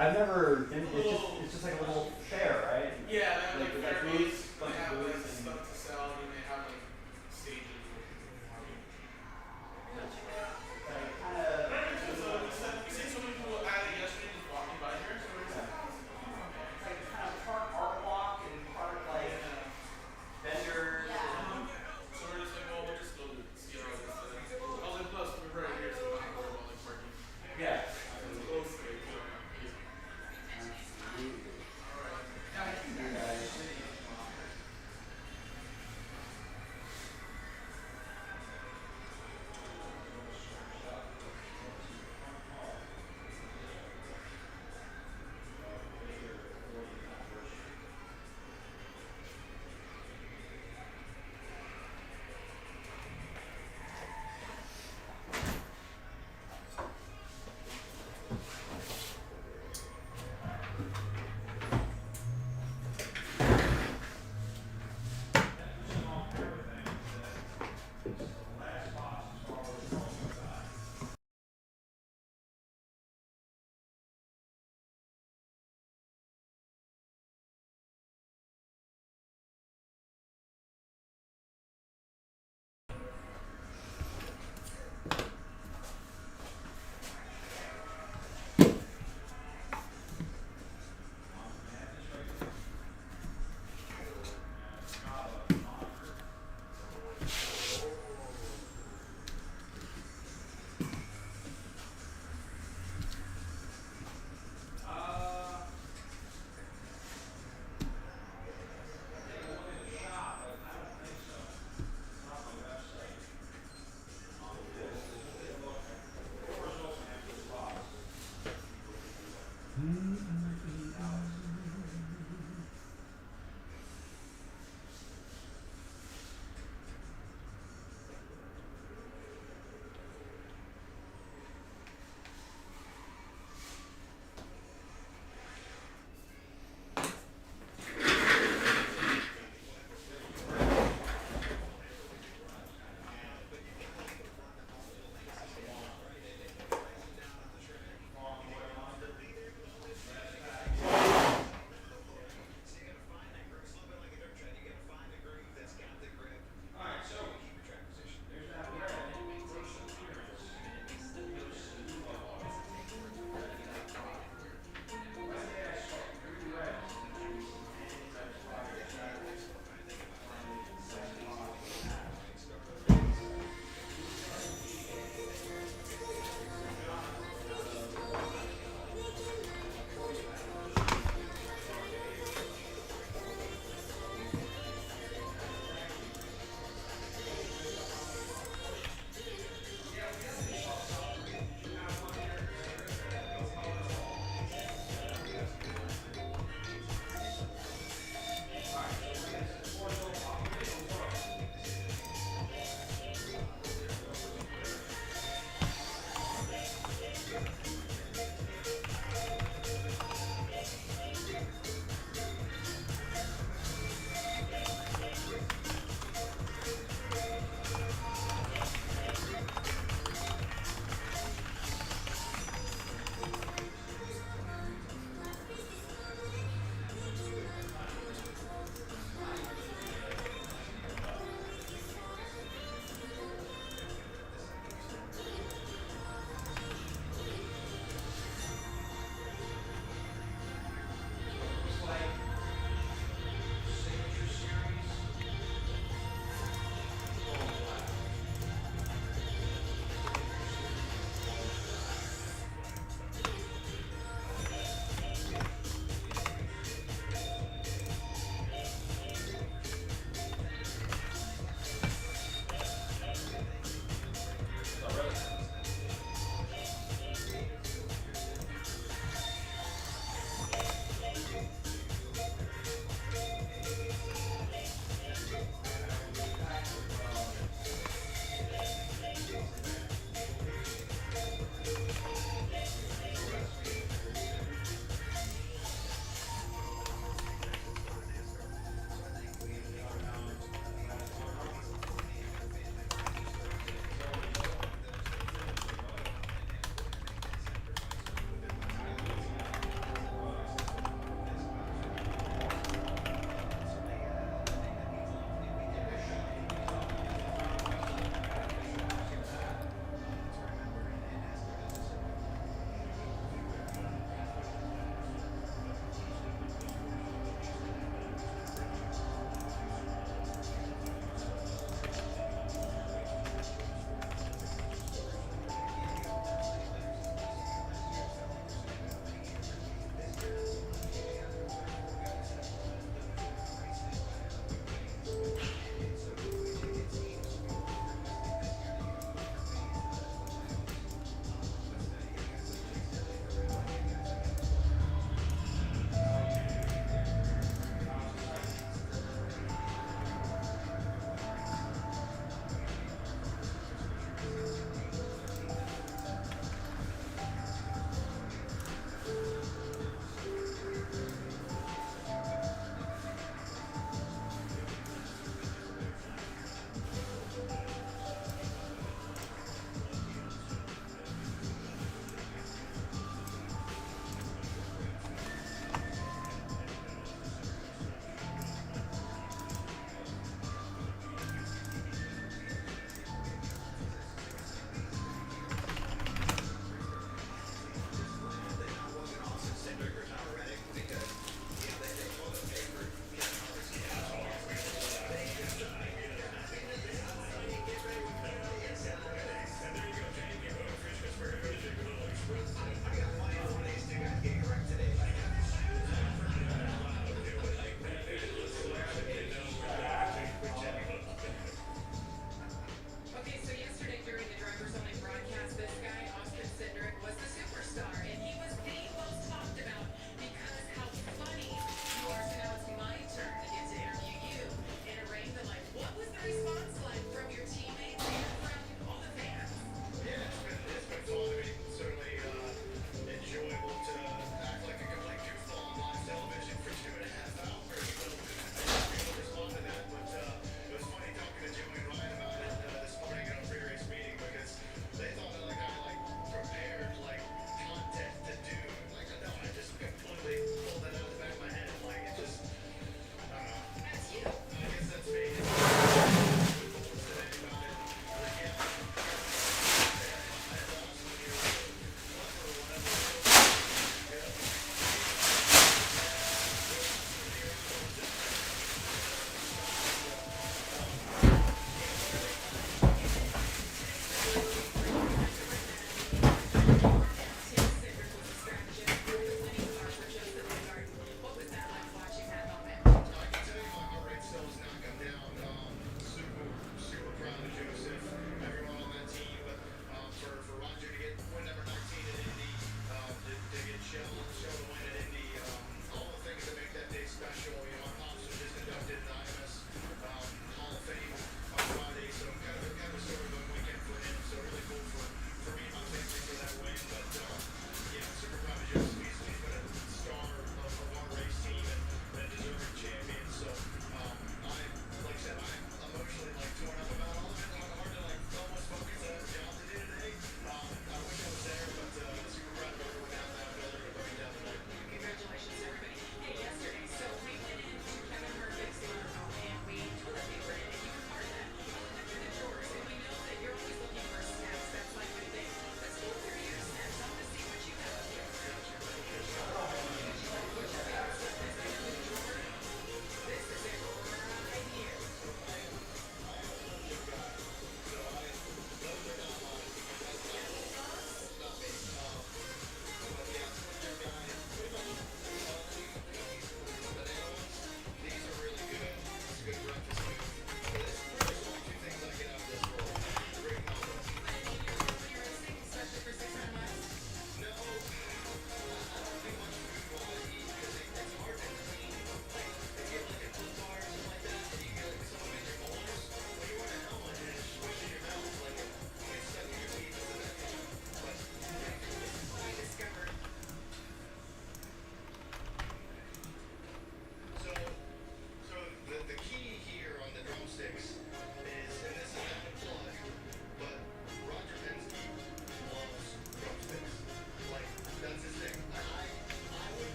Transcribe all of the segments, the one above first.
I've never been. It's just like a little fair, right? Yeah, they have like Like fair booths, booths, bunch they of have like booths, and stuff to sell, and they have like stages where people perform. Yeah, check it out. like kind of. Very cool. So we seen so many people at it yesterday just walking by here, so we're just Yeah. like, oh, let's come on, man. It's like kind of part art walk and part like Yeah. vendors Uh-huh. and So we're just like, well, we'll just go to see all this. I was like, plus we're right here, so we don't have to worry about like parking. yeah. It's close, right? So easy. Absolutely. All right. Thank you guys.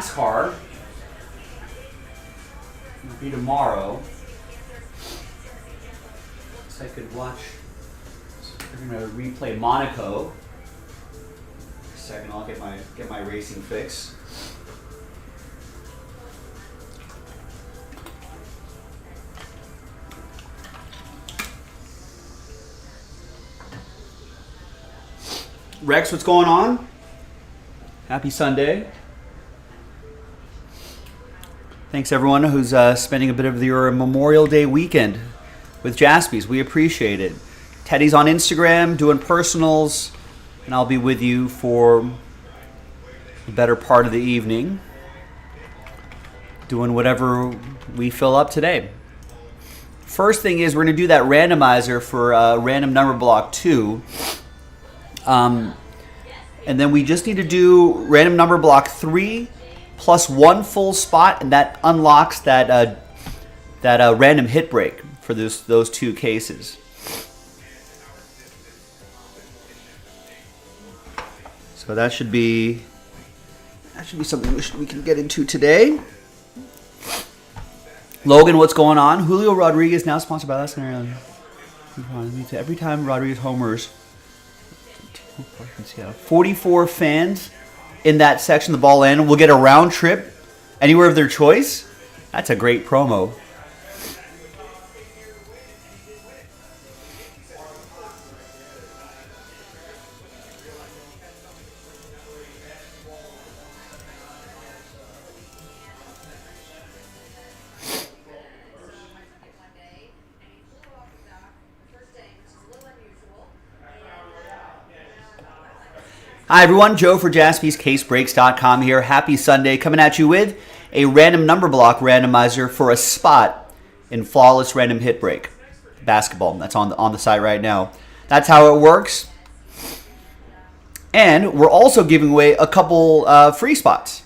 NASCAR will be tomorrow. So I could watch. We're gonna replay Monaco. A second, I'll get my racing fix. Rex, what's going on? Happy Sunday. Thanks everyone who's spending a bit of your Memorial Day weekend with Jaspys. We appreciate it. Teddy's on Instagram doing personals, and I'll be with you for the better part of the evening doing whatever we fill up today. First thing is we're going to do that randomizer for random number block 2. And then we just need to do random number block 3 plus 1 full spot, and that unlocks that random hit break for those 2 cases. So that should be something we can get into today. Logan, what's going on? Julio Rodriguez now sponsored by Last Scenario. Every time Rodriguez homers. 44 fans in that section of the ball landed will get a round trip anywhere of their choice. That's a great promo. Hi everyone, Joe for JaspysCaseBreaks.com here. Happy Sunday, coming at you with a random number block randomizer for a spot in Flawless Random Hit Break basketball. That's on the site right now. That's how it works. And we're also giving away a couple free spots.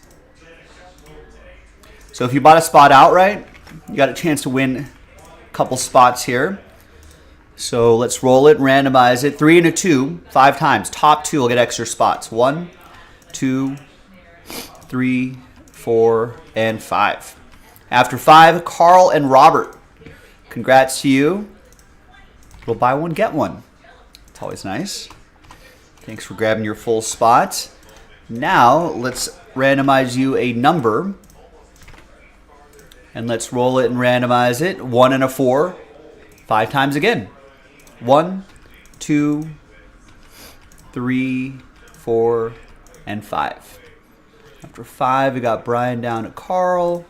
So if you bought a spot outright, you got a chance to win a couple spots here. So let's roll it, randomize it. 3 and a 2, 5 times. Top 2 will get extra spots. 1, 2, 3, 4, and 5. After 5, Carl and Robert. Congrats to you. We'll buy one, get one. It's always nice. Thanks for grabbing your full spots. Now let's randomize you a number. And let's roll it and randomize it. 1 and a 4, 5 times again. 1, 2, 3, 4, and 5. After 5, we got Brian down to Carl.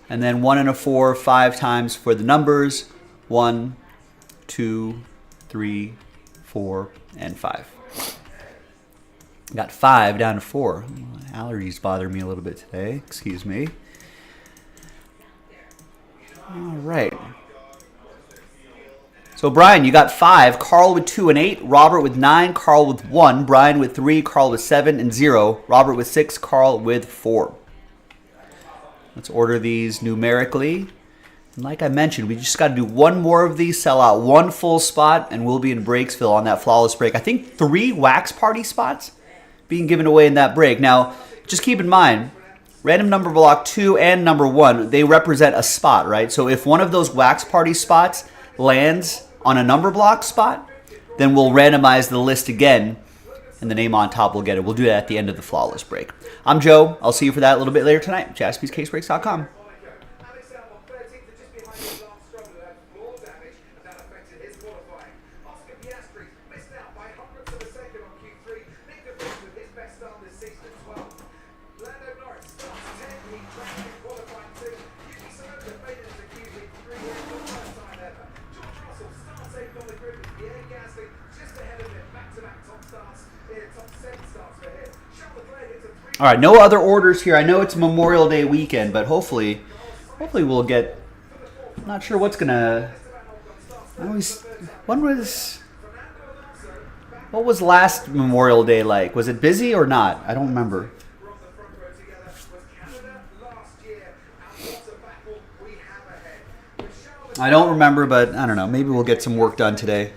And then 1 and a 4, 5 times for the numbers. 1, 2, 3, 4, and 5. Got 5 down to 4. Allergies bother me a little bit today. Excuse me. All right. So Brian, you got 5. Carl with 2 and 8. Robert with 9. Carl with 1. Brian with 3. Carl with 7 and 0. Robert with 6. Carl with 4. Let's order these numerically. And like I mentioned, we just got to do one more of these, sell out one full spot, and we'll be in Breaksville on that flawless break. I think 3 wax party spots being given away in that break. Now, just keep in mind, random number block 2 and number 1, they represent a spot, right? So if one of those wax party spots lands on a number block spot, then we'll randomize the list again, and the name on top will get it. We'll do that at the end of the flawless break. I'm Joe. I'll see you for that a little bit later tonight. JaspysCaseBreaks.com. All right, no other orders here. I know it's Memorial Day weekend, but hopefully we'll get. I'm not sure what's gonna. What was last Memorial Day like? Was it busy or not? I don't remember. I don't remember, but I don't know. Maybe we'll get some work done today.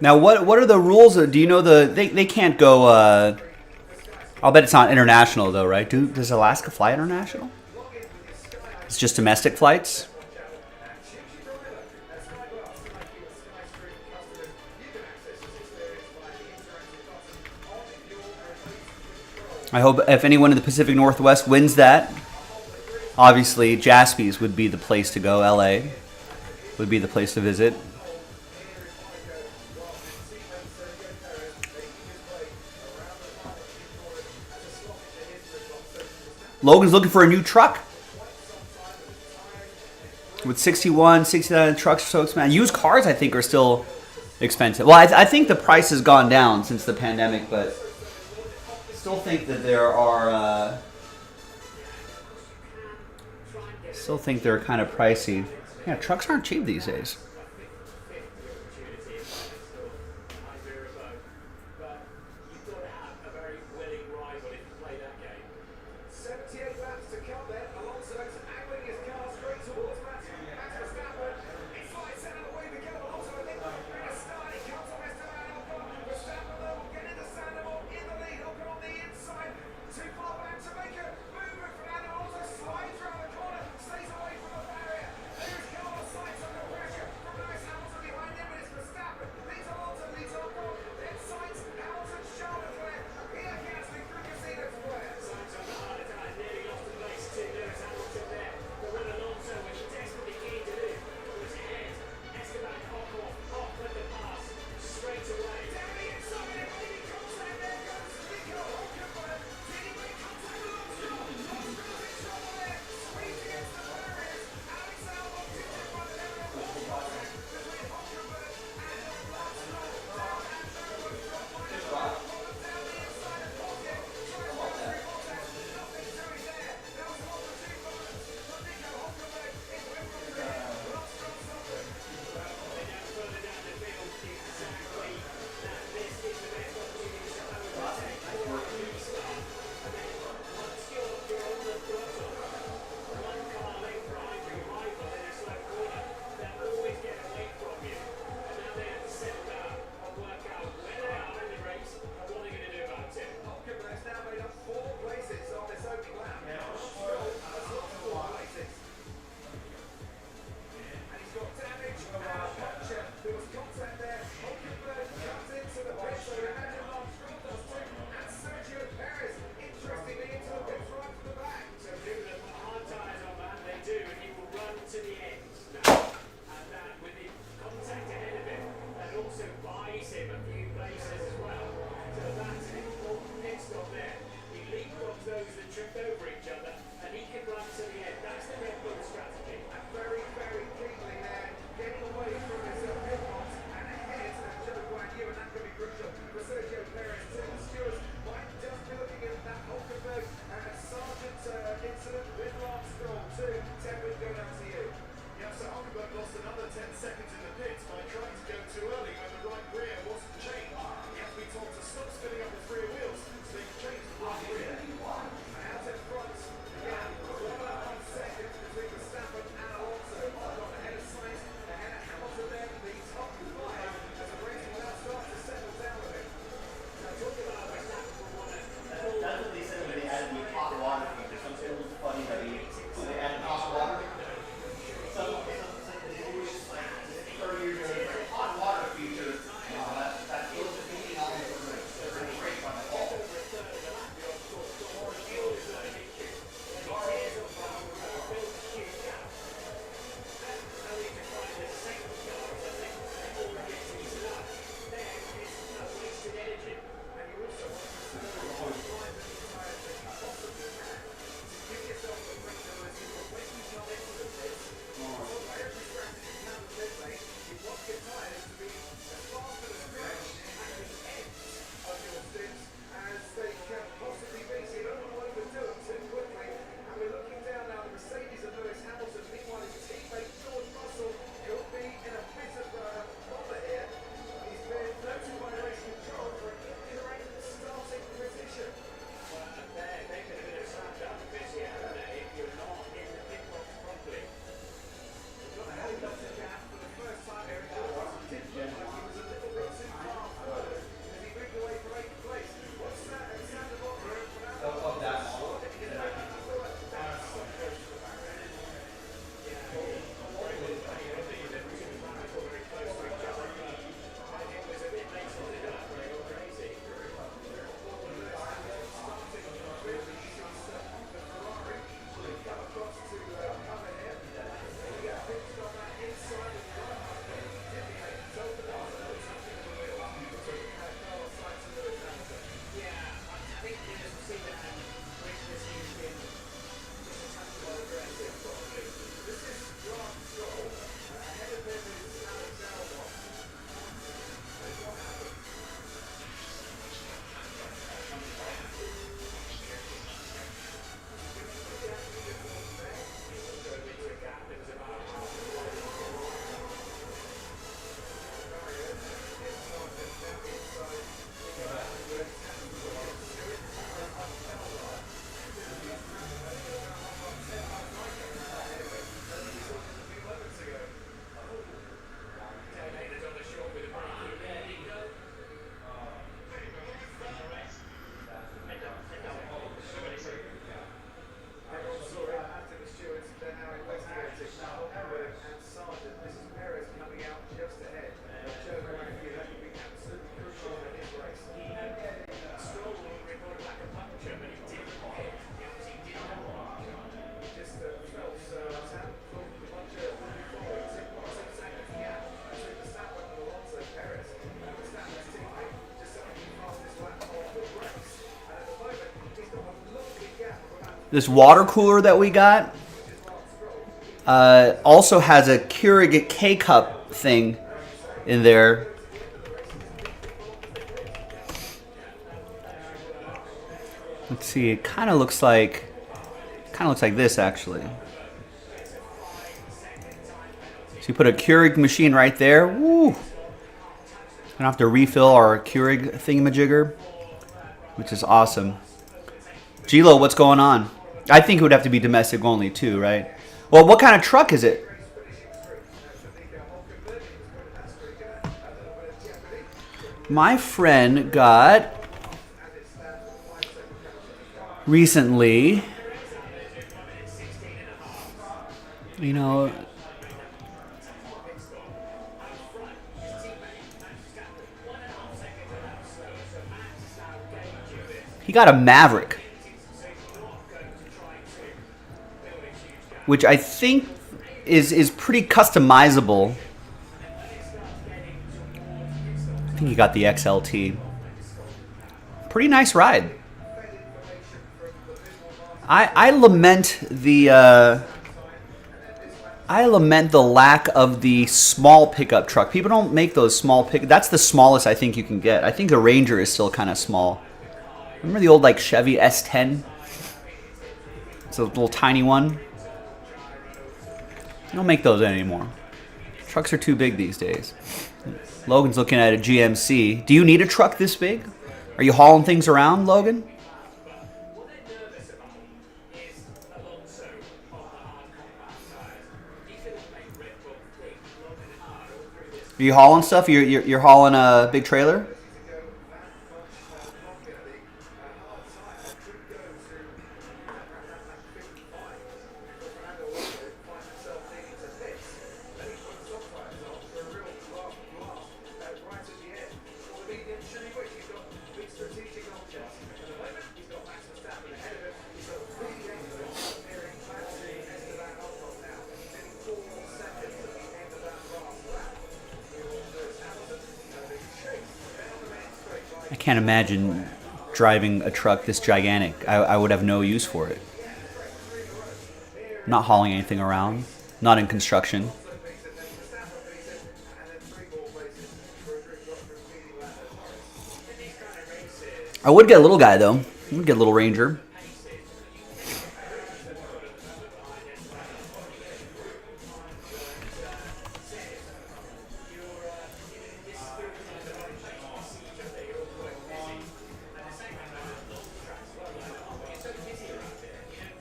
Now, what are the rules? Do you know they can't go? I'll bet it's not international though, right? Does Alaska fly international? It's just domestic flights. I hope if anyone in the Pacific Northwest wins that, obviously Jaspy's would be the place to go. LA would be the place to visit. Logan's looking for a new truck. With 61, 69 trucks are so expensive. Used cars, I think, are still expensive. Well, I think the price has gone down since the pandemic, but still think that there are... still think they're kind of pricey. Yeah, trucks aren't cheap these days. This water cooler that we got also has a Keurig K-Cup thing in there. Let's see. It kind of looks like this actually. So you put a Keurig machine right there. Woo! Gonna have to refill our Keurig thingamajigger, which is awesome. G-Lo, what's going on? I think it would have to be domestic only too, right? Well, what kind of truck is it? My friend got recently, you know, he got a Maverick, which I think is pretty customizable. I think he got the XLT. Pretty nice ride. I lament the lack of the small pickup truck. People don't make those small pick. That's the smallest I think you can get. I think the Ranger is still kind of small. Remember the old like Chevy S10? It's a little tiny one. They don't make those anymore. Trucks are too big these days. Logan's looking at a GMC. Do you need a truck this big? Are you hauling things around, Logan? Are you hauling stuff? You're hauling a big trailer? I can't imagine driving a truck this gigantic. I would have no use for it. I'm not hauling anything around. Not in construction. I would get a little guy though. I would get a little Ranger.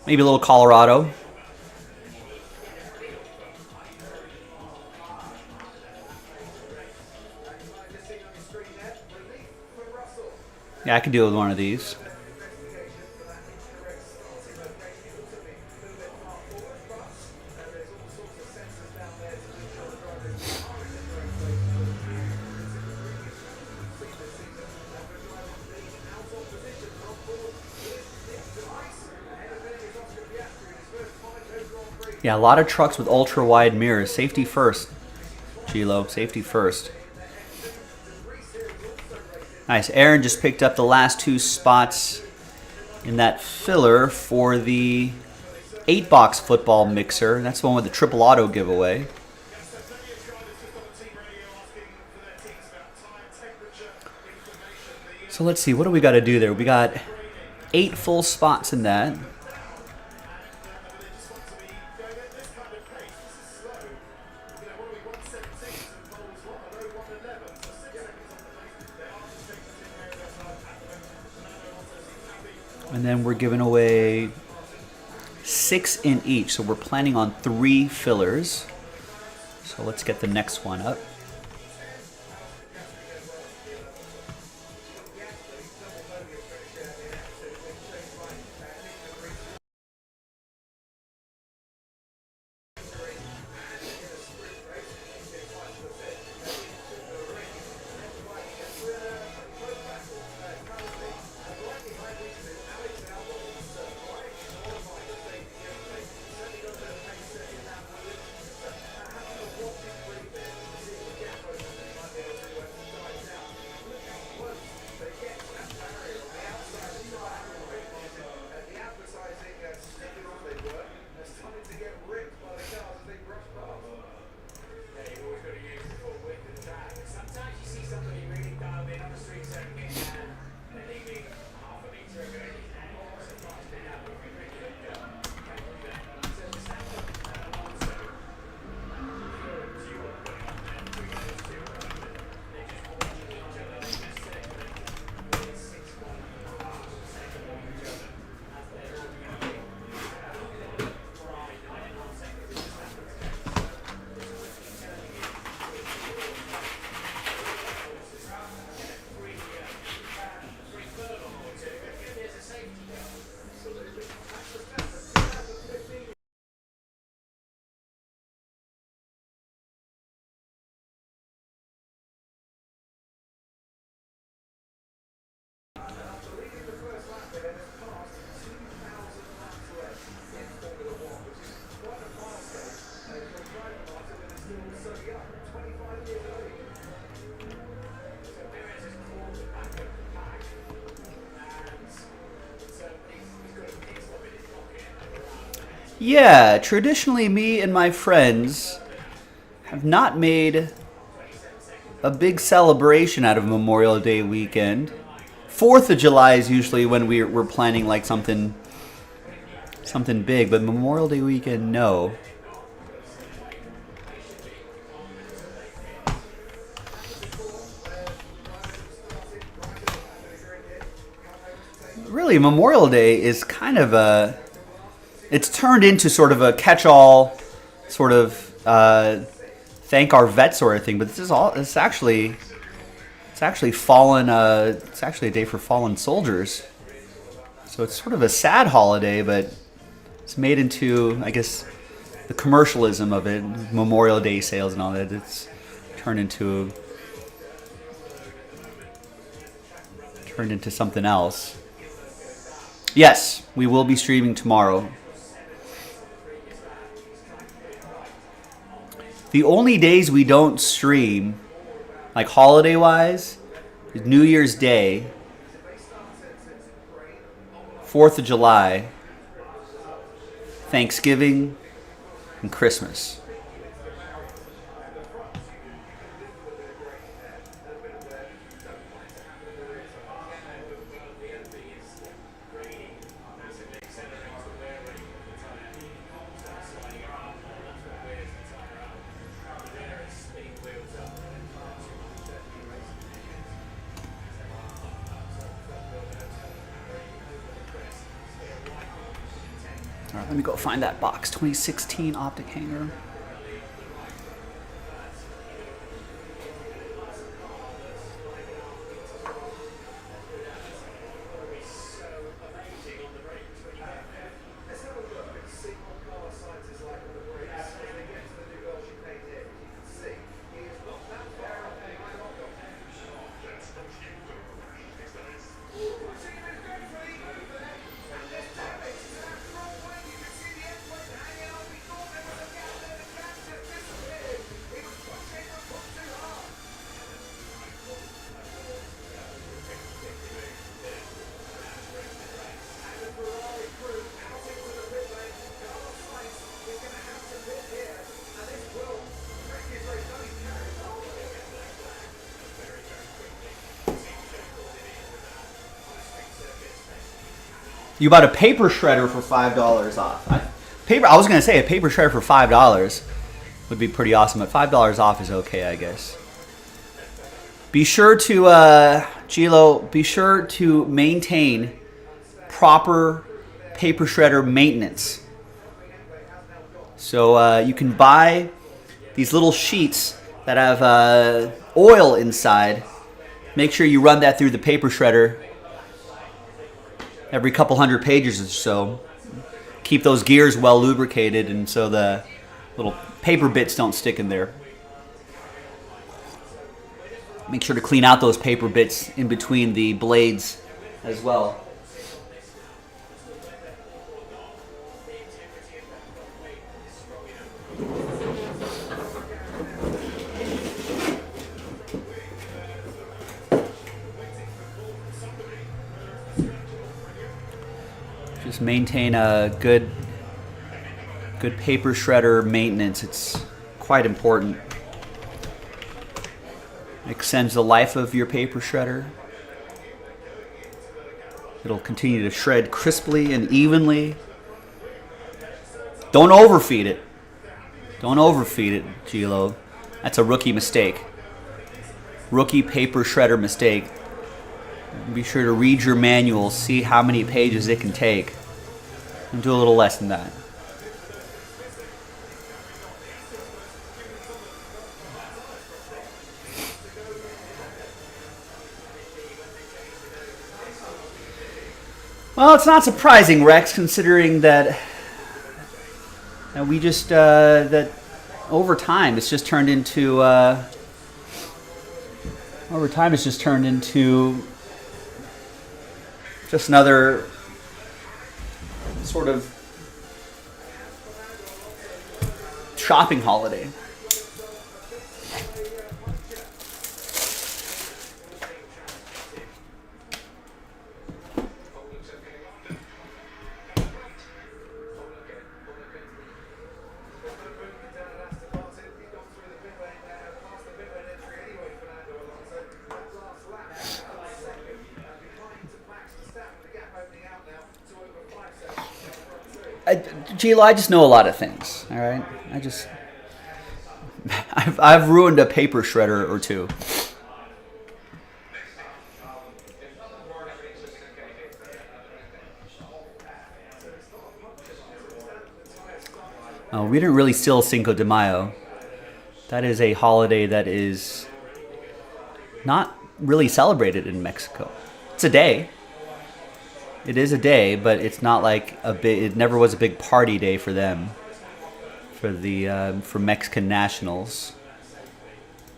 Maybe a little Colorado. Yeah, I could deal with one of these. Yeah, a lot of trucks with ultra wide mirrors. Safety first, G-Lo. Safety first. Nice. Aaron just picked up the last two spots in that filler for the 8-box football mixer. That's the one with the triple auto giveaway. So let's see. What do we got to do there? We got 8 full spots in that. And then we're giving away 6 in each. So we're planning on 3 fillers. So let's get the next one up. Yeah, traditionally me and my friends have not made a big celebration out of Memorial Day weekend. 4th of July is usually when we're planning like something big, but Memorial Day weekend, no. Really, Memorial Day is kind of it's turned into sort of a catch-all sort of thank our vets sort of thing, but it's actually fallen, it's actually a day for fallen soldiers. So it's sort of a sad holiday, but it's made into, I guess, the commercialism of it, Memorial Day sales and all that. It's turned into something else. Yes, we will be streaming tomorrow. The only days we don't stream, like holiday-wise, is New Year's Day, 4th of July, Thanksgiving, and Christmas. All right, let me go find that box. 2016 optic hanger. You bought a paper shredder for $5 off. I was gonna say a paper shredder for $5 would be pretty awesome, but $5 off is okay, I guess. Be sure to, Gilo, be sure to maintain proper paper shredder maintenance. So you can buy these little sheets that have oil inside. Make sure you run that through the paper shredder every couple hundred pages or so. Keep those gears well lubricated, and so the little paper bits don't stick in there. Make sure to clean out those paper bits in between the blades as well. Just maintain a good paper shredder maintenance. It's quite important. Extends the life of your paper shredder. It'll continue to shred crisply and evenly. Don't overfeed it. Don't overfeed it, Gilo. That's a rookie mistake. Rookie paper shredder mistake. Be sure to read your manual, see how many pages it can take, and do a little less than that. Well, it's not surprising, Rex, considering that we just that over time it's just turned into just another sort of shopping holiday. Gilo, I just know a lot of things. All right, I've ruined a paper shredder or two. Oh, we didn't really steal Cinco de Mayo. That is a holiday that is not really celebrated in Mexico. It's a day. It is a day, but it's not like a big. It never was a big party day for them, for Mexican nationals.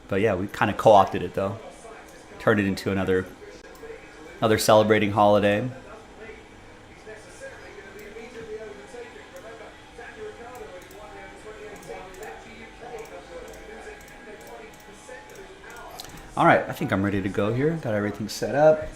But yeah, we kind of co-opted it though, turned it into another celebrating holiday. All right, I think I'm ready to go here. Got everything set up.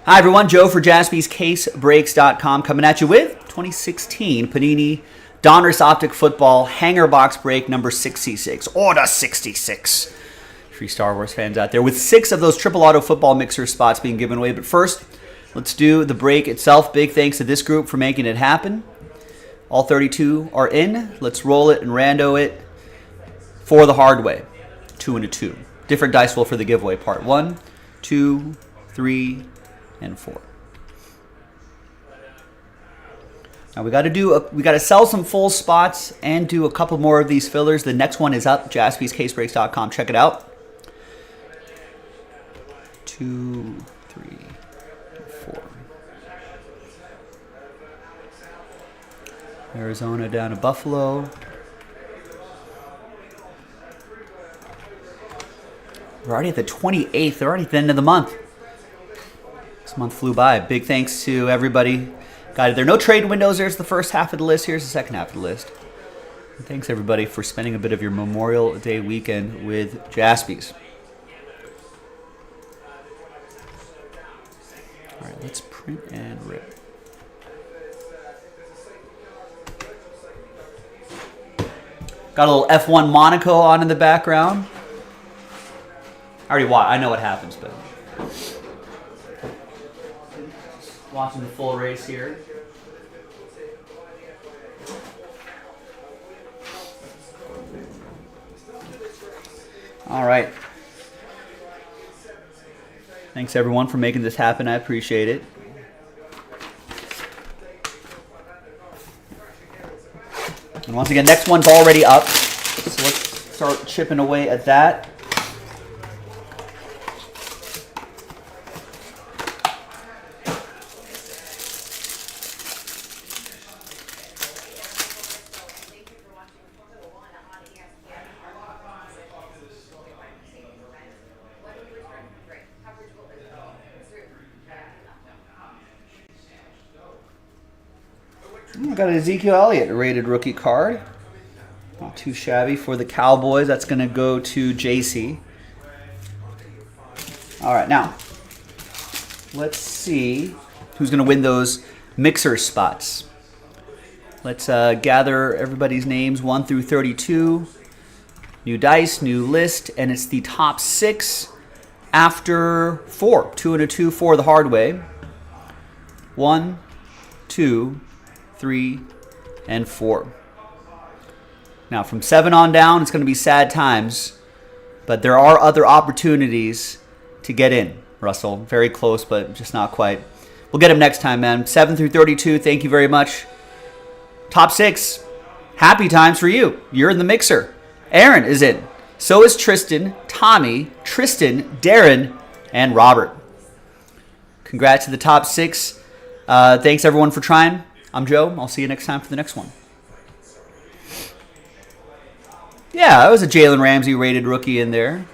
Hi, everyone. Joe for JaspysCaseBreaks.com coming at you with 2016 Panini Donruss Optic Football Hanger Box Break number 66. Order 66. For you Star Wars fans out there, with 6 of those triple auto football mixer spots being given away. But first, let's do the break itself. Big thanks to this group for making it happen. All 32 are in. Let's roll it and rando it for the hard way. 2 and a 2. Different dice roll for the giveaway part. 1, 2, 3, and 4. Now we got to sell some full spots and do a couple more of these fillers. The next one is up. JaspysCaseBreaks.com. Check it out. 2, 3, 4. Arizona down to Buffalo. We're already at the 28th. They're already at the end of the month. This month flew by. Big thanks to everybody. Got it. There are no trade windows. There's the first half of the list. Here's the second half of the list. And thanks, everybody, for spending a bit of your Memorial Day weekend with Jaspys. All right, let's print and rip. Got a little F1 Monaco on in the background. I know what happens, but watching the full race here. All right. Thanks, everyone, for making this happen. I appreciate it. And once again, next one's already up. So let's start chipping away at that. Got an Ezekiel Elliott rated rookie card. Not too shabby for the Cowboys. That's going to go to JC. All right, now let's see who's going to win those mixer spots. Let's gather everybody's names 1 through 32. New dice, new list, and it's the top 6 after 4. 2 and a 2 for the hard way. 1, 2, 3, and 4. Now, from 7 on down, it's going to be sad times, but there are other opportunities to get in, Russell. Very close, but just not quite. We'll get him next time, man. 7 through 32, thank you very much. Top 6, happy times for you. You're in the mixer. Aaron is in. So is Tristan, Tommy, Tristan, Darren, and Robert. Congrats to the top 6. Thanks, everyone, for trying. I'm Joe. I'll see you next time for the next one. Yeah, that was a Jalen Ramsey rated rookie in there.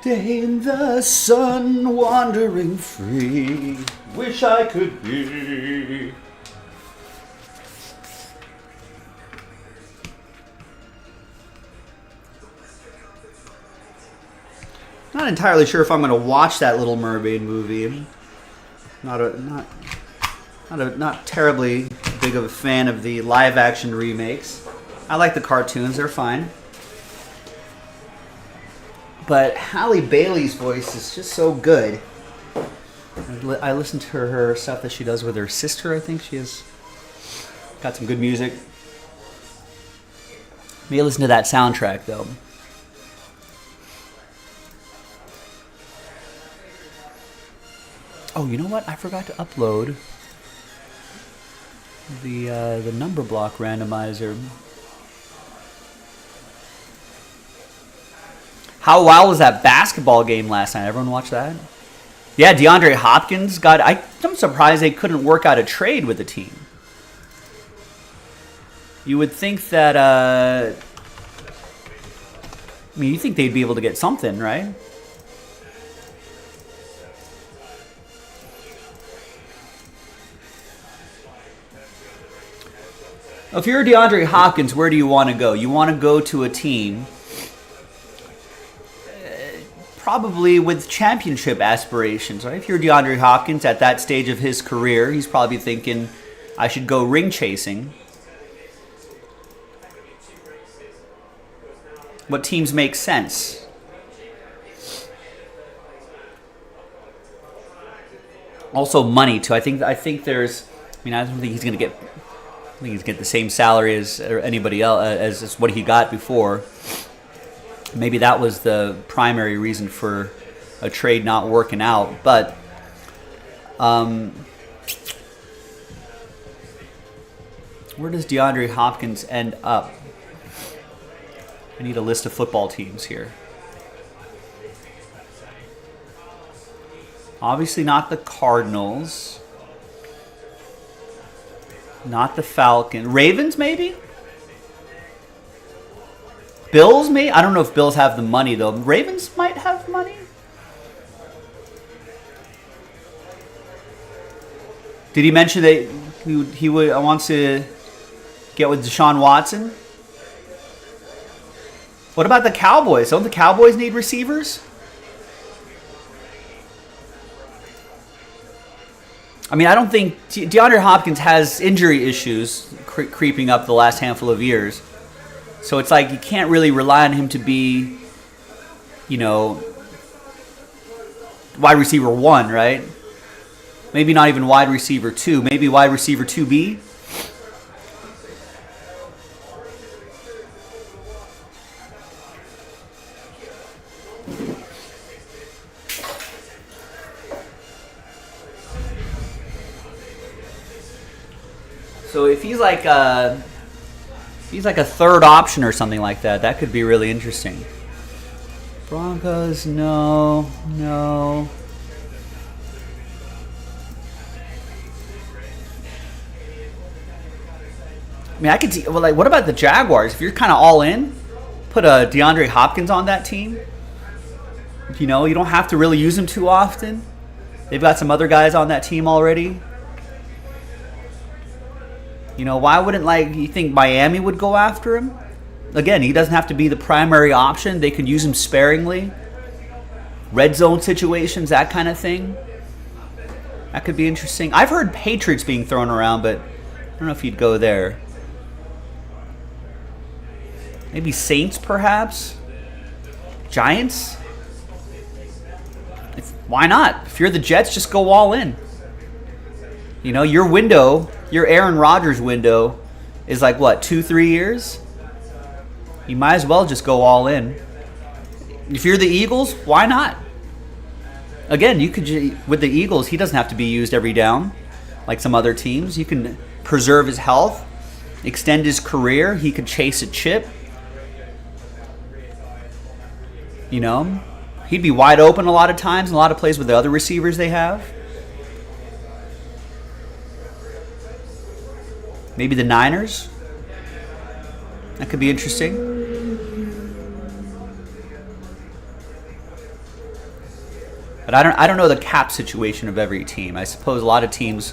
Day in the sun, wandering free. Wish I could be. Not entirely sure if I'm going to watch that Little Mermaid movie. Not terribly big of a fan of the live action remakes. I like the cartoons; they're fine. But Halle Bailey's voice is just so good. I listened to her stuff that she does with her sister. I think she has got some good music. Maybe listen to that soundtrack though. Oh, you know what? I forgot to upload the number block randomizer. How wild was that basketball game last night? Everyone watch that? Yeah, DeAndre Hopkins got... I'm surprised they couldn't work out a trade with the team. You would think that... I mean, you think they'd be able to get something, right? If you're DeAndre Hopkins, where do you want to go? You want to go to a team... probably with championship aspirations, right? If you're DeAndre Hopkins at that stage of his career, he's probably thinking, I should go ring chasing. What teams make sense? Also money too. I think there's. I mean, I don't think he's going to get. I think he's going to get the same salary as anybody else as what he got before. Maybe that was the primary reason for a trade not working out. But where does DeAndre Hopkins end up? I need a list of football teams here. Obviously not the Cardinals. Not the Falcons. Ravens, maybe? Bills, maybe? I don't know if Bills have the money, though. Ravens might have money. Did he mention that he wants to get with Deshaun Watson? What about the Cowboys? Don't the Cowboys need receivers? I mean, I don't think... DeAndre Hopkins has injury issues creeping up the last handful of years. So it's like you can't really rely on him to be, you know, wide receiver 1, right? Maybe not even wide receiver 2. Maybe wide receiver 2B. So if he's like a third option or something like that, that could be really interesting. Broncos, no. I mean, I could see. Well, like, what about the Jaguars? If you're kind of all in, put a DeAndre Hopkins on that team. You know, you don't have to really use him too often. They've got some other guys on that team already. You know, why wouldn't, you think Miami would go after him? Again, he doesn't have to be the primary option. They could use him sparingly. Red zone situations, that kind of thing. That could be interesting. I've heard Patriots being thrown around, but I don't know if you'd go there. Maybe Saints, perhaps? Giants? Why not? If you're the Jets, just go all in. You know, your window, your Aaron Rodgers window is like, what, 2-3 years? You might as well just go all in. If you're the Eagles, why not? Again, you could, with the Eagles, he doesn't have to be used every down like some other teams. You can preserve his health, extend his career. He could chase a chip. You know, he'd be wide open a lot of times in a lot of plays with the other receivers they have. Maybe the Niners. That could be interesting. But I don't know the cap situation of every team. I suppose a lot of teams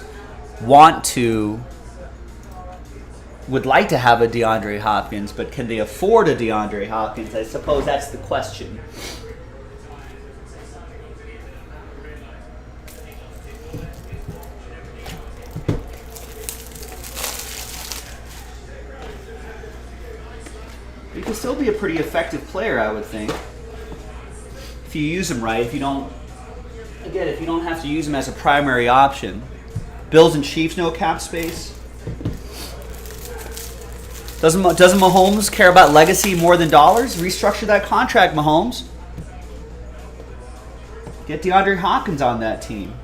would like to have a DeAndre Hopkins, but can they afford a DeAndre Hopkins? I suppose that's the question. He can still be a pretty effective player, I would think, if you use him right. If you don't have to use him as a primary option. Bills and Chiefs, no cap space. Doesn't Mahomes care about legacy more than dollars? Restructure that contract, Mahomes. Get DeAndre Hopkins on that team.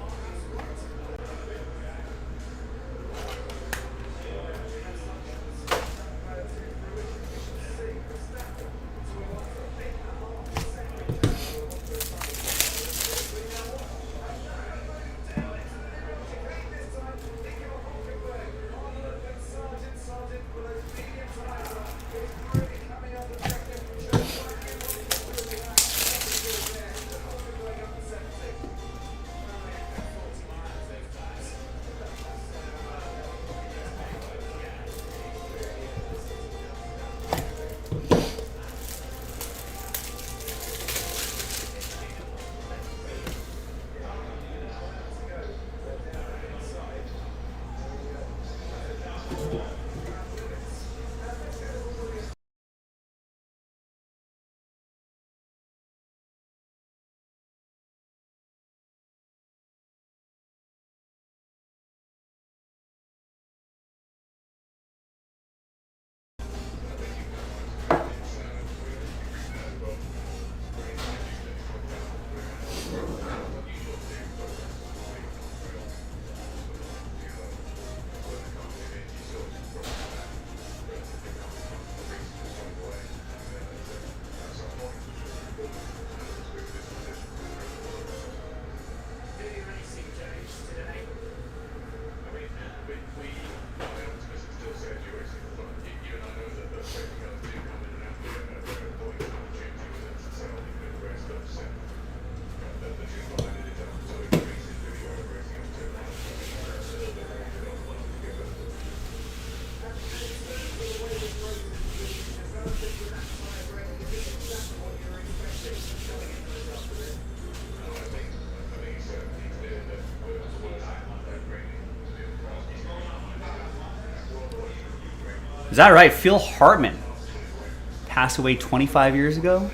Is that right? Phil Hartman passed away 25 years ago?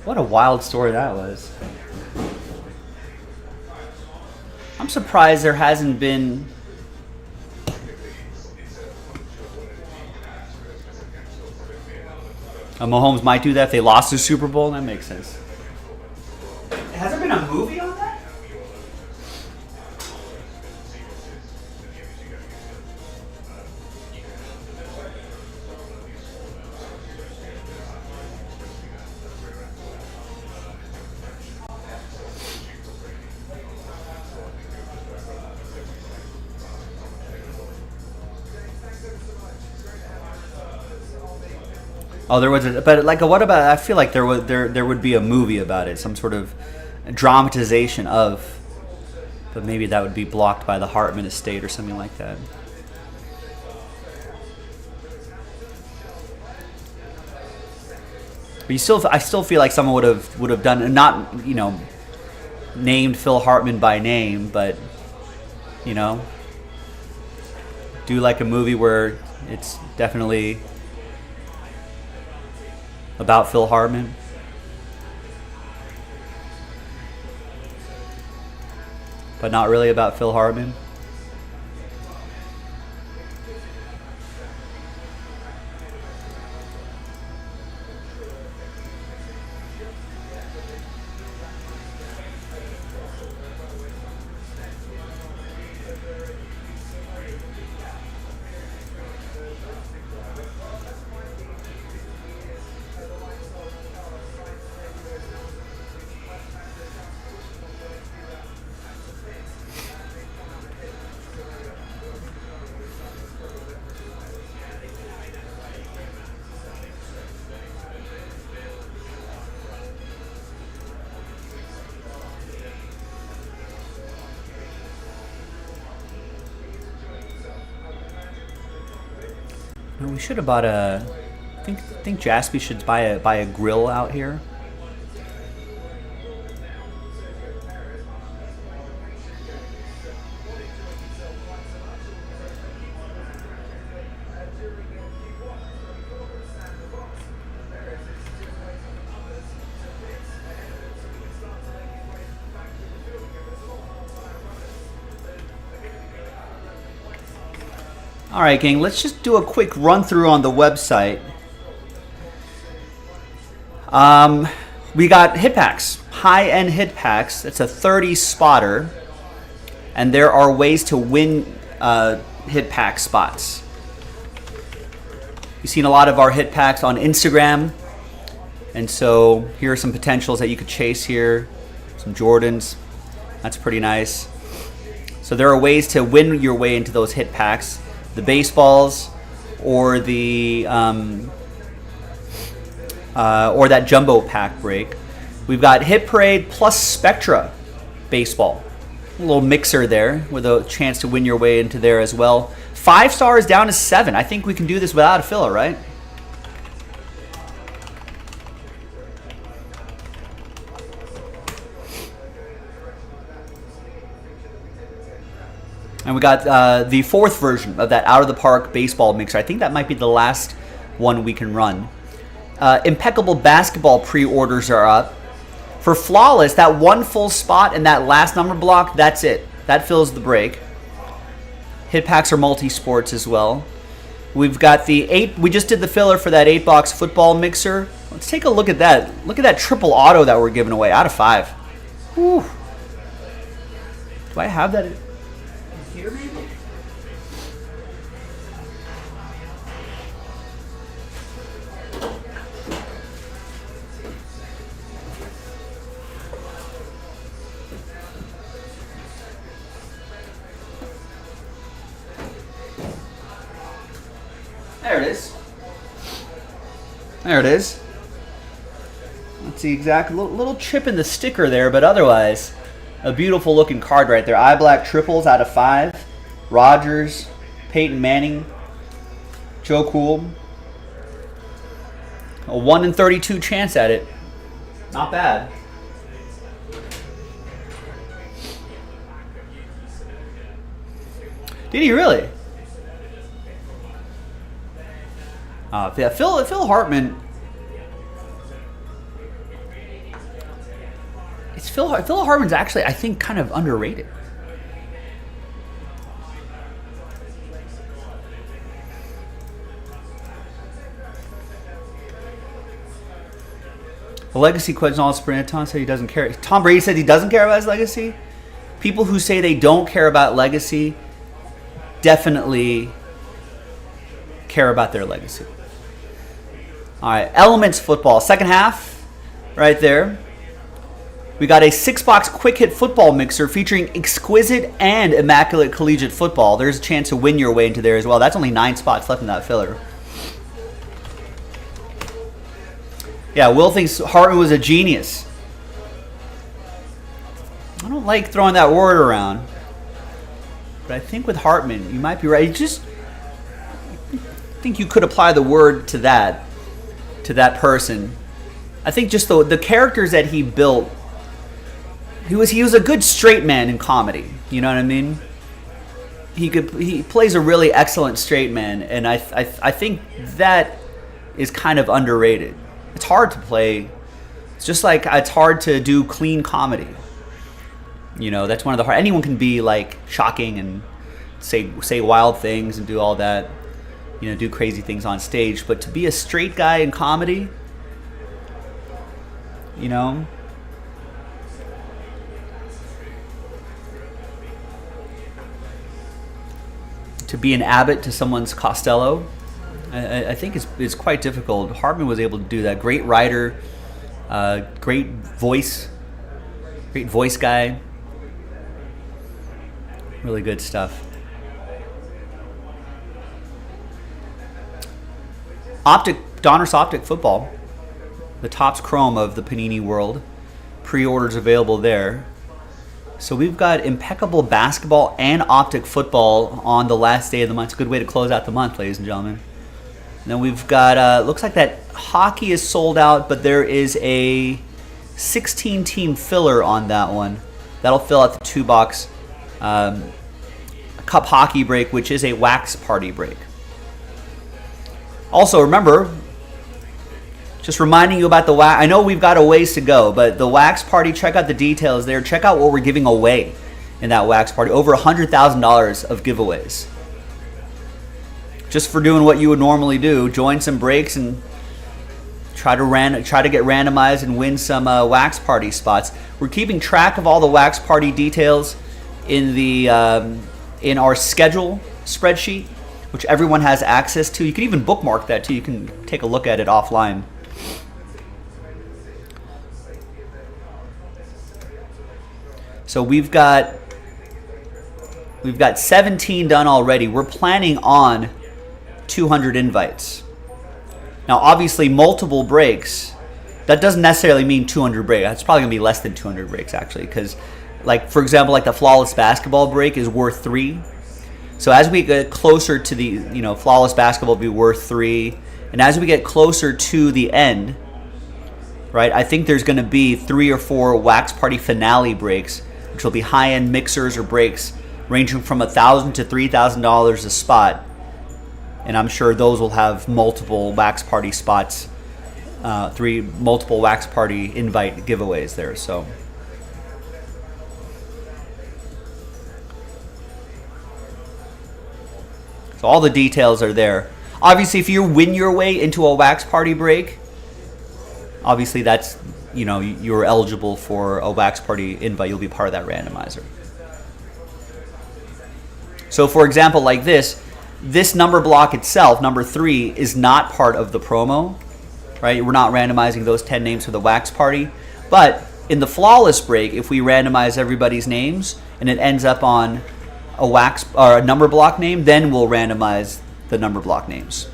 What a wild story that was. I'm surprised there hasn't been Mahomes might do that if they lost the Super Bowl. That makes sense. Has there been a movie on that? Oh, there was, but like, what about? I feel like there would be a movie about it, some sort of dramatization of, but maybe that would be blocked by the Hartman estate or something like that. But I still feel like someone would have done, not named Phil Hartman by name, but do like a movie where it's definitely about Phil Hartman. But not really about Phil Hartman. We should have bought a. I think Jaspy should buy a grill out here. All right, gang, let's just do a quick run through on the website. We got hit packs, high-end hit packs. It's a 30 spotter, and there are ways to win hit pack spots. You've seen a lot of our hit packs on Instagram, and so here are some potentials that you could chase here. Some Jordans, that's pretty nice. So there are ways to win your way into those hit packs. The baseballs, or the or that jumbo pack break. We've got Hit Parade plus Spectra baseball. A little mixer there with a chance to win your way into there as well. 5 stars down to 7. I think we can do this without a filler, right? And we got the 4th version of that Out of the Park baseball mixer. I think that might be the last one we can run. Impeccable basketball pre-orders are up. For Flawless, that one full spot and that last number block, that's it. That fills the break. Hit packs are multi-sports as well. We've got the 8. We just did the filler for that 8-box football mixer. Let's take a look at that. Look at that triple auto that we're giving away out of 5. Whew. Do I have that here maybe? There it is. There it is. That's the exact little chip in the sticker there, but otherwise, a beautiful looking card right there. Eye Black triples out of 5. Rodgers, Peyton Manning, Joe Cool. A 1 in 32 chance at it. Not bad. Did he really? Yeah, Phil Hartman. Phil Hartman's actually, I think, kind of underrated. The legacy question all sprint. Tom said he doesn't care. Tom Brady said he doesn't care about his legacy. People who say they don't care about legacy definitely care about their legacy. All right, Elements Football, second half, right there. We got a 6-box quick hit football mixer featuring exquisite and immaculate collegiate football. There's a chance to win your way into there as well. That's only 9 spots left in that filler. Yeah, Will thinks Hartman was a genius. I don't like throwing that word around, but I think with Hartman, you might be right. I think you could apply the word to that person. I think just the characters that he built. He was a good straight man in comedy. You know what I mean? He plays a really excellent straight man, and I think that is kind of underrated. It's hard to play. It's just like it's hard to do clean comedy. You know, that's one of the hard. Anyone can be like shocking and say wild things and do all that. You know, do crazy things on stage, but to be a straight guy in comedy, you know, to be an Abbott to someone's Costello, I think is quite difficult. Hartman was able to do that. Great writer, great voice guy. Really good stuff. Donruss Optic Football, the Topps Chrome of the Panini world. Pre-orders available there. So we've got impeccable basketball and Optic football on the last day of the month. It's a good way to close out the month, ladies and gentlemen. And then we've got, looks like that hockey is sold out, but there is a 16-team filler on that one. That'll fill out the 2-box Cup hockey break, which is a wax party break. Also, remember, just reminding you about the wax. I know we've got a ways to go, but the wax party, check out the details there. Check out what we're giving away in that wax party. Over $100,000 of giveaways. Just for doing what you would normally do, join some breaks and try to get randomized and win some wax party spots. We're keeping track of all the wax party details in the in our schedule spreadsheet, which everyone has access to. You can even bookmark that too. You can take a look at it offline. So we've got 17 done already. We're planning on 200 invites. Now, obviously, multiple breaks, that doesn't necessarily mean 200 breaks. It's probably going to be less than 200 breaks, actually, because, like, for example, like the flawless basketball break is worth 3. So as we get closer to the, flawless basketball will be worth 3. And as we get closer to the end, right, I think there's going to be 3 or 4 wax party finale breaks, which will be high-end mixers or breaks ranging from $1,000 to $3,000 a spot. And I'm sure those will have multiple wax party spots, multiple wax party invite giveaways there. So all the details are there. Obviously, if you win your way into a wax party break, obviously that's, you're eligible for a wax party invite. You'll be part of that randomizer. So for example, like this number block itself, number 3, is not part of the promo, right? We're not randomizing those 10 names for the wax party. But in the flawless break, if we randomize everybody's names and it ends up on a wax or a number block name, then we'll randomize the number block names.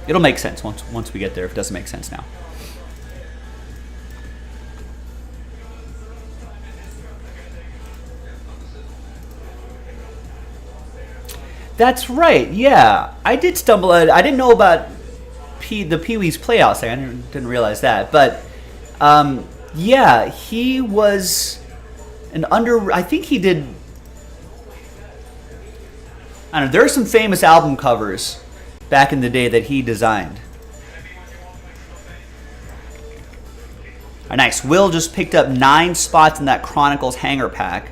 It'll make sense once we get there if it doesn't make sense now. That's right. Yeah, I did stumble. I didn't know about the Pee-wee's Playhouse thing. I didn't realize that. But yeah, he was I think he did. I don't know. There are some famous album covers back in the day that he designed. Nice. Will just picked up 9 spots in that Chronicles hanger pack,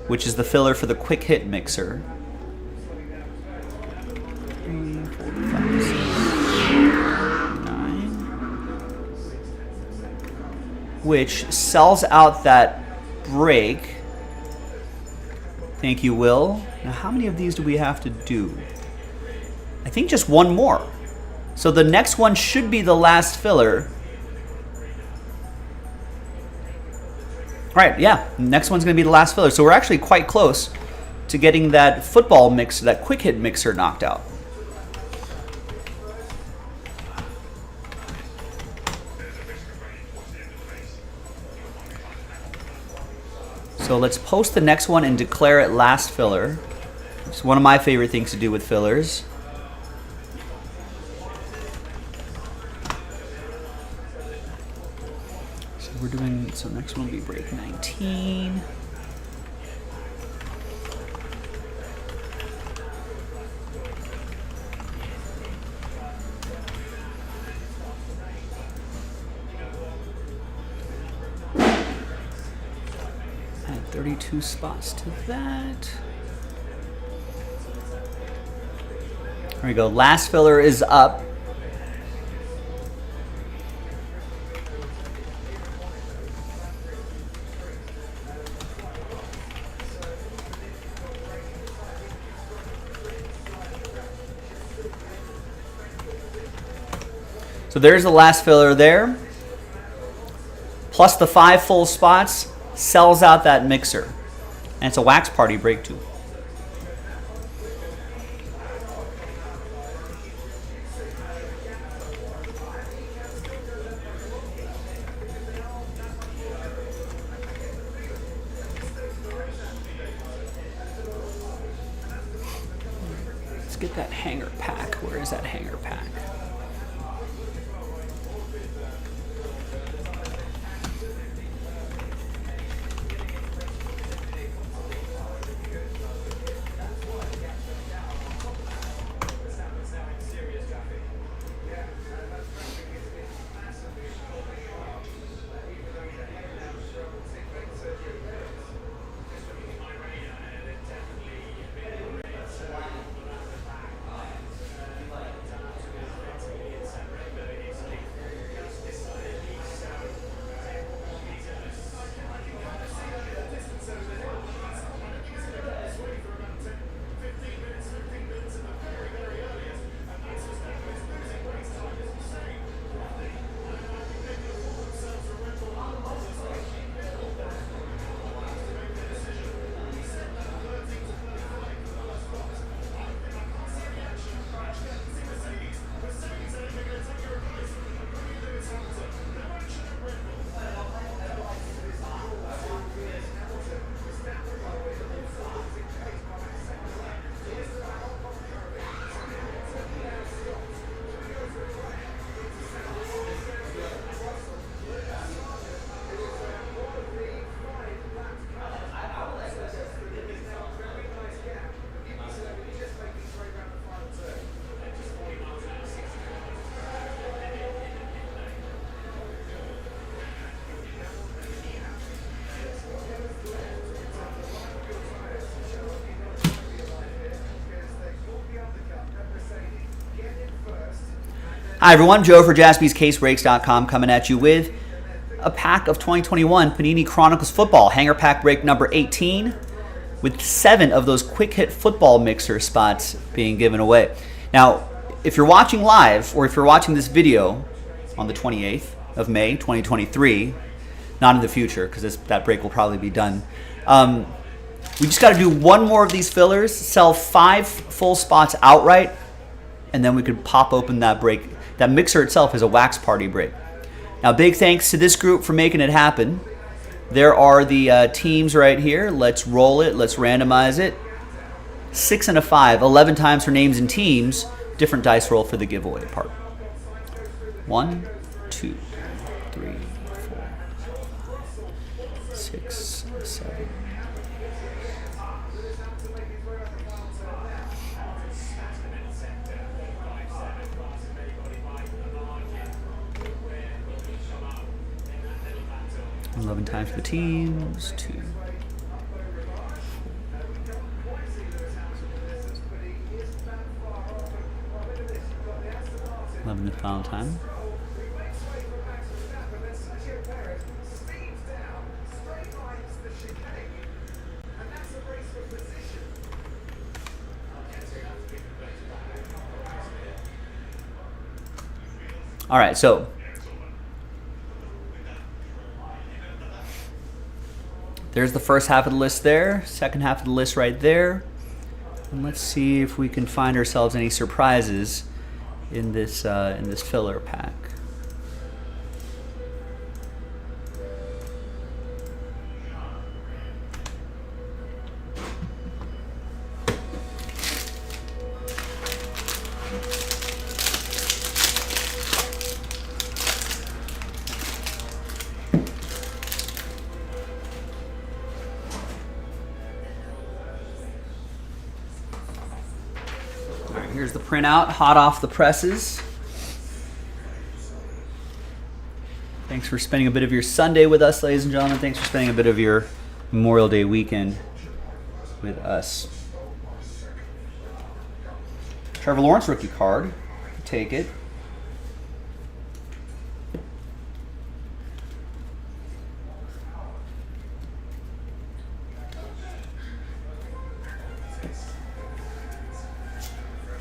which is the filler for the quick hit mixer. 3, 4, 5, 6, 9. Which sells out that break. Thank you, Will. Now, how many of these do we have to do? I think just one more. So the next one should be the last filler. Right, yeah, next one's going to be the last filler. So we're actually quite close to getting that football mix, that quick hit mixer knocked out. So let's post the next one and declare it last filler. It's one of my favorite things to do with fillers. So next one will be break 19. Add 32 spots to that. There we go. Last filler is up. So there's the last filler there. Plus the 5 full spots sells out that mixer. And it's a wax party break too. Let's get that hanger pack. Where is that hanger pack? Hi everyone, Joe for JaspysCaseBreaks.com coming at you with a pack of 2021 Panini Chronicles Football, hanger pack break number 18, with 7 of those quick hit football mixer spots being given away. Now, if you're watching live, or if you're watching this video on the 28th of May, 2023, not in the future, because that break will probably be done, we just got to do one more of these fillers, sell 5 full spots outright, and then we could pop open that break. That mixer itself is a wax party break. Now, big thanks to this group for making it happen. There are the teams right here. Let's roll it. Let's randomize it. 6 and a 5, 11 times for names and teams. Different dice roll for the giveaway part. 1, 2, 3, 4, 6, 7. Eleven times for the teams. 2. 11 the final time. All right, so there's the first half of the list there, second half of the list right there. And let's see if we can find ourselves any surprises in this filler pack. Here's the printout, hot off the presses. Thanks for spending a bit of your Sunday with us, ladies and gentlemen. Thanks for spending a bit of your Memorial Day weekend with us. Trevor Lawrence rookie card. Take it.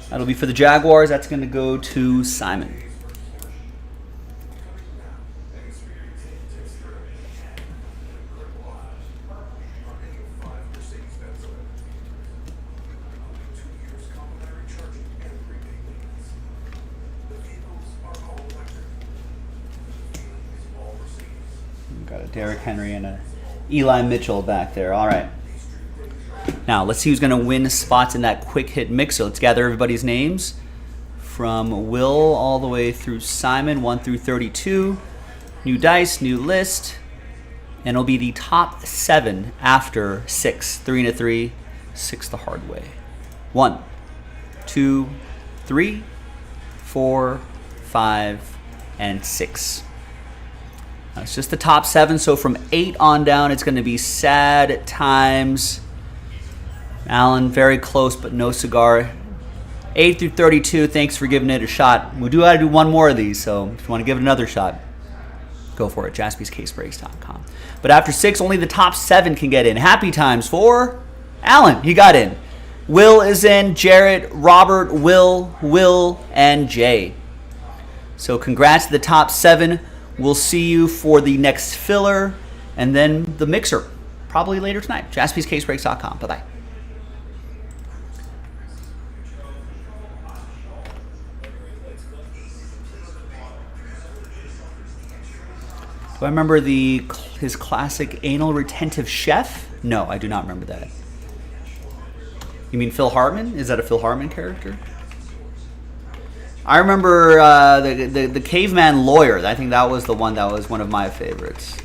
That'll be for the Jaguars. That's going to go to Simon. We've got a Derrick Henry and a Eli Mitchell back there. All right. Now, let's see who's going to win spots in that quick hit mixer. Let's gather everybody's names from Will all the way through Simon, 1 through 32. New dice, new list. And it'll be the top 7 after 6. 3 and a 3, 6 the hard way. 1, 2, 3, 4, 5, and 6. It's just the top 7, so from 8 on down, it's going to be sad times. Alan, very close, but no cigar. 8 through 32, thanks for giving it a shot. We do got to do one more of these, so if you want to give it another shot, go for it, jaspyscasebreaks.com. But after 6, only the top 7 can get in. Happy times for Alan. He got in. Will is in, Jarrett, Robert, Will, and Jay. So congrats to the top 7. We'll see you for the next filler and then the mixer, probably later tonight. jaspyscasebreaks.com. Bye-bye. Do I remember his classic anal retentive chef? No, I do not remember that. You mean Phil Hartman? Is that a Phil Hartman character? I remember the caveman lawyer. I think that was the one that was one of my favorites.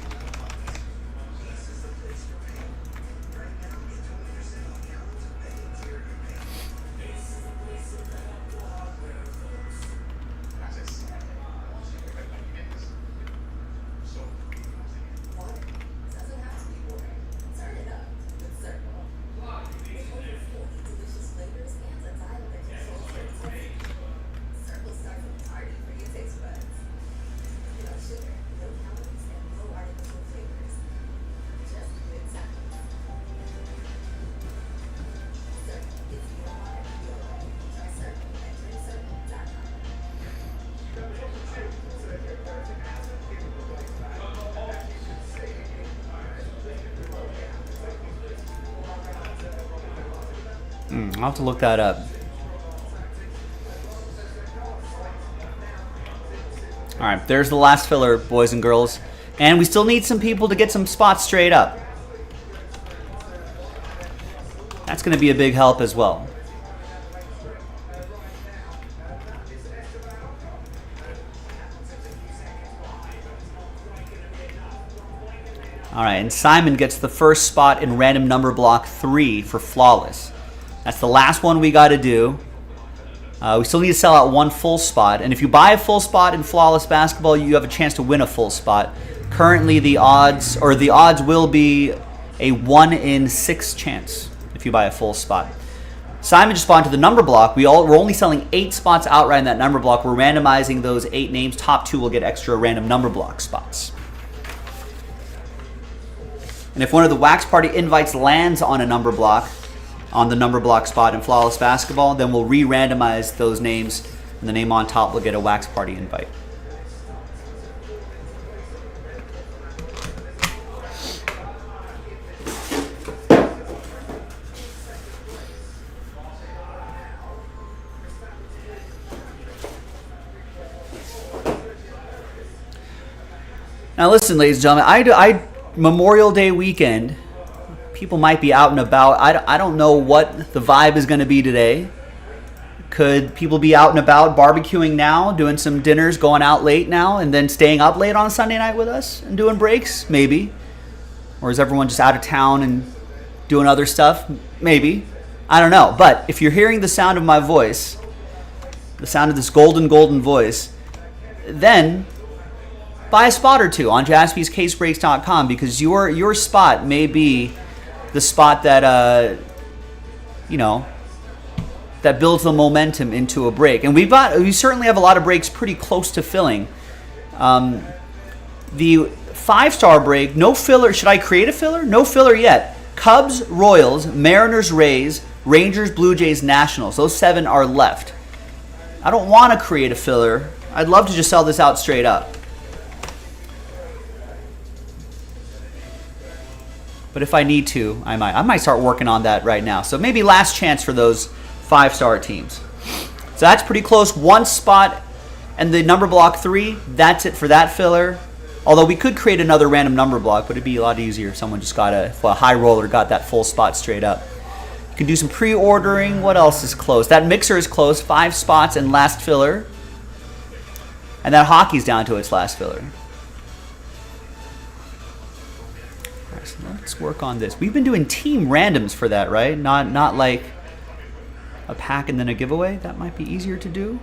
I'll have to look that up. All right, there's the last filler, boys and girls. And we still need some people to get some spots straight up. That's going to be a big help as well. All right, and Simon gets the first spot in random number block 3 for Flawless. That's the last one we got to do. We still need to sell out one full spot. And if you buy a full spot in Flawless Basketball, you have a chance to win a full spot. Currently, the odds will be a 1 in 6 chance if you buy a full spot. Simon just bought into the number block. We're only selling 8 spots outright in that number block. We're randomizing those 8 names. Top 2 will get extra random number block spots. And if one of the Wax Party invites lands on a number block, on the number block spot in Flawless Basketball, then we'll re-randomize those names, and the name on top will get a Wax Party invite. Now listen, ladies and gentlemen, Memorial Day weekend, people might be out and about. I don't know what the vibe is going to be today. Could people be out and about barbecuing now, doing some dinners, going out late now, and then staying up late on a Sunday night with us and doing breaks? Maybe. Or is everyone just out of town and doing other stuff? Maybe. I don't know. But if you're hearing the sound of my voice, the sound of this golden voice, then buy a spot or two on jaspyscasebreaks.com, because your spot may be the spot that that builds the momentum into a break. And we certainly have a lot of breaks pretty close to filling. The 5-star break, no filler. Should I create a filler? No filler yet. Cubs, Royals, Mariners, Rays, Rangers, Blue Jays, Nationals. Those 7 are left. I don't want to create a filler. I'd love to just sell this out straight up. But if I need to, I might start working on that right now. So maybe last chance for those 5-star teams. So that's pretty close. 1 spot and the number block 3. That's it for that filler. Although we could create another random number block, but it'd be a lot easier if someone just got a high roller, got that full spot straight up. You can do some pre-ordering. What else is closed? That mixer is closed. 5 spots and last filler. And that hockey's down to its last filler. All right, so let's work on this. We've been doing team randoms for that, right? Not like a pack and then a giveaway. That might be easier to do.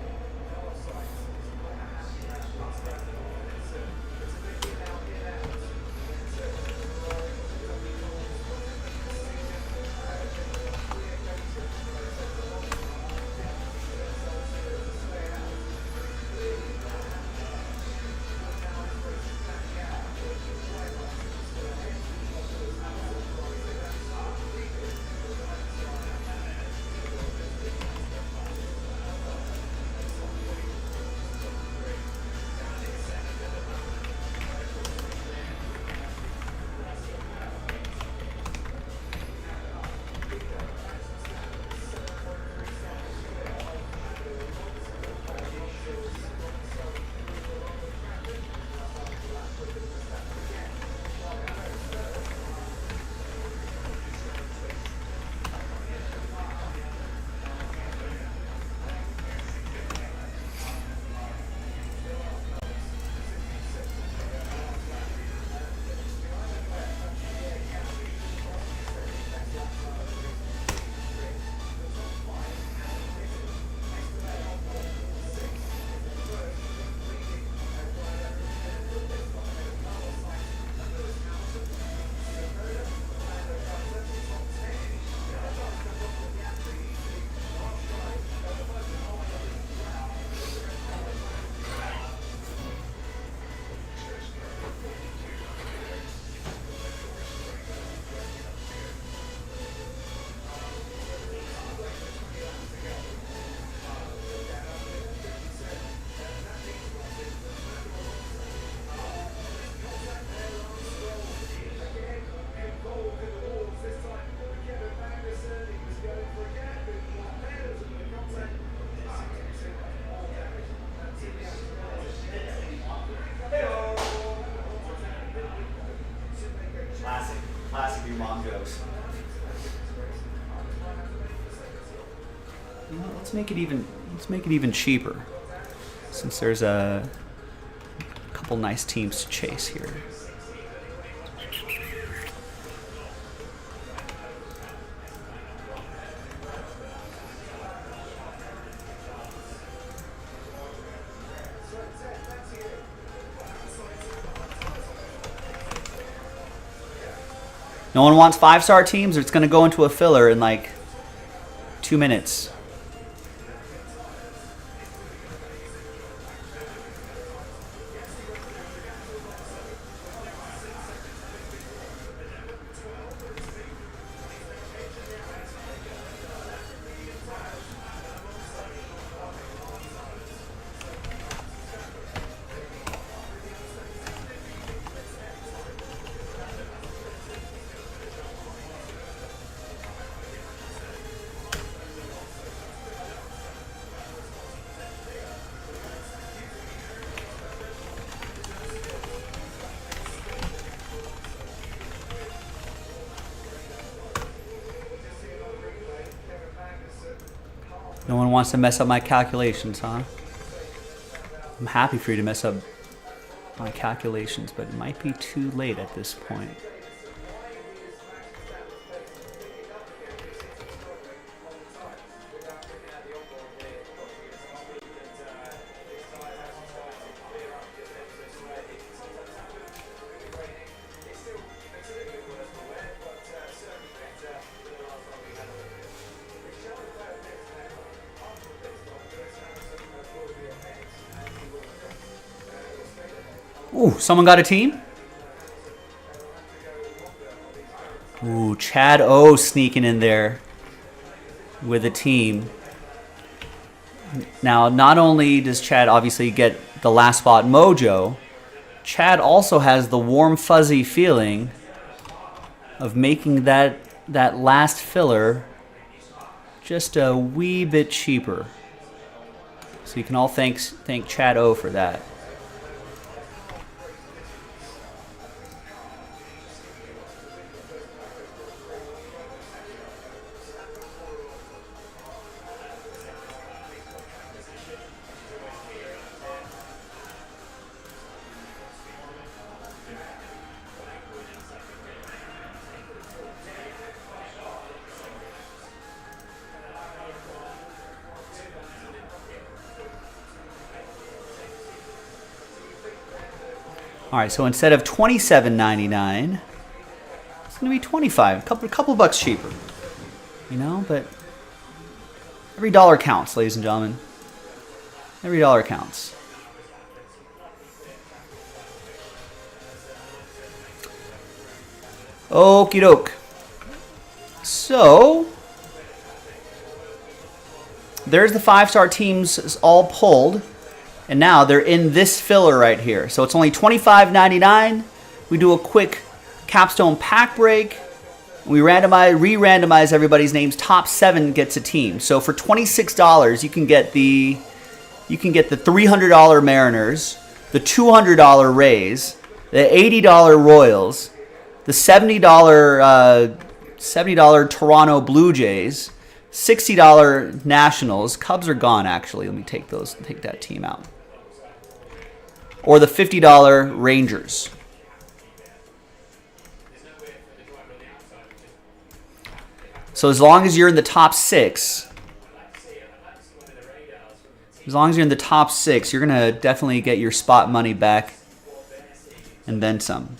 Classic your mom jokes. You know what, let's make it even cheaper. Since there's a couple nice teams to chase here. No one wants 5-star teams, or it's going to go into a filler in like 2 minutes. No one wants to mess up my calculations, huh? I'm happy for you to mess up my calculations, but it might be too late at this point. Ooh, someone got a team? Ooh, Chad O sneaking in there with a team. Now, not only does Chad obviously get the last spot mojo, Chad also has the warm, fuzzy feeling of making that last filler just a wee bit cheaper. So you can all thank Chad O for that. All right, so instead of $27.99, it's going to be $25. A couple bucks cheaper. You know, but every dollar counts, ladies and gentlemen. Every dollar counts. Okie doke. So, there's the 5-star teams all pulled. And now they're in this filler right here. So it's only $25.99. We do a quick capstone pack break. We re-randomize everybody's names. Top 7 gets a team. So for $26, you can get the $300 Mariners, the $200 Rays, the $80 Royals, the $70 Toronto Blue Jays, $60 Nationals. Cubs are gone actually. Let me take that team out. Or the $50 Rangers. So as long as you're in the top 6, you're going to definitely get your spot money back and then some.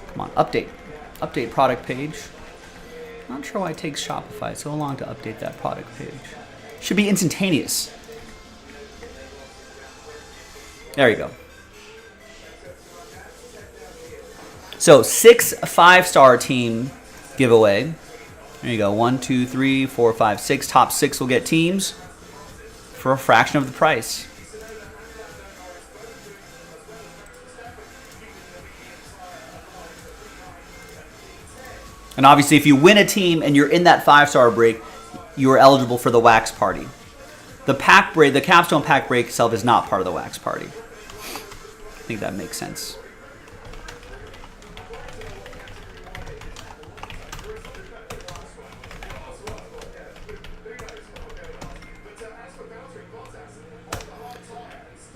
Come on, update product page. Not sure why it takes Shopify so long to update that product page. Should be instantaneous. There you go. So 6 5-star team giveaway. There you go. 1, 2, 3, 4, 5, 6. Top 6 will get teams for a fraction of the price. And obviously, if you win a team and you're in that 5-star break, you are eligible for the wax party. The pack break, the capstone pack break itself is not part of the wax party. I think that makes sense.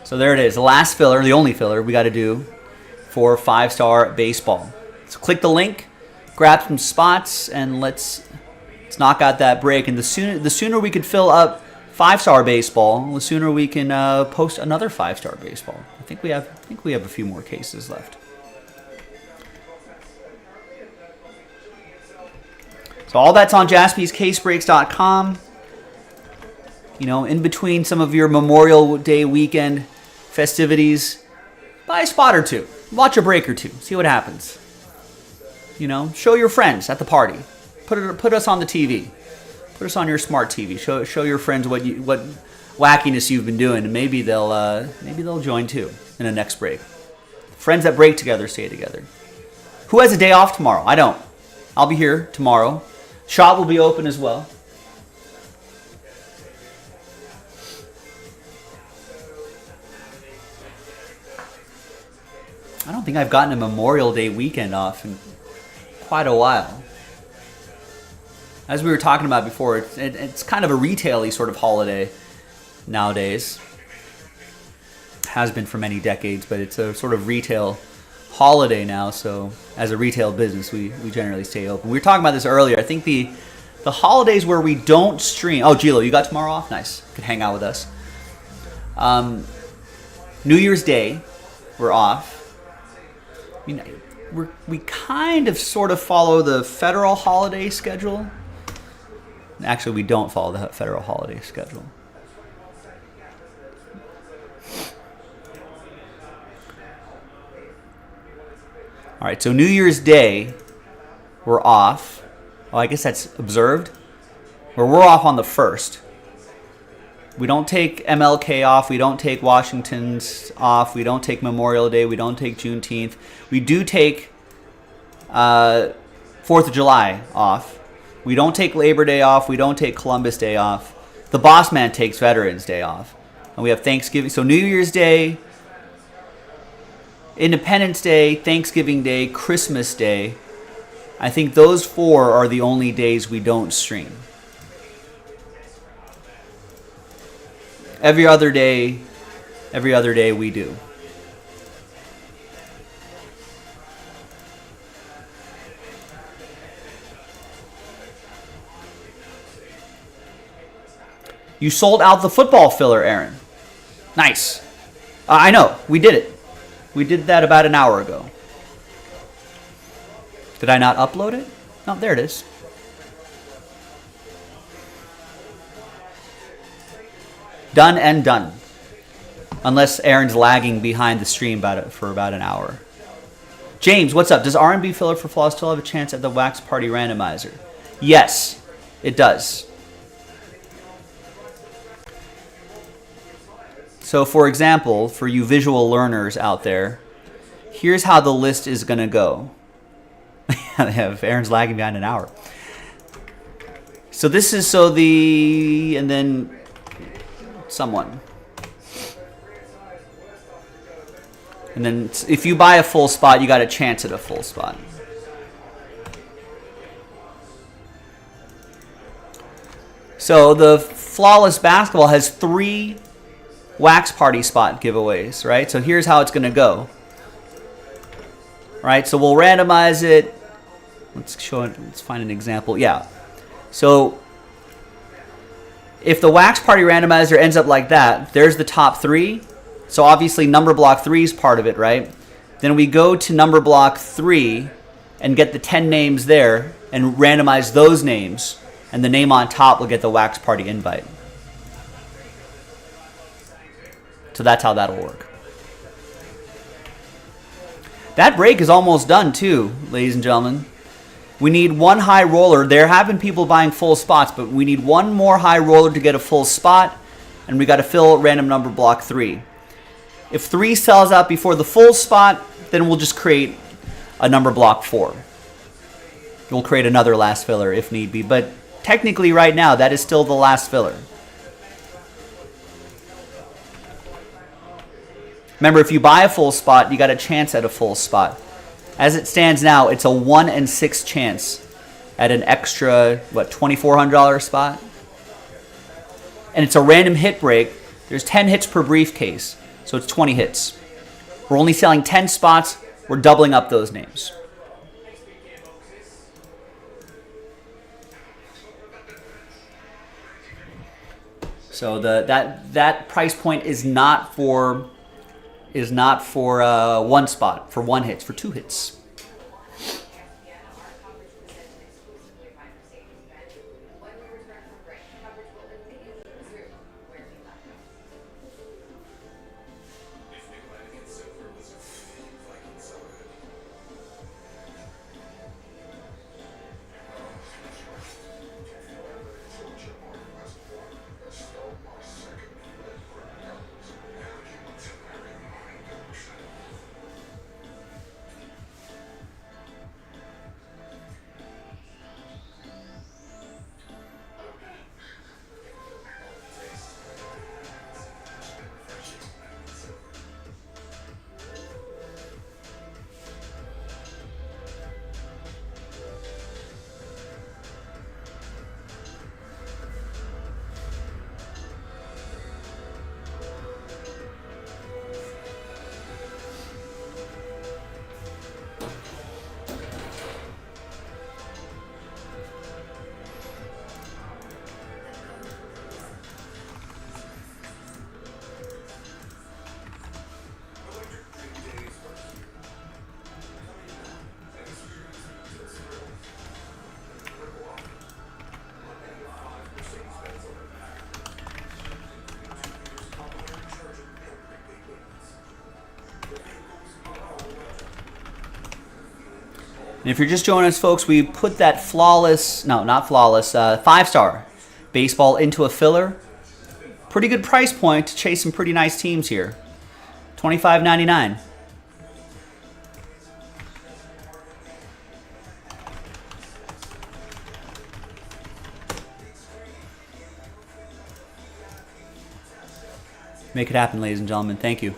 So there it is, the last filler, the only filler we got to do for 5-star baseball. So click the link. Grab some spots and let's knock out that break. And the sooner we can fill up 5-star baseball, the sooner we can post another 5-star baseball. I think we have a few more cases left. So all that's on jaspyscasebreaks.com. You know, in between some of your Memorial Day weekend festivities, buy a spot or two, watch a break or two, see what happens. You know, show your friends at the party. Put us on the TV. Put us on your smart TV. Show your friends what wackiness you've been doing, and maybe they'll join too in the next break. Friends that break together stay together. Who has a day off tomorrow? I don't. I'll be here tomorrow. Shop will be open as well. I don't think I've gotten a Memorial Day weekend off in quite a while. As we were talking about before, it's kind of a retail-y sort of holiday nowadays. Has been for many decades, but it's a sort of retail holiday now. So as a retail business, we generally stay open. We were talking about this earlier. I think the holidays where we don't stream. Oh, Gilo, you got tomorrow off? Nice. You could hang out with us. New Year's Day, we're off. I mean, we kind of sort of follow the federal holiday schedule. Actually, we don't follow the federal holiday schedule. All right, so New Year's Day, we're off. Oh, I guess that's observed. We're off on the 1st. We don't take MLK off. We don't take Washington's off. We don't take Memorial Day. We don't take Juneteenth. We do take 4th of July off. We don't take Labor Day off. We don't take Columbus Day off. The boss man takes Veterans Day off. And we have Thanksgiving. So New Year's Day, Independence Day, Thanksgiving Day, Christmas Day. I think those 4 are the only days we don't stream. Every other day we do. You sold out the football filler, Aaron. Nice. I know. We did it. We did that about an hour ago. Did I not upload it? Oh, there it is. Done and done. Unless Aaron's lagging behind the stream for about an hour. James, what's up? Does R&B filler for Flaw still have a chance at the Wax Party randomizer? Yes, it does. So for example, for you visual learners out there, here's how the list is going to go. They have Aaron's lagging behind an hour. So this is and then someone. And then if you buy a full spot, you got a chance at a full spot. So the Flawless Basketball has 3 Wax Party spot giveaways, right? So here's how it's going to go. Right? So we'll randomize it. Let's show it. Let's find an example. Yeah. So if the Wax Party randomizer ends up like that, there's the top 3. So obviously number block 3 is part of it, right? Then we go to number block 3 and get the 10 names there and randomize those names, and the name on top will get the Wax Party invite. So that's how that'll work. That break is almost done too, ladies and gentlemen. We need 1 high roller. There have been people buying full spots, but we need 1 more high roller to get a full spot, and we got to fill random number block 3. If 3 sells out before the full spot, then we'll just create a number block 4. We'll create another last filler if need be, but technically right now that is still the last filler. Remember, if you buy a full spot, you got a chance at a full spot. As it stands now, it's a 1 in 6 chance at an extra, $2,400 spot? And it's a random hit break. There's 10 hits per briefcase, so it's 20 hits. We're only selling 10 spots. We're doubling up those names. So that price point is not for 1 spot, for 1 hit, for 2 hits. And if you're just joining us, folks, we put that flawless, no, not flawless, 5-star baseball into a filler. Pretty good price point to chase some pretty nice teams here. $25.99. Make it happen, ladies and gentlemen. Thank you.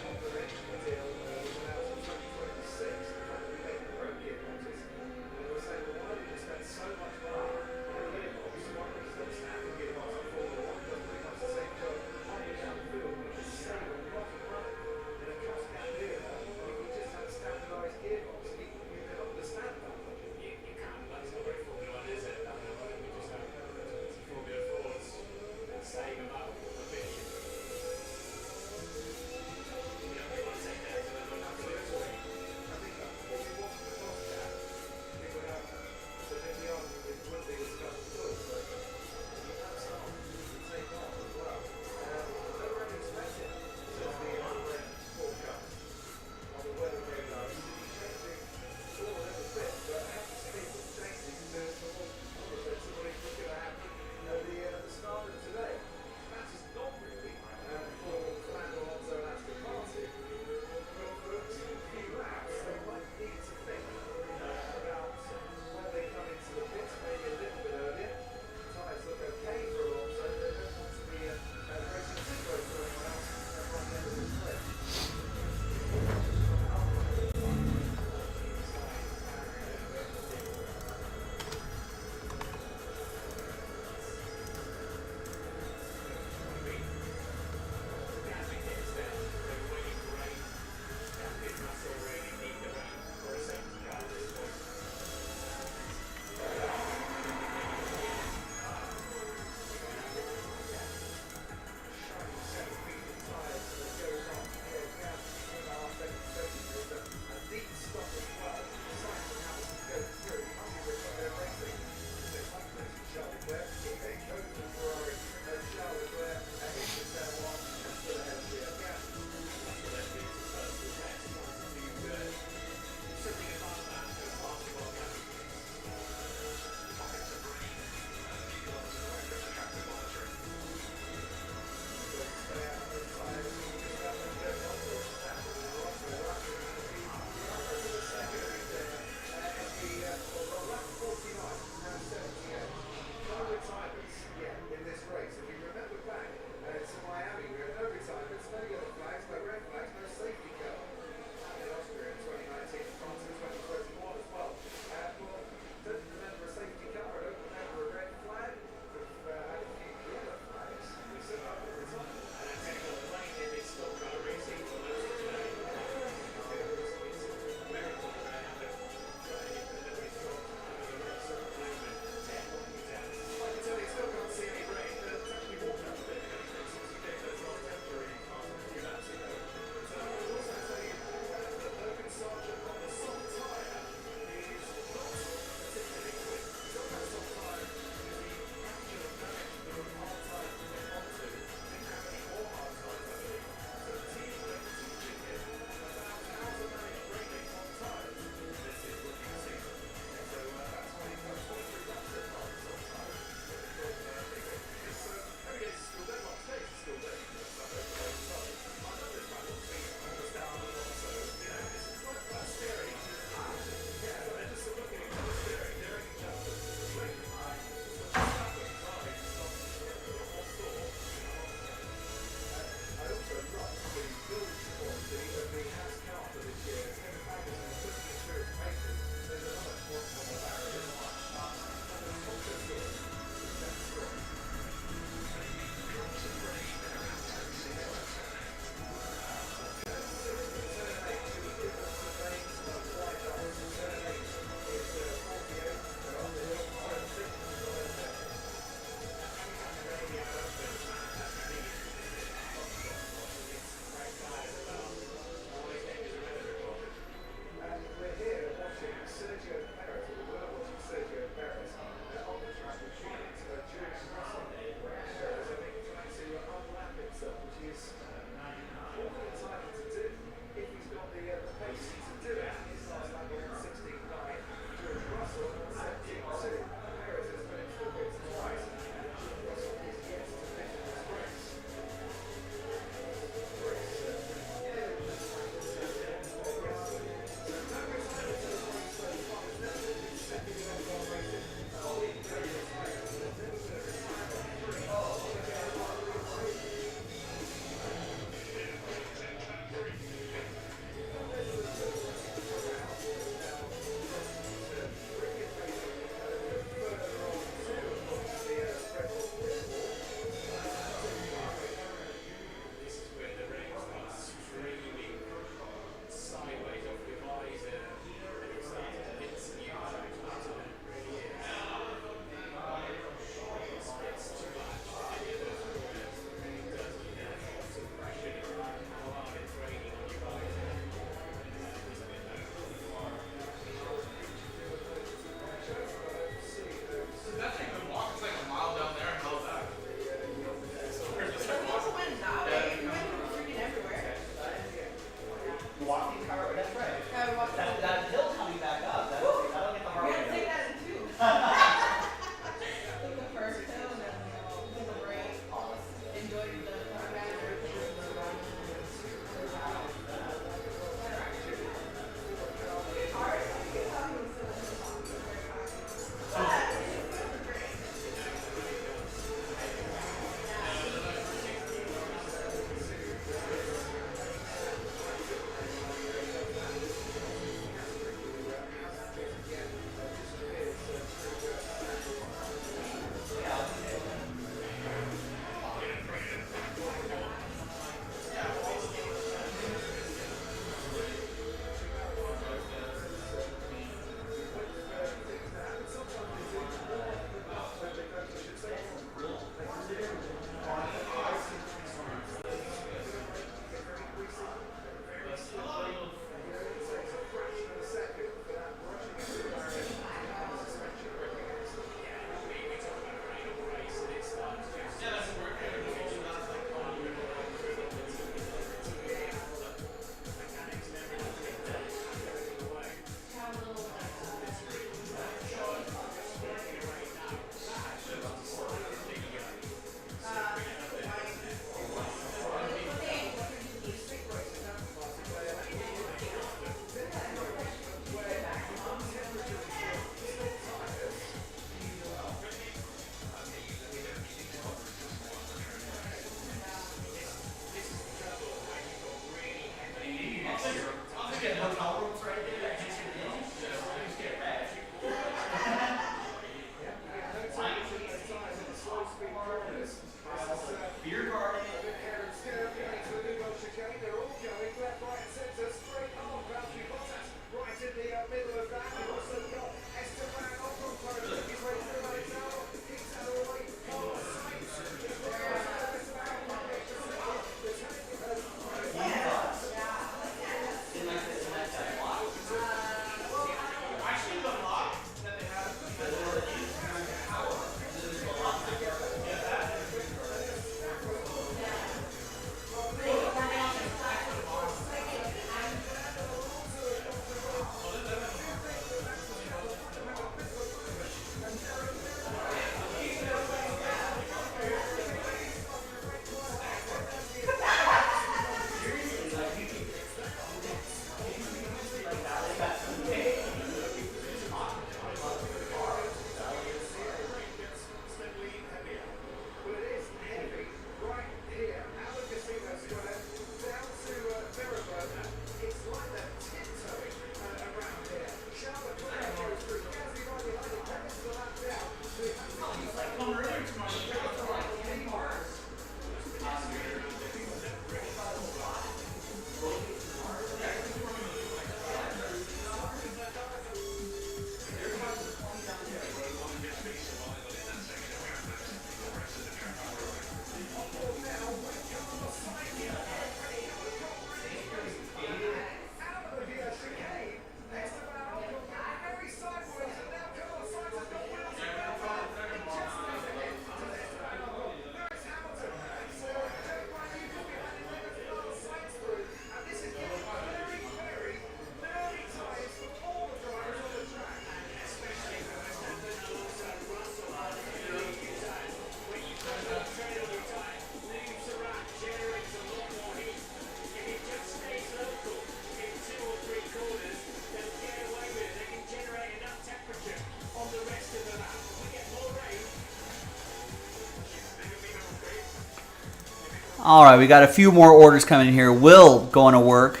All right, we got a few more orders coming in here. Will going to work.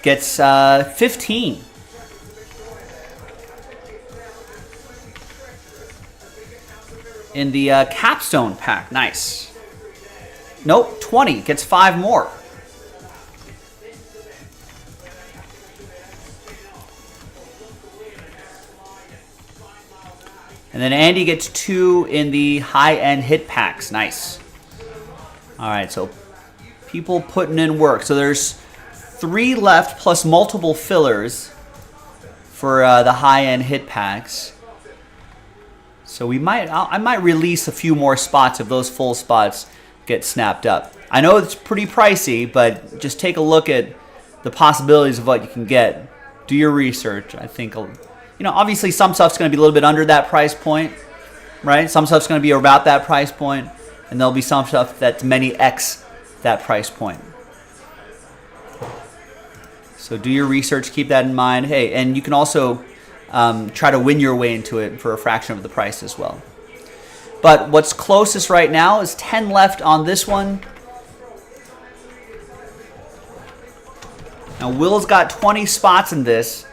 Gets 15. In the capstone pack. Nice. Nope, 20. Gets 5 more. And then Andy gets 2 in the high-end hit packs. Nice. All right, so people putting in work. So there's 3 left plus multiple fillers for the high-end hit packs. So I might release a few more spots if those full spots get snapped up. I know it's pretty pricey, but just take a look at the possibilities of what you can get. Do your research. I think, you know, obviously some stuff's going to be a little bit under that price point, right? Some stuff's going to be about that price point, and there'll be some stuff that's many X that price point. So do your research, keep that in mind. Hey, and you can also try to win your way into it for a fraction of the price as well. But what's closest right now is 10 left on this one. Now Will's got 20 spots in this.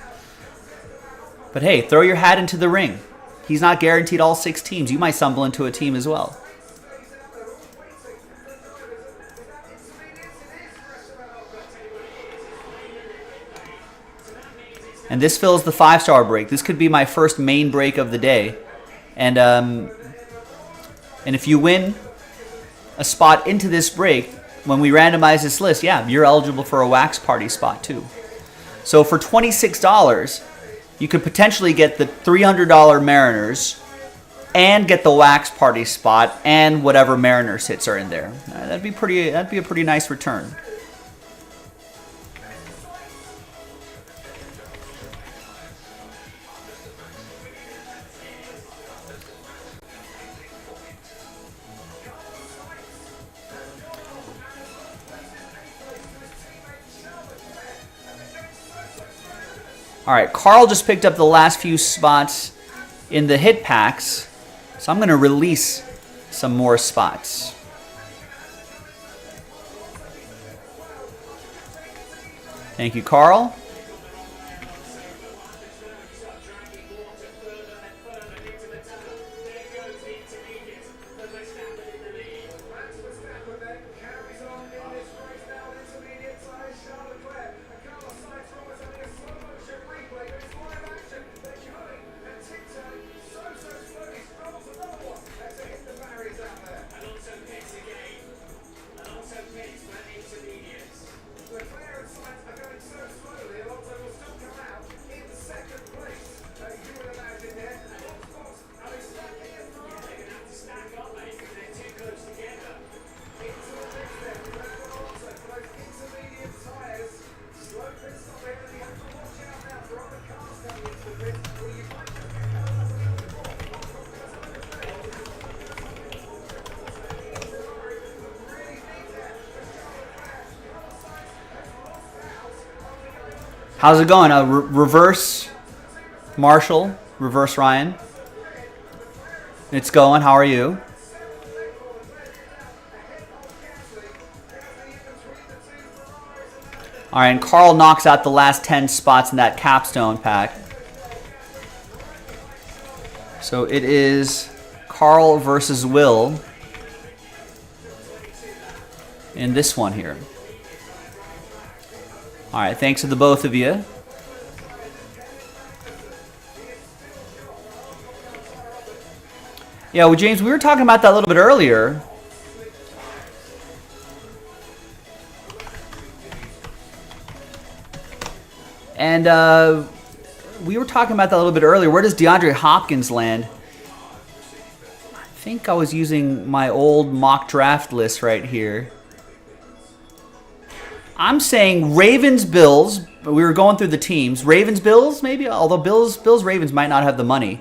But hey, throw your hat into the ring. He's not guaranteed all 6 teams. You might stumble into a team as well. And this fills the 5-star break. This could be my first main break of the day. And if you win a spot into this break, when we randomize this list, yeah, you're eligible for a Wax Party spot too. So for $26, you could potentially get the $300 Mariners and get the Wax Party spot and whatever Mariners hits are in there. That'd be a pretty nice return. All right, Carl just picked up the last few spots in the hit packs, so I'm going to release some more spots. Thank you, Carl. How's it going? Reverse Marshall, reverse Ryan. It's going. How are you? All right, and Carl knocks out the last 10 spots in that capstone pack. So it is Carl versus Will in this one here. All right, thanks to the both of you. Yeah, well, James, we were talking about that a little bit earlier. And we were talking about that a little bit earlier. Where does DeAndre Hopkins land? I think I was using my old mock draft list right here. I'm saying Ravens, Bills. We were going through the teams. Ravens, Bills, maybe. Although Bills, Ravens might not have the money.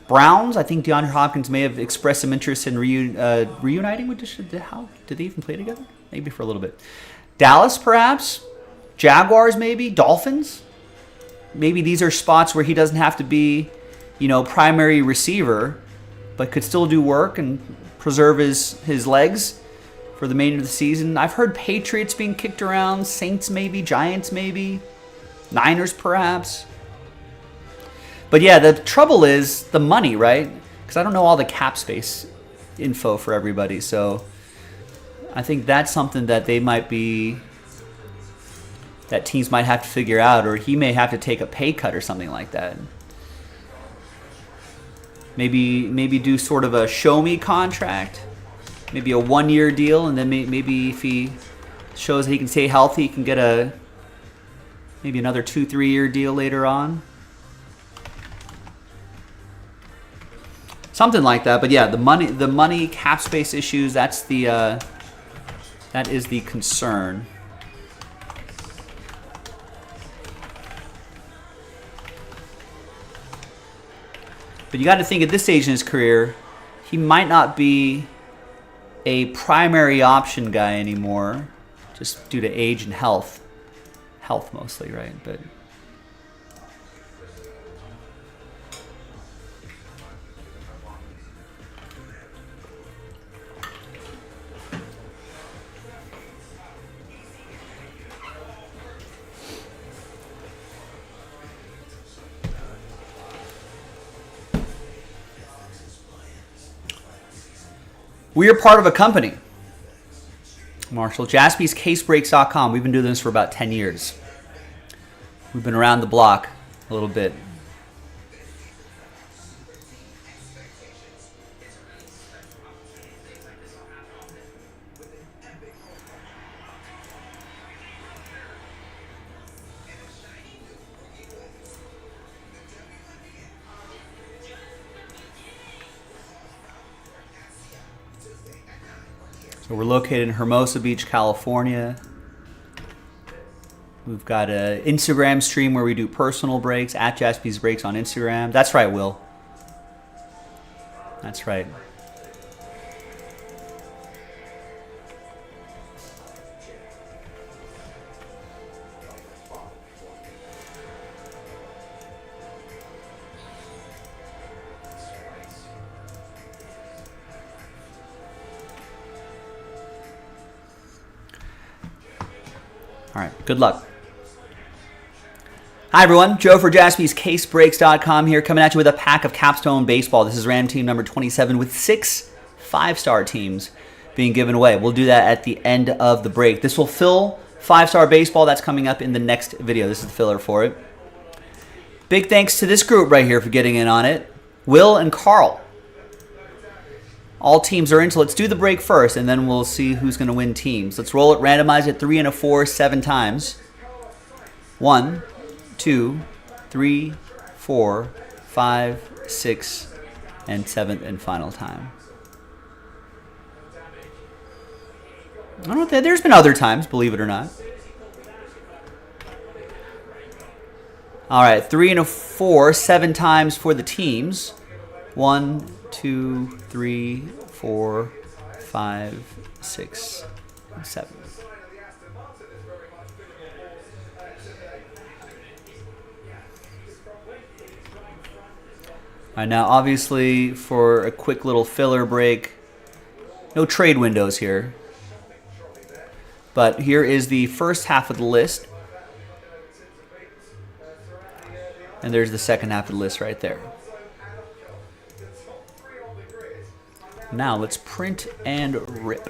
Browns, I think DeAndre Hopkins may have expressed some interest in reuniting with how did they even play together? Maybe for a little bit. Dallas, perhaps. Jaguars, maybe. Dolphins. Maybe these are spots where he doesn't have to be, primary receiver, but could still do work and preserve his legs for the remainder of the season. I've heard Patriots being kicked around, Saints maybe, Giants maybe, Niners perhaps. But yeah, the trouble is the money, right? Because I don't know all the cap space info for everybody. So I think that's something that they might be, that teams might have to figure out, or he may have to take a pay cut or something like that. Maybe do sort of a show me contract, maybe a 1-year deal, and then maybe if he shows that he can stay healthy, he can get maybe another 2-3 year deal later on. Something like that. But yeah, the money cap space issues, that is the concern. But you got to think at this stage in his career, he might not be a primary option guy anymore, just due to age and health. Health mostly, right? But we are part of a company, Marshall, JaspysCaseBreaks.com. We've been doing this for about 10 years. We've been around the block a little bit. So we're located in Hermosa Beach, California. We've got an Instagram stream where we do personal breaks, at Jaspys Breaks on Instagram. That's right, Will. That's right. All right, good luck. Hi, everyone. Joe for JaspysCaseBreaks.com here, coming at you with a pack of Capstone Baseball. This is Ram Team number 27 with 6 5-star teams being given away. We'll do that at the end of the break. This will fill 5-star baseball. That's coming up in the next video. This is the filler for it. Big thanks to this group right here for getting in on it. Will and Carl. All teams are in, so let's do the break first, and then we'll see who's going to win teams. Let's roll it, randomize it 3 and a 4, 7 times. 1, 2, 3, 4, 5, 6, and 7th and final time. I don't know, there's been other times, believe it or not. All right, 3 and a 4, 7 times for the teams. 1, 2, 3, 4, 5, 6, 7. All right, now obviously for a quick little filler break, no trade windows here. But here is the first half of the list. And there's the second half of the list right there. Now let's print and rip.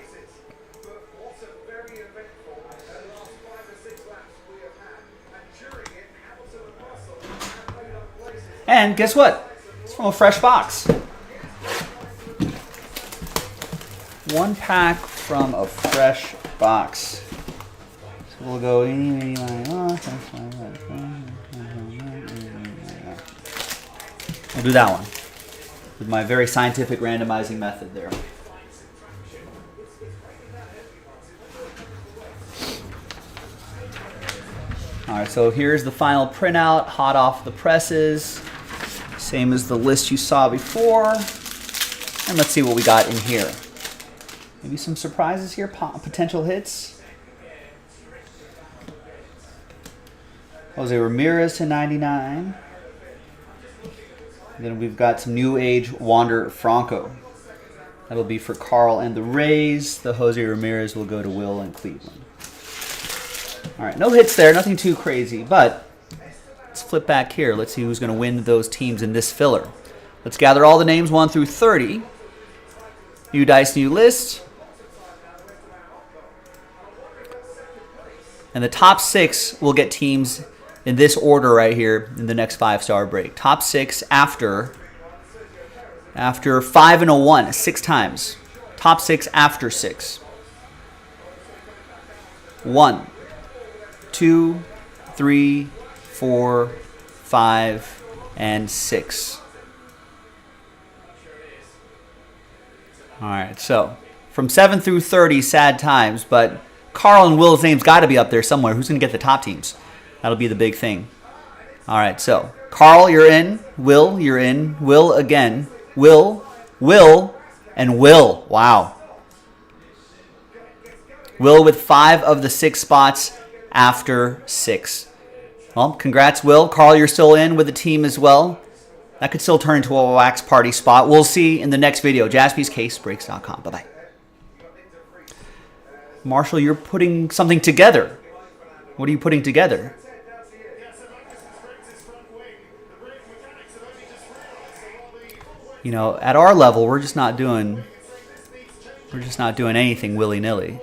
And guess what? It's from a fresh box. 1 pack from a fresh box. So we'll go We'll do that one with my very scientific randomizing method there. All right, so here's the final printout, hot off the presses. Same as the list you saw before. And let's see what we got in here. Maybe some surprises here, potential hits. Jose Ramirez to 99. And then we've got some New Age Wander Franco. That'll be for Carl and the Rays. The Jose Ramirez will go to Will and Cleveland. All right, no hits there, nothing too crazy, but let's flip back here. Let's see who's going to win those teams in this filler. Let's gather all the names 1 through 30. New dice, new list. And the top 6 will get teams in this order right here in the next 5-star break. Top 6 after 5 and a 1, 6 times. Top 6 after 6. 1, 2, 3, 4, 5, and 6. All right, so from 7 through 30, sad times, but Carl and Will's names got to be up there somewhere. Who's going to get the top teams? That'll be the big thing. All right, so Carl, you're in. Will, you're in. Will again. Will, and Will. Wow. Will with 5 of the 6 spots after 6. Well, congrats, Will. Carl, you're still in with the team as well. That could still turn into a wax party spot. We'll see in the next video. JaspysCaseBreaks.com. Bye-bye. Marshall, you're putting something together. What are you putting together? You know, at our level, we're just not doing anything willy-nilly.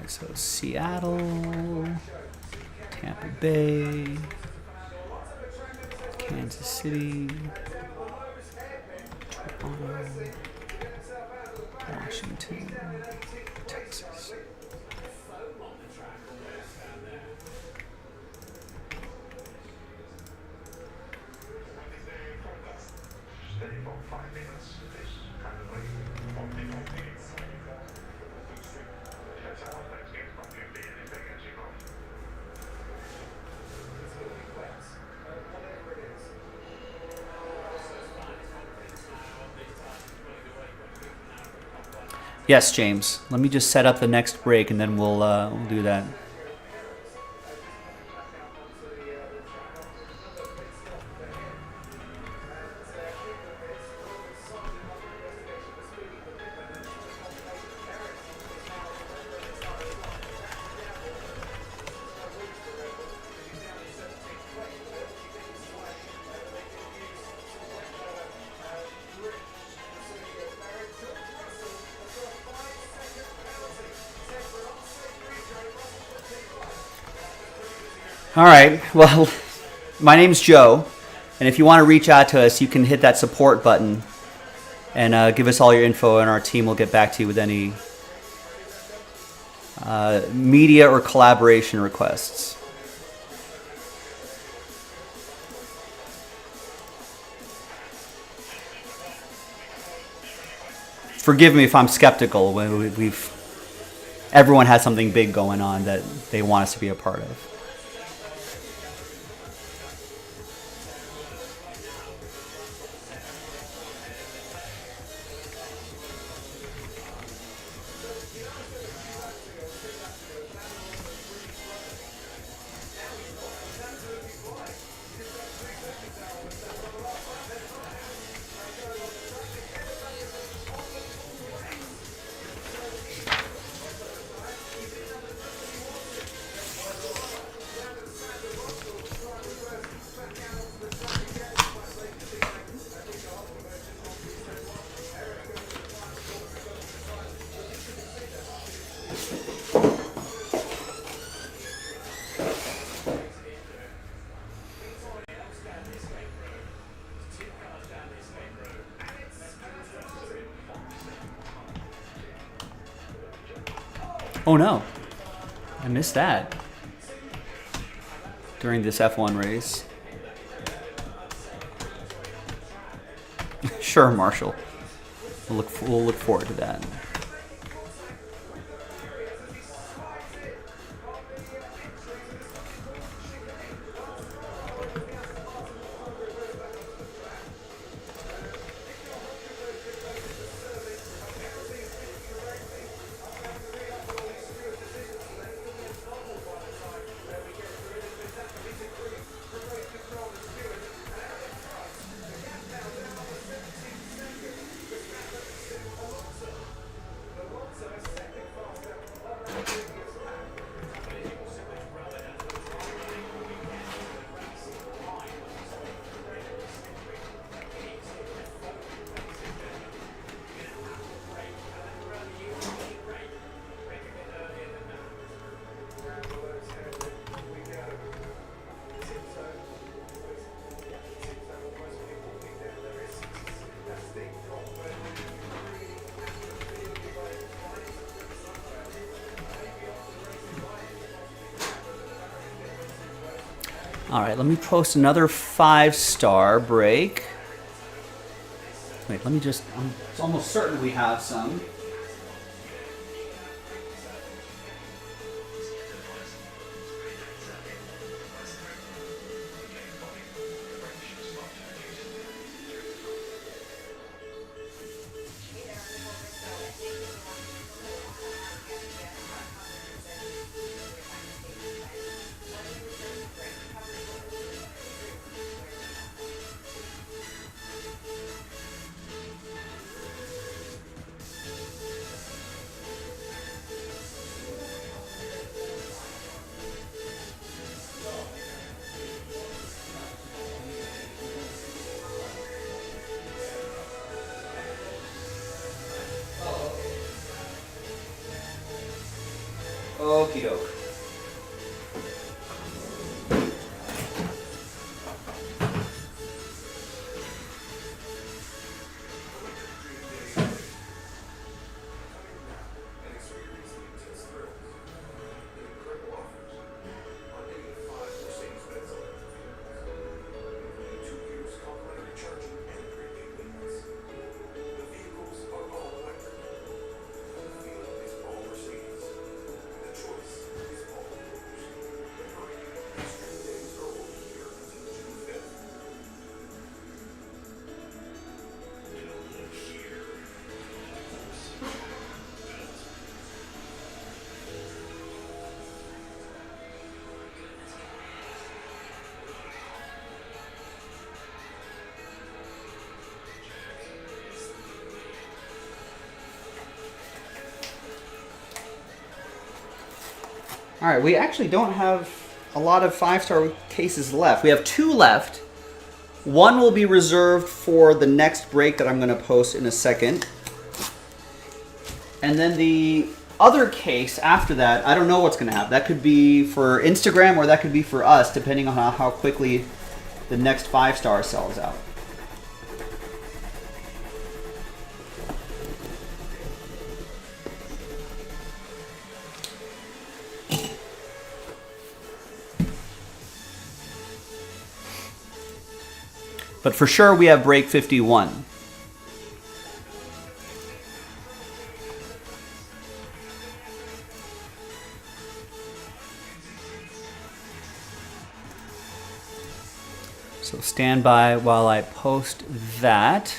So Seattle, Tampa Bay, Kansas City, Toronto, Washington, Texas. Yes, James. Let me just set up the next break, and then we'll do that. All right, well, my name's Joe, and if you want to reach out to us, you can hit that support button and give us all your info, and our team will get back to you with any media or collaboration requests. Forgive me if I'm skeptical. Everyone has something big going on that they want us to be a part of. Oh no, I missed that during this F1 race. Sure, Marshall. We'll look forward to that. All right, let me post another 5-star break. Wait, let me just, I'm almost certain we have some. Okie doke. All right, we actually don't have a lot of 5-star cases left. We have 2 left. One will be reserved for the next break that I'm going to post in a second. And then the other case after that, I don't know what's going to happen. That could be for Instagram or that could be for us, depending on how quickly the next 5-star sells out. But for sure, we have break 51. So stand by while I post that.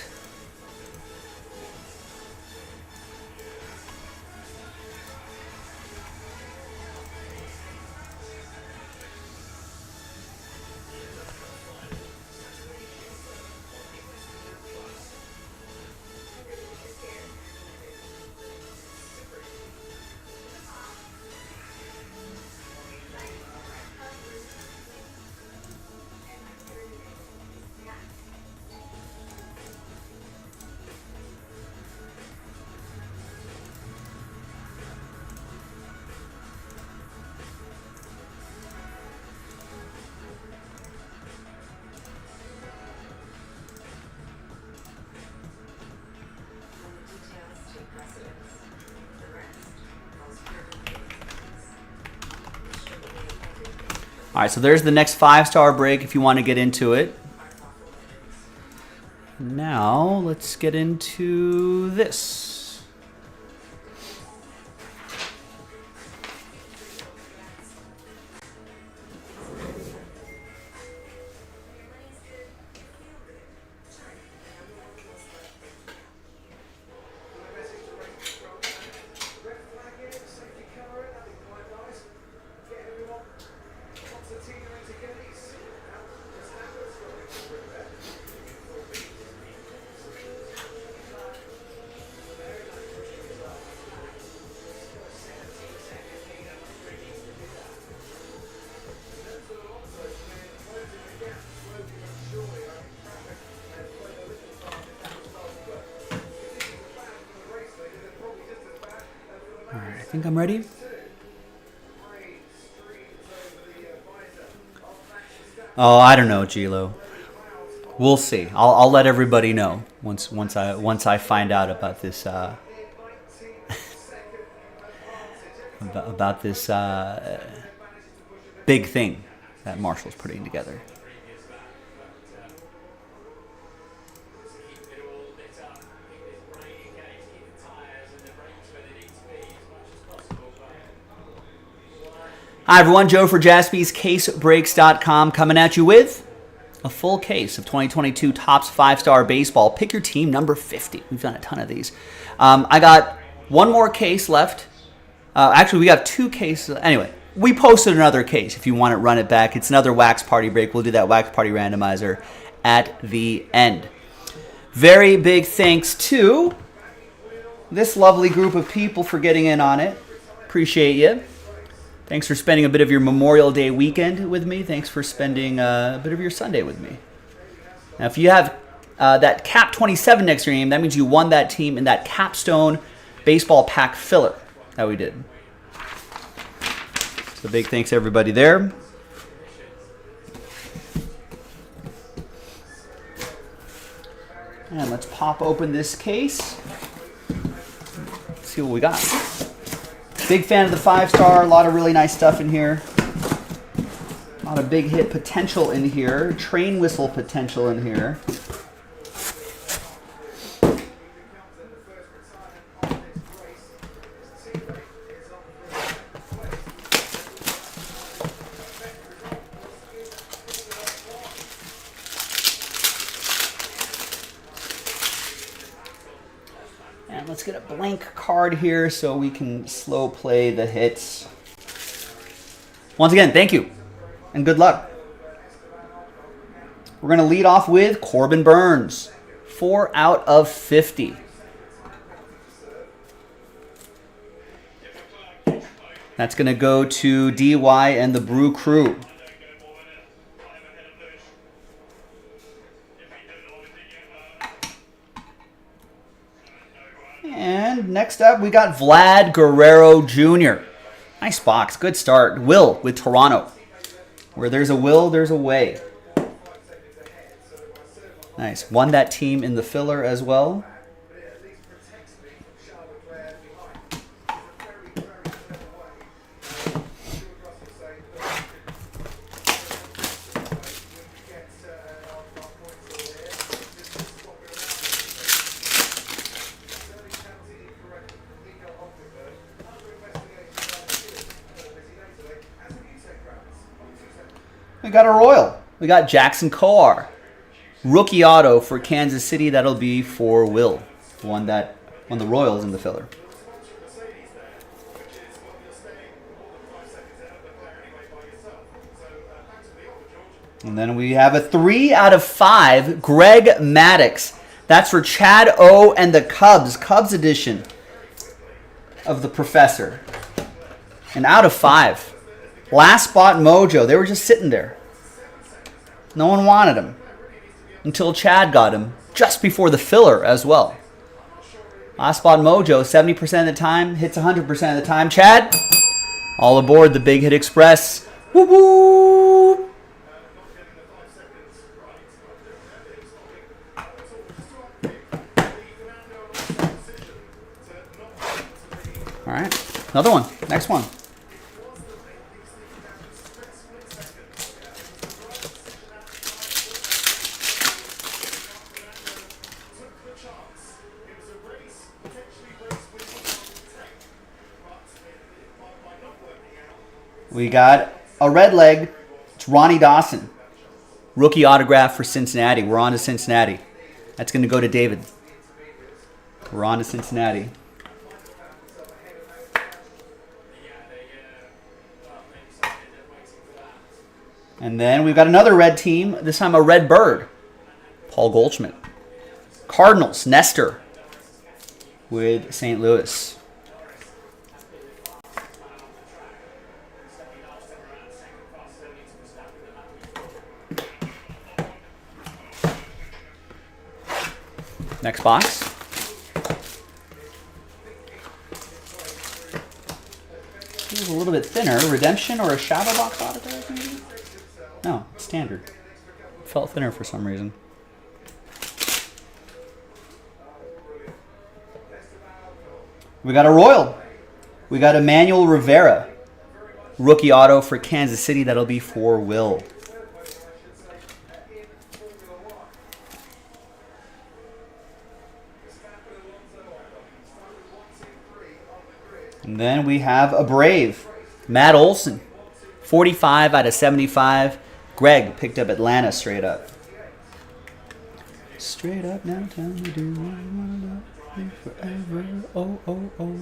All right, so there's the next 5-star break if you want to get into it. Now, let's get into this. All right, I think I'm ready. Oh, I don't know, Gilo. We'll see. I'll let everybody know once I find out about this about this big thing. that Marshall's putting together. Hi everyone, Joe for JaspysCaseBreaks.com coming at you with a full case of 2022 Topps 5-Star Baseball. Pick your team number 50. We've done a ton of these. I got one more case left. Actually, we got 2 cases. Anyway, we posted another case if you want to run it back. It's another Wax Party break. We'll do that Wax Party randomizer at the end. Very big thanks to this lovely group of people for getting in on it. Appreciate you. Thanks for spending a bit of your Memorial Day weekend with me. Thanks for spending a bit of your Sunday with me. Now, if you have that Cap 27 next to your name, that means you won that team in that Capstone Baseball Pack filler that we did. So big thanks to everybody there. And let's pop open this case. Let's see what we got. Big fan of the 5-star. A lot of really nice stuff in here. A lot of big hit potential in here. Train whistle potential in here. And let's get a blank card here so we can slow play the hits. Once again, thank you and good luck. We're going to lead off with Corbin Burns. 4 out of 50. That's going to go to DY and the Brew Crew. And next up, we got Vlad Guerrero Jr. Nice box. Good start. Will with Toronto. Where there's a will, there's a way. Nice. Won that team in the filler as well. We got a Royal. We got Jackson Kowar. Rookie auto for Kansas City. That'll be for Will. Won the Royals in the filler. And then we have a 3 out of 5. Greg Maddux. That's for Chad O and the Cubs. Cubs edition of the Professor. And out of 5. Last spot mojo. They were just sitting there. No one wanted him. Until Chad got him. Just before the filler as well. Last spot mojo. 70% of the time. Hits 100% of the time. Chad. All aboard the Big Hit Express. Woo woo. All right. Another one. Next one. We got a red leg. It's Ronnie Dawson. Rookie autograph for Cincinnati. We're on to Cincinnati. That's going to go to David. We're on to Cincinnati. And then we've got another red team. This time a red bird. Paul Goldschmidt. Cardinals. Nestor with St. Louis. Next box. Feels a little bit thinner. Redemption or a shadow box autograph maybe? No, standard. It felt thinner for some reason. We got a Royal. We got Emmanuel Rivera. Rookie auto for Kansas City. That'll be for Will. And then we have a Brave. Matt Olson. 45 out of 75. Greg picked up Atlanta straight up. Straight up now, tell me, do you want to love me forever? Oh, oh, oh.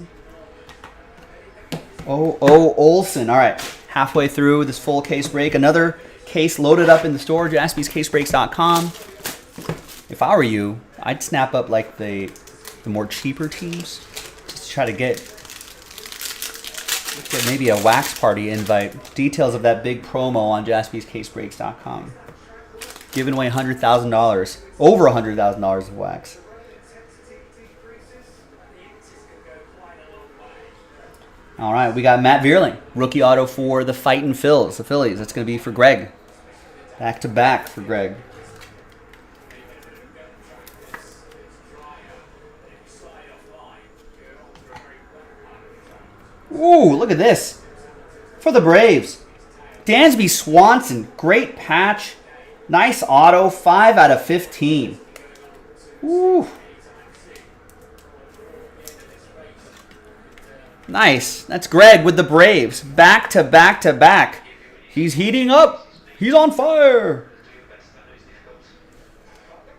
Oh, oh, Olson. All right. Halfway through this full case break. Another case loaded up in the store, jaspyscasebreaks.com. If I were you, I'd snap up like the more cheaper teams. Just to try to get maybe a wax party invite. Details of that big promo on jaspyscasebreaks.com. Giving away $100,000. Over $100,000 of wax. All right, we got Matt Vierling. Rookie auto for the Fightin' Phils, the Phillies. That's going to be for Greg. Back to back for Greg. Ooh, look at this. For the Braves. Dansby Swanson. Great patch. Nice auto. 5 out of 15. Ooh. Nice. That's Greg with the Braves. Back to back to back. He's heating up. He's on fire.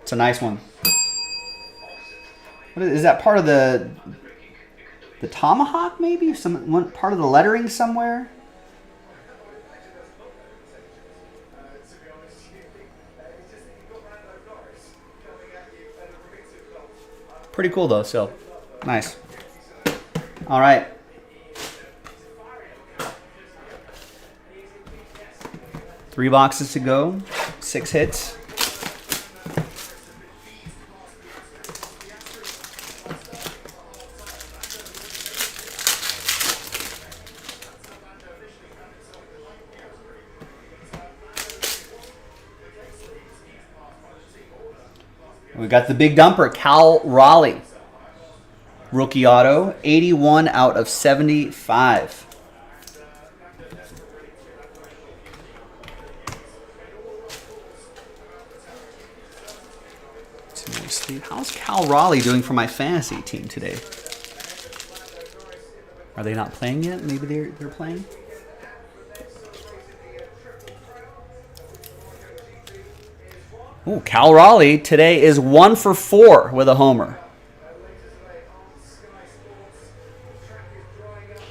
It's a nice one. What is that part of the tomahawk maybe? One part of the lettering somewhere? Pretty cool though, so nice. All right. Three boxes to go. 6 hits. We got the big dumper, Cal Raleigh. Rookie auto, 81 out of 75. How's Cal Raleigh doing for my fantasy team today? Are they not playing yet? Maybe they're playing? Ooh, Cal Raleigh today is 1 for 4 with a homer.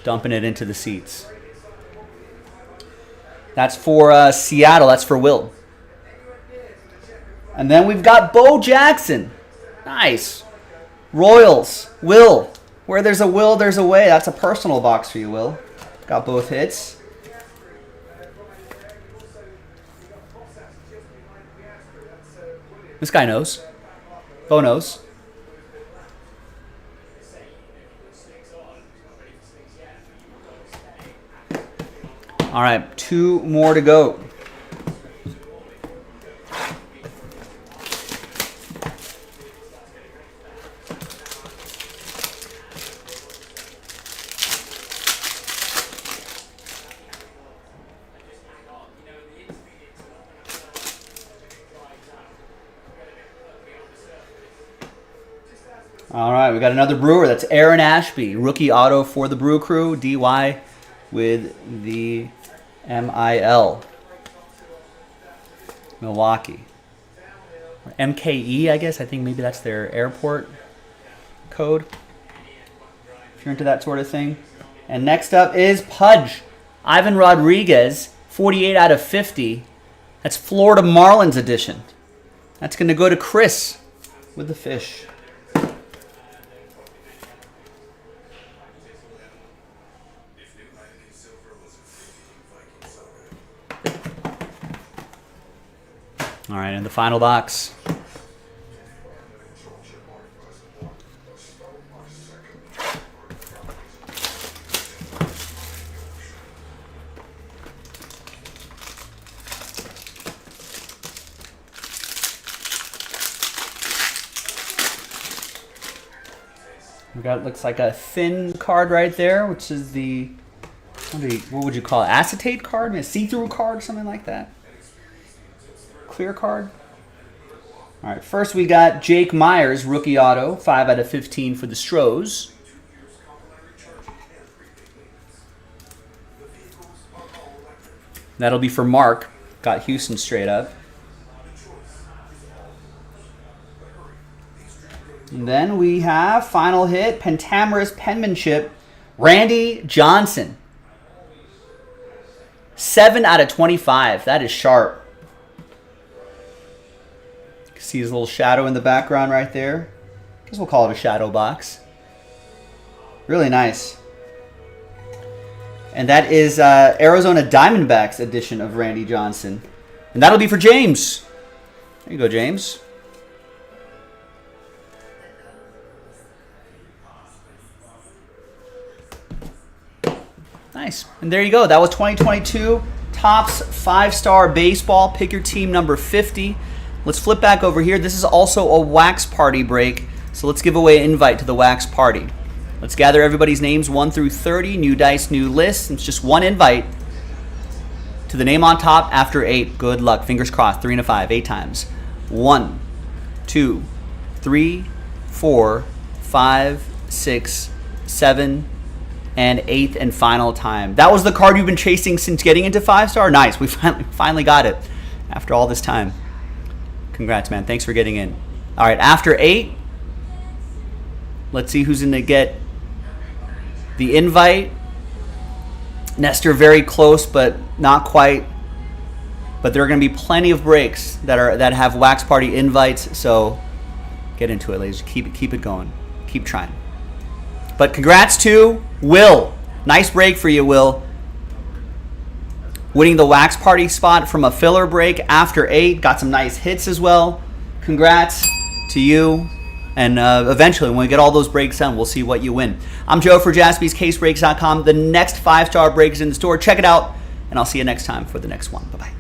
Dumping it into the seats. That's for Seattle. That's for Will. And then we've got Bo Jackson. Nice. Royals. Will. Where there's a will, there's a way. That's a personal box for you, Will. Got both hits. This guy knows. Bo knows. All right, 2 more to go. All right, we got another Brewer. That's Aaron Ashby, rookie auto for the Brew Crew. DY with the MIL. Milwaukee. Or MKE, I guess. I think maybe that's their airport code. If you're into that sort of thing. And next up is Pudge. Ivan Rodriguez, 48 out of 50. That's Florida Marlins edition. That's going to go to Chris with the fish. All right, in the final box. We got, looks like a thin card right there, which is the What would you call it? Acetate card? A see-through card? Something like that? Clear card? All right, first we got Jake Myers, rookie auto, 5 out of 15 for the Stros. That'll be for Mark. Got Houston straight up. And then we have final hit, Pentamerous penmanship, Randy Johnson. 7 out of 25. That is sharp. See his little shadow in the background right there. Guess we'll call it a shadow box. Really nice. And that is Arizona Diamondbacks edition of Randy Johnson. And that'll be for James. There you go, James. Nice. And there you go. That was 2022 Topps 5-Star Baseball. Pick your team number 50. Let's flip back over here. This is also a wax party break. So let's give away an invite to the wax party. Let's gather everybody's names 1 through 30. New dice, new list. It's just one invite to the name on top after 8. Good luck. Fingers crossed. 3 and a 5. 8 times. 1, 2, 3, 4, 5, 6, 7, and 8th and final time. That was the card you've been chasing since getting into 5-Star? Nice. We finally got it after all this time. Congrats, man. Thanks for getting in. All right, after 8, let's see who's going to get the invite. Nestor very close, but not quite. But there are going to be plenty of breaks that have wax party invites. So get into it, ladies. Keep it going. Keep trying. But congrats to Will. Nice break for you, Will. Winning the wax party spot from a filler break after 8. Got some nice hits as well. Congrats to you. And eventually, when we get all those breaks done, we'll see what you win. I'm Joe for JaspysCaseBreaks.com. The next 5-Star break is in the store. Check it out, and I'll see you next time for the next one. Bye-bye.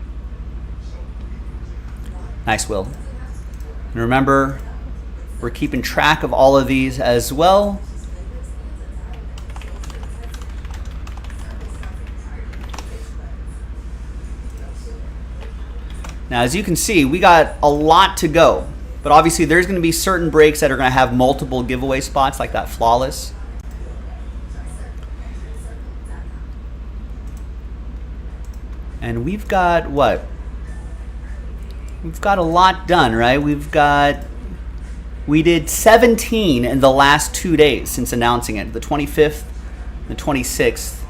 Nice, Will. And remember, we're keeping track of all of these as well. Now, as you can see, we got a lot to go. But obviously, there's going to be certain breaks that are going to have multiple giveaway spots, like that Flawless. And we've got what? We've got a lot done, right? We did 17 in the last 2 days since announcing it. The 25th, the 26th.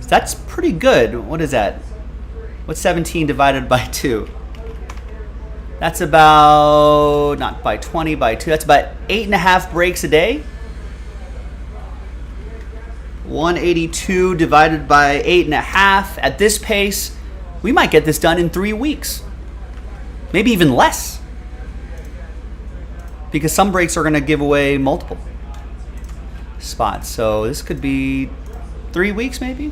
So that's pretty good. What is that? What's 17 divided by 2? That's about, not by 20, by 2. That's about 8.5 breaks a day. 182 divided by 8.5. At this pace, we might get this done in 3 weeks. Maybe even less. Because some breaks are going to give away multiple spots. So this could be 3 weeks maybe.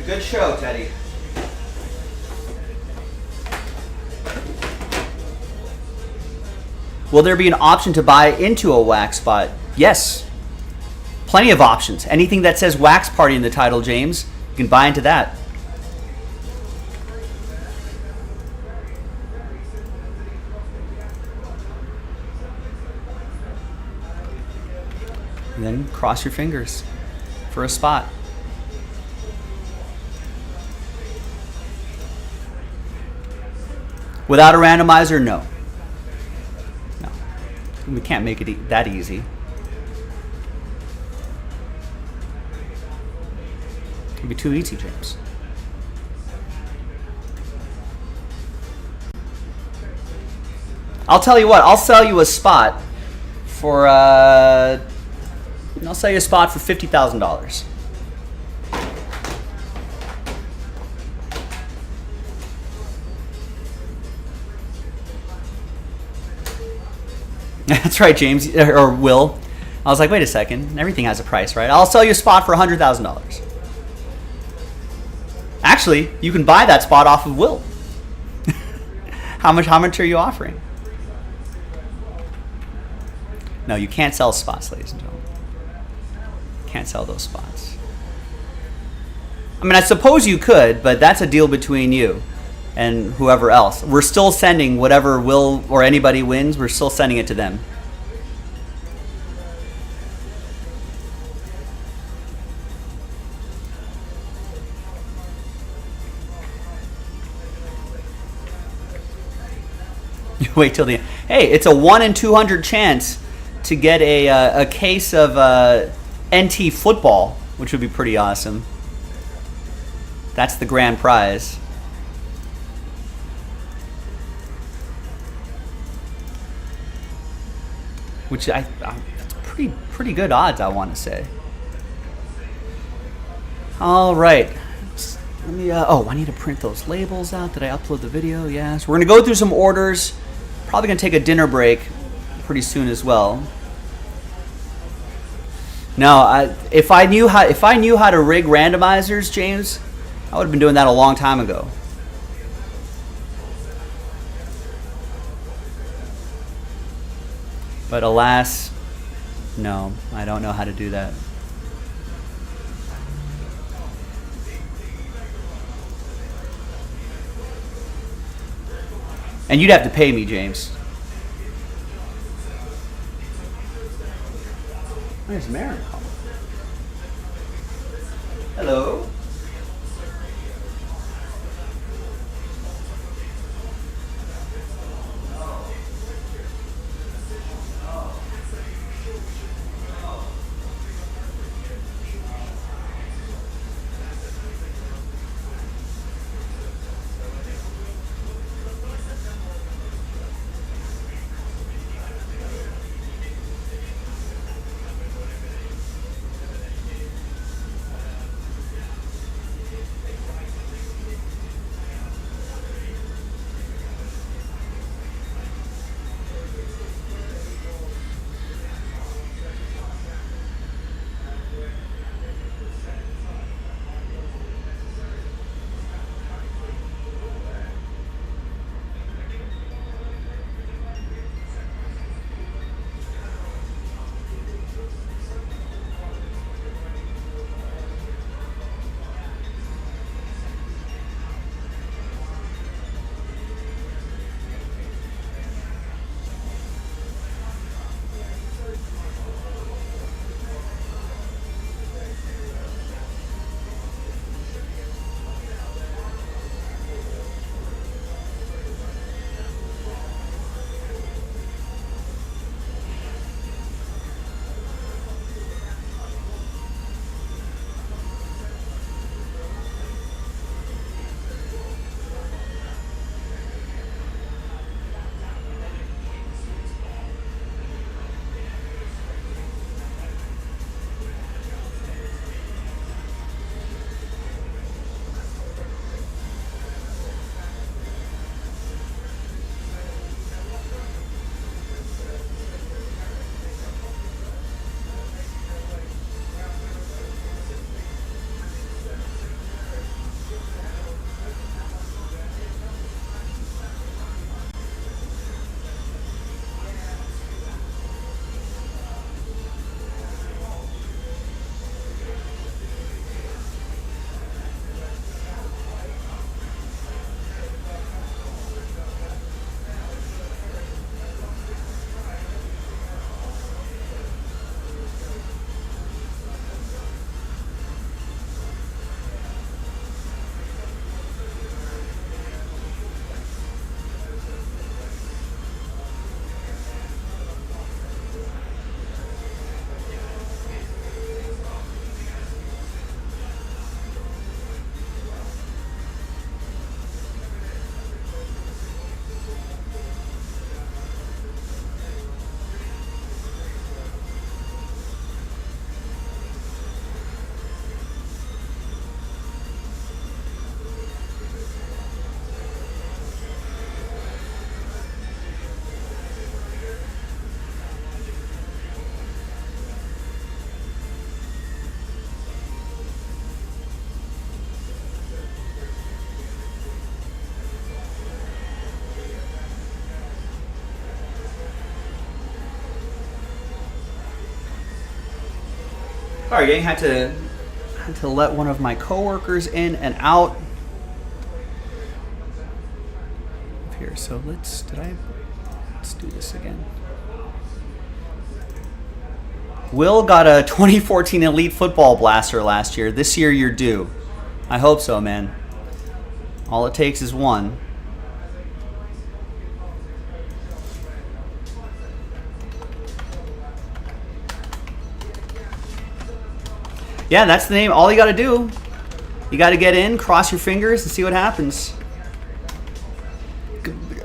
Good show, Teddy. Will there be an option to buy into a wax spot? Yes. Plenty of options. Anything that says wax party in the title, James, you can buy into that. And then cross your fingers for a spot. Without a randomizer, no. No. We can't make it that easy. It'd be too easy, James. I'll tell you what, I'll sell you a spot for I'll sell you a spot for $50,000. That's right, James, or Will. I was like, wait a second, everything has a price, right? I'll sell you a spot for $100,000. Actually, you can buy that spot off of Will. How much are you offering? No, you can't sell spots, ladies and gentlemen. Can't sell those spots. I mean, I suppose you could, but that's a deal between you and whoever else. We're still sending whatever Will or anybody wins, we're still sending it to them. You wait till the end. Hey, it's a 1 in 200 chance to get a case of NT football, which would be pretty awesome. That's the grand prize. Which that's pretty good odds, I want to say. All right. Let me. I need to print those labels out. Did I upload the video? Yes. We're gonna go through some orders. Probably gonna take a dinner break pretty soon as well. No, if I knew how to rig randomizers, James, I would have been doing that a long time ago. But alas, no, I don't know how to do that. And you'd have to pay me, James. Where's Marin calling? Hello? All right, gang, had to let one of my coworkers in and out. Here, so let's do this again. Will got a 2014 Elite Football Blaster last year. This year you're due. I hope so, man. All it takes is one. Yeah, that's the name. All you got to do, you got to get in, cross your fingers, and see what happens.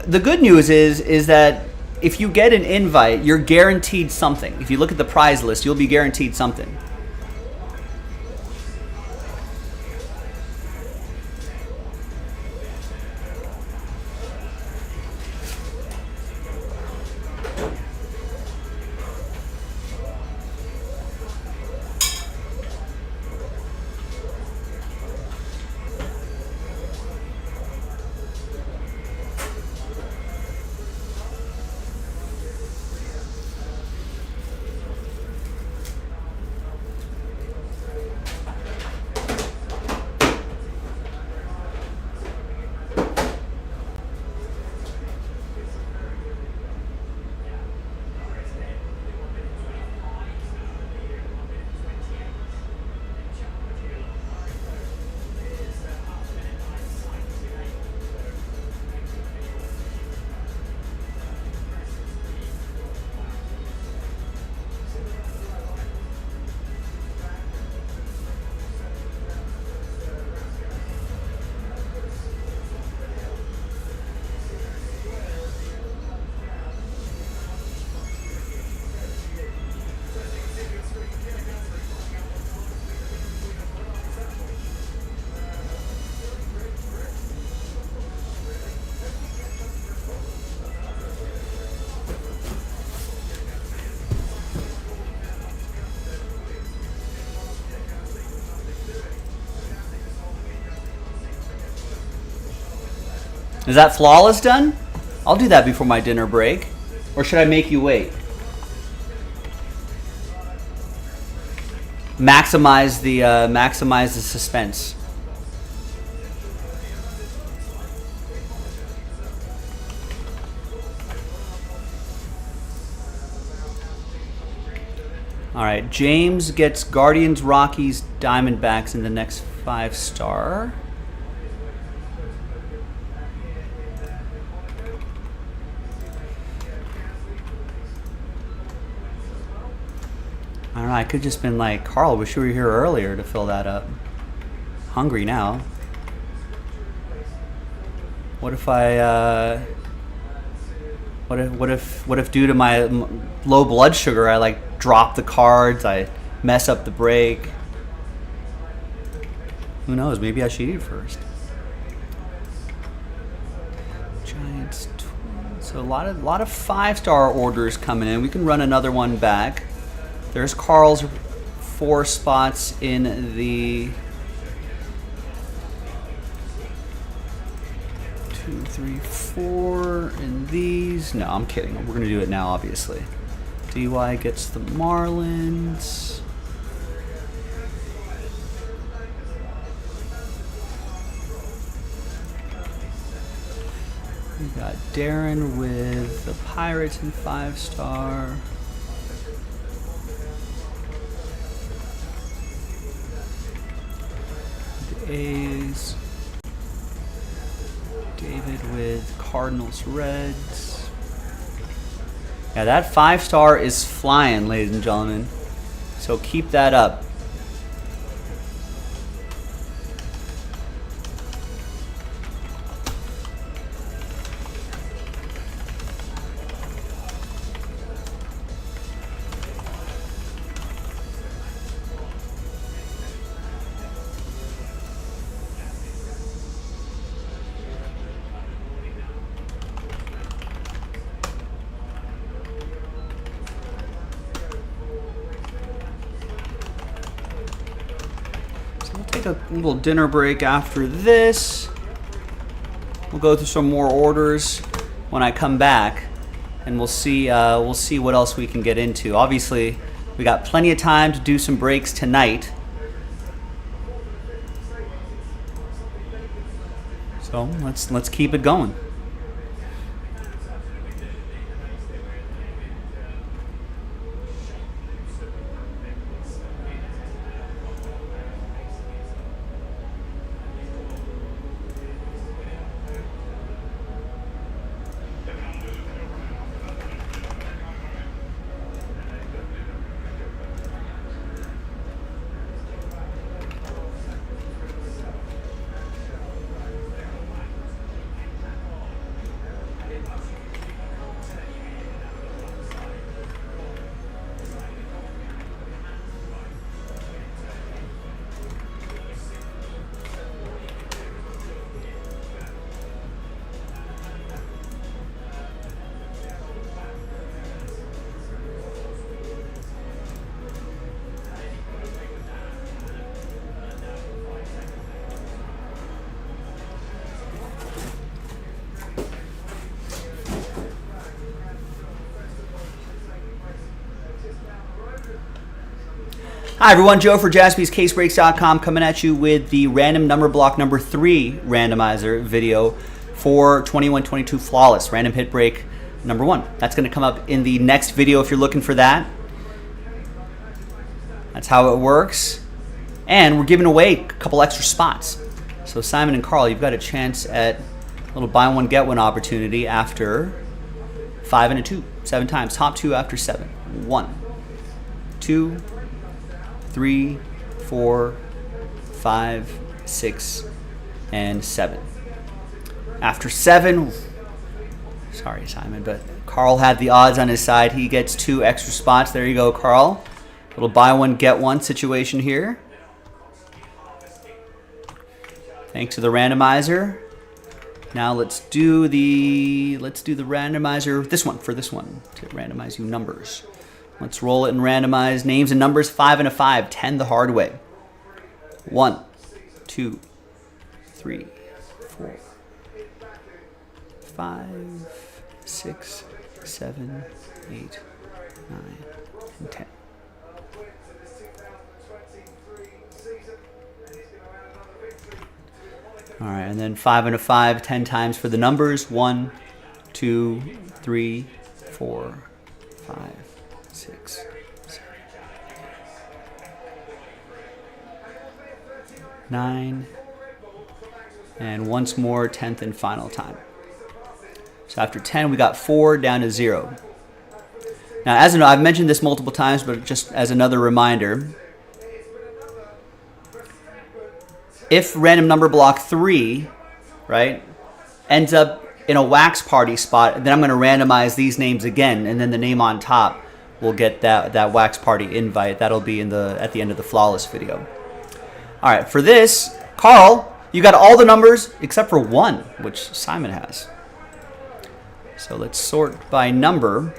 The good news is that if you get an invite, you're guaranteed something. If you look at the prize list, you'll be guaranteed something. Is that flawless done? I'll do that before my dinner break. Or should I make you wait? Maximize the suspense. All right, James gets Guardians, Rockies, Diamondbacks in the next 5-star. I don't know, I could just been like, Carl, wish you were here earlier to fill that up. Hungry now. What if I, what if due to my low blood sugar, I like drop the cards, I mess up the break? Who knows, maybe I should eat first. Giants, Twins. So a lot of 5-star orders coming in. We can run another one back. There's Carl's 4 spots in the 2, 3, 4 in these. No, I'm kidding. We're gonna do it now, obviously. DY gets the Marlins. We got Darren with the Pirates in 5-star. A's. David with Cardinals, Reds. Yeah, that 5-star is flying, ladies and gentlemen. So keep that up. A little dinner break after this. We'll go through some more orders when I come back, and we'll see what else we can get into. Obviously, We got plenty of time to do some breaks tonight. So let's keep it going. Hi everyone, Joe for JaspysCaseBreaks.com coming at you with the random number block number 3 randomizer video for 21-22 Flawless, random hit break number 1. That's going to come up in the next video if you're looking for that. That's how it works. And we're giving away a couple extra spots. So Simon and Carl, you've got a chance at a little buy one, get one opportunity after 5 and a 2, 7 times. Top 2 after 7. 1, 2, 3, 4, 5, 6, and 7. After 7, sorry Simon, but Carl had the odds on his side. He gets 2 extra spots. There you go, Carl. Little buy one, get one situation here. Thanks to the randomizer. Now let's do the randomizer. This one to randomize you numbers. Let's roll it and randomize names and numbers. 5 and a 5, 10 the hard way. 1, 2, 3, 4, 5, 6, 7, 8, 9, and 10. All right, and then 5 and a 5, 10 times for the numbers. 1, 2, 3, 4, 5, 6, 7, 9, and once more, 10th and final time. So after 10, we got 4 down to 0. Now, as I've mentioned this multiple times, but just as another reminder, if random number block 3, right, ends up in a wax party spot, then I'm going to randomize these names again, and then the name on top will get that wax party invite. That'll be at the end of the Flawless video. All right, for this, Carl, you got all the numbers except for 1, which Simon has. So let's sort by number.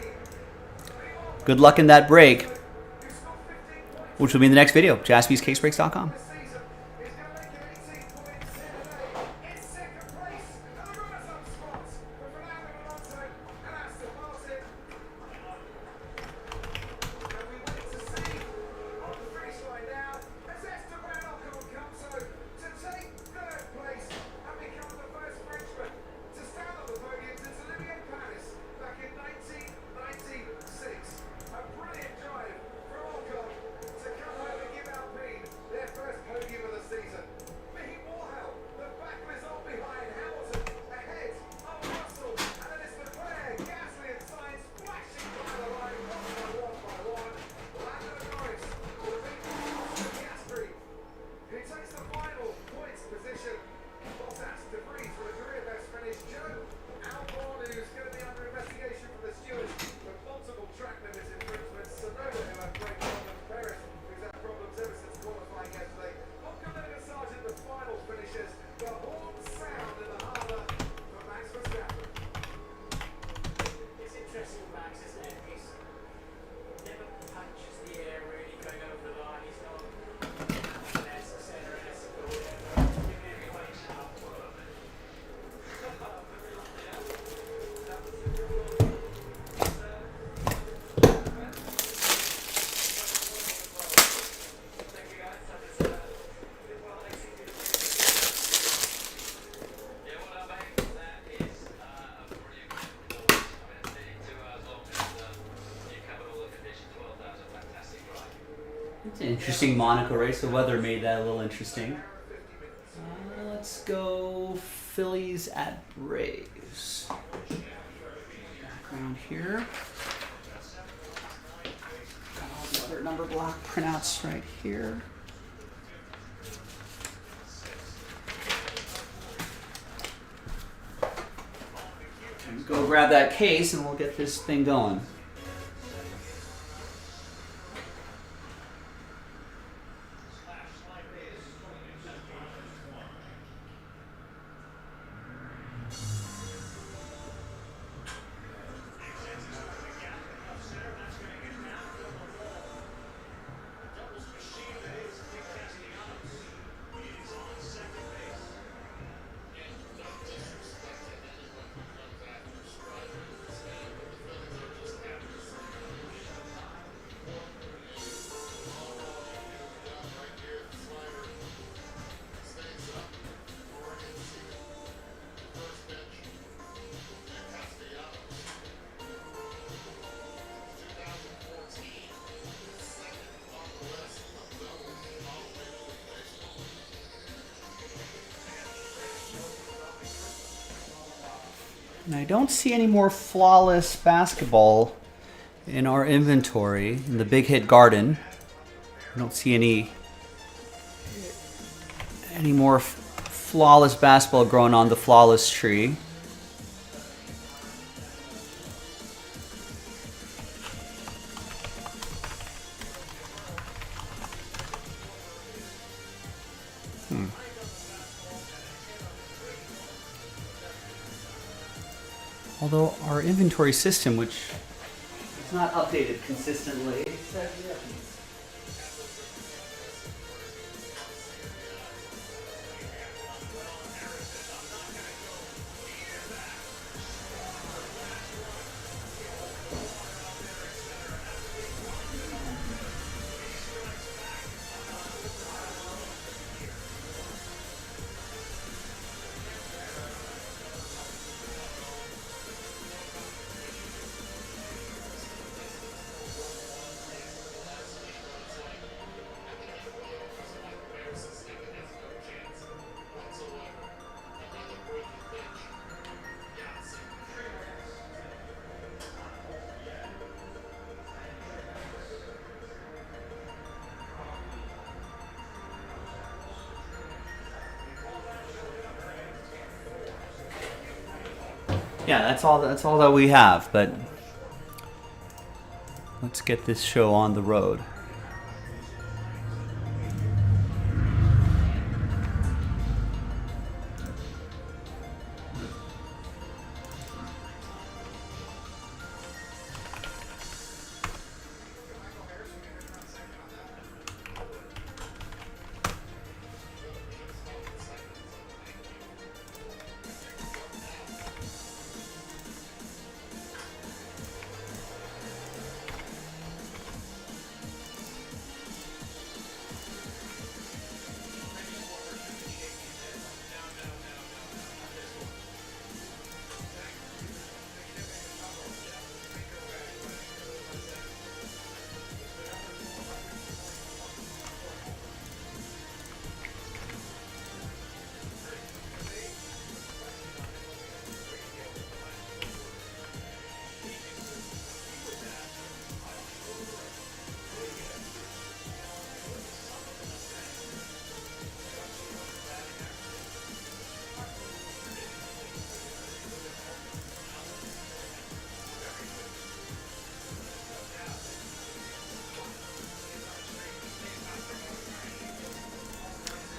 Good luck in that break, which will be in the next video. JaspysCaseBreaks.com. Their first Interesting Monaco race. The weather made that a little interesting. Let's go Phillies at Braves. Background here. Got all the other number block printouts right here. Go grab that case and we'll get this thing going. And I don't see any more flawless basketball in our inventory in the Big Hit Garden. I don't see any more flawless basketball growing on the flawless tree. Although our inventory system, which is not updated consistently, says yeah, that's all that we have, but let's get this show on the road.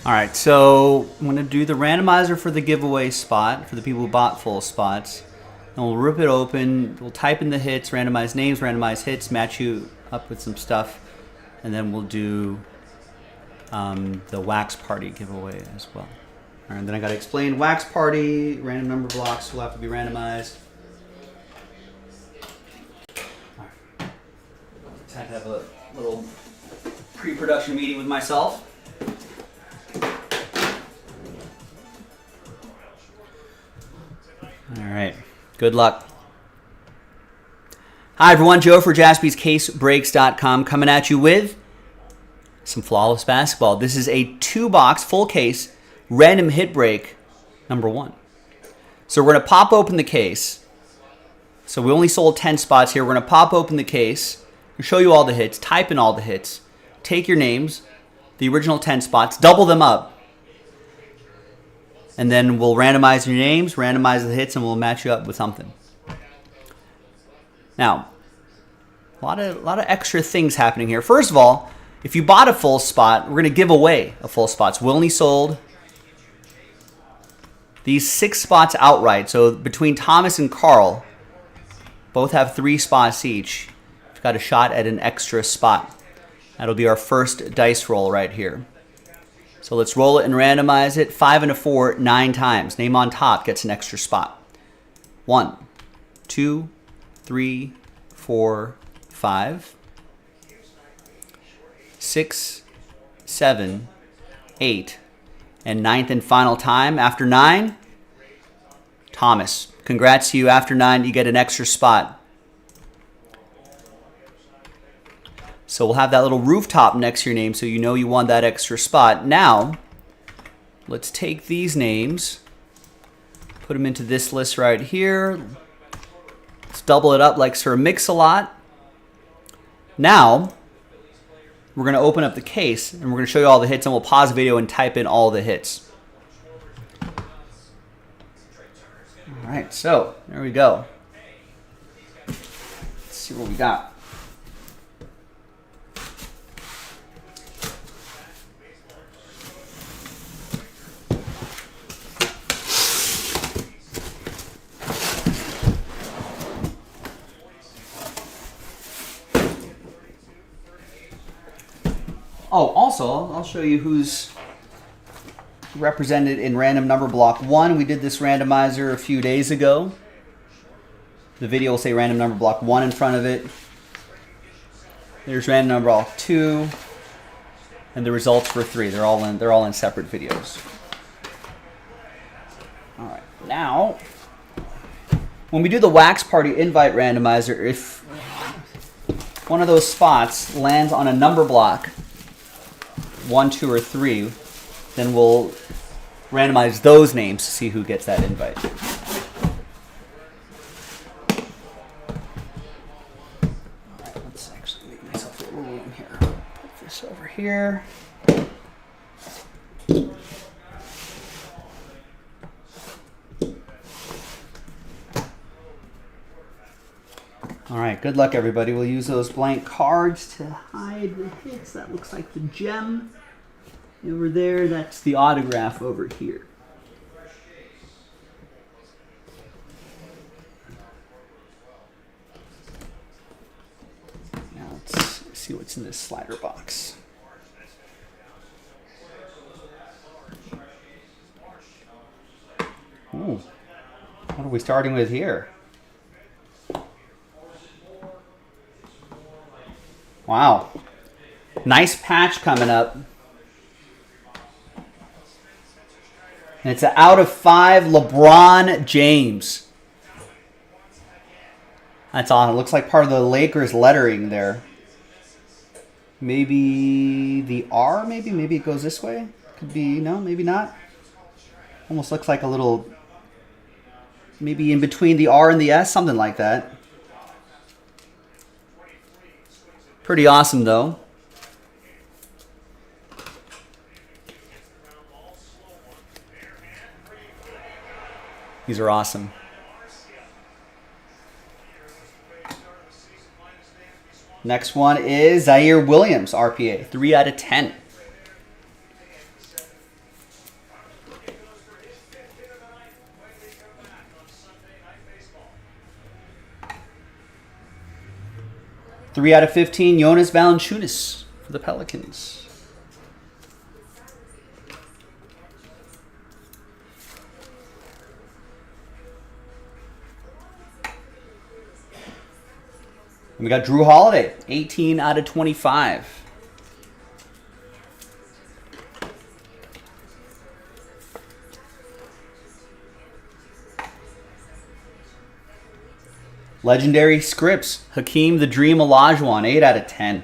All right, so I'm going to do the randomizer for the giveaway spot for the people who bought full spots. And we'll rip it open. We'll type in the hits, randomize names, randomize hits, match you up with some stuff. And then we'll do the Wax Party giveaway as well. All right, and then I got to explain Wax Party. Random number blocks will have to be randomized. All right. Time to have a little pre-production meeting with myself. All right. Good luck. Hi, everyone. Joe for JaspysCaseBreaks.com coming at you with some flawless basketball. This is a 2-box, full case, random hit break, number 1. So we're going to pop open the case. So we only sold 10 spots here. We're going to pop open the case, show you all the hits, type in all the hits, take your names, the original 10 spots, double them up, and then we'll randomize your names, randomize the hits, and we'll match you up with something. Now, a lot of extra things happening here. First of all, if you bought a full spot, we're going to give away a full spot. So we only sold these 6 spots outright. So between Thomas and Carl, both have 3 spots each. We've got a shot at an extra spot. That'll be our first dice roll right here. So let's roll it and randomize it. 5 and a 4, 9 times. Name on top gets an extra spot. 1, 2, 3, 4, 5, 6, 7, 8, and 9th and final time. After 9, Thomas. Congrats to you. After 9, you get an extra spot. So we'll have that little rooftop next to your name so you know you won that extra spot. Now, let's take these names, put them into this list right here. Let's double it up like Sir Mix-a-Lot. Now, we're going to open up the case and we're going to show you all the hits, and we'll pause the video and type in all the hits. All right, so there we go. Let's see what we got. Oh, also, I'll show you who's represented in random number block 1. We did this randomizer a few days ago. The video will say random number block 1 in front of it. There's random number block 2, and the results for 3. They're all in separate videos. All right, now when we do the Wax Party invite randomizer, if one of those spots lands on a number block 1, 2, or 3, then we'll randomize those names to see who gets that invite. All right, let's actually make myself a little room here. Put this over here. All right, good luck, everybody. We'll use those blank cards to hide the hits. That looks like the gem over there. That's the autograph over here. Now let's see what's in this slider box. Ooh, what are we starting with here? Wow. Nice patch coming up. And it's an out of 5 LeBron James. That's on. It looks like part of the Lakers lettering there. Maybe the R, maybe? Maybe it goes this way? Could be, no, maybe not. Almost looks like a little, maybe in between the R and the S, something like that. Pretty awesome, though. These are awesome. Next one is Zaire Williams, RPA, 3 out of 10. Three out of 15, Jonas Valanciunas for the Pelicans. And we got Drew Holiday, 18 out of 25. Legendary Scripts, Hakeem the Dream Olajuwon, 8 out of 10.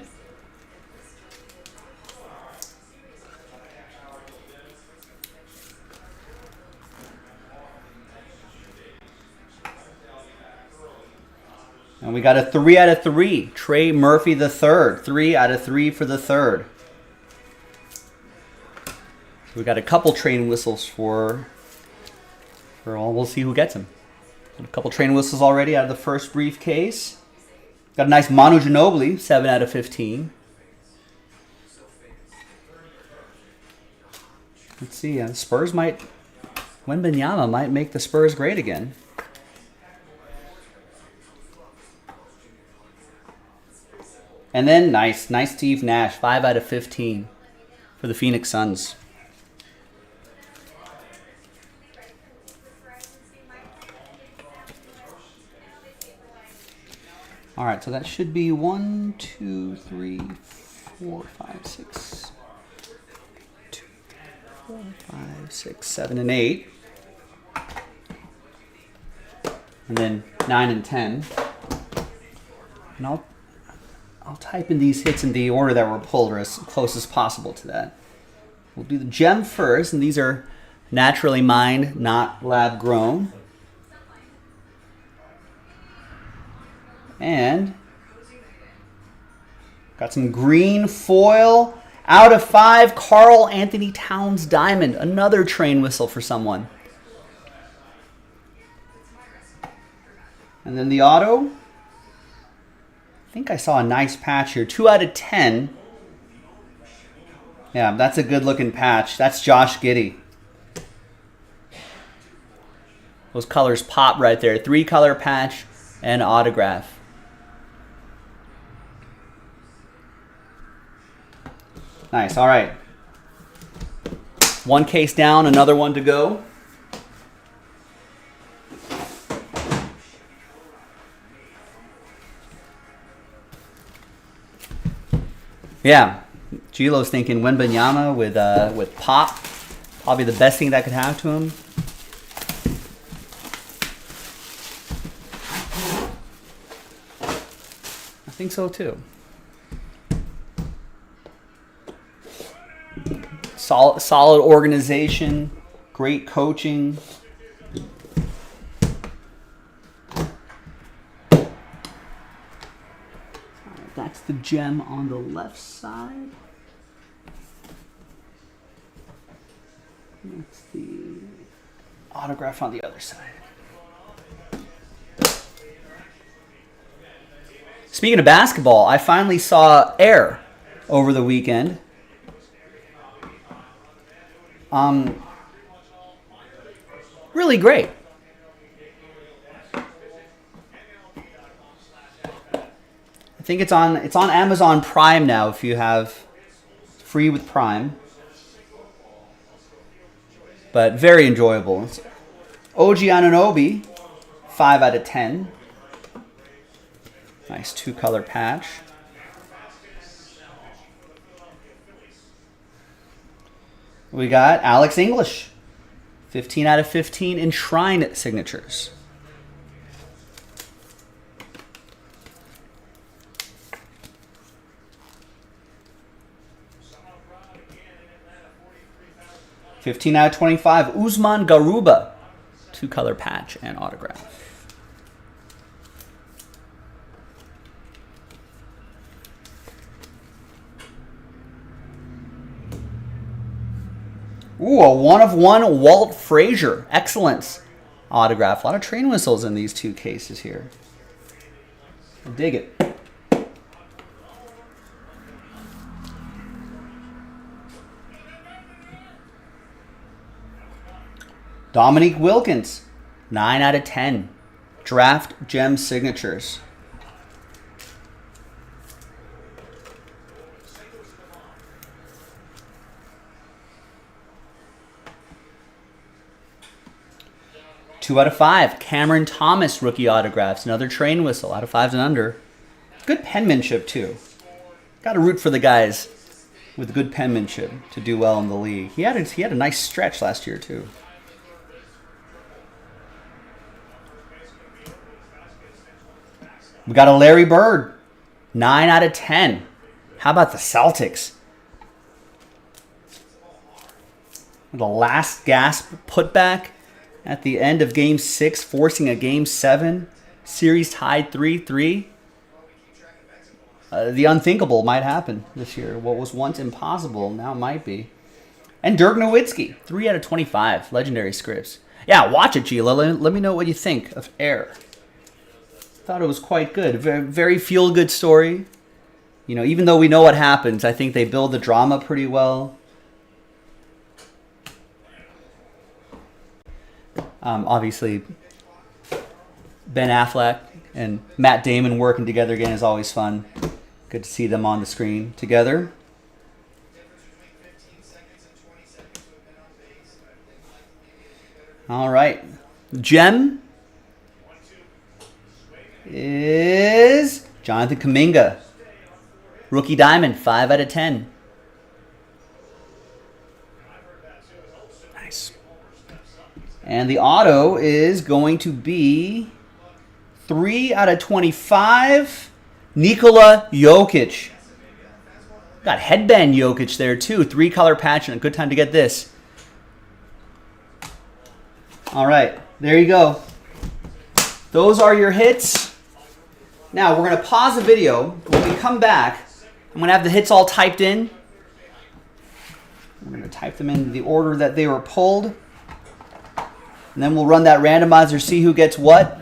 And we got a 3 out of 3. Trey Murphy the third. 3 out of 3 for the third. We got a couple train whistles for all. We'll see who gets them. A couple train whistles already out of the first briefcase. Got a nice Manu Ginobili, 7 out of 15. Let's see. Spurs might. Wembanyama might make the Spurs great again. And then nice Steve Nash, 5 out of 15 for the Phoenix Suns. All right, so that should be 1, 2, 3, 4, 5, 6, 2, 4, 5, 6, 7, and 8. And then 9 and 10. And I'll type in these hits in the order that were pulled, or as close as possible to that. We'll do the gem first, and these are naturally mined, not lab grown. And got some green foil. Out of 5, Karl Anthony Towns Diamond. Another train whistle for someone. And then the auto. I think I saw a nice patch here. 2 out of 10. Yeah, that's a good looking patch. That's Josh Giddey. Those colors pop right there. 3-color patch and autograph. Nice. All right. One case down, another one to go. Yeah, Gilo's thinking Wembanyama with pop, probably the best thing that could happen to him. I think so too. Solid organization, great coaching. That's the gem on the left side. That's the autograph on the other side. Speaking of basketball, I finally saw Air over the weekend. Really great. I think it's on Amazon Prime now if you have free with Prime. But very enjoyable. It's OG Anunoby, 5 out of 10. Nice 2-color patch. We got Alex English, 15 out of 15 in Shrine signatures. $15 out of 25, Usman Garuba, 2-color patch and autograph. Ooh, a 1/1 Walt Frazier. Excellence. Autograph. A lot of train whistles in these two cases here. I dig it. Dominique Wilkins. 9 out of 10. Draft gem signatures. Two out of 5. Cameron Thomas rookie autographs. Another train whistle. Out of 5s and under. Good penmanship too. Got to root for the guys with good penmanship to do well in the league. He had a nice stretch last year too. We got a Larry Bird. 9 out of 10. How about the Celtics? The last gasp putback at the end of Game 6, forcing a Game 7. Series tied 3-3. The unthinkable might happen this year. What was once impossible now might be. And Dirk Nowitzki, 3 out of 25. Legendary scripts. Yeah, watch it, Gila. Let me know what you think of Air. Thought it was quite good. Very, very feel-good story. You know, even though we know what happens, I think they build the drama pretty well. Obviously, Ben Affleck and Matt Damon working together again is always fun. Good to see them on the screen together. All right. Gem is Jonathan Kuminga. Rookie Diamond, 5 out of 10. Nice. And the auto is going to be 3 out of 25. Nikola Jokic. Got headband Jokic there too. 3-color patch and a good time to get this. All right, there you go. Those are your hits. Now we're going to pause the video. When we come back, I'm going to have the hits all typed in. We're going to type them in the order that they were pulled. And then we'll run that randomizer, see who gets what.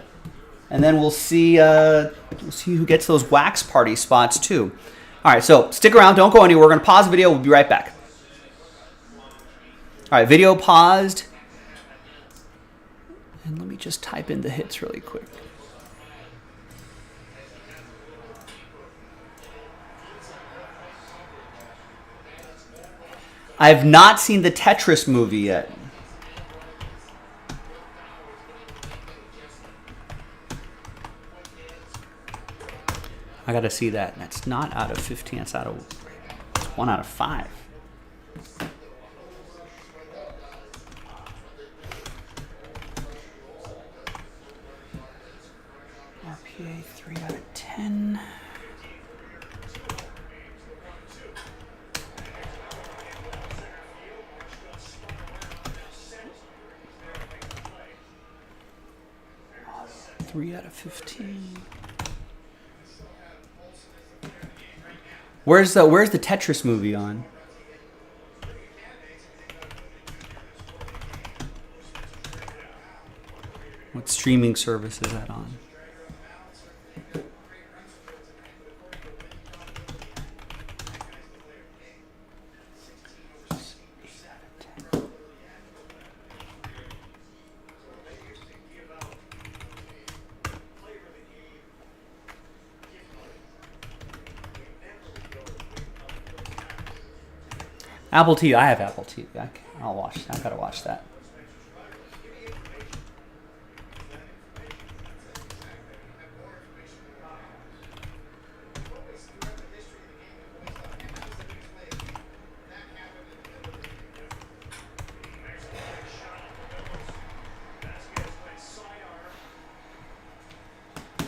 And then we'll see who gets those wax party spots too. All right, so stick around. Don't go anywhere. We're going to pause the video. We'll be right back. All right, video paused. And let me just type in the hits really quick. I have not seen the Tetris movie yet. I gotta see that. That's not out of 15. That's out of 1 out of 5. RPA 3 out of 10. Oh, 3 out of 15. Where's the Tetris movie on? What streaming service is that on? Apple TV. I have Apple TV. I'll watch. I gotta watch that.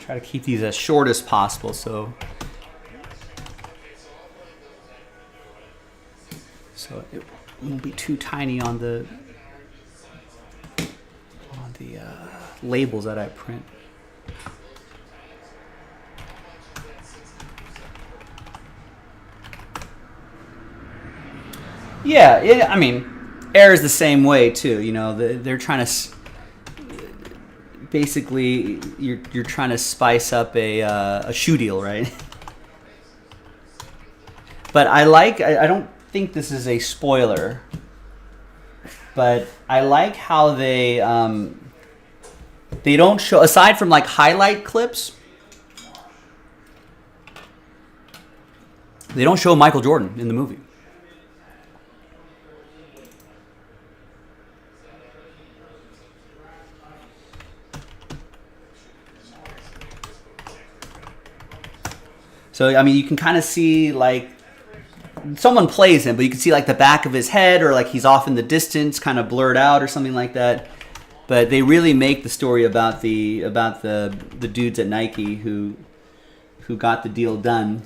Try to keep these as short as possible, so it won't be too tiny on the labels that I print. Yeah, I mean, Air is the same way too. You know, they're trying to basically you're trying to spice up a shoe deal, right? But I don't think this is a spoiler, but I like how they don't show, aside from like highlight clips, they don't show Michael Jordan in the movie. So I mean, you can kind of see like someone plays him, but you can see like the back of his head, or like he's off in the distance, kind of blurred out or something like that. But they really make the story about the dudes at Nike who got the deal done.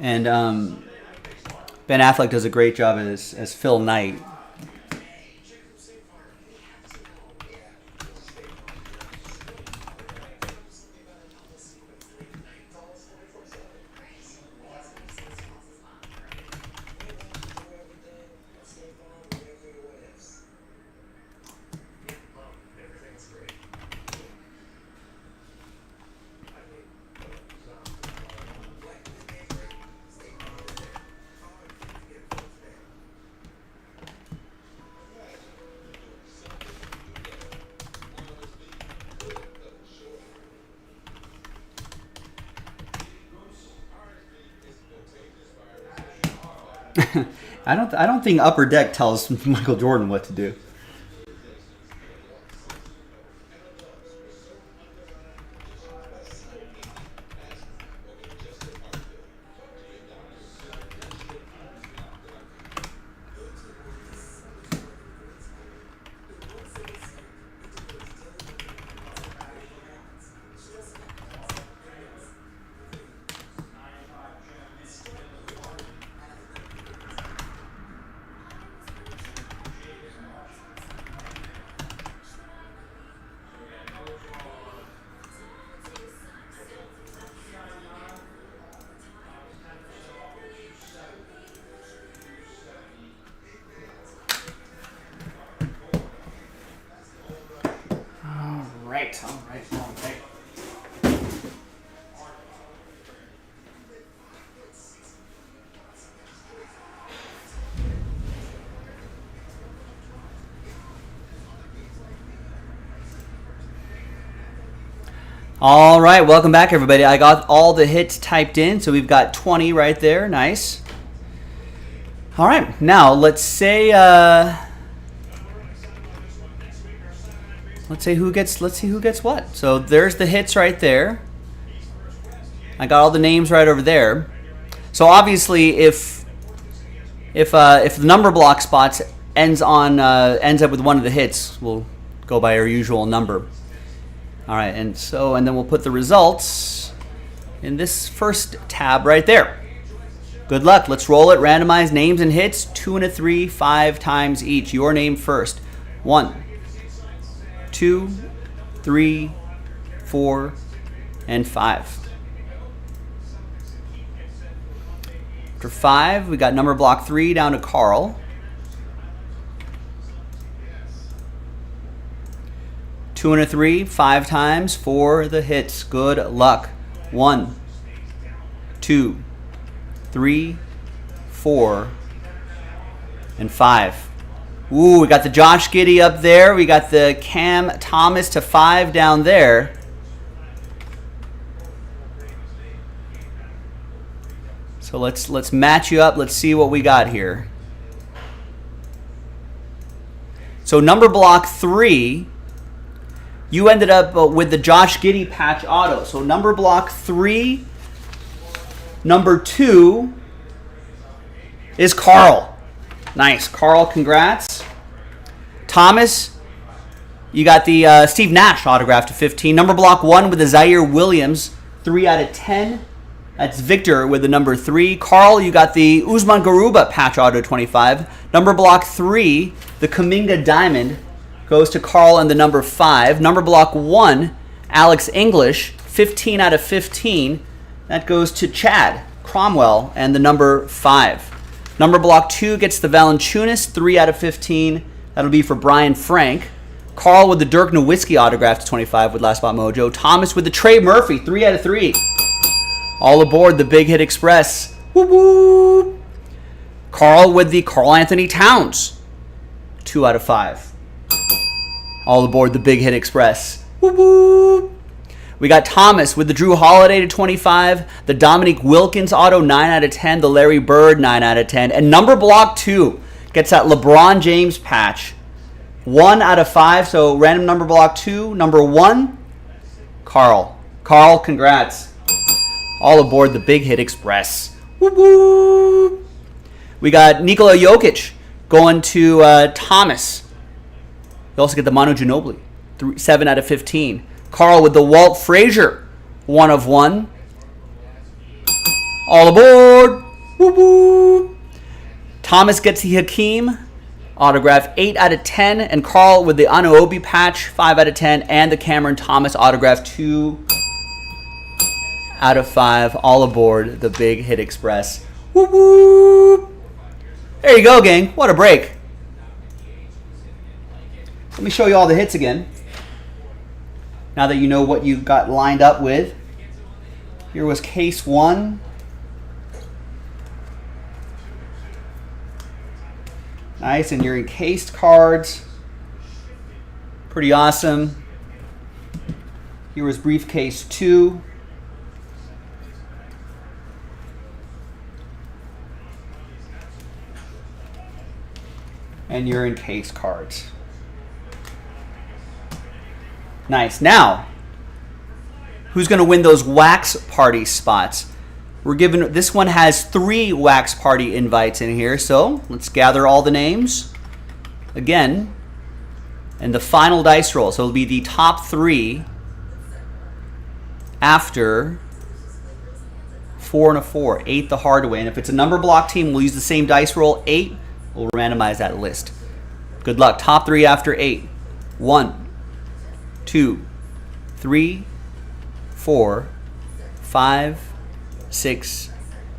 And Ben Affleck does a great job as Phil Knight. I don't think Upper Deck tells Michael Jordan what to do. All right. All right, welcome back, everybody. I got all the hits typed in, so we've got 20 right there. Nice. All right, now let's say let's see who gets what. So there's the hits right there. I got all the names right over there. So obviously, if the number block spots ends up with one of the hits, we'll go by our usual number. All right, and then we'll put the results in this first tab right there. Good luck. Let's roll it. Randomize names and hits. 2 and a 3, 5 times each. Your name first. 1, 2, 3, 4, and 5. After 5, we got number block 3 down to Carl. 2 and a 3, 5 times for the hits. Good luck. 1, 2, 3, 4, and 5. Ooh, we got the Josh Giddey up there. We got the Cam Thomas to 5 down there. So let's match you up. Let's see what we got here. So number block 3, you ended up with the Josh Giddey patch auto. So number block 3, number 2 is Carl. Nice. Carl, congrats. Thomas, you got the Steve Nash autograph to 15. Number block 1 with the Zaire Williams, 3 out of 10. That's Victor with the number 3. Carl, you got the Usman Garuba patch auto 25. Number block 3, the Kuminga Diamond, goes to Carl and the number 5. Number block 1, Alex English, 15 out of 15. That goes to Chad Cromwell and the number 5. Number block 2 gets the Valanciunas, 3 out of 15. That'll be for Brian Frank. Carl with the Dirk Nowitzki autograph to 25 with Last Spot Mojo. Thomas with the Trey Murphy, 3 out of 3. All aboard the Big Hit Express. Woo woo. Carl with the Karl Anthony Towns, 2 out of 5. All aboard the Big Hit Express. Woo woo. We got Thomas with the Drew Holiday to 25, the Dominique Wilkins auto 9 out of 10, the Larry Bird 9 out of 10, and number block 2 gets that LeBron James patch, 1 out of 5. So random number block 2, number 1, Carl. Carl, congrats. All aboard the Big Hit Express. Woo woo. We got Nikola Jokic going to Thomas. You also get the Manu Ginobili, 7 out of 15. Carl with the Walt Frazier, 1 of 1. All aboard! Woo woo! Thomas gets the Hakeem autograph 8 out of 10, and Carl with the Anunoby patch 5 out of 10, and the Cameron Thomas autograph 2 out of 5. All aboard the Big Hit Express. Woo woo! There you go, gang. What a break. Let me show you all the hits again. Now that you know what you got lined up with. Here was case 1. Nice, and your encased cards. Pretty awesome. Here was briefcase 2. And your encased cards. Nice. Now, who's going to win those wax party spots? We're given, this one has 3 wax party invites in here, so let's gather all the names again. And the final dice roll, so it'll be the top 3 after 4 and a 4, 8 the hard way. And if it's a number block team, we'll use the same dice roll, 8. We'll randomize that list. Good luck. Top 3 after 8. 1, 2, 3, 4, 5, 6,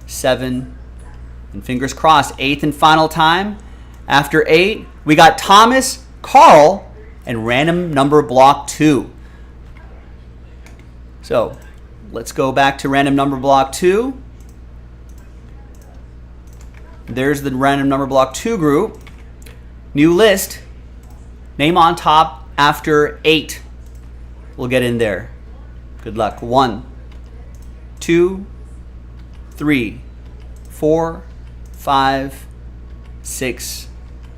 7, and fingers crossed, 8th and final time. After 8, we got Thomas, Carl, and random number block 2. So let's go back to random number block 2. There's the random number block 2 group. New list. Name on top after 8. We'll get in there. Good luck. 1, 2, 3, 4, 5, 6,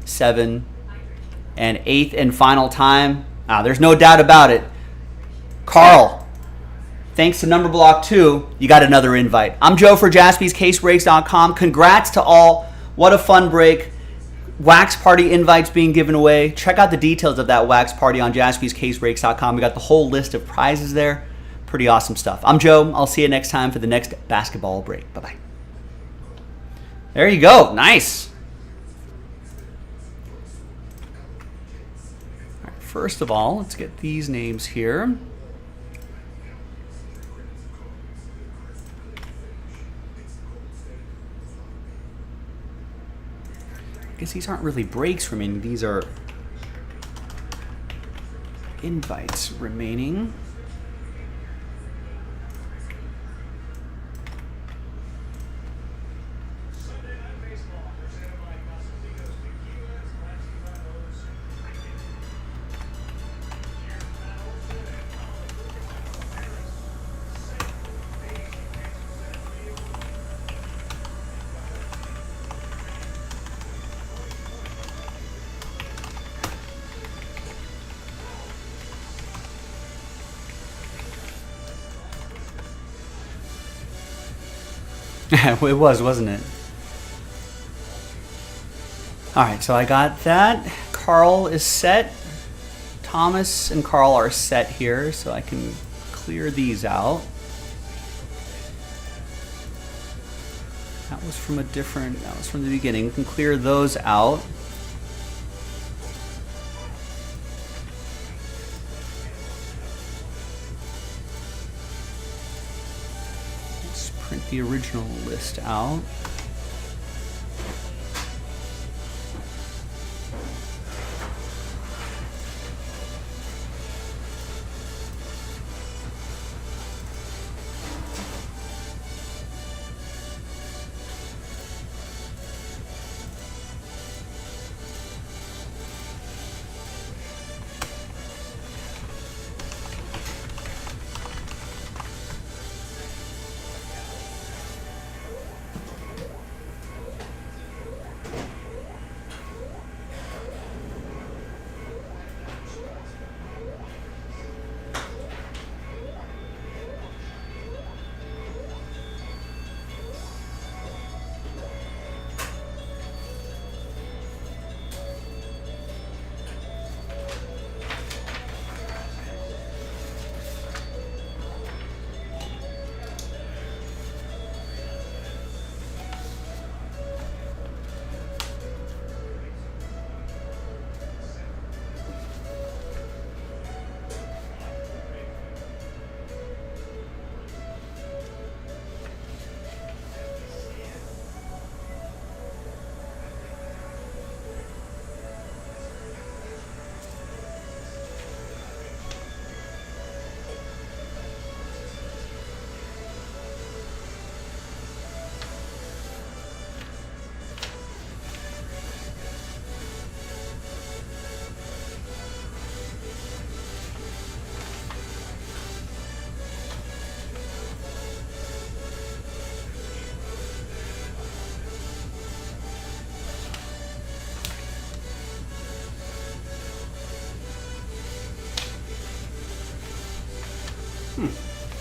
7, and 8th and final time. There's no doubt about it. Carl, thanks to number block 2, you got another invite. I'm Joe for JaspysCaseBreaks.com. Congrats to all. What a fun break. Wax party invites being given away. Check out the details of that wax party on JaspysCaseBreaks.com. We got the whole list of prizes there. Pretty awesome stuff. I'm Joe. I'll see you next time for the next basketball break. Bye-bye. There you go. Nice. All right, first of all, let's get these names here. I guess these aren't really breaks remaining. These are invites remaining. It was, wasn't it? All right, so I got that. Carl is set. Thomas and Carl are set here, so I can clear these out. That was from a different, that was from the beginning. We can clear those out. Print the original list out.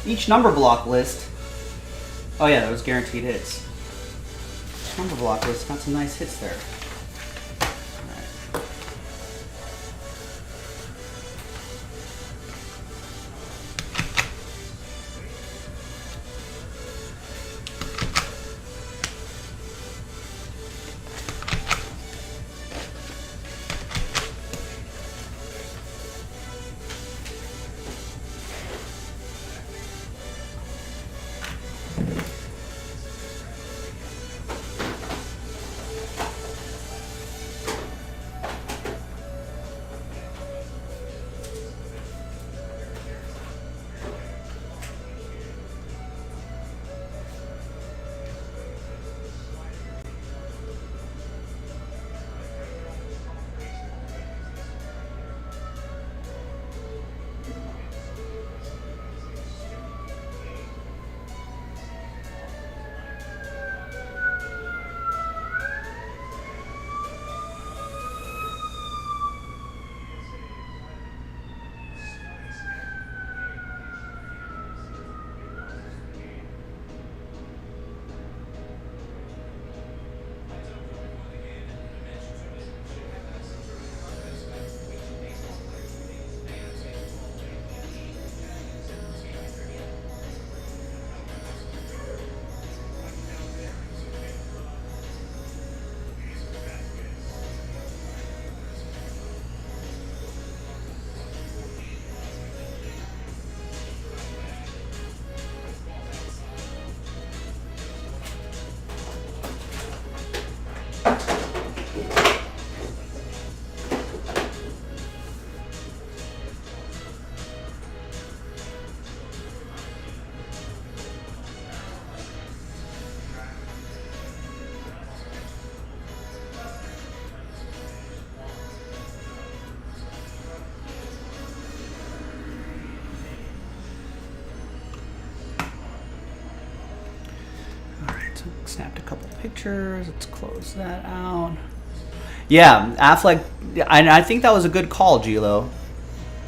Each number block list. Oh yeah, those guaranteed hits. Each number block list got some nice hits there. Snapped a couple pictures. Let's close that out. Yeah, Affleck. I think that was a good call, Gilo.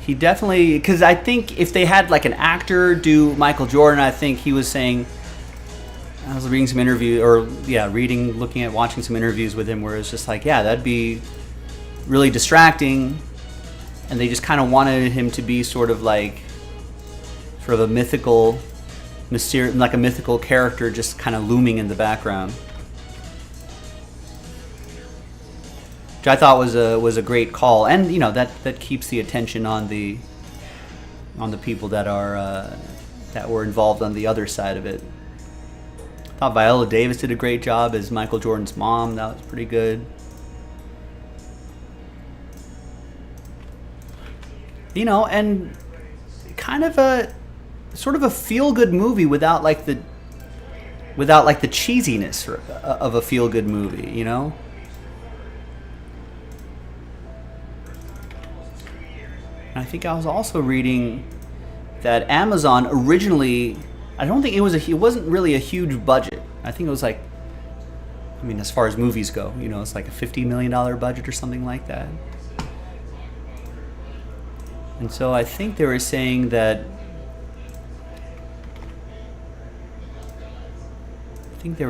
He definitely, because I think if they had like an actor do Michael Jordan, I think he was saying. I was reading some interview, or yeah, watching some interviews with him, where it's just like, yeah, that'd be really distracting, and they just kind of wanted him to be sort of a mythical. Like a mythical character just kind of looming in the background, which I thought was a great call, and you know that keeps the attention on the people that were involved on the other side of it. I thought Viola Davis did a great job as Michael Jordan's mom. That was pretty good. You know, and kind of a sort of a feel-good movie without like the cheesiness of a feel-good movie, you know? And I think I was also reading that Amazon originally, I don't think it wasn't really a huge budget. I think it was like, I mean, as far as movies go, you know, it's like a $50 million budget or something like that. And so I think they were saying that they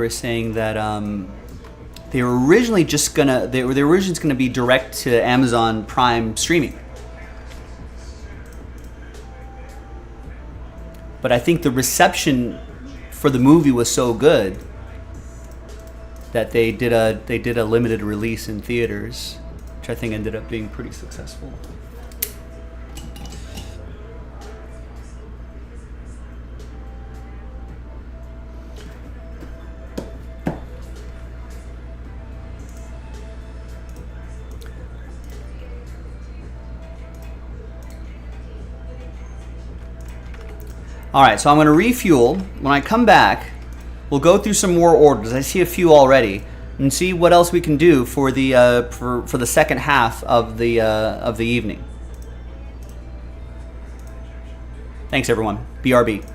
were originally gonna be direct to Amazon Prime streaming, but I think the reception for the movie was so good that they did a limited release in theaters, which I think ended up being pretty successful. All right, so I'm going to refuel. When I come back, we'll go through some more orders. I see a few already, and see what else we can do for the for the second half of the evening. Thanks, everyone. BRB.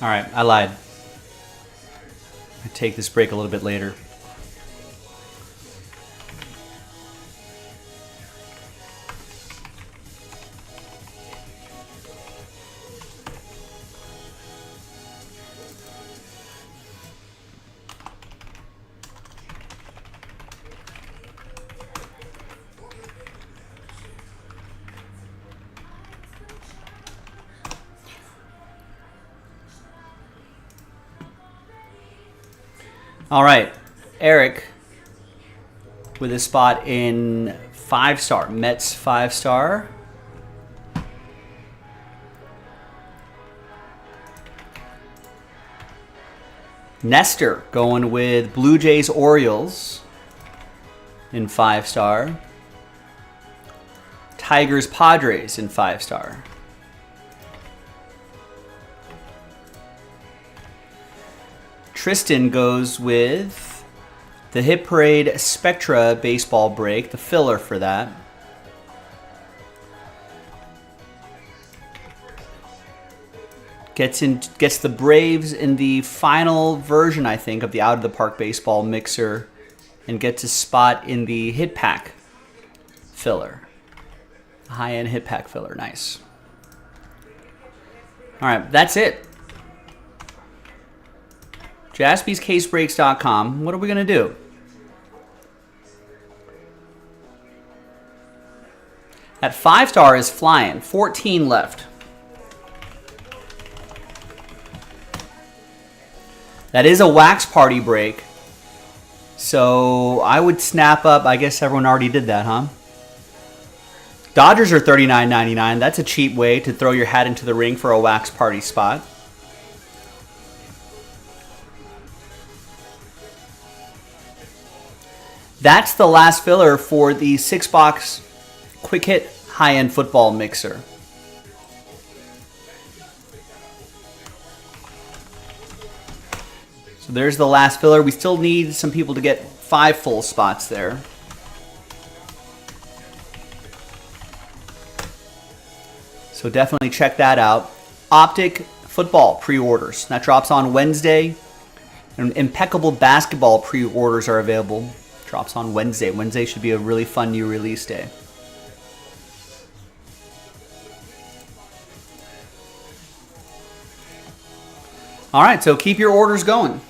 All right, I lied. I take this break a little bit later. All right, Eric with a spot in 5-star. Mets 5-star. Nestor going with Blue Jays Orioles in 5-star. Tigers Padres in 5-star. Tristan goes with the Hit Parade Spectra baseball break, the filler for that. Gets the Braves in the final version, I think, of the Out of the Park baseball mixer, and gets a spot in the Hit Pack filler. High-end Hit Pack filler, nice. All right, that's it. JaspysCaseBreaks.com. What are we going to do? At 5-star is flying. 14 left. That is a wax party break. So I would snap up. I guess everyone already did that, huh? Dodgers are $39.99. That's a cheap way to throw your hat into the ring for a wax party spot. That's the last filler for the 6-box quick hit high-end football mixer. So there's the last filler. We still need some people to get 5 full spots there. So definitely check that out. Optic football pre-orders. That drops on Wednesday. And Impeccable basketball pre-orders are available. Drops on Wednesday. Wednesday should be a really fun new release day. All right, so keep your orders going.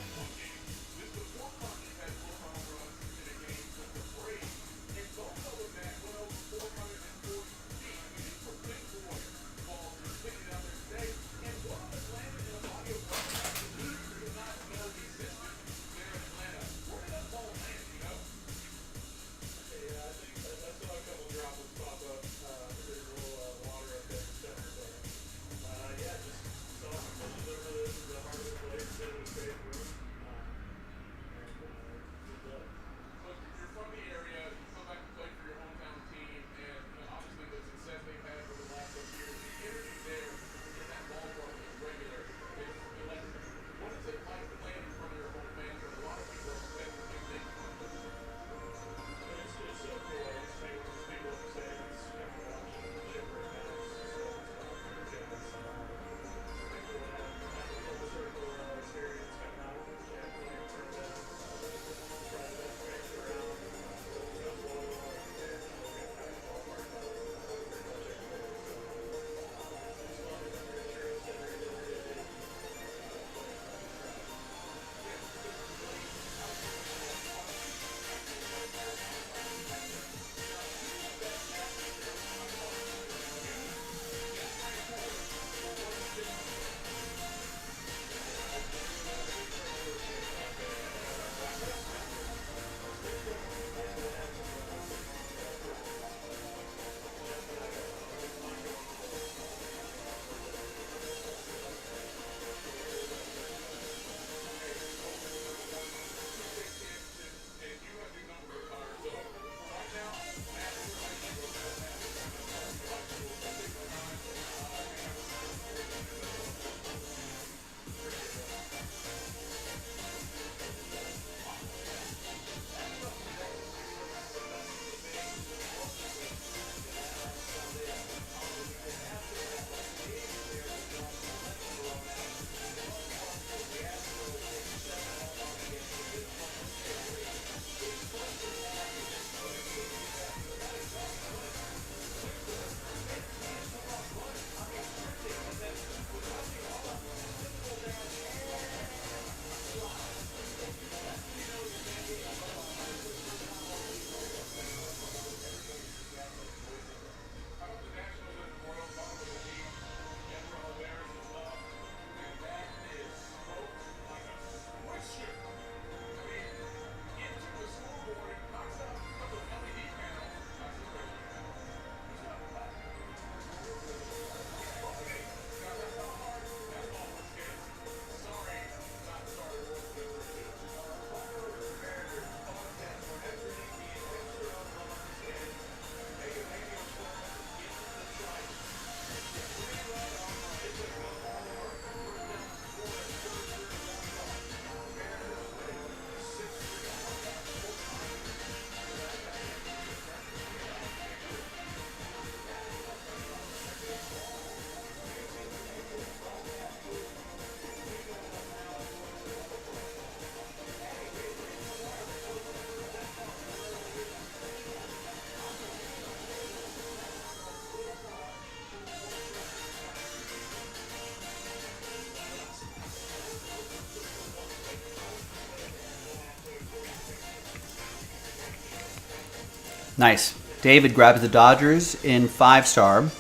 Nice. David grabs the Dodgers in 5-star.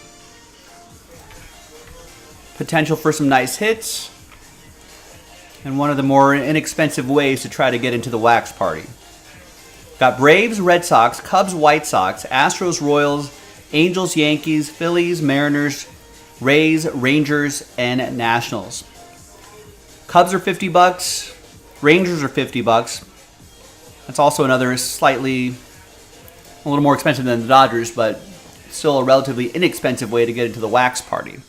Potential for some nice hits. And one of the more inexpensive ways to try to get into the wax party. Got Braves, Red Sox, Cubs, White Sox, Astros, Royals, Angels, Yankees, Phillies, Mariners, Rays, Rangers, and Nationals. Cubs are $50. Rangers are $50. That's also another slightly a little more expensive than the Dodgers, but still a relatively inexpensive way to get into the wax party.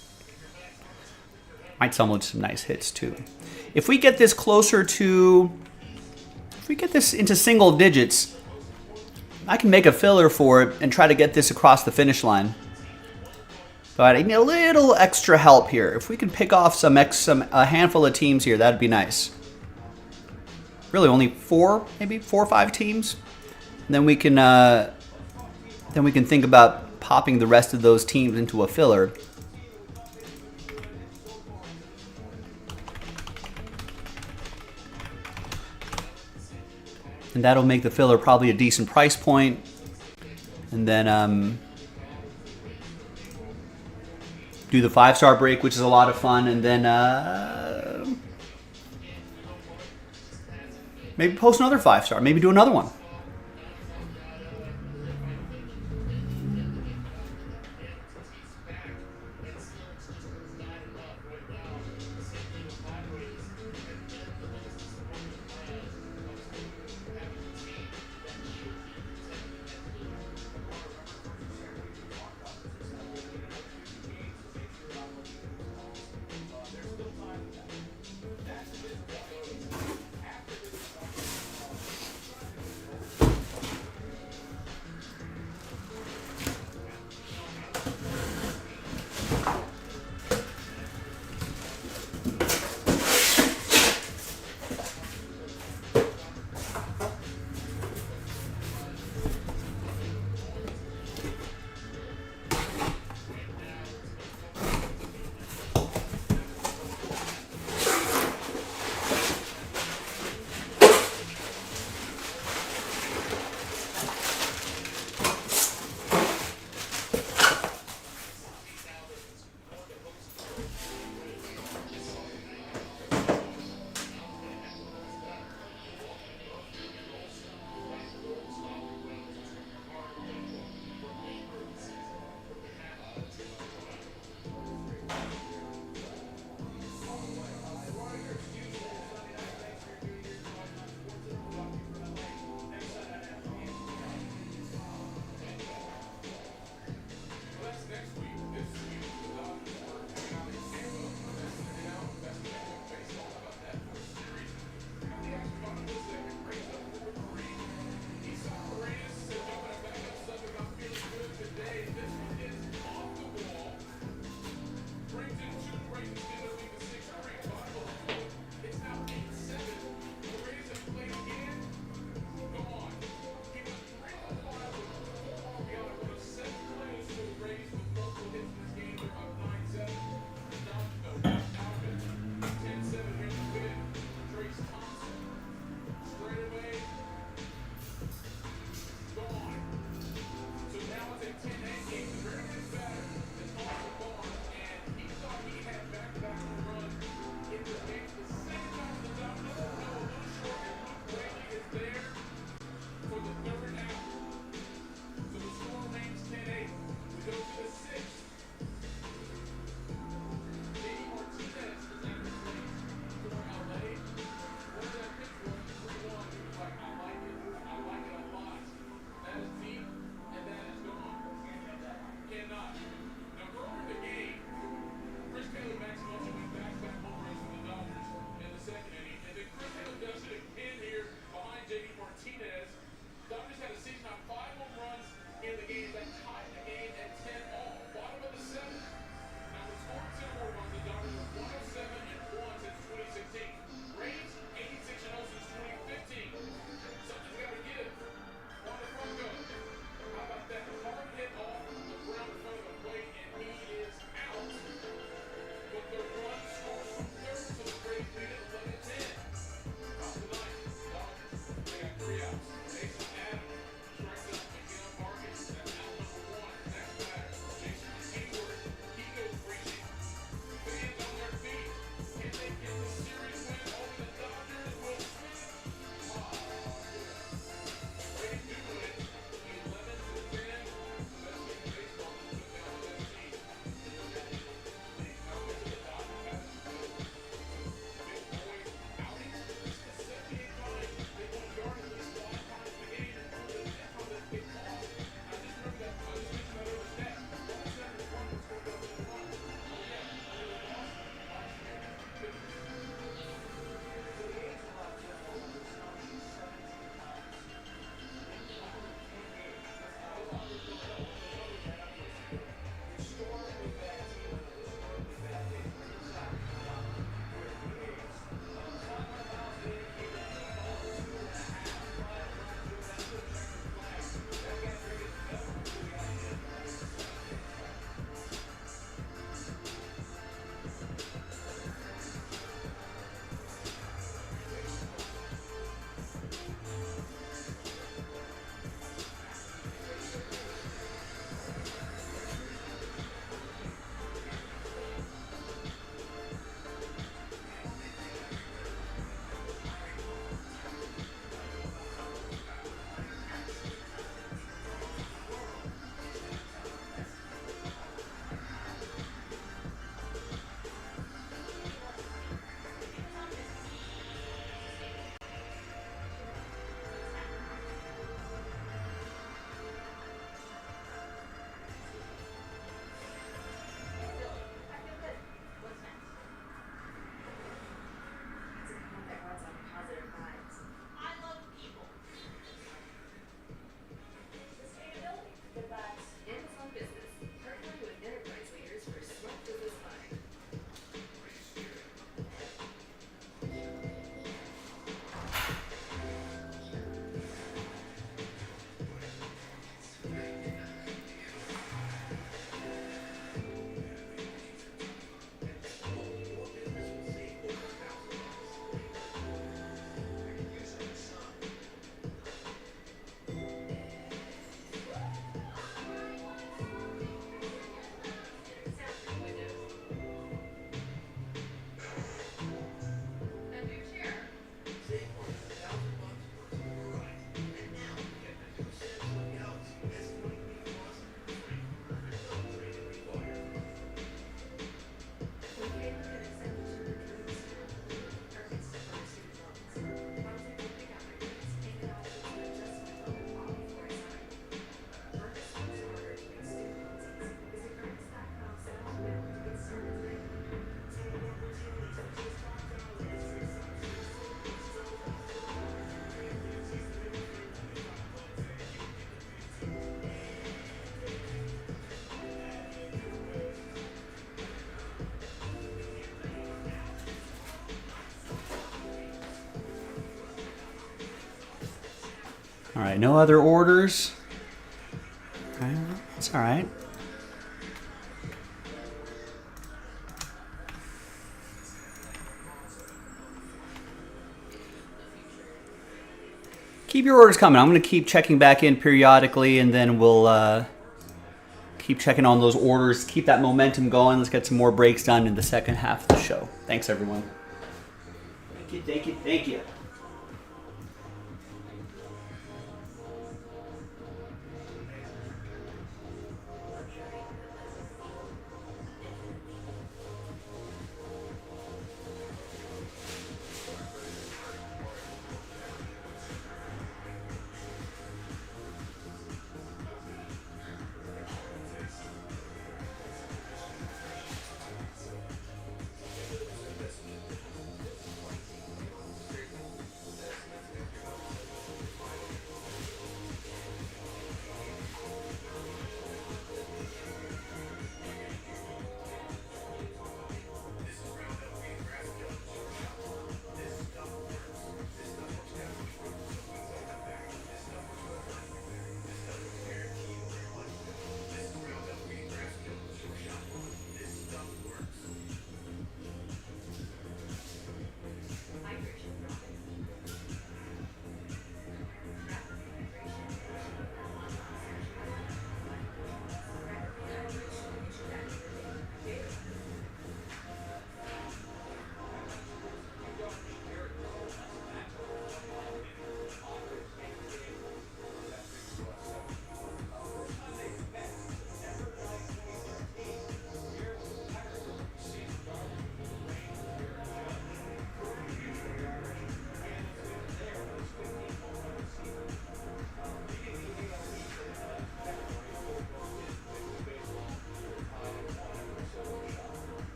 Might stumble into some nice hits too. If we get this closer to, if we get this into single digits, I can make a filler for it and try to get this across the finish line. But I need a little extra help here. If we can pick off a handful of teams here, that'd be nice. Really, only maybe four or five teams. And then we can think about popping the rest of those teams into a filler. And that'll make the filler probably a decent price point. And then do the 5-star break, which is a lot of fun. And then maybe post another 5-star. Maybe do another one. All right, no other orders. All right, that's all right. Keep your orders coming. I'm going to keep checking back in periodically, and then we'll keep checking on those orders. Keep that momentum going. Let's get some more breaks done in the second half of the show. Thanks, everyone. Thank you, thank you, thank you.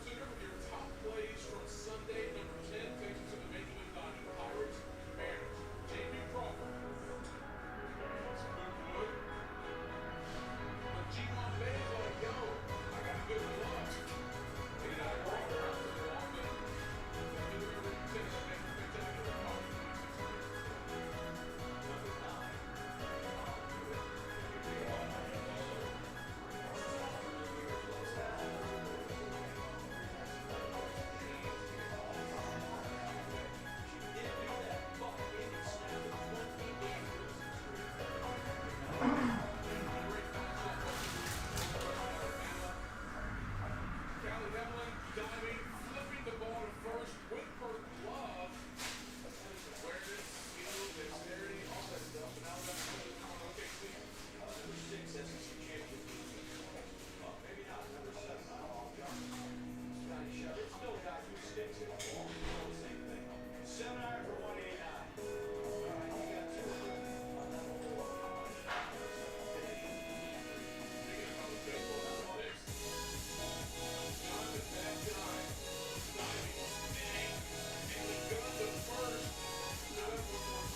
Bartender with your top plays from Sunday. Number 10 takes us to the main event dining. Pirates, Mariners. J.P. Crawford. Smooth wood. But G1 Bay is like, yo, I got good luck. They got a Crawford out there long, but I think we're going to take that next spectacular call. Callie Devlin diving, flipping the ball to first with her glove. Awareness, skill, dexterity, all that stuff. And now that's what it's on OKC. Number 6 SEC champion. Maybe not. Number 7. Scotty Shutt. It's still a guy who sticks it. All the same thing. 7 iron for 189. All right, you got 2 of them. Thinking about the baseball analytics. Jonathan Bad Guy. Diving. And he got the first. Do that one more time. Vanderbilt. They're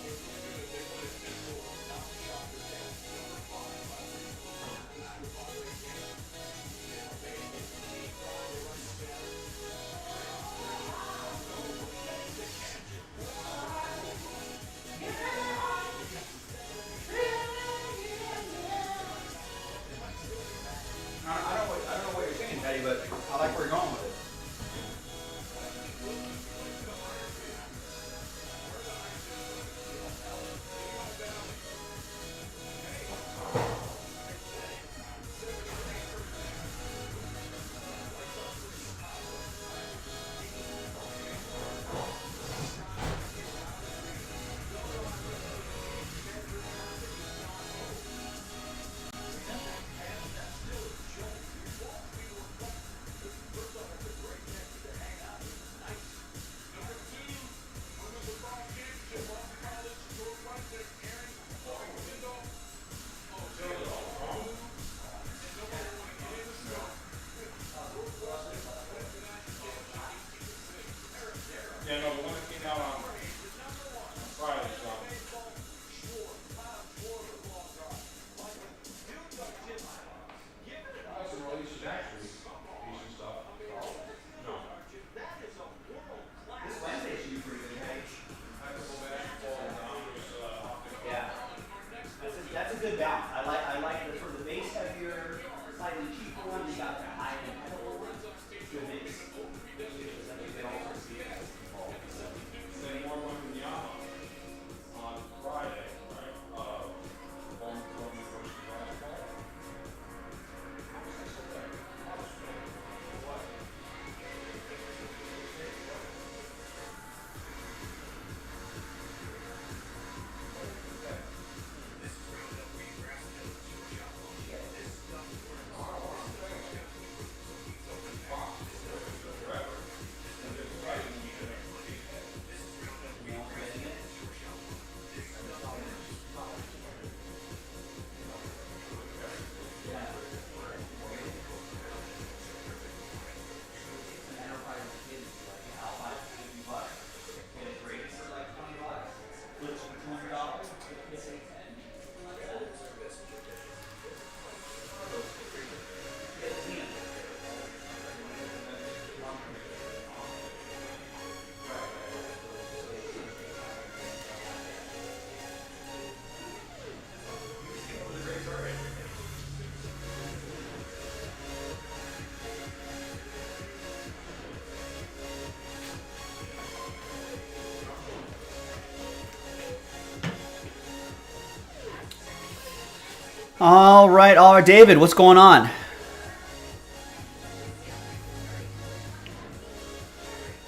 really good at they win it 10-4. Not the shocker. Number 5. I don't know what you're saying, Teddy, but I like where you're going with it. Yeah, no, the one that came out on Friday, so. Some releases actually, decent stuff. No. This Wednesday should be pretty good, hey? Technical basketball down was, Yeah. That's a good balance. I like the sort of the base heavier, slightly cheaper one. You got the high end good mix. Then more Wembanyama on Friday, right? One from the first basketball. All right, David, what's going on?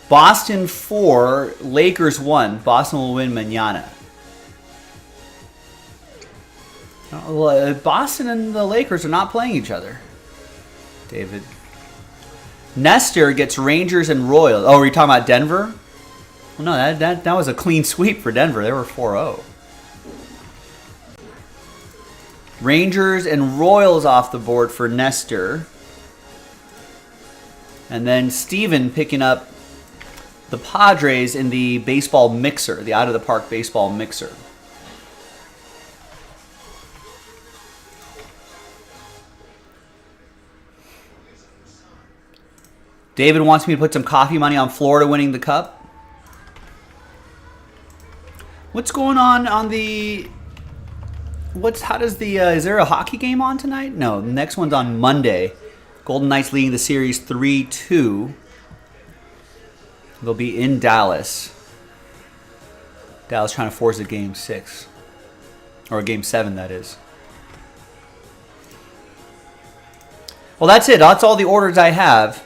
Boston 4, Lakers 1. Boston will win mañana. Boston and the Lakers are not playing each other. David. Nestor gets Rangers and Royals. Oh, are you talking about Denver? Well, no, that was a clean sweep for Denver. They were 4-0. Rangers and Royals off the board for Nestor. And then Steven picking up the Padres in the baseball mixer, the out-of-the-park baseball mixer. David wants me to put some coffee money on Florida winning the Cup. What's going on the... How does the... is there a hockey game on tonight? No, the next one's on Monday. Golden Knights leading the series 3-2. They'll be in Dallas. Dallas trying to force a game 6. Or a game 7, that is. Well, that's it. That's all the orders I have.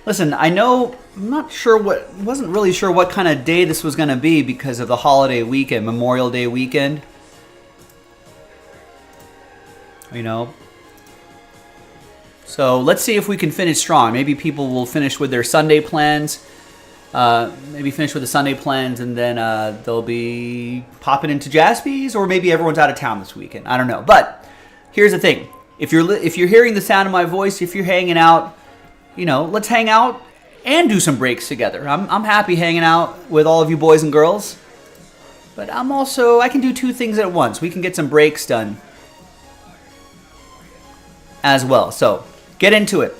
Listen, I know, wasn't really sure what kind of day this was going to be because of the holiday weekend, Memorial Day weekend. You know. So let's see if we can finish strong. Maybe people will finish with their Sunday plans. Maybe finish with the Sunday plans and then they'll be popping into Jaspy's, or maybe everyone's out of town this weekend. I don't know. But here's the thing. If you're hearing the sound of my voice, if you're hanging out, you know, let's hang out and do some breaks together. I'm happy hanging out with all of you boys and girls. But I can do two things at once. We can get some breaks done as well. So get into it.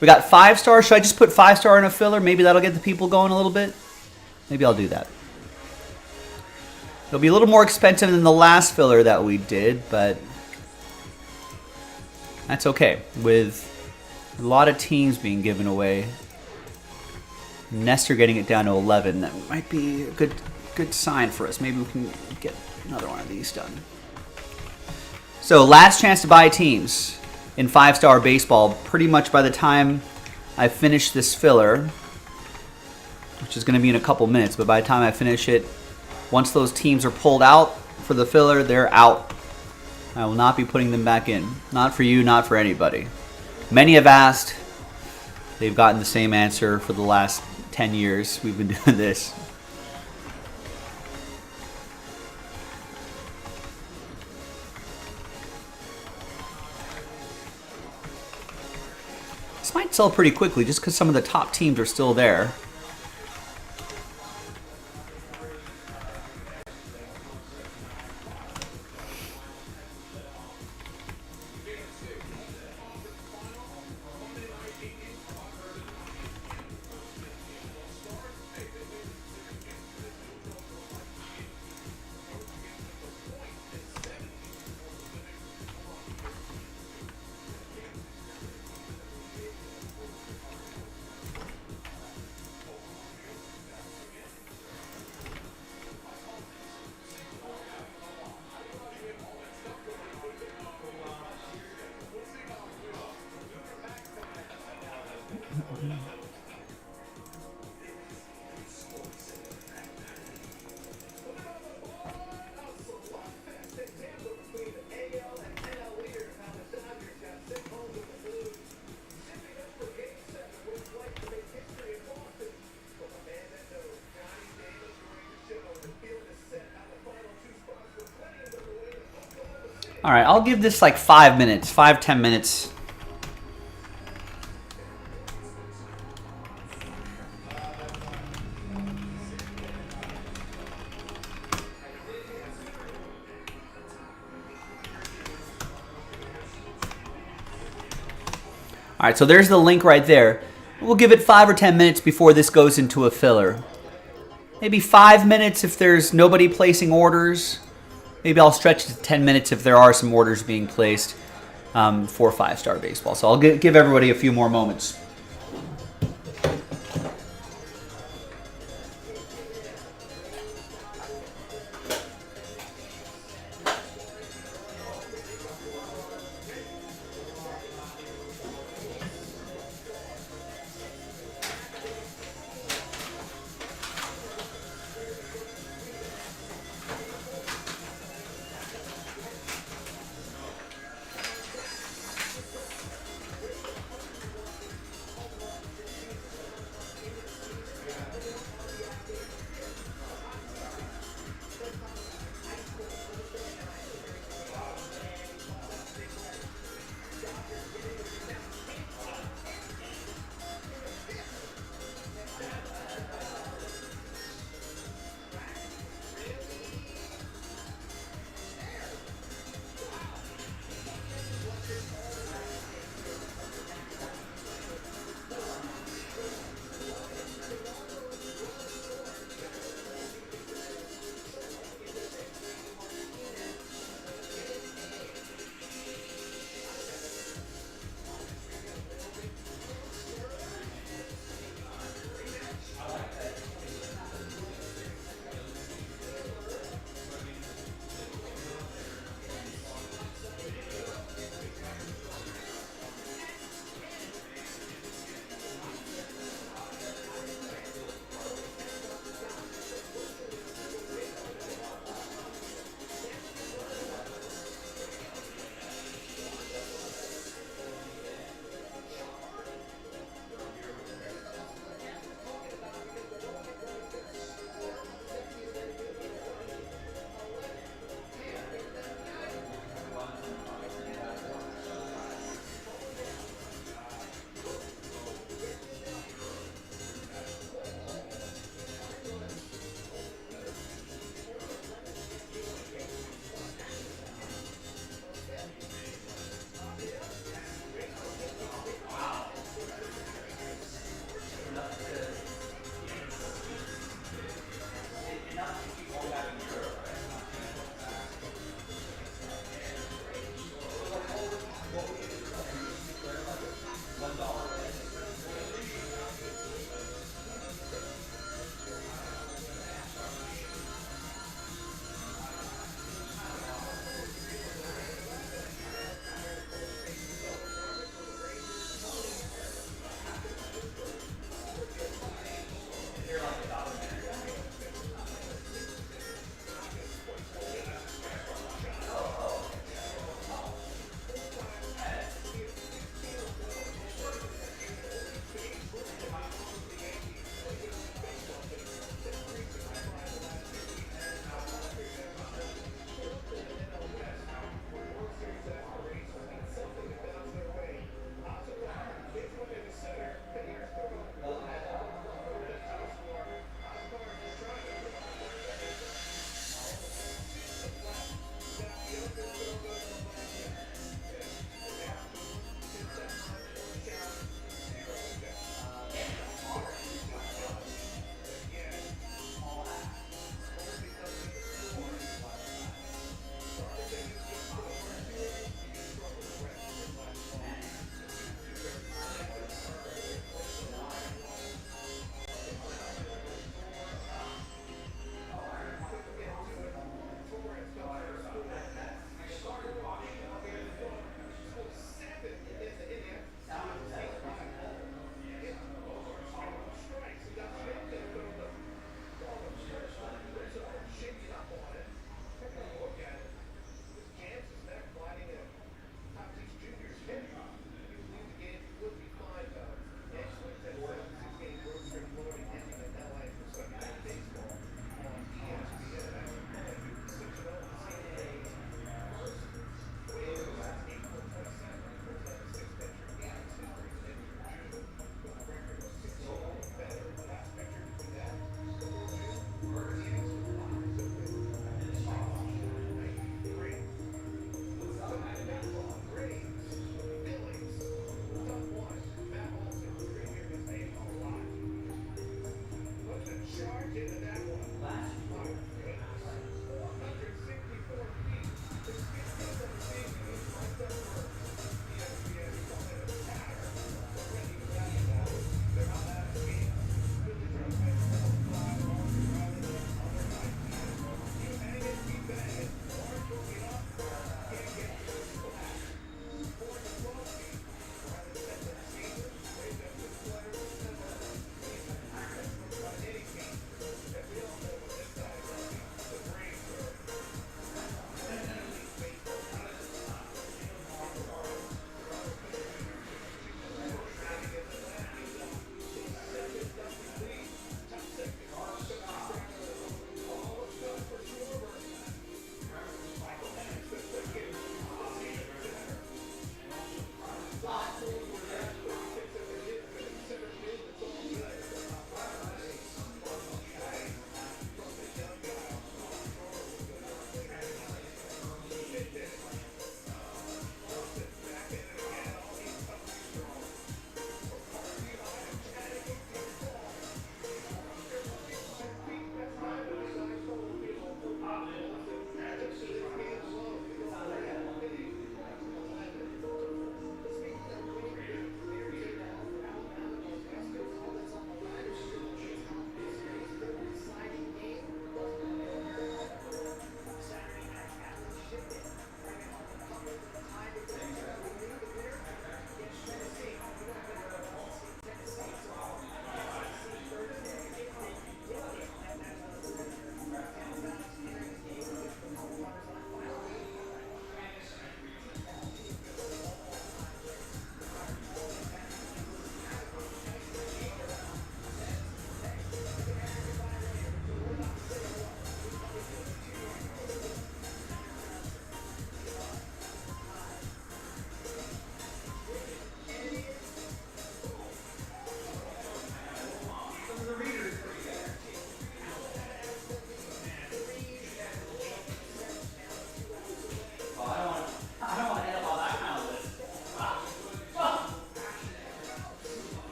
We got 5-star. Should I just put 5-star in a filler? Maybe that'll get the people going a little bit. Maybe I'll do that. It'll be a little more expensive than the last filler that we did, but that's okay. With a lot of teams being given away, Nestor getting it down to 11, that might be a good sign for us. Maybe we can get another one of these done. So last chance to buy teams in 5-star baseball. Pretty much by the time I finish this filler, which is going to be in a couple minutes, but by the time I finish it, once those teams are pulled out for the filler, they're out. I will not be putting them back in. Not for you, not for anybody. Many have asked. They've gotten the same answer for the last 10 years we've been doing this. This might sell pretty quickly just because some of the top teams are still there. All right, I'll give this like 5 minutes, 5-10 minutes. All right, so there's the link right there. We'll give it 5 or 10 minutes before this goes into a filler. Maybe 5 minutes if there's nobody placing orders. Maybe I'll stretch it to 10 minutes if there are some orders being placed for 5-star baseball. So I'll give everybody a few more moments.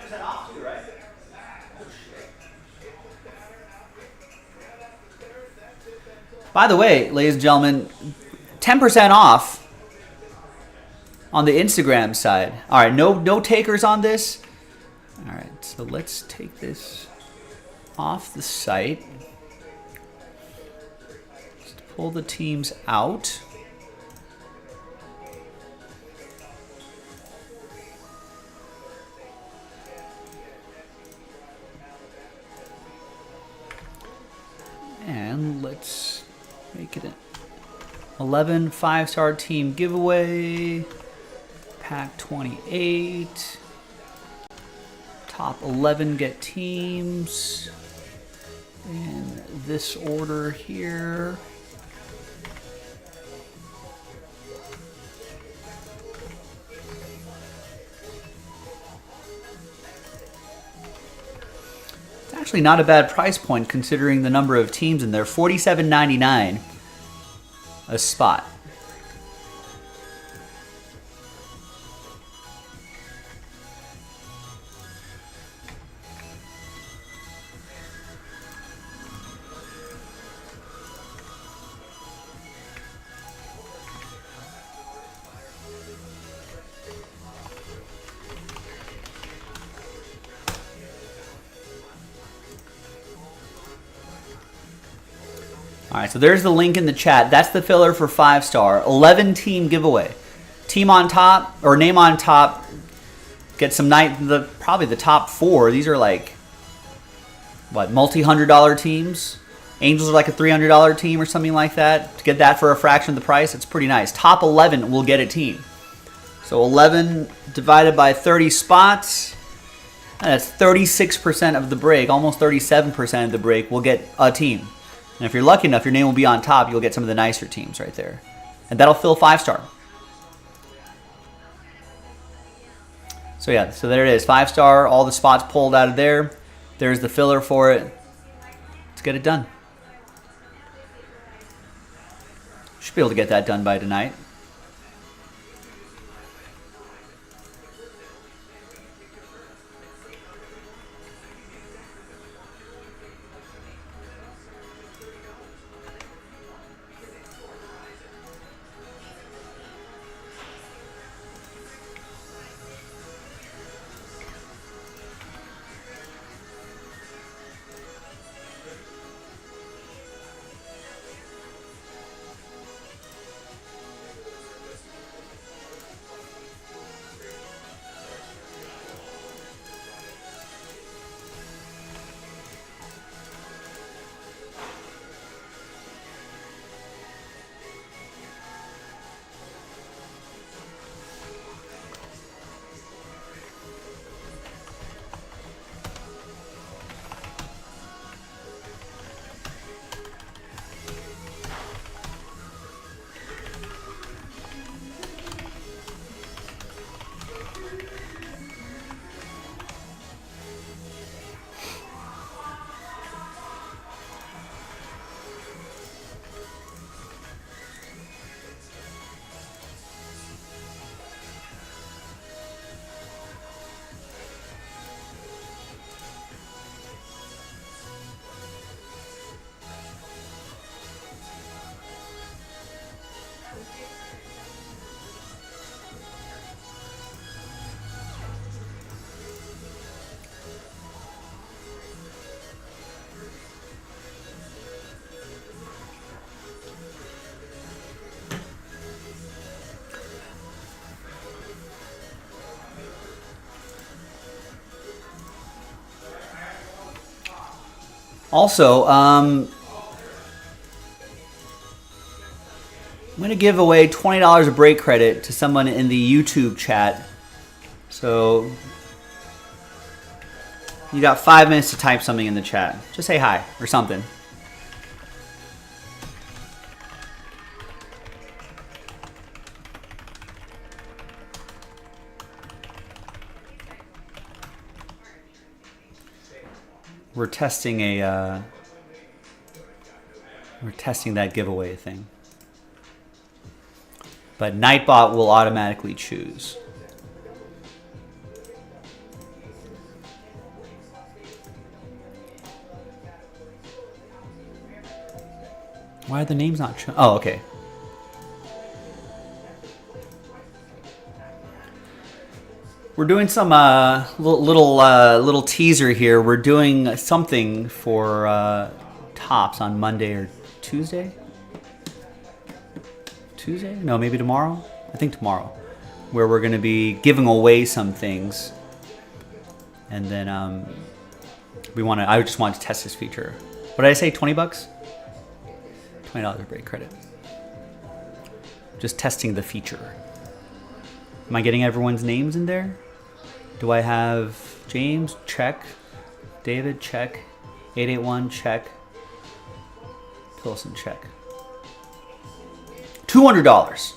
10% off too, right? By the way, ladies and gentlemen, 10% off on the Instagram side. All right, no takers on this. All right, so let's take this off the site. Just pull the teams out. And let's make it an 11 5-star team giveaway. Pack 28. Top 11 get teams. In this order here. Actually not a bad price point considering the number of teams in there. $47.99 a spot. All right, so there's the link in the chat. That's the filler for 5-star. 11 team giveaway. Team on top, or name on top, get some probably the top 4. These are like, what, multi-$100 teams? Angels are like a $300 team or something like that. To get that for a fraction of the price, it's pretty nice. Top 11 will get a team. So 11 divided by 30 spots, and that's 36% of the break, almost 37% of the break will get a team. And if you're lucky enough, your name will be on top. You'll get some of the nicer teams right there. And that'll fill 5-star. So yeah, so there it is. 5-star, all the spots pulled out of there. There's the filler for it. Let's get it done. Should be able to get that done by tonight. Also, I'm going to give away $20 of break credit to someone in the YouTube chat. So you got 5 minutes to type something in the chat. Just say hi or something. We're testing that giveaway thing. But Nightbot will automatically choose. Why are the names not shown? Oh, okay. We're doing some little teaser here. We're doing something for Topps on Monday or Tuesday. Tuesday? No, maybe tomorrow. I think tomorrow, where we're going to be giving away some things, and then I just want to test this feature. What did I say? $20? $20 break credit. Just testing the feature. Am I getting everyone's names in there? Do I have James? Check. David? Check. 881? Check. Pilson? Check. $200.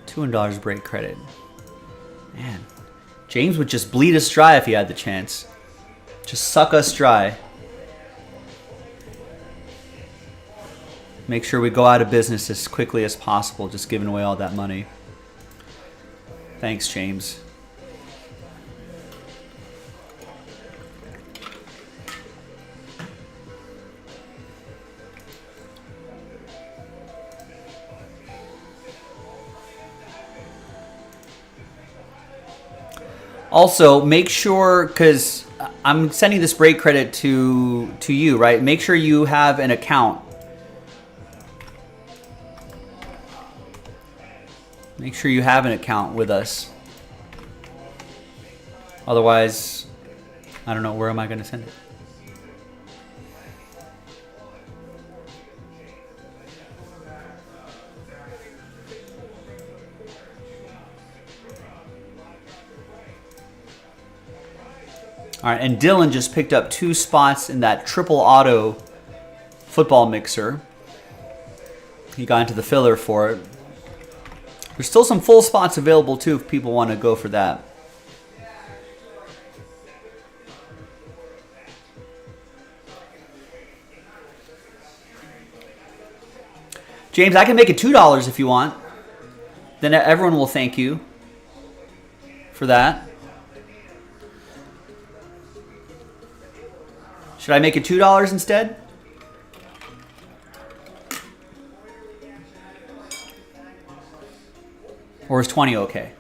$200 break credit. Man, James would just bleed us dry if he had the chance. Just suck us dry. Make sure we go out of business as quickly as possible, just giving away all that money. Thanks, James. Also, make sure, because I'm sending this break credit to you, right? Make sure you have an account. Make sure you have an account with us. Otherwise, I don't know, where am I going to send it? All right, and Dylan just picked up 2 spots in that triple auto football mixer. He got into the filler for it. There's still some full spots available too if people want to go for that. James, I can make it $2 if you want. Then everyone will thank you for that. Should I make it $2 instead? Or is 20 okay?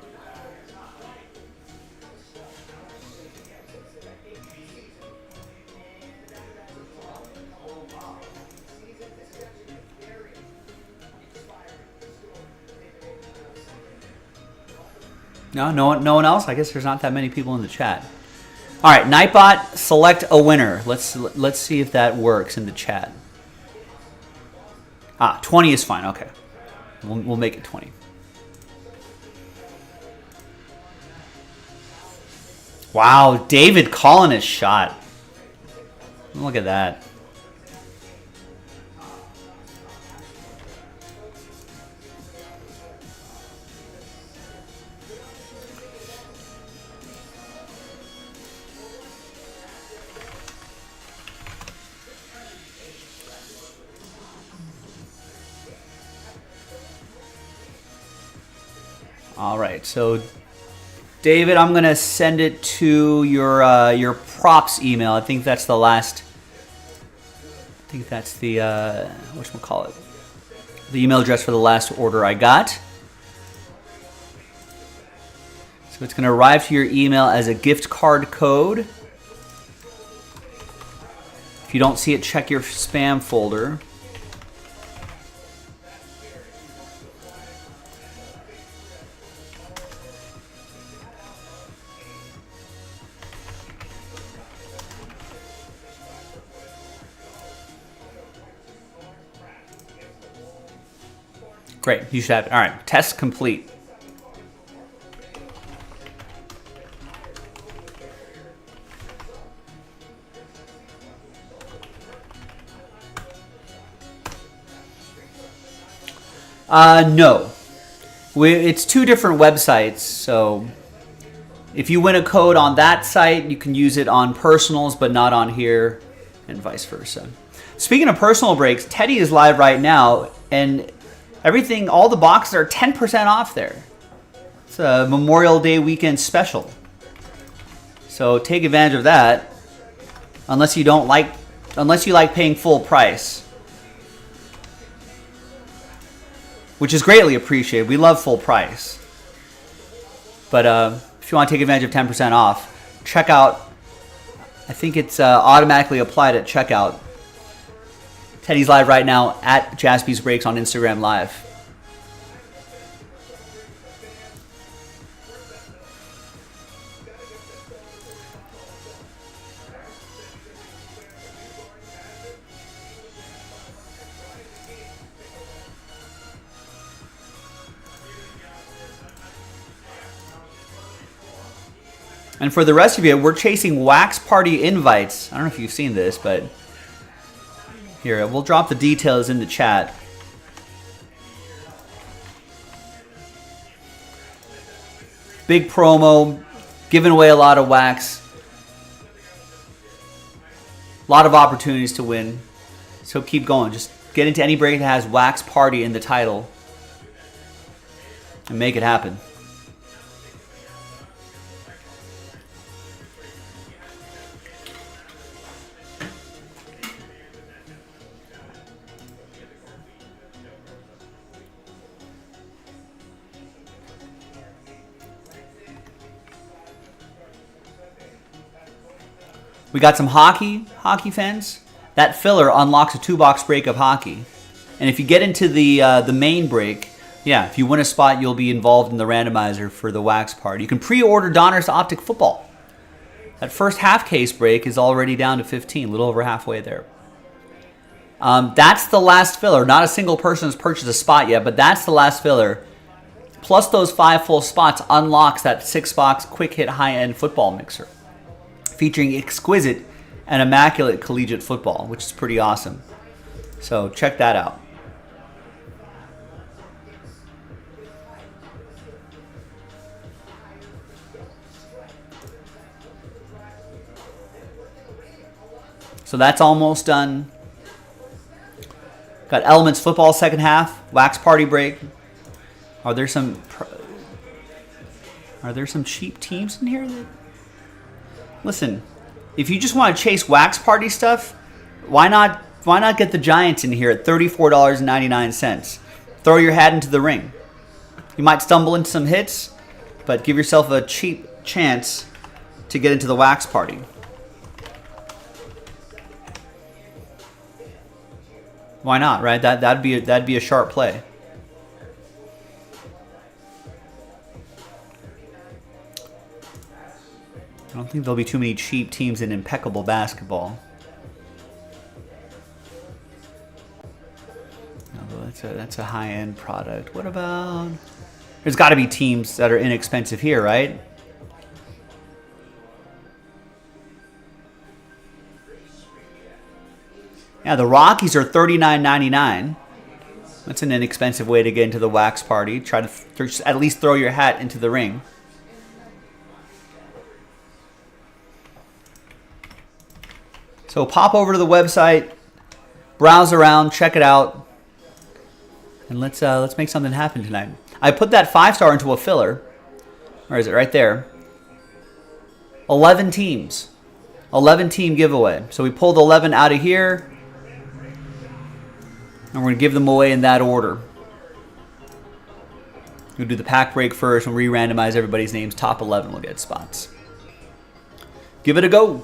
No one else? I guess there's not that many people in the chat. All right, Nightbot, select a winner. Let's see if that works in the chat. 20 is fine. Okay, we'll make it 20. Wow, David calling his shot. Look at that. All right, so David, I'm gonna send it to your props email. I think that's the last. I think that's the whatchamacallit, the email address for the last order I got. So it's gonna arrive to your email as a gift card code. If you don't see it, check your spam folder. Great, you should have it. All right, test complete. No. It's 2 different websites, so if you win a code on that site, you can use it on personals, but not on here, and vice versa. Speaking of personal breaks, Teddy is live right now, and everything, all the boxes are 10% off there. It's a Memorial Day weekend special. So take advantage of that. Unless you like paying full price. which is greatly appreciated. We love full price. But if you want to take advantage of 10% off, check out, I think it's automatically applied at checkout. Teddy's live right now at Jaspy's Breaks on Instagram Live. And for the rest of you, we're chasing Wax Party invites. I don't know if you've seen this, but here, we'll drop the details in the chat. Big promo, giving away a lot of wax. A lot of opportunities to win. So keep going. Just get into any break that has Wax Party in the title and make it happen. We got some hockey fans. That filler unlocks a 2-box break of hockey. And if you get into the main break, yeah, if you win a spot, you'll be involved in the randomizer for the Wax Party. You can pre-order Donruss Optic Football. That first half case break is already down to 15, a little over halfway there. That's the last filler. Not a single person has purchased a spot yet, but that's the last filler. Plus those 5 full spots unlocks that 6-box quick hit high-end football mixer, featuring exquisite and immaculate collegiate football, which is pretty awesome. So check that out. So that's almost done. Got Elements football second half, Wax Party break. Are there some cheap teams in here that... Listen, if you just want to chase Wax Party stuff, why not get the Giants in here at $34.99? Throw your hat into the ring. You might stumble into some hits, but give yourself a cheap chance to get into the Wax Party. Why not, right? That'd be a sharp play. I don't think there'll be too many cheap teams in impeccable basketball. No, that's a high-end product. What about... There's got to be teams that are inexpensive here, right? Yeah, the Rockies are $39.99. That's an inexpensive way to get into the Wax Party. Try to at least throw your hat into the ring. So pop over to the website, browse around, check it out, and let's make something happen tonight. I put that 5-star into a filler. Where is it? Right there. 11 teams. 11 team giveaway. So we pulled 11 out of here, and we're going to give them away in that order. We'll do the pack break first and re-randomize everybody's names. Top 11 will get spots. Give it a go.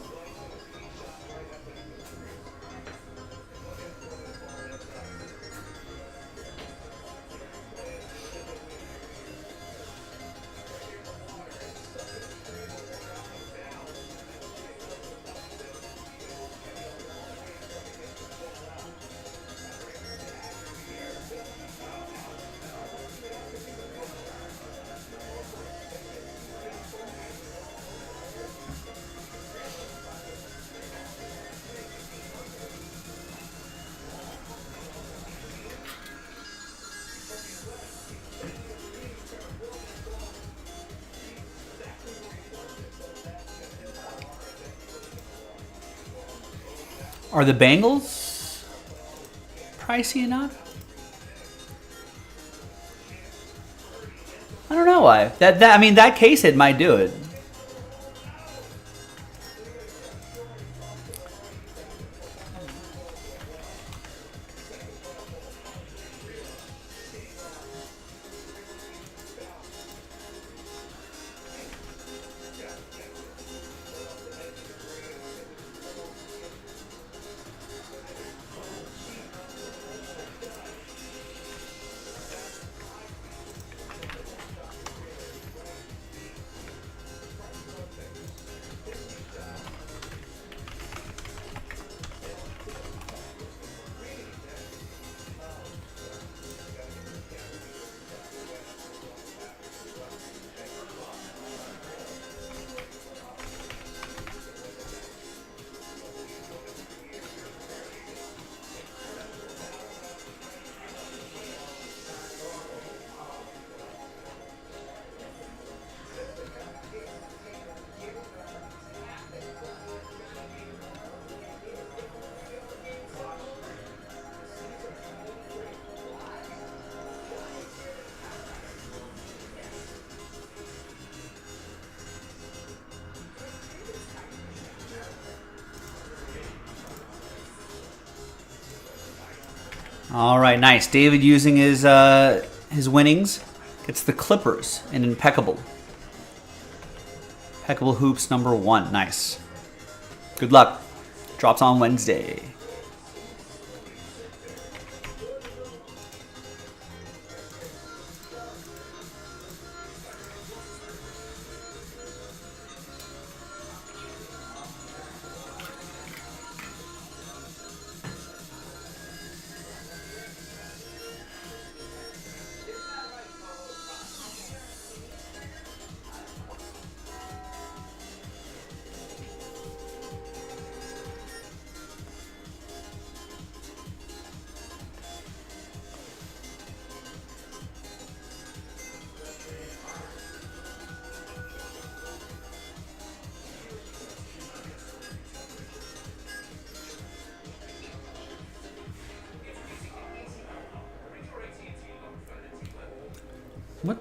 Are the Bengals pricey enough? I don't know why. I mean, that case it might do it. All right, nice. David using his winnings. Gets the Clippers in impeccable. Impeccable hoops number 1. Nice. Good luck. Drops on Wednesday.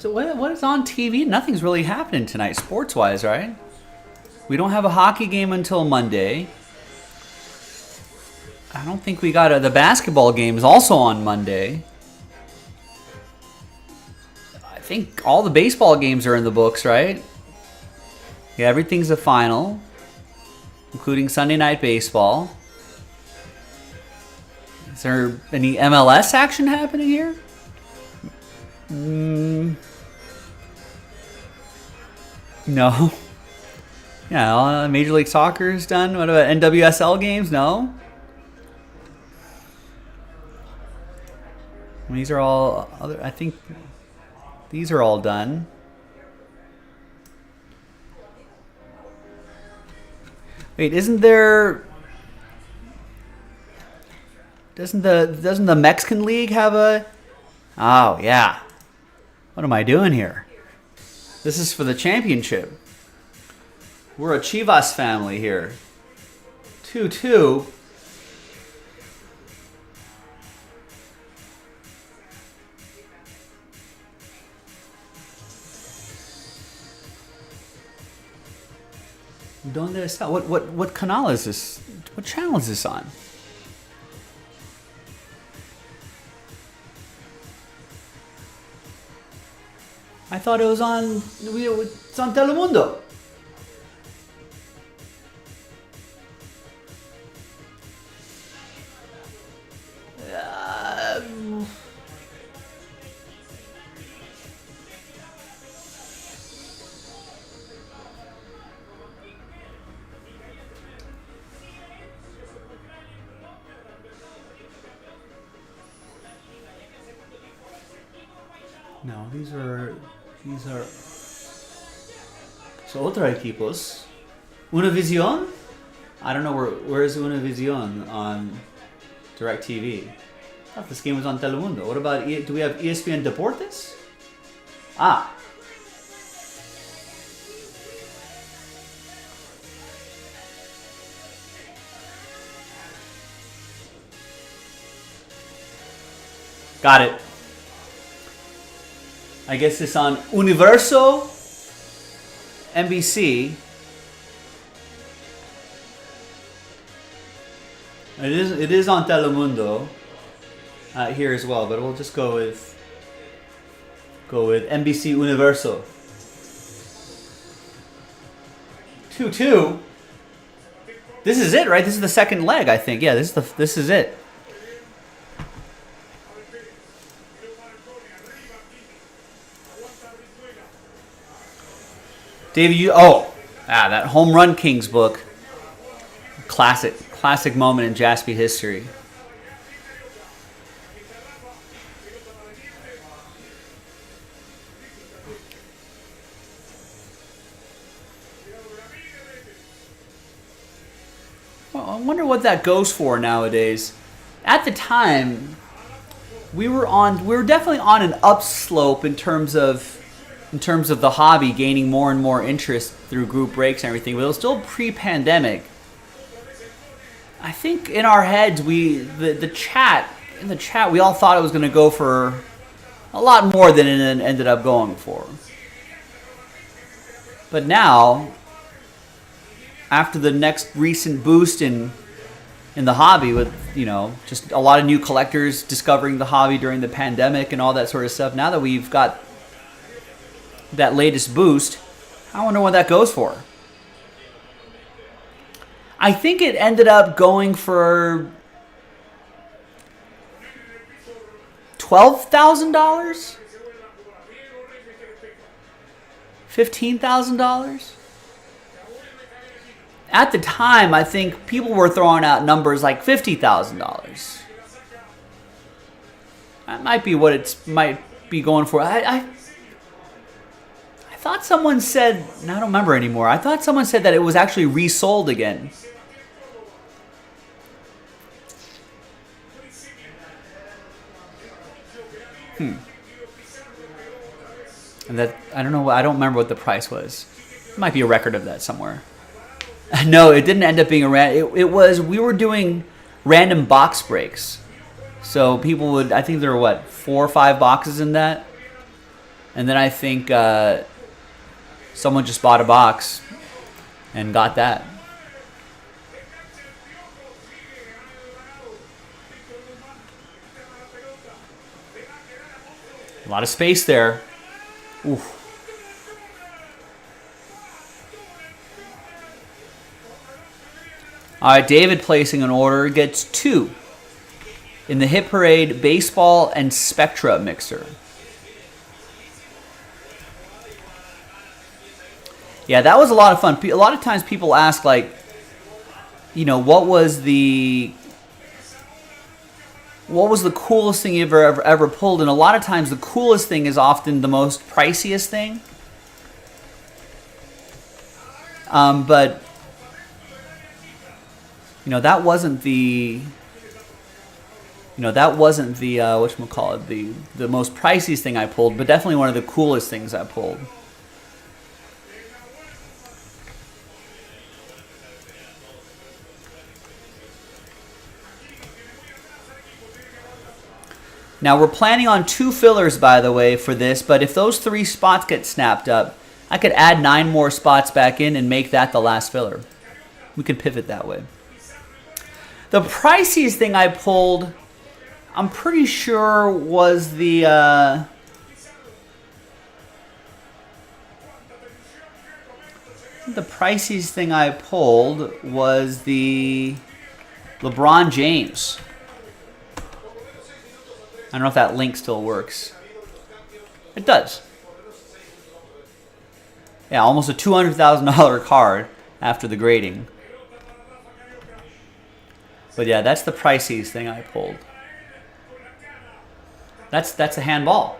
What is on TV? Nothing's really happening tonight, sports-wise, right? We don't have a hockey game until Monday. I don't think we got the basketball game is also on Monday. I think all the baseball games are in the books, right? Yeah, everything's a final, including Sunday Night Baseball. Is there any MLS action happening here? No. Yeah, Major League Soccer is done. What about NWSL games? No. These are all other. I think these are all done. Wait, isn't there? Doesn't the Mexican League have a? Oh yeah. What am I doing here? This is for the championship. We're a Chivas family here. 2-2. ¿Dónde está? What canal is this? What channel is this on? I thought it was on. It's on Telemundo. No, these are. So otro equipos. Univision? I don't know where is Univision on DirecTV. I thought this game was on Telemundo. What about do we have ESPN Deportes? Ah. Got it. I guess it's on Universo, NBC. It is on Telemundo here as well, but we'll just go with NBC Universo. 2-2. This is it, right? This is the second leg, I think. Yeah, this is it. David, that Home Run Kings book. Classic moment in Jaspy history. Well, I wonder what that goes for nowadays. At the time, we were definitely on an upslope in terms of the hobby gaining more and more interest through group breaks and everything, but it was still pre-pandemic. I think in our heads, in the chat, we all thought it was going to go for a lot more than it ended up going for. But now, after the next recent boost in in the hobby with, you know, just a lot of new collectors discovering the hobby during the pandemic and all that sort of stuff. Now that we've got that latest boost, I wonder what that goes for. I think it ended up going for $12,000? $15,000? At the time, I think people were throwing out numbers like $50,000. That might be what it might be going for. I thought someone said, and I don't remember anymore, I thought someone said that it was actually resold again. And that, I don't know, I don't remember what the price was. There might be a record of that somewhere. No, it didn't end up being a it was, we were doing random box breaks. So people would, I think there were what, 4 or 5 boxes in that? And then I think someone just bought a box and got that. A lot of space there. Oof. All right, David placing an order gets 2 in the Hit Parade Baseball and Spectra mixer. Yeah, that was a lot of fun. A lot of times people ask, like, you know, what was the coolest thing you've ever pulled? And a lot of times the coolest thing is often the most priciest thing. But you know, that wasn't the whatchamacallit, the most priciest thing I pulled, but definitely one of the coolest things I pulled. Now we're planning on 2 fillers, by the way, for this, but if those 3 spots get snapped up, I could add 9 more spots back in and make that the last filler. We could pivot that way. The priciest thing I pulled, I'm pretty sure, was the priciest thing I pulled was the LeBron James. I don't know if that link still works. It does. Yeah, almost a $200,000 card after the grading. But yeah, that's the priciest thing I pulled. That's a handball.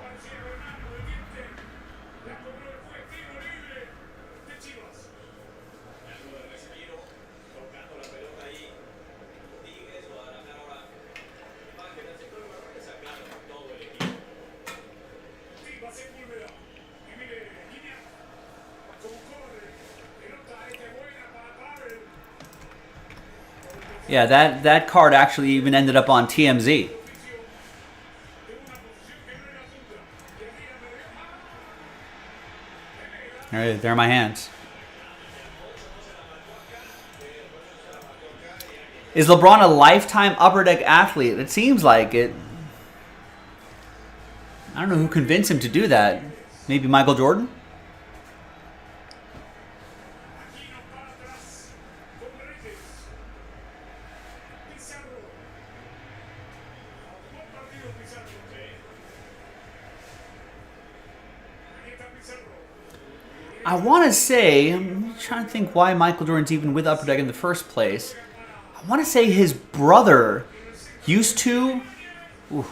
Yeah, that card actually even ended up on TMZ. All right, there are my hands. Is LeBron a lifetime Upper Deck athlete? It seems like it. I don't know who convinced him to do that. Maybe Michael Jordan? I want to say, I'm trying to think why Michael Jordan's even with Upper Deck in the first place. I want to say his brother used to or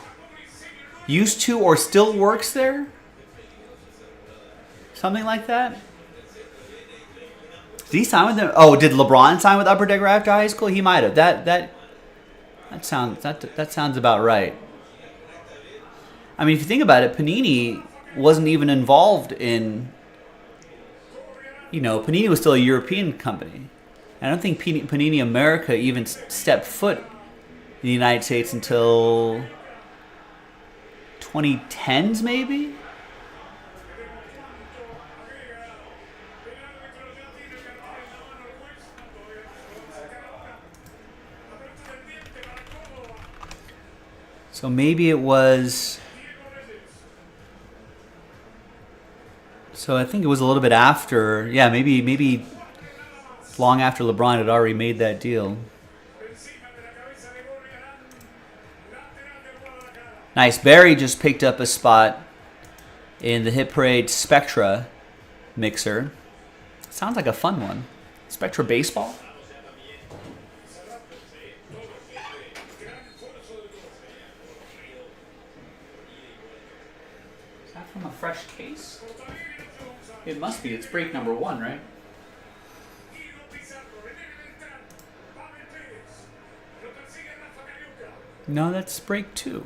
still works there. Something like that. Did he sign with them? Oh, did LeBron sign with Upper Deck right after high school? He might have. That sounds about right. I mean, if you think about it, Panini wasn't even involved in. You know, Panini was still a European company. I don't think Panini America even stepped foot in the United States until 2010s, maybe? So maybe it was. So I think it was a little bit after. Yeah, maybe long after LeBron had already made that deal. Nice. Barry just picked up a spot in the Hit Parade Spectra mixer. Sounds like a fun one. Spectra Baseball? Is that from a fresh case? It must be. It's break number 1, right? No, that's break 2.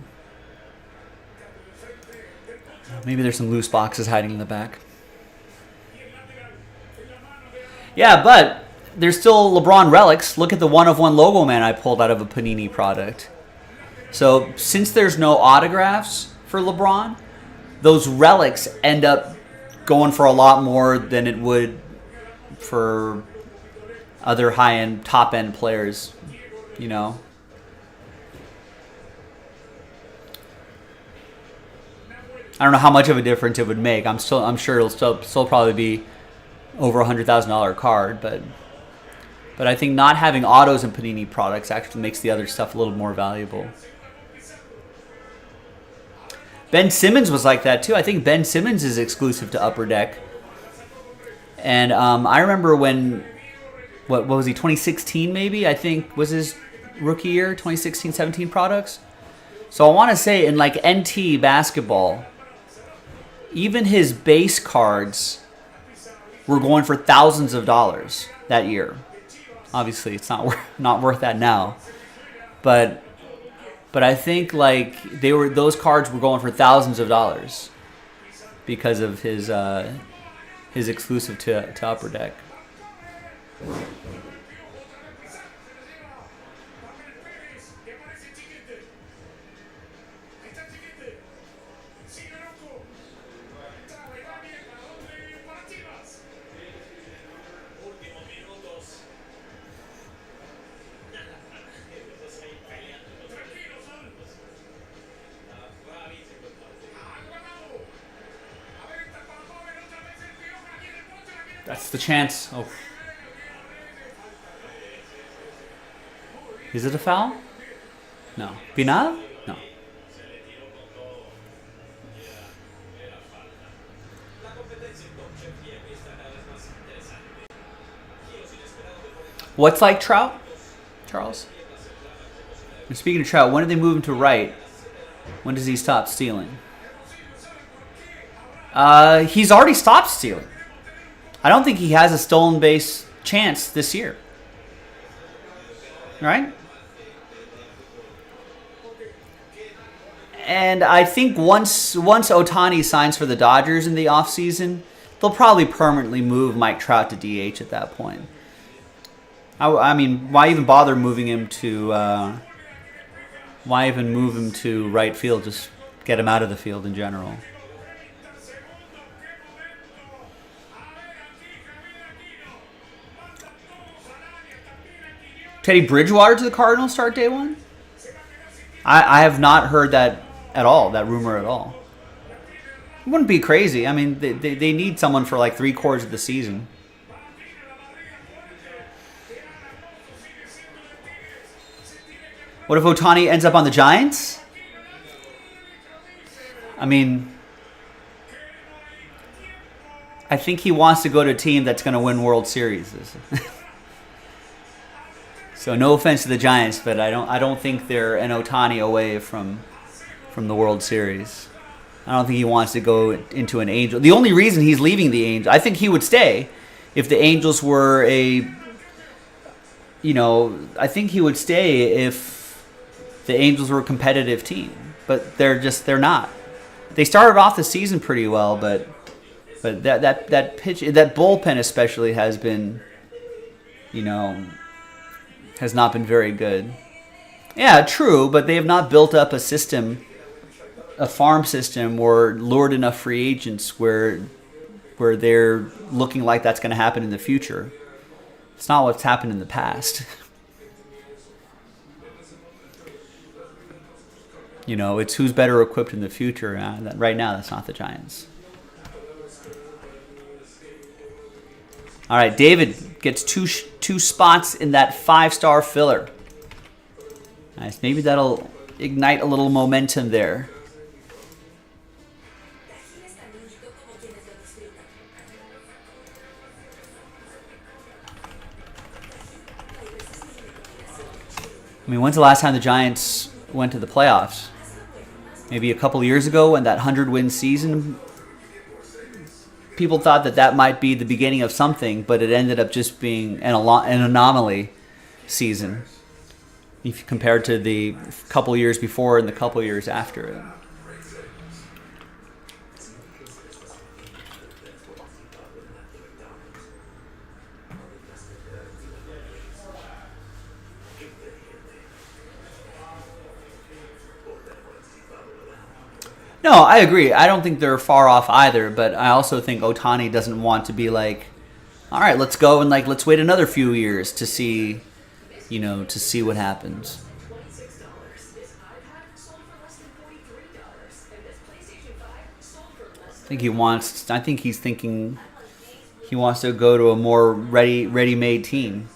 Maybe there's some loose boxes hiding in the back. Yeah, but there's still LeBron relics. Look at the 1-of-1 logo man I pulled out of a Panini product. So since there's no autographs for LeBron, those relics end up going for a lot more than it would for other high-end, top-end players, you know. I don't know how much of a difference it would make. I'm sure it'll still probably be over $100,000 card, but I think not having autos and Panini products actually makes the other stuff a little more valuable. Ben Simmons was like that too. I think Ben Simmons is exclusive to Upper Deck, and I remember when what was he 2016 maybe I think was his rookie year 2016-17 products. So I want to say in like NT basketball, even his base cards were going for thousands of dollars that year. Obviously, it's not worth that now, but I think like those cards were going for thousands of dollars because of his exclusive to Upper Deck. That's the chance. Oh. Is it a foul? No. Pinal? No. What's like Trout, Charles? And speaking of Trout, when did they move him to right? When does he stop stealing? He's already stopped stealing. I don't think he has a stolen base chance this year. Right? And I think once Ohtani signs for the Dodgers in the offseason, they'll probably permanently move Mike Trout to DH at that point. I mean, why even bother moving him to right field? Just get him out of the field in general. Teddy Bridgewater to the Cardinals start day 1? I have not heard that at all, that rumor at all. It wouldn't be crazy. I mean, they need someone for like 3/4 of the season. What if Ohtani ends up on the Giants? I mean, I think he wants to go to a team that's going to win World Series. So no offense to the Giants, but I don't think they're an Ohtani away from the World Series. I don't think he wants to go into an Angel. The only reason he's leaving the Angels, I think he would stay if the Angels were I think he would stay if the Angels were a competitive team. But they're not. They started off the season pretty well, but that bullpen especially has been, has not been very good. Yeah, true, but they have not built up a farm system or lured enough free agents where they're looking like that's going to happen in the future. It's not what's happened in the past. You know, it's who's better equipped in the future. Right now, that's not the Giants. All right, David gets two spots in that 5-star filler. Nice. Maybe that'll ignite a little momentum there. I mean, when's the last time the Giants went to the playoffs? Maybe a couple years ago when that 100-win season. People thought that might be the beginning of something, but it ended up just being an anomaly season if you compare it to the couple years before and the couple years after it. No, I agree. I don't think they're far off either, but I also think Ohtani doesn't want to be like, all right, let's go and let's wait another few years to see, to see what happens. I think he's thinking he wants to go to a more ready-made team.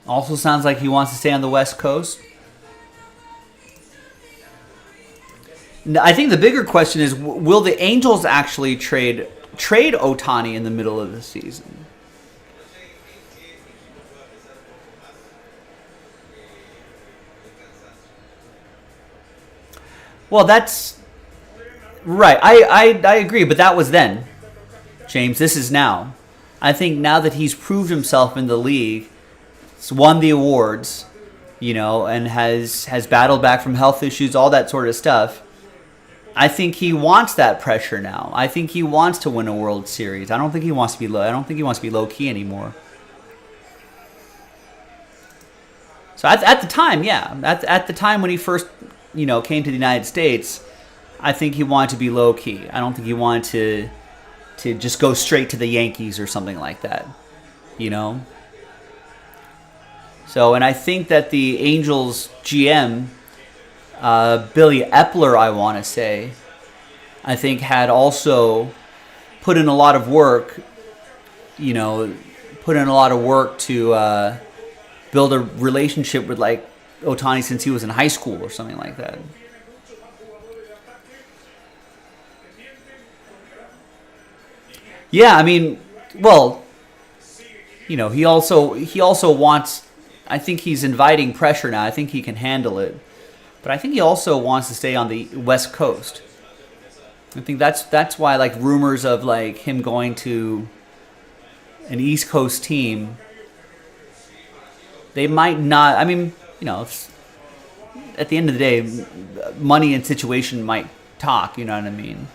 Also sounds like he wants to stay on the West Coast. I think the bigger question is, will the Angels actually trade Ohtani in the middle of the season? Well, that's right. I agree, but that was then, James. This is now. I think now that he's proved himself in the league, won the awards, and has battled back from health issues, all that sort of stuff. I think he wants that pressure now. I think he wants to win a World Series. I don't think he wants to be low. I don't think he wants to be low key anymore. So at the time, yeah, at the time when he first, came to the United States, I think he wanted to be low key. I don't think he wanted to just go straight to the Yankees or something like that, So, and I think that the Angels GM, Billy Epler, I want to say, I think had also put in a lot of work, to build a relationship with Ohtani since he was in high school or something like that. Yeah, I mean, well, he also wants. I think he's inviting pressure now. I think he can handle it. But I think he also wants to stay on the West Coast. I think that's why rumors of him going to an East Coast team, they might not. I mean, at the end of the day, money and situation might talk, you know what I mean?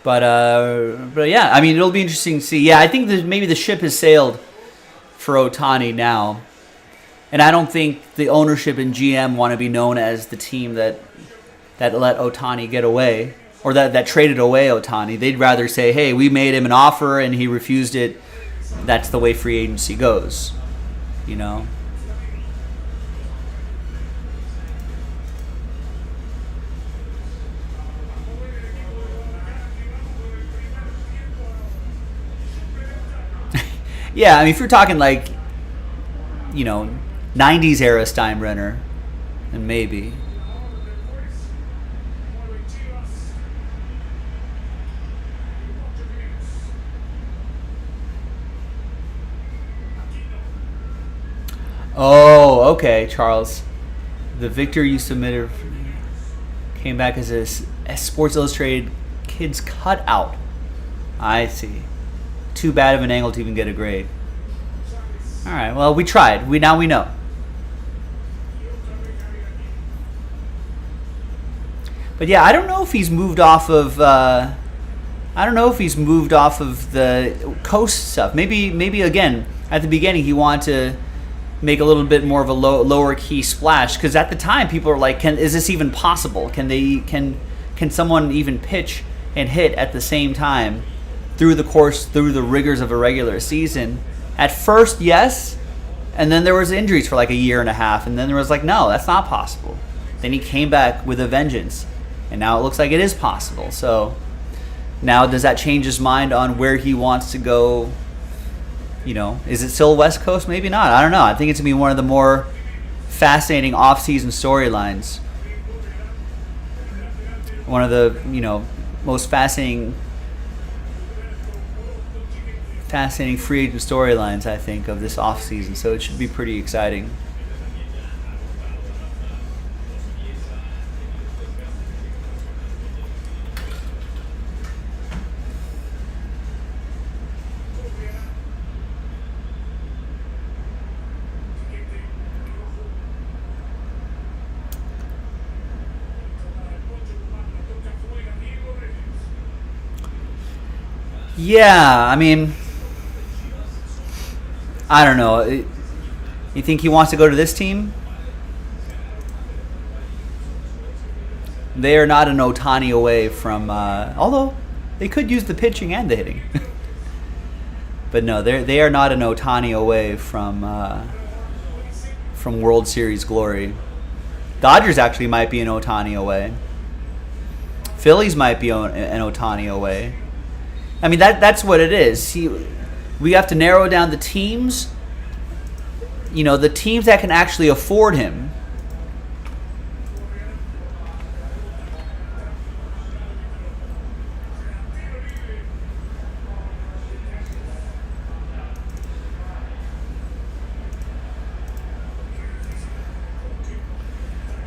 But yeah, I mean, it'll be interesting to see. Yeah, I think that maybe the ship has sailed for Ohtani now. And I don't think the ownership and GM want to be known as the team that let Ohtani get away, or that traded away Ohtani. They'd rather say, hey, we made him an offer and he refused it. That's the way free agency goes, Yeah, I mean, if you're talking 90s era Steinbrenner, then maybe. Oh, okay, Charles. The Victor you submitted came back as a Sports Illustrated Kids cutout. I see. Too bad of an angle to even get a grade. All right. Well, we tried. Now we know. But yeah, I don't know if he's moved off of. I don't know if he's moved off of the coast stuff. Maybe again at the beginning he wanted to make a little bit more of a lower key splash, because at the time people are like, is this even possible? Can someone even pitch and hit at the same time through the rigors of a regular season? At first, yes, and then there was injuries for like a year and a half, and then there was like, no, that's not possible. Then he came back with a vengeance, and now it looks like it is possible. So now does that change his mind on where he wants to go? You know, is it still West Coast? Maybe not. I don't know. I think it's going to be one of the more fascinating off-season storylines. One of the, most fascinating free agent storylines, I think, of this off-season. So it should be pretty exciting. Yeah, I mean, I don't know. You think he wants to go to this team? They are not an Ohtani away from, although they could use the pitching and the hitting. But no, they are not an Ohtani away from World Series glory. Dodgers actually might be an Ohtani away. Phillies might be an Ohtani away. I mean, that's what it is. We have to narrow down the teams, the teams that can actually afford him.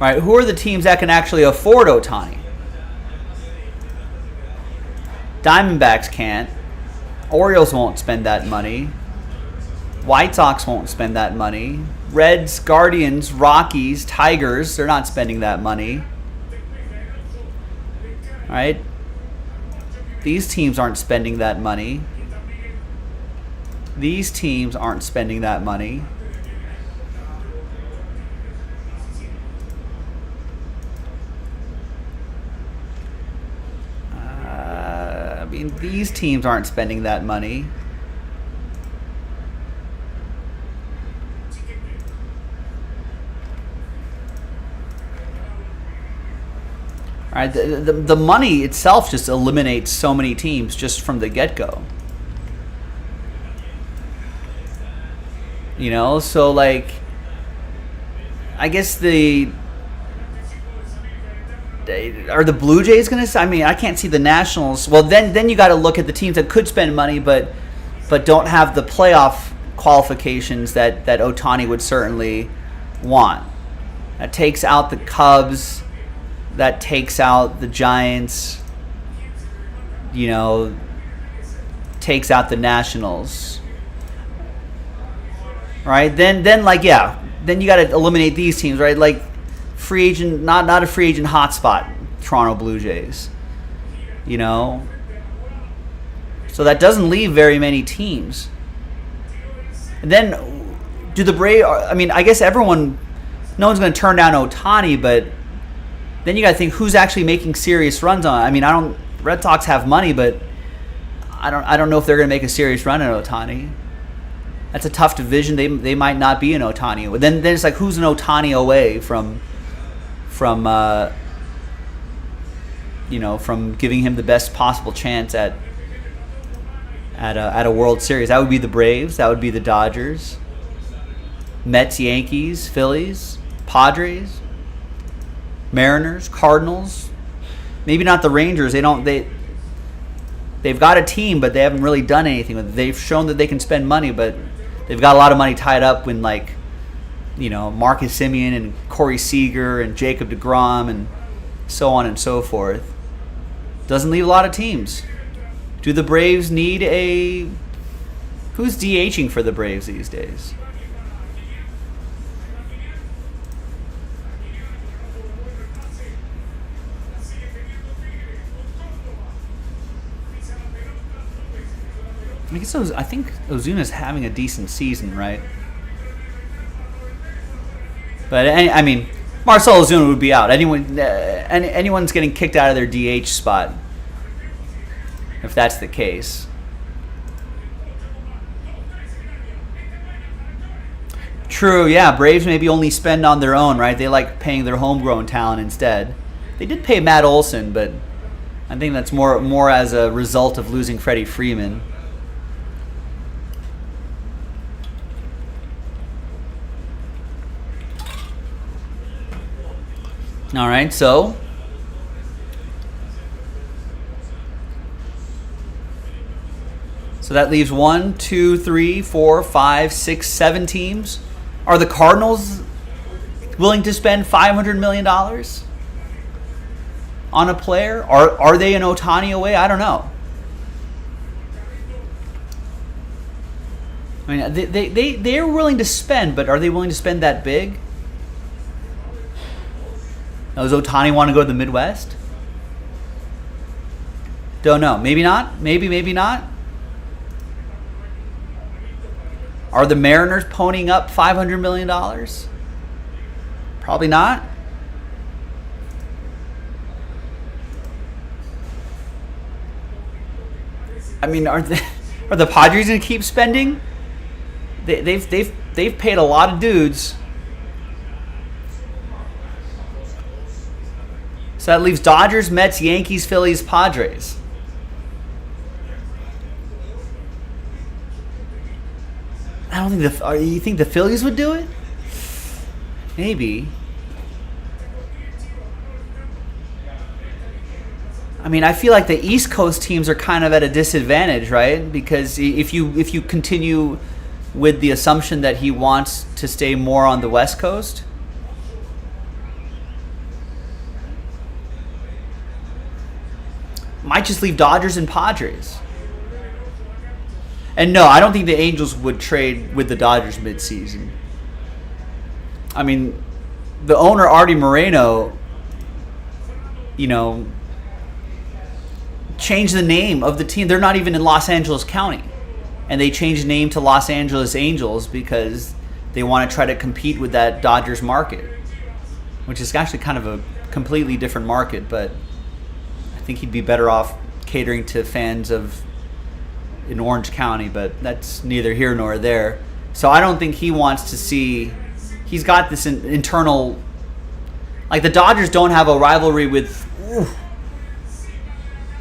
Right? Who are the teams that can actually afford Ohtani? Diamondbacks can't. Orioles won't spend that money. White Sox won't spend that money. Reds, Guardians, Rockies, Tigers, they're not spending that money. All right? These teams aren't spending that money. These teams aren't spending that money. These teams aren't spending that money. All right, the money itself just eliminates so many teams just from the get-go. So like, I guess are the Blue Jays going to? I mean, I can't see the Nationals. Well, then you got to look at the teams that could spend money, but don't have the playoff qualifications that Ohtani would certainly want. That takes out the Cubs. That takes out the Giants. Takes out the Nationals. Right? Then you got to eliminate these teams, right? Like, free agent, not a free agent hotspot, Toronto Blue Jays. So that doesn't leave very many teams. And then, do the Braves? I mean, I guess no one's going to turn down Ohtani, but then you got to think who's actually making serious runs on it. I mean, Red Sox have money, but I don't know if they're going to make a serious run at Ohtani. That's a tough division. They might not be an Ohtani. Then it's like, who's an Ohtani away from giving him the best possible chance at a World Series? That would be the Braves. That would be the Dodgers. Mets, Yankees, Phillies, Padres, Mariners, Cardinals. Maybe not the Rangers. They've got a team, but they haven't really done anything with it. They've shown that they can spend money, but they've got a lot of money tied up when, like, Marcus Semien and Corey Seager and Jacob deGrom and so on and so forth. Doesn't leave a lot of teams. Do the Braves need who's DHing for the Braves these days? I think Ozuna's having a decent season, right? But I mean, Marcell Ozuna would be out. Anyone's getting kicked out of their DH spot if that's the case. True, yeah. Braves maybe only spend on their own, right? They like paying their homegrown talent instead. They did pay Matt Olson, but I think that's more as a result of losing Freddie Freeman. All right, so that leaves 1, 2, 3, 4, 5, 6, 7 teams. Are the Cardinals willing to spend $500 million on a player? Are they an Ohtani away? I don't know. I mean, they're willing to spend, but are they willing to spend that big? Does Ohtani want to go to the Midwest? Don't know. Maybe not. Maybe not. Are the Mariners ponying up $500 million? Probably not. I mean, are the Padres going to keep spending? They've paid a lot of dudes. So that leaves Dodgers, Mets, Yankees, Phillies, Padres. I don't think you think the Phillies would do it? Maybe. I mean, I feel like the East Coast teams are kind of at a disadvantage, right? Because if you continue with the assumption that he wants to stay more on the West Coast, might just leave Dodgers and Padres. And no, I don't think the Angels would trade with the Dodgers midseason. I mean, the owner, Artie Moreno, changed the name of the team. They're not even in Los Angeles County. And they changed the name to Los Angeles Angels because they want to try to compete with that Dodgers market, which is actually kind of a completely different market, but I think he'd be better off catering to fans in Orange County, but that's neither here nor there. So I don't think he wants to see. He's got this internal, like the Dodgers don't have a rivalry with.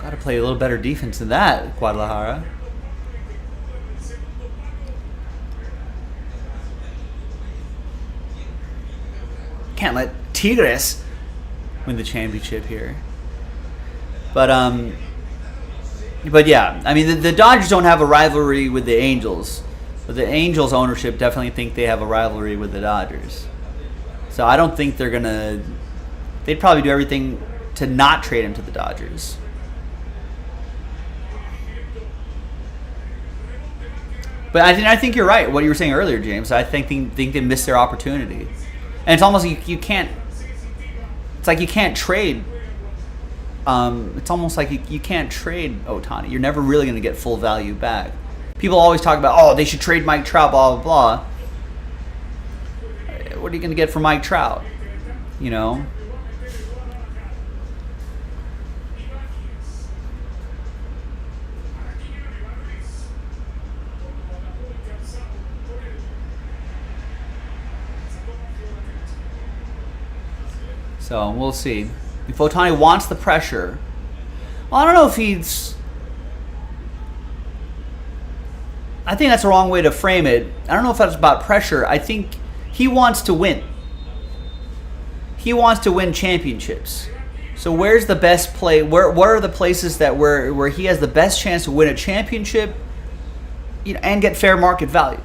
Got to play a little better defense than that, Guadalajara. Can't let Tigres win the championship here. But yeah, I mean the Dodgers don't have a rivalry with the Angels, but the Angels ownership definitely think they have a rivalry with the Dodgers. So I don't think they're gonna. They'd probably do everything to not trade him to the Dodgers. But I think you're right. What you were saying earlier, James. I think they missed their opportunity, and it's almost like you can't. It's like you can't trade. It's almost like you can't trade Ohtani. You're never really going to get full value back. People always talk about, they should trade Mike Trout, blah, blah, blah. What are you going to get for Mike Trout? So we'll see. If Ohtani wants the pressure, well, I don't know if he's. I think that's the wrong way to frame it. I don't know if that's about pressure. I think he wants to win. He wants to win championships. So where's the best play? Where are the places that where he has the best chance to win a championship, and get fair market value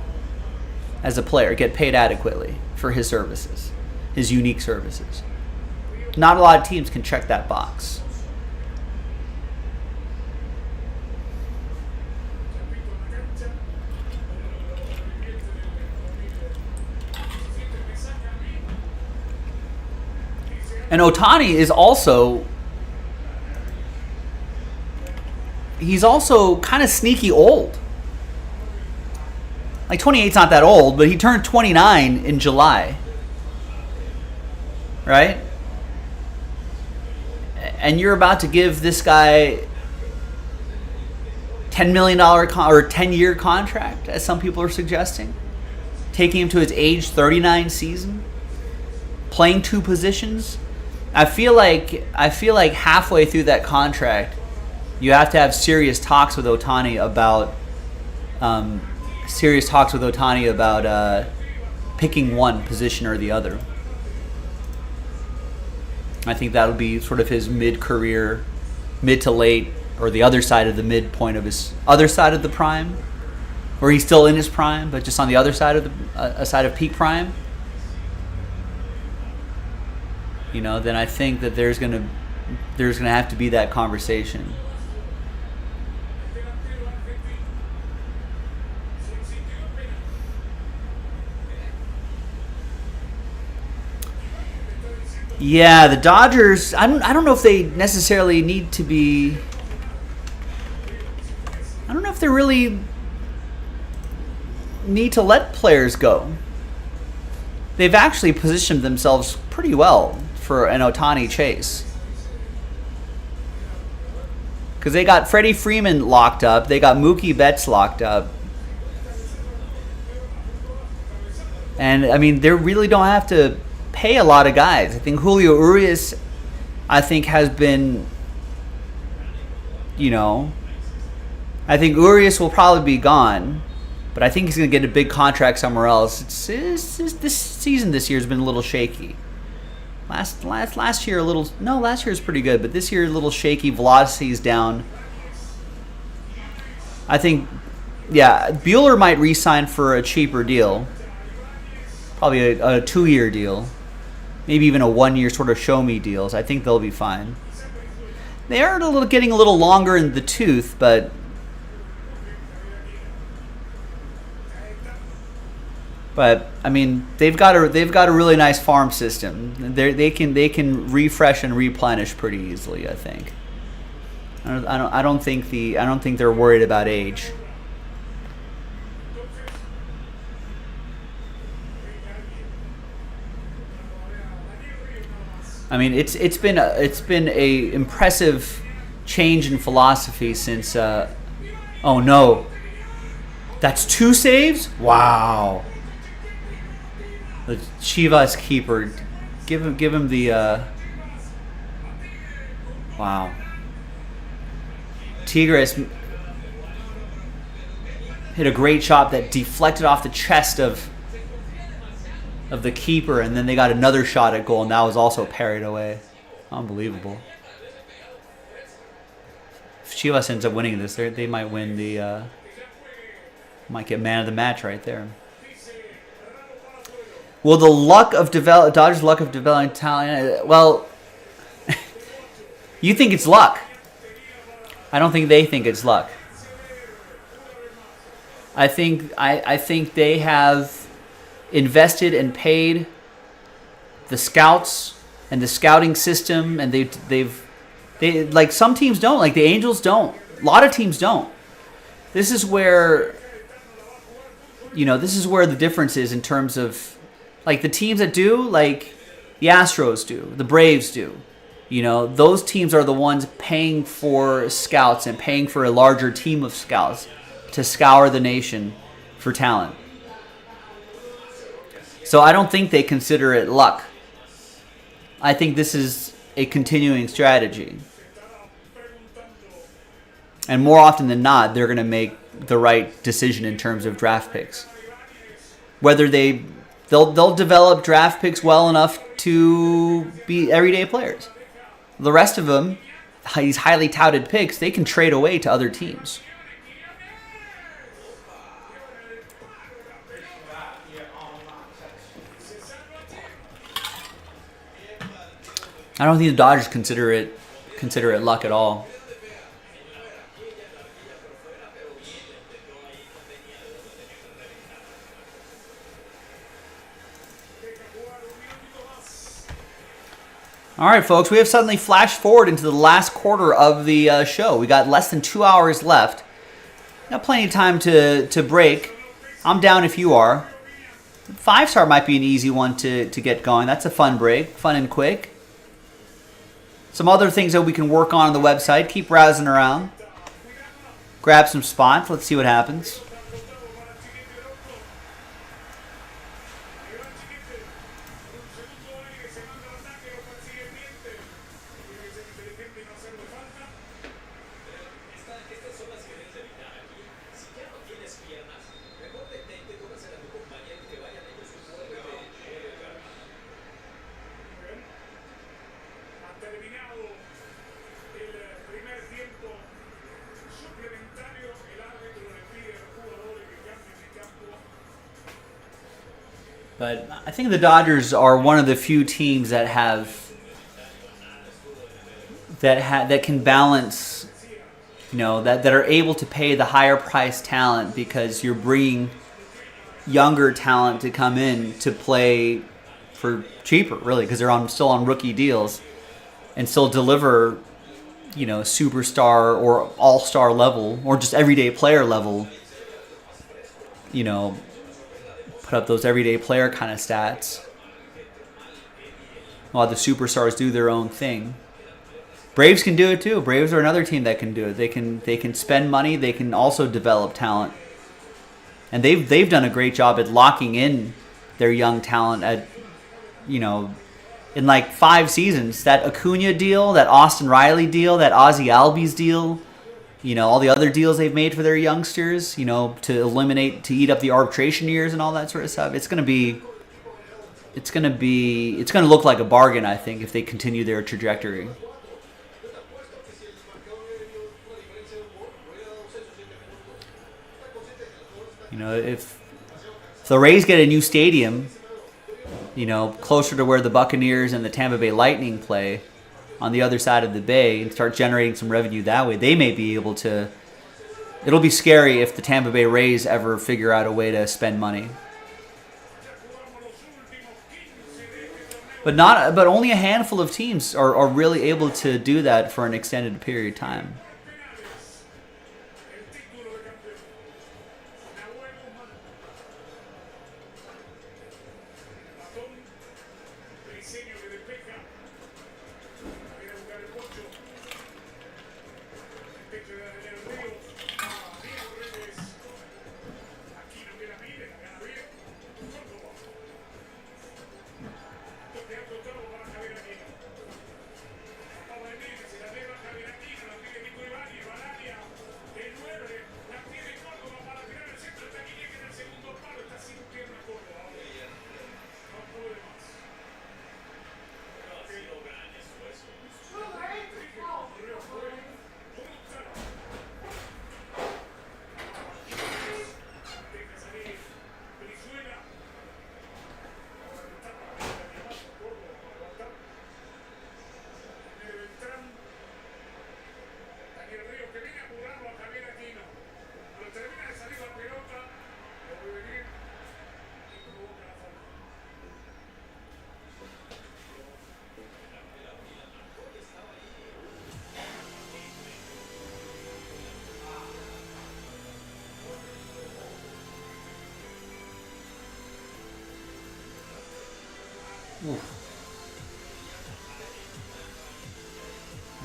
as a player, get paid adequately for his services, his unique services. Not a lot of teams can check that box. And Ohtani is also, he's also kind of sneaky old. Like 28's not that old, but he turned 29 in July. Right? And you're about to give this guy $10 million or 10-year contract, as some people are suggesting. Taking him to his age 39 season. Playing 2 positions. I feel like halfway through that contract, you have to have serious talks with Ohtani about picking one position or the other. I think that'll be sort of his mid-career, mid to late, or the other side of the midpoint of his other side of the prime, where he's still in his prime, but just on the other side of the side of peak prime. You know, then I think that there's gonna have to be that conversation. Yeah, the Dodgers, I don't know if they necessarily need to be... I don't know if they really need to let players go. They've actually positioned themselves pretty well for an Ohtani chase. Because they got Freddie Freeman locked up. They got Mookie Betts locked up. And, I mean, they really don't have to pay a lot of guys. I think Julio Urias, has been, I think Urias will probably be gone, but I think he's going to get a big contract somewhere else. This season this year has been a little shaky. Last year last year was pretty good, but this year a little shaky. Velocity's down. I think, Buehler might re-sign for a cheaper deal, probably a 2-year deal. Maybe even a 1-year sort of show-me deals. I think they'll be fine. They are getting a little longer in the tooth, but I mean, they've got a really nice farm system. They can refresh and replenish pretty easily. I think. I don't think they're worried about age. I mean, it's been a impressive change in philosophy since. Oh no, that's 2 saves! Wow. The Chivas keeper, give him the. Wow. Tigres hit a great shot that deflected off the chest of the keeper, and then they got another shot at goal, and that was also parried away. Unbelievable. If Chivas ends up winning this, they might win the... might get man of the match right there. Will the Dodgers' luck of developing talent... Well, you think it's luck. I don't think they think it's luck. I think they have invested and paid the scouts and the scouting system, and they like some teams don't, like the Angels don't. A lot of teams don't. This is where the difference is in terms of like the teams that do, like the Astros do, the Braves do. Those teams are the ones paying for scouts and paying for a larger team of scouts to scour the nation for talent. So I don't think they consider it luck. I think this is a continuing strategy. And more often than not, they're going to make the right decision in terms of draft picks. Whether they'll develop draft picks well enough to be everyday players. The rest of them, these highly touted picks, they can trade away to other teams. I don't think the Dodgers consider it luck at all. All right, folks, we have suddenly flashed forward into the last quarter of the show. We got less than 2 hours left. Got plenty of time to break. I'm down if you are. 5-star might be an easy one to get going. That's a fun break, fun and quick. Some other things that we can work on the website. Keep browsing around. Grab some spots. Let's see what happens. But I think the Dodgers are one of the few teams that that can balance, that are able to pay the higher price talent because you're bringing younger talent to come in to play for cheaper, really, because they're still on rookie deals and still deliver, superstar or all-star level or just everyday player level, put up those everyday player kind of stats while the superstars do their own thing. Braves can do it too. Braves are another team that can do it. They can spend money. They can also develop talent, and they've done a great job at locking in their young talent at in like 5 seasons. That Acuna deal, that Austin Riley deal, that Ozzy Albies deal. All the other deals they've made for their youngsters, to eat up the arbitration years and all that sort of stuff. It's going to look like a bargain, I think, if they continue their trajectory. If the Rays get a new stadium, closer to where the Buccaneers and the Tampa Bay Lightning play, on the other side of the bay, and start generating some revenue that way, they may be able to. It'll be scary if the Tampa Bay Rays ever figure out a way to spend money. But only a handful of teams are really able to do that for an extended period of time.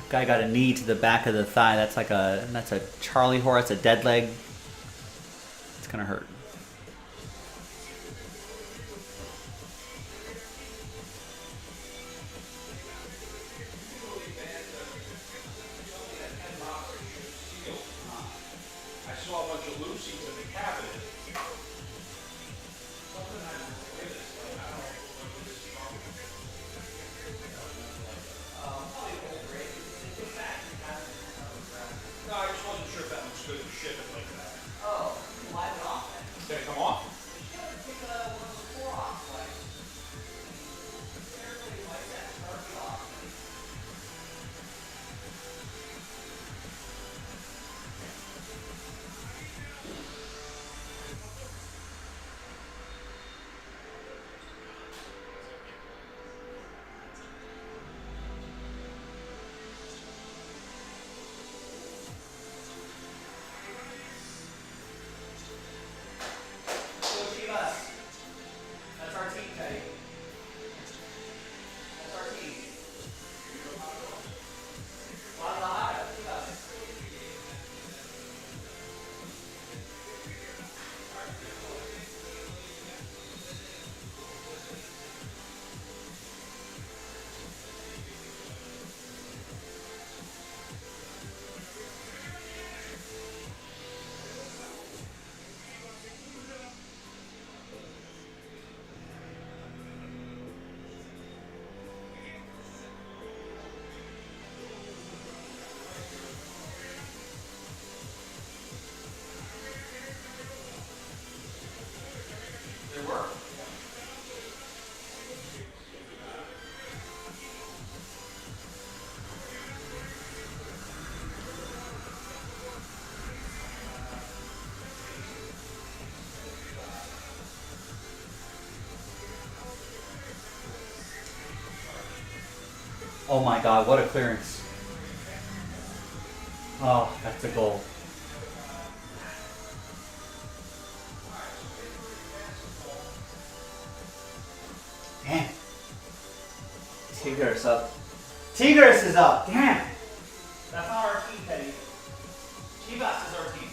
Guy got a knee to the back of the thigh. That's a Charlie horse, a dead leg. It's gonna hurt. I saw a bunch of Lucy's in the cabinet. No, I just wasn't sure if that looks good to ship it like that. Oh, live it off then. Did it come off? You should pick one of those 4-off, like. Everybody likes that charge off. Oh my god, what a clearance. Oh, that's a goal. Damn. Tigris up. Tigris is up. Damn. That's not our team, Teddy. Chivas is our team.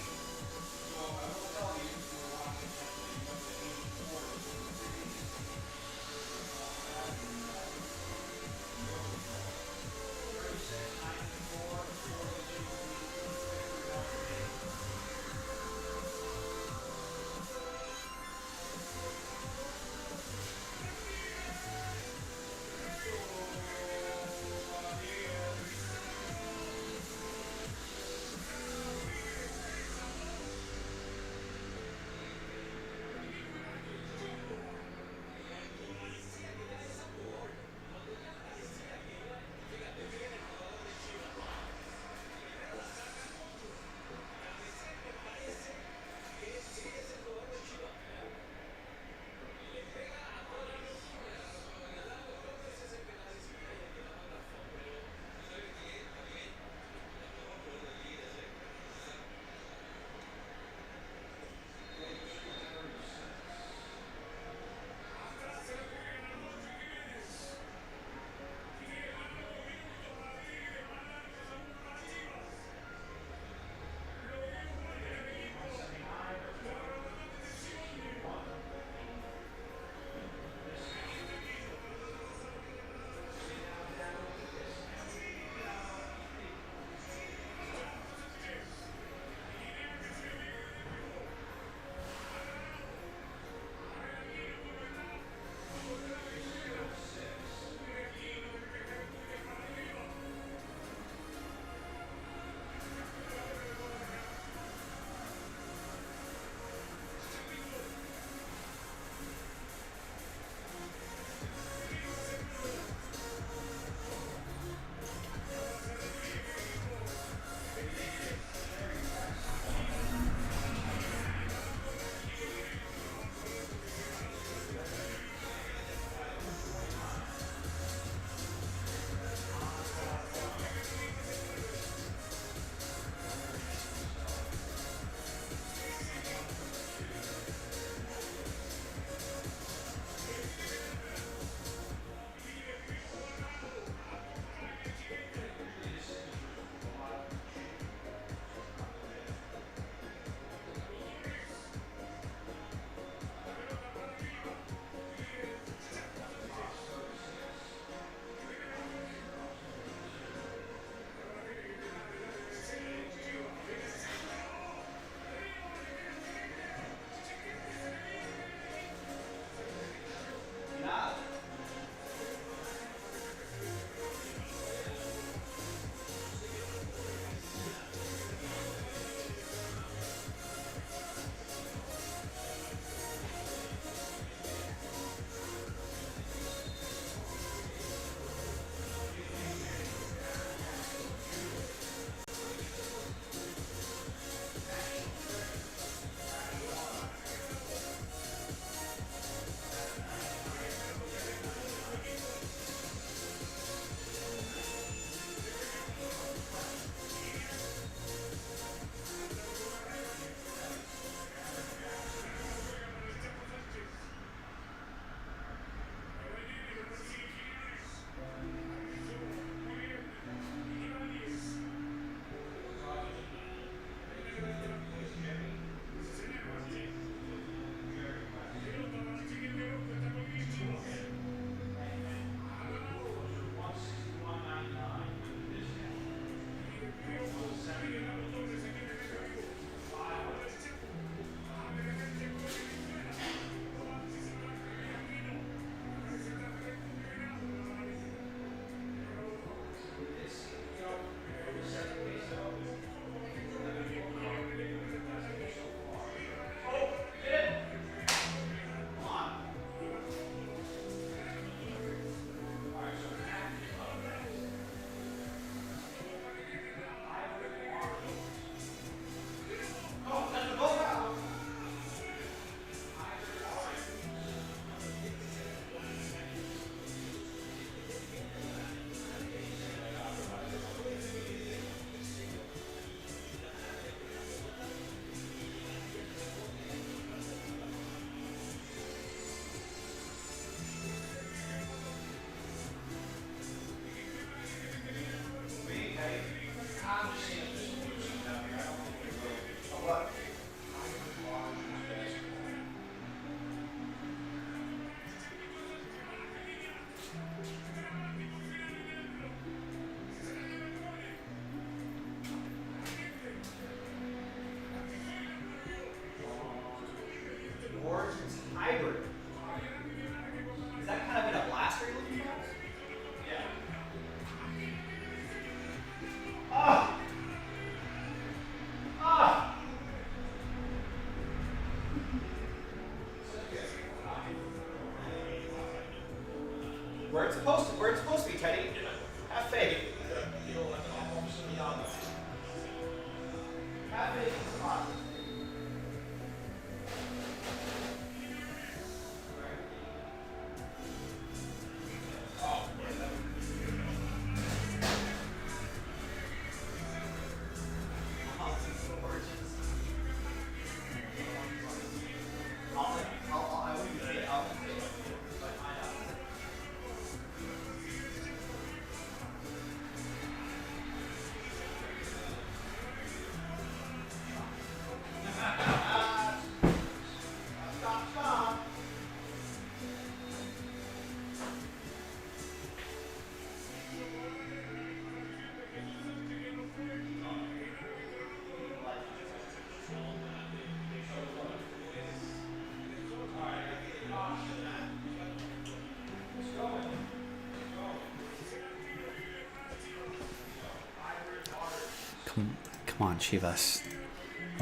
Come on, Chivas.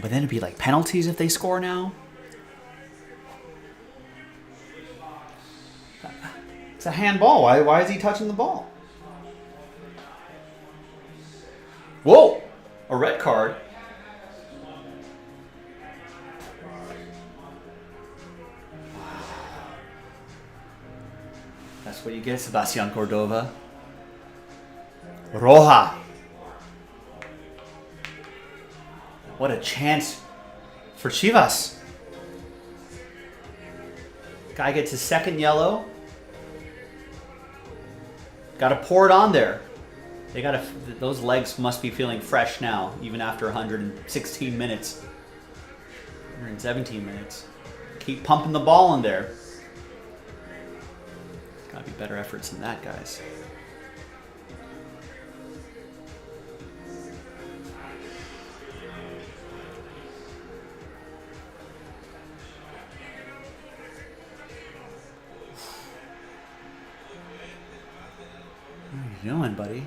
But then it'd be like penalties if they score now. It's a handball. Why is he touching the ball? Whoa! A red card. That's what you get, Sebastian Cordova. Roja. What a chance for Chivas. Guy gets his second yellow. Got to pour it on there. They got to. Those legs must be feeling fresh now, even after 116 minutes, 117 minutes. Keep pumping the ball in there. Got to be better efforts than that, guys. What are you doing, buddy?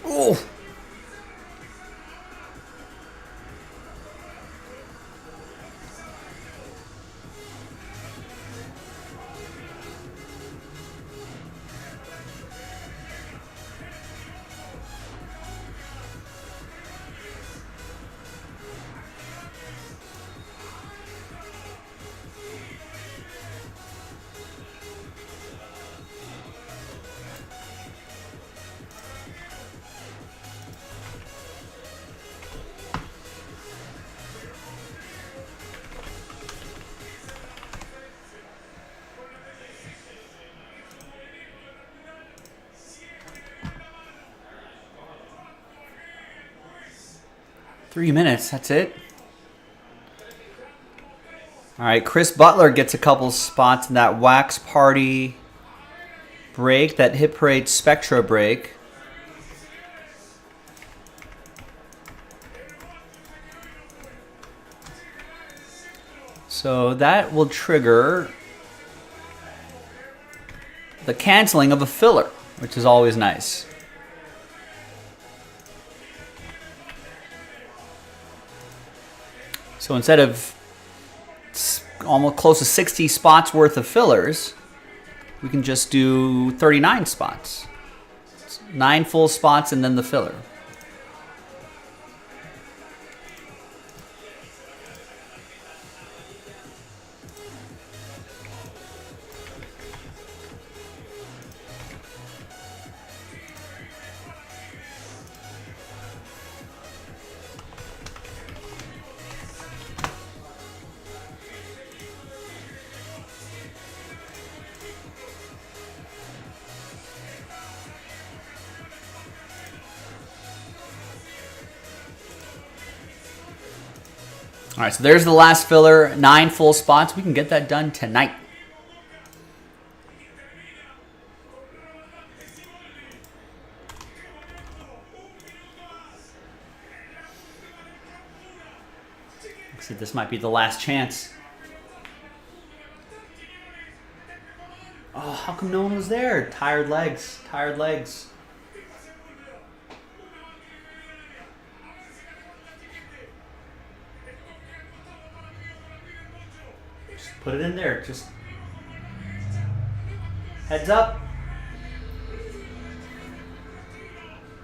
Oh! 3 minutes, that's it. All right, Chris Butler gets a couple spots in that Wax Party break, that Hit Parade Spectra break. So that will trigger the canceling of a filler, which is always nice. So instead of almost close to 60 spots worth of fillers, we can just do 39 spots. 9 full spots and then the filler. All right, so there's the last filler, 9 full spots. We can get that done tonight. So this might be the last chance. Oh, how come no one was there? Tired legs, tired legs. Put it in there. Just heads up.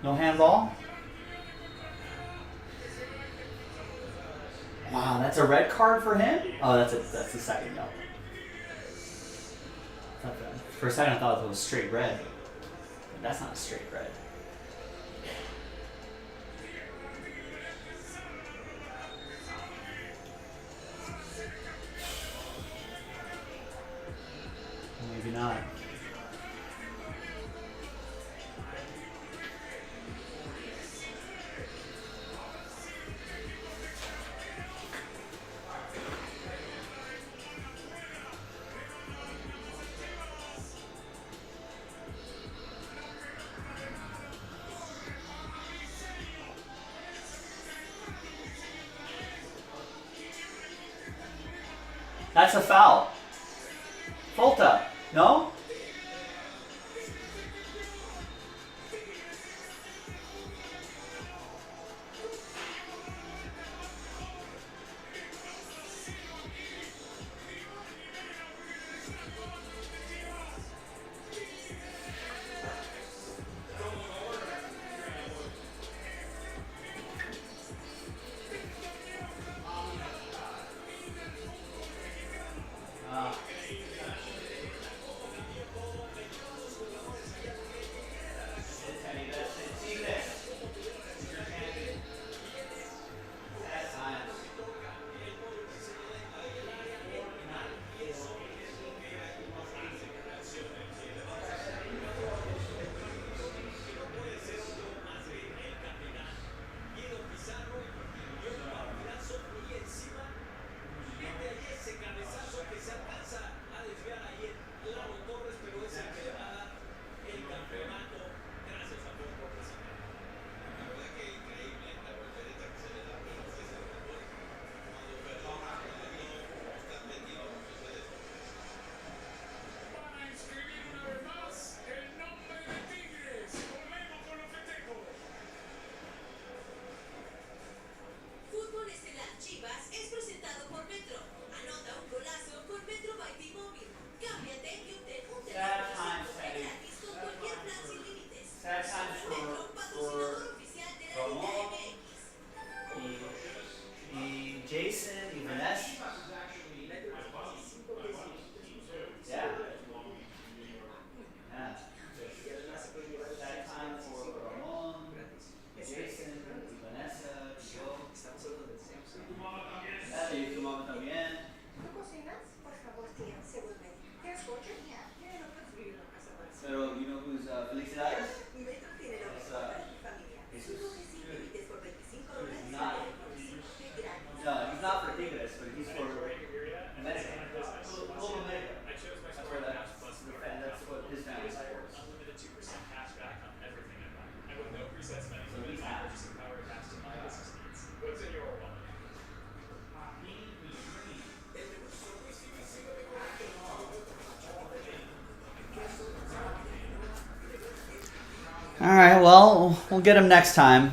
No handball. Wow, that's a red card for him. Oh, that's the second no. For a second, I thought it was straight red. That's not a straight red. Maybe not. That's a foul. Falta. No? Felicidades. Es, Jesus. Not He's for America. Global America. That's where that's what his family supports. Unlimited 2% cash back on everything I buy. And with no preset spending So limits, he's happy. purchasing power attached to my business needs. What's in your wallet? All right, well, we'll get him next time.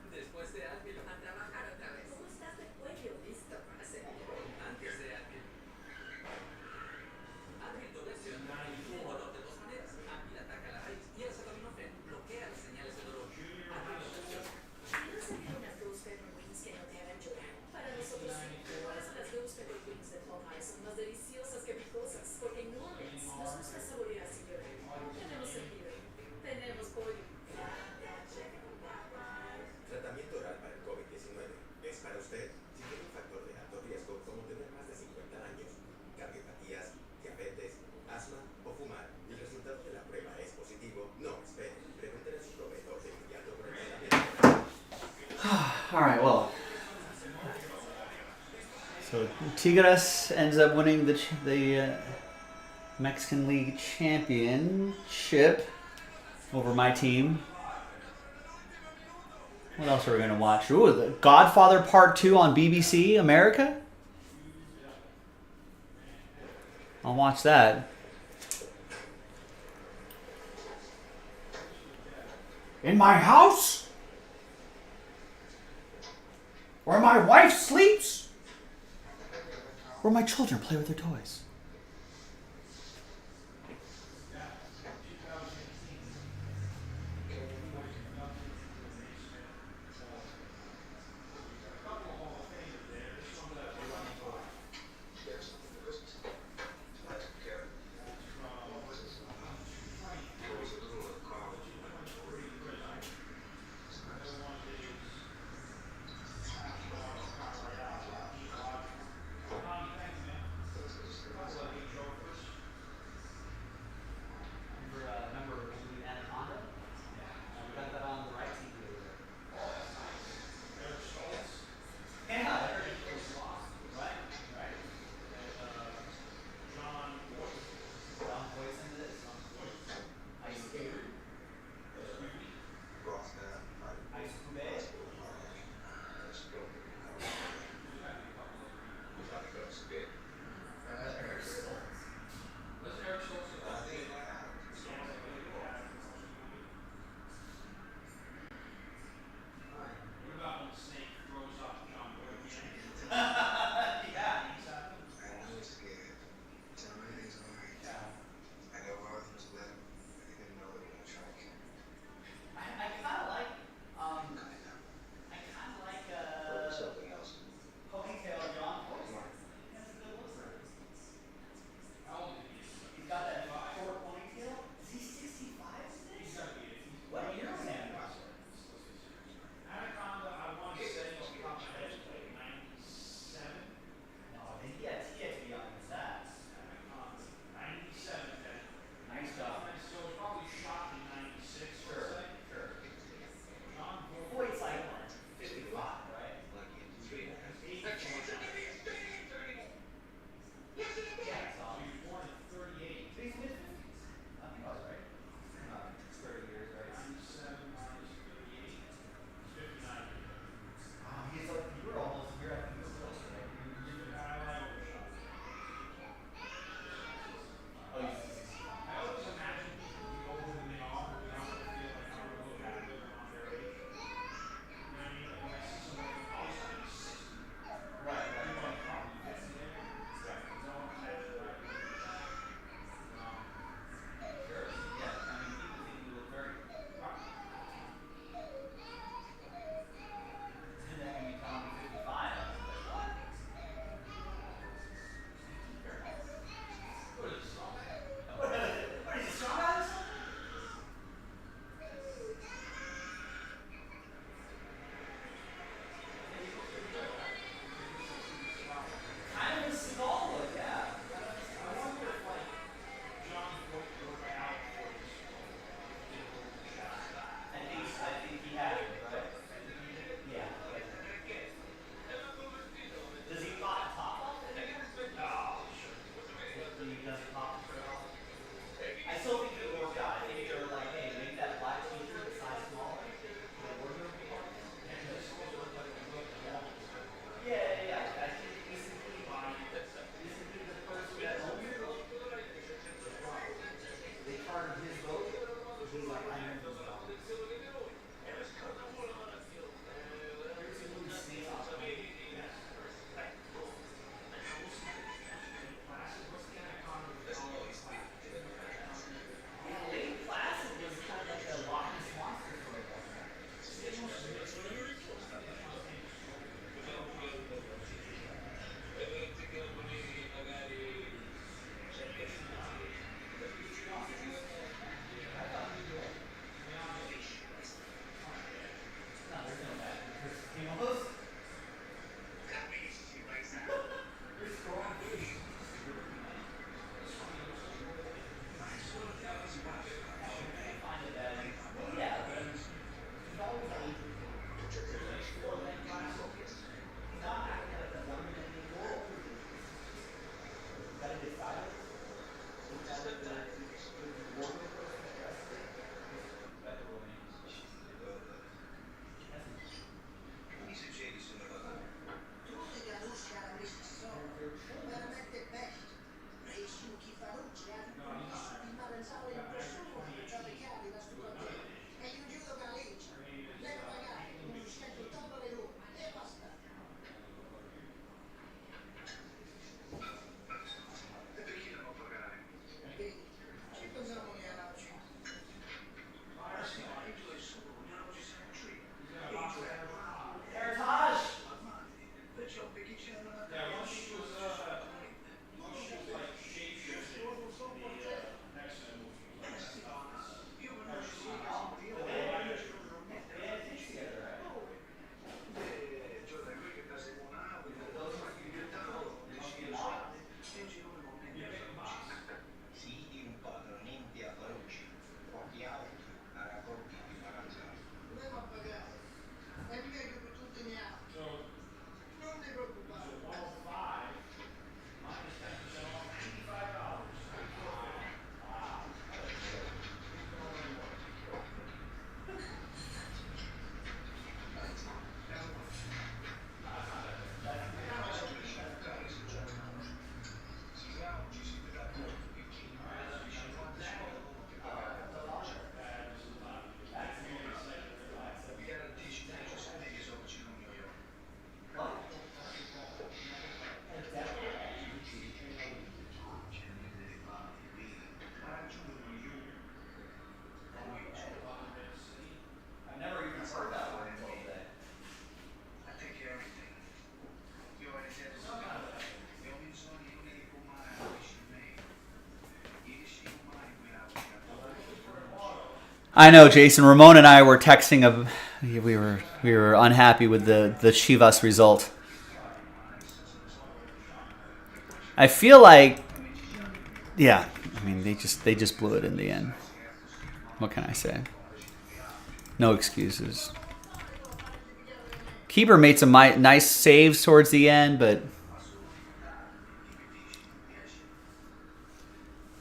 Después de Advil, a trabajar otra vez. ¿Cómo estás de cuello? Listo para seguir. Antes de Advil. Advil doble acción. El dolor de dos maneras. Advil ataca la raíz y el acetaminofén bloquea las señales de dolor. Advil doble acción. ¿Y no sería unas Ghost Pepper Wings que no te hagan llorar? Para nosotros sí. Por eso las Ghost Pepper Wings de Popeye son más deliciosas que picosas. Porque en New Orleans nos gusta saborear sin llorar. Tenemos sentido. Tenemos pollo. Tratamiento oral para el COVID-19. ¿Es para usted? Si tiene un factor de alto riesgo como tener más de 50 años, cardiopatías, diabetes, asma o fumar, y el resultado de la prueba es positivo, no espere. Pregúntele a su proveedor de inmediato por el tratamiento. All right, well. So Tigres ends up winning the Mexican League Championship over my team. What else are we going to watch? Ooh, The Godfather Part 2 on BBC America? I'll watch that. In my house? Where my wife sleeps? Where my children play with their toys? I know, Jason. Ramon and I were texting of we were unhappy with the Chivas result. I feel like, yeah. I mean, they just blew it in the end. What can I say? No excuses. Keeper made some nice saves towards the end, but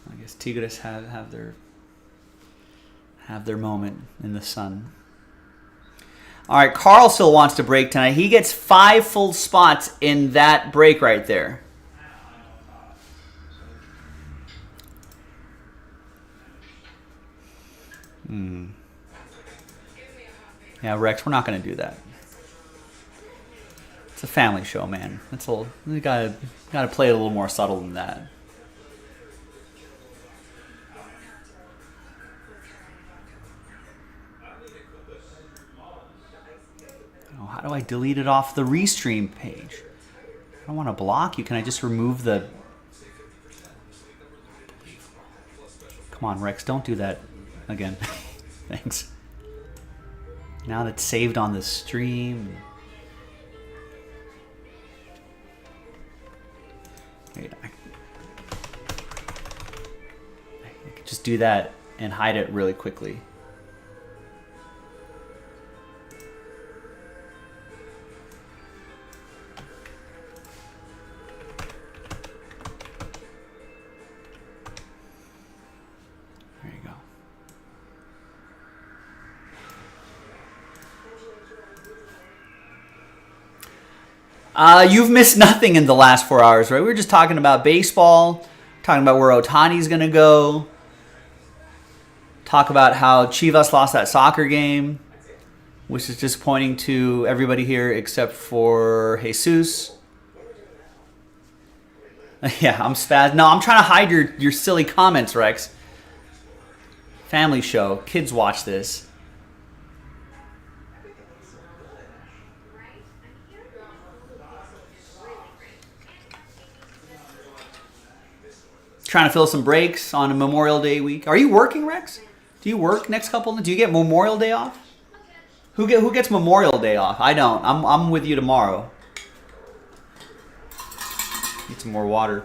I guess Tigres have their moment in the sun. All right, Carl still wants to break tonight. He gets 5 full spots in that break right there. Yeah, Rex, we're not going to do that. It's a family show, man. That's a little, we gotta play it a little more subtle than that. Oh, how do I delete it off the restream page? I don't want to block you. Can I just remove the... Come on, Rex, don't do that again. Thanks. Now that's saved on the stream. Wait, I could just do that and hide it really quickly. There you go. You've missed nothing in the last 4 hours, right? We were just talking about baseball, talking about where Ohtani's going to go, talk about how Chivas lost that soccer game, which is disappointing to everybody here except for Jesus. Yeah, I'm spaz. No, I'm trying to hide your silly comments, Rex. Family show. Kids watch this. Trying to fill some breaks on a Memorial Day week. Are you working, Rex? Do you work next couple? Do you get Memorial Day off? Who gets Memorial Day off? I don't. I'm with you tomorrow. Need some more water.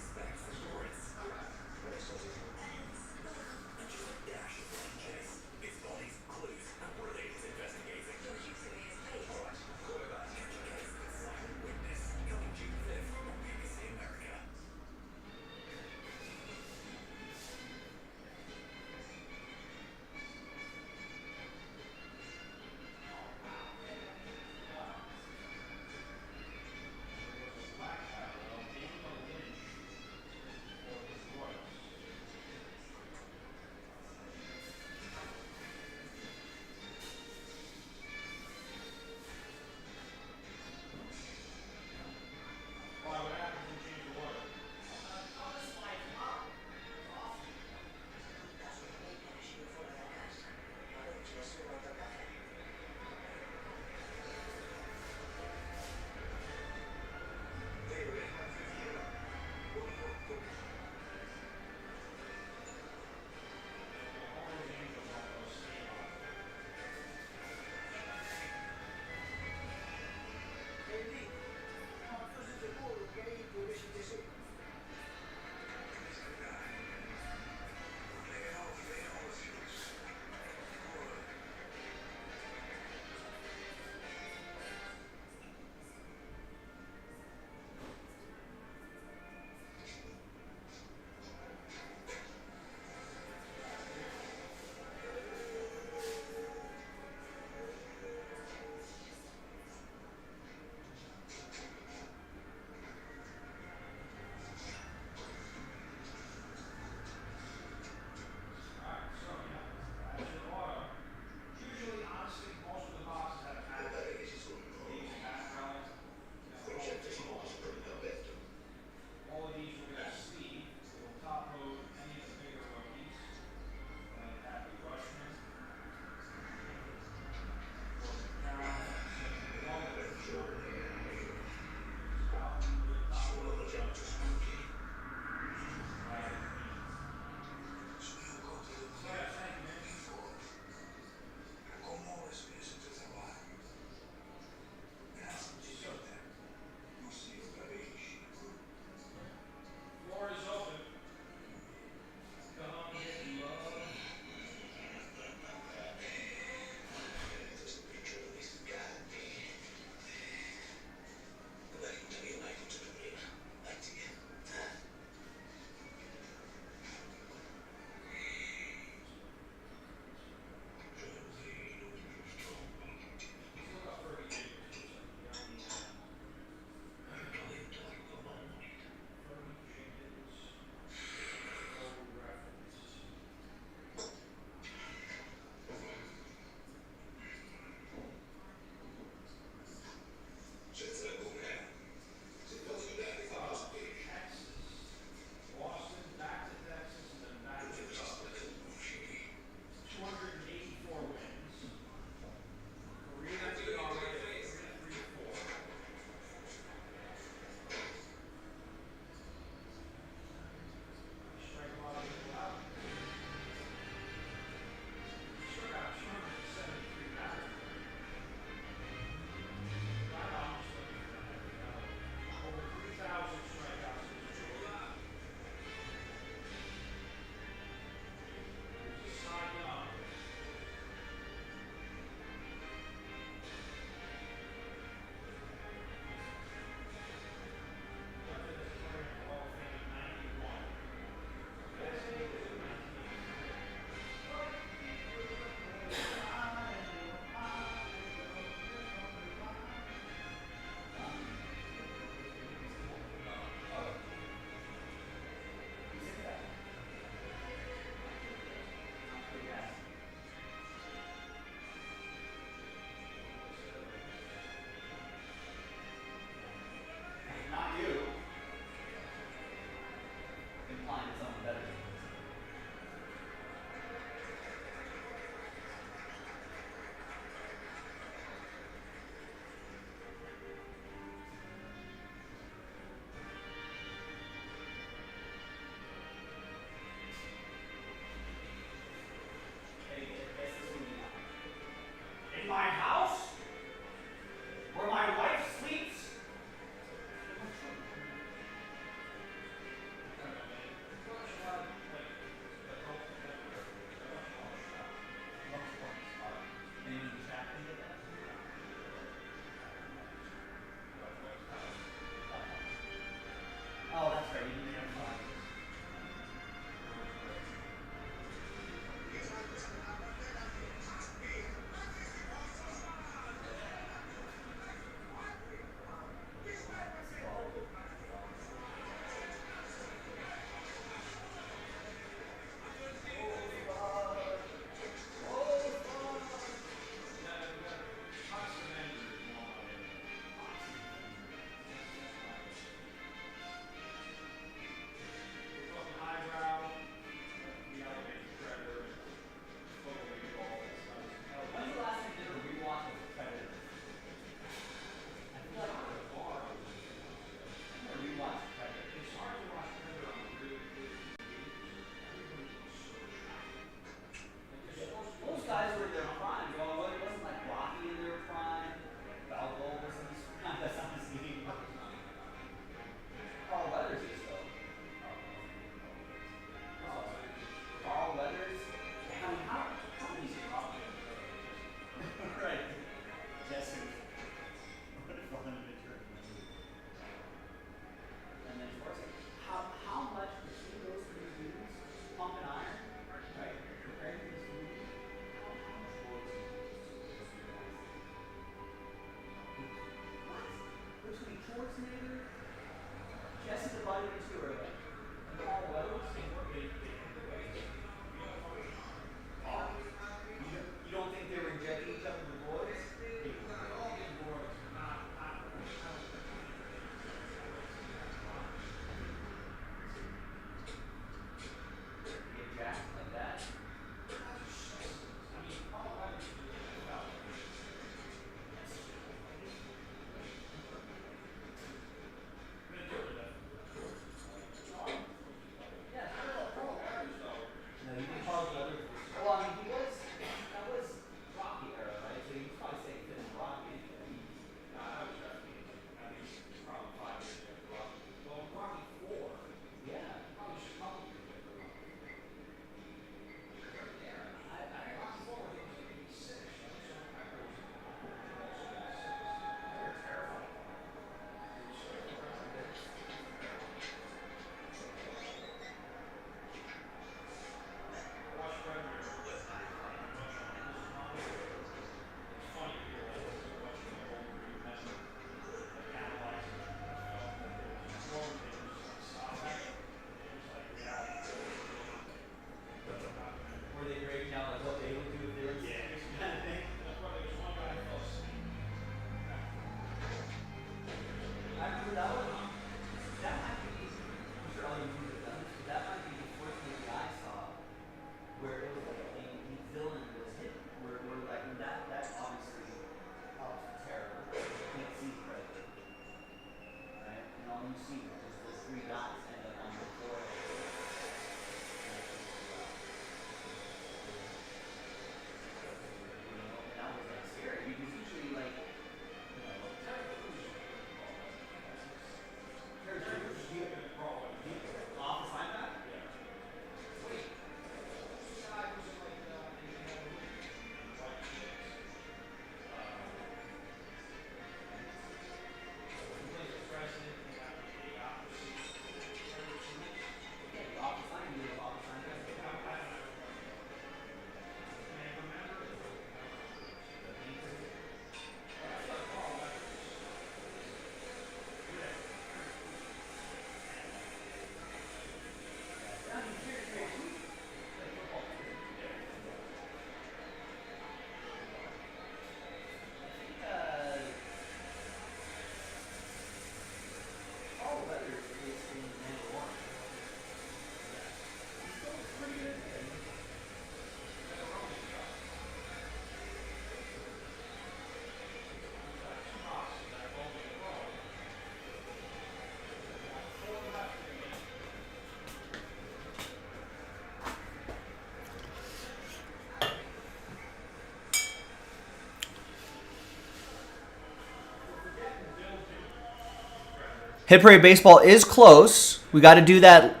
Hit Parade Baseball is close. We got to do that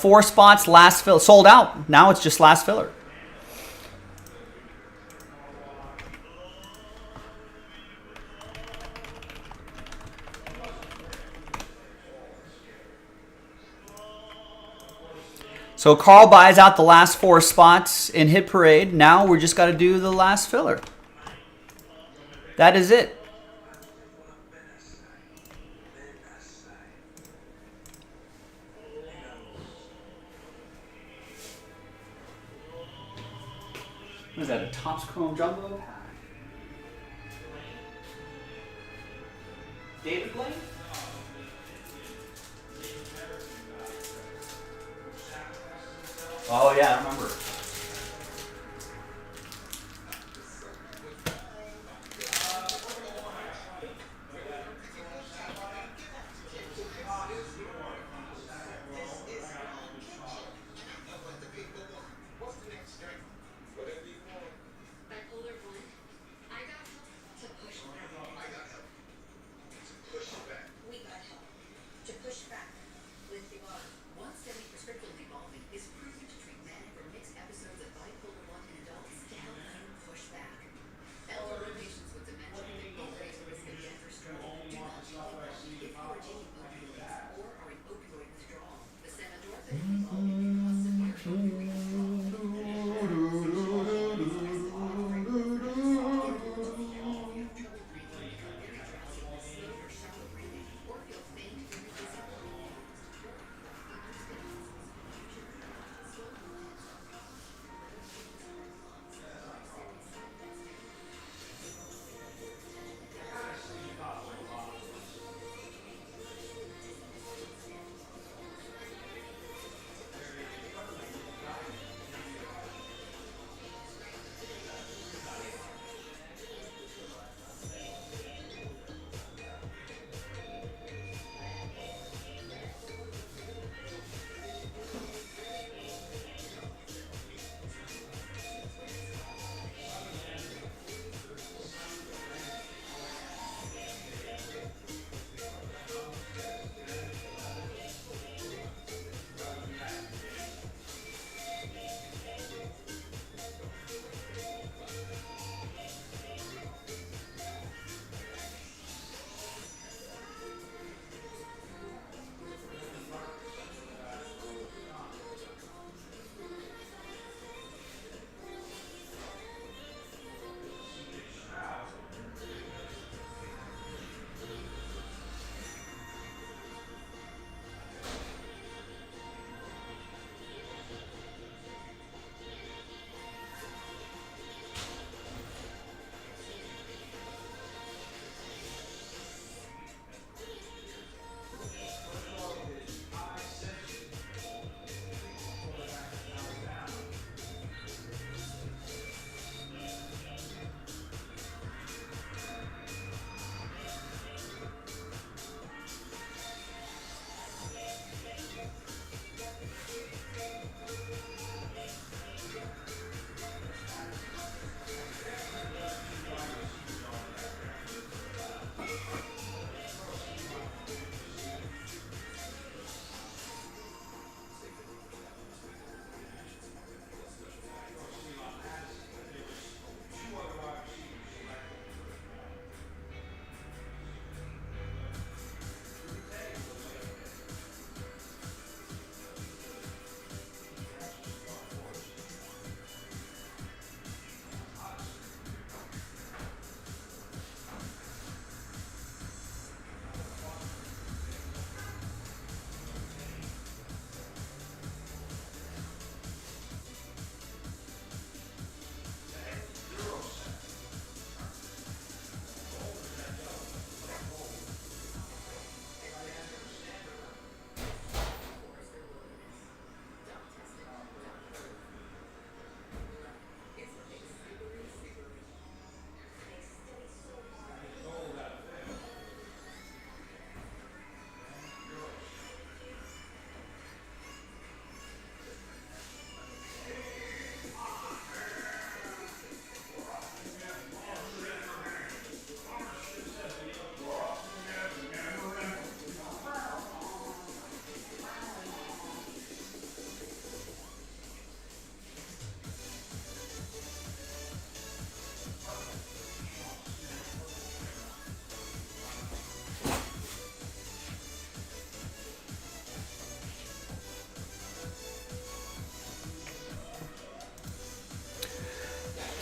4 spots, last fill. Sold out. Now it's just last filler. So Carl buys out the last 4 spots in Hit Parade. Now we're just got to do the last filler. That is it. What is that, a Topps Chrome Jumbo pack? David Blaine? Oh yeah, I remember. Bipolar 1. I got help to push back. We got help to push back with Livon. Once daily prescription Livon is proven to treat manic or mixed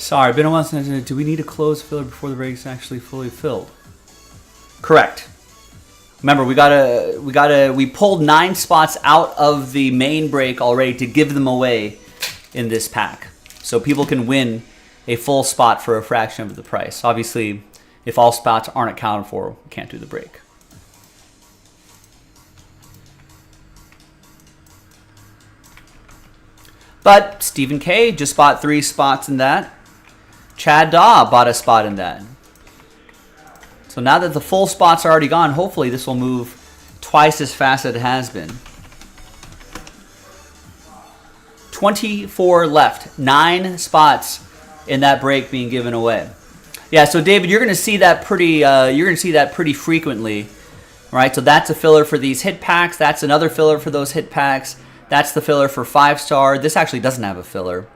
Sorry, been a while since. Do we need to close filler before the break's actually fully filled? Correct. Remember, we pulled 9 spots out of the main break already to give them away in this pack, so people can win a full spot for a fraction of the price. Obviously, if all spots aren't accounted for, we can't do the break. But Stephen K just bought 3 spots in that. Chad Daw bought a spot in that. So now that the full spots are already gone, hopefully this will move twice as fast as it has been. 24 left. 9 spots in that break being given away. Yeah, so David, you're going to see that pretty frequently, right? So that's a filler for these hit packs. That's another filler for those hit packs. That's the filler for 5-star. This actually doesn't have a filler.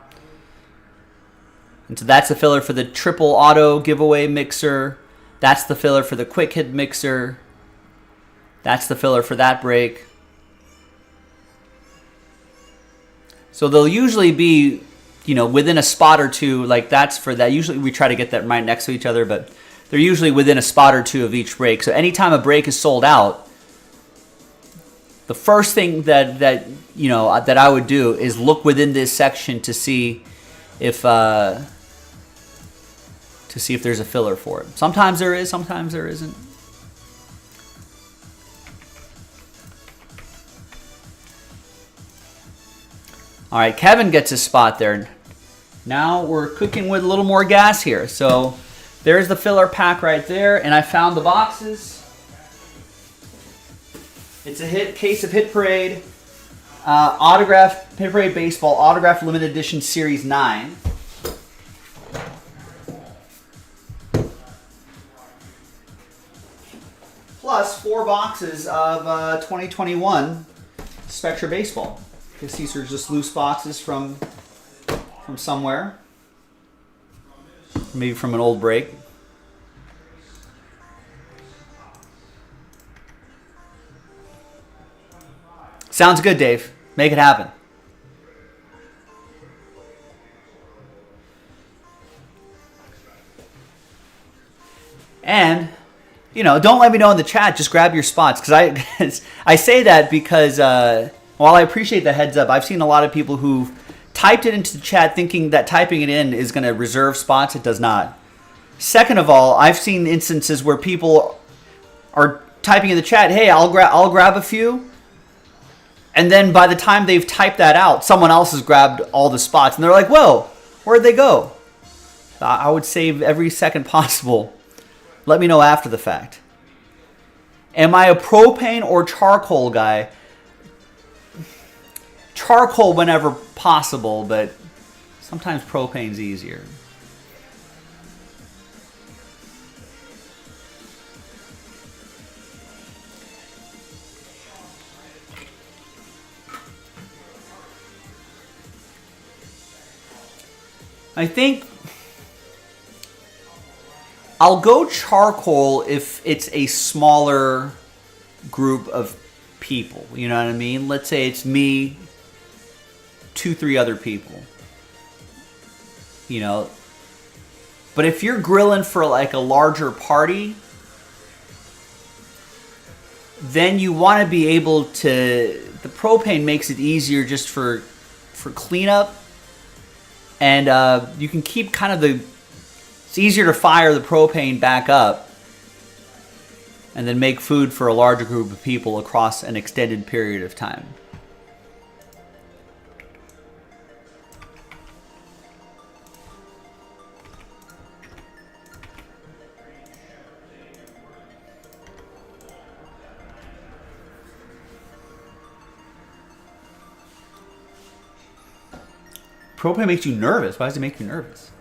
And so that's the filler for the triple auto giveaway mixer. That's the filler for the quick hit mixer. That's the filler for that break. So they'll usually be, you know, within a spot or two. Like that's for that. Usually we try to get that right next to each other, but they're usually within a spot or two of each break. So anytime a break is sold out, the first thing that I would do is look within this section to see if there's a filler for it. Sometimes there is, sometimes there isn't. All right, Kevin gets his spot there. Now we're cooking with a little more gas here. So there's the filler pack right there, and I found the boxes. It's a case of Hit Parade, autograph Hit Parade Baseball, autograph limited edition Series 9. Plus 4 boxes of 2021 Spectra Baseball. Because these are just loose boxes from somewhere. Maybe from an old break. Sounds good, Dave. Make it happen. And, you know, don't let me know in the chat. Just grab your spots. Because I say that because while I appreciate the heads up, I've seen a lot of people who've typed it into the chat thinking that typing it in is going to reserve spots. It does not. Second of all, I've seen instances where people are typing in the chat, hey, I'll grab a few. And then by the time they've typed that out, someone else has grabbed all the spots. And they're like, whoa, where'd they go? I would save every second possible. Let me know after the fact. Am I a propane or charcoal guy? Charcoal whenever possible, but sometimes propane's easier. I think I'll go charcoal if it's a smaller group of people. You know what I mean? Let's say it's me, 2-3 other people. You know. But if you're grilling for like a larger party, then you want to be able to... The propane makes it easier just for cleanup. And you can keep kind of it's easier to fire the propane back up and then make food for a larger group of people across an extended period of time. Propane makes you nervous. Why does it make you nervous?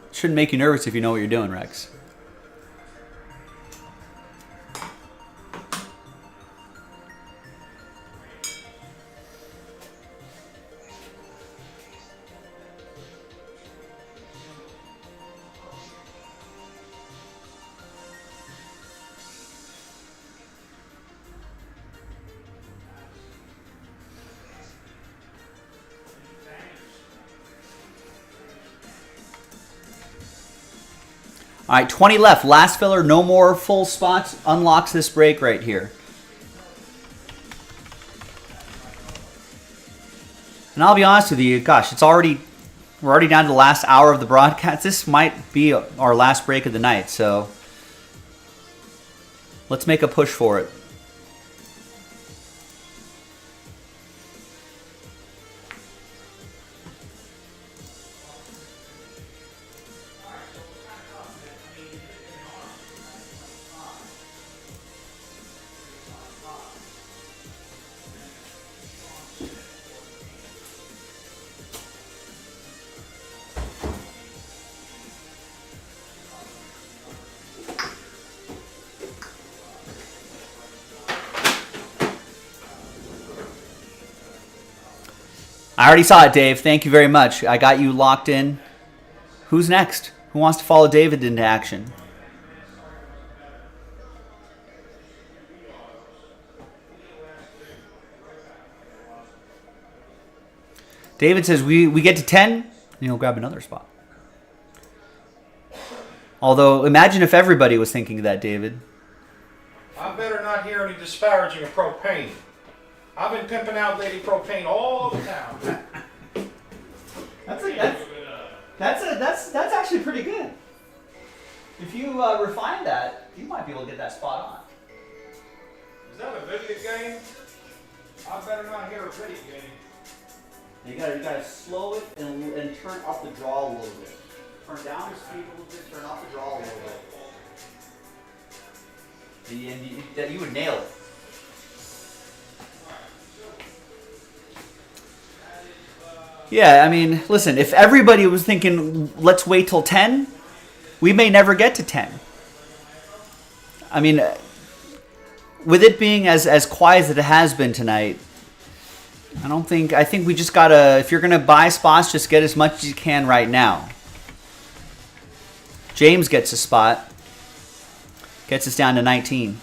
It shouldn't make you nervous if you know what you're doing, Rex. All right, 20 left. Last filler, no more full spots. Unlocks this break right here. And I'll be honest with you, gosh, we're already down to the last hour of the broadcast. This might be our last break of the night, so let's make a push for it. I already saw it, Dave. Thank you very much. I got you locked in. Who's next? Who wants to follow David into action? David says we get to 10, and he'll grab another spot. Although, imagine if everybody was thinking of that, David. I better not hear any disparaging of propane. I've been pimping out Lady Propane all the time. That's actually pretty good. If you refine that, you might be able to get that spot on. Is that a video game? I better not hear a video game. You gotta slow it and turn up the draw a little bit. Turn down the speed a little bit, turn up the draw a little bit. And you would nail it. Yeah, I mean, listen, if everybody was thinking, let's wait till 10, we may never get to 10. I mean, with it being as quiet as it has been tonight, I think we just gotta, if you're gonna buy spots, just get as much as you can right now. James gets a spot. Gets us down to 19.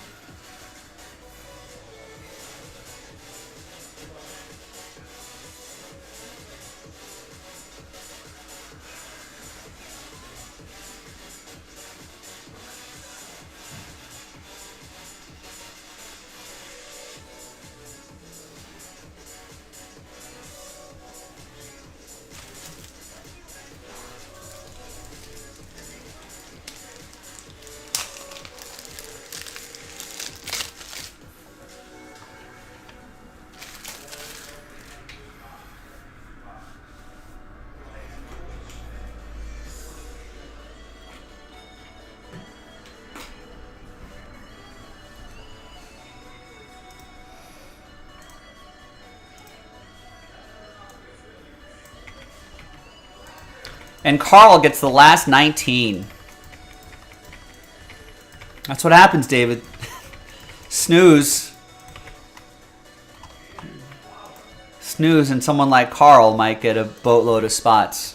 And Carl gets the last 19. That's what happens, David. Snooze. Snooze, and someone like Carl might get a boatload of spots.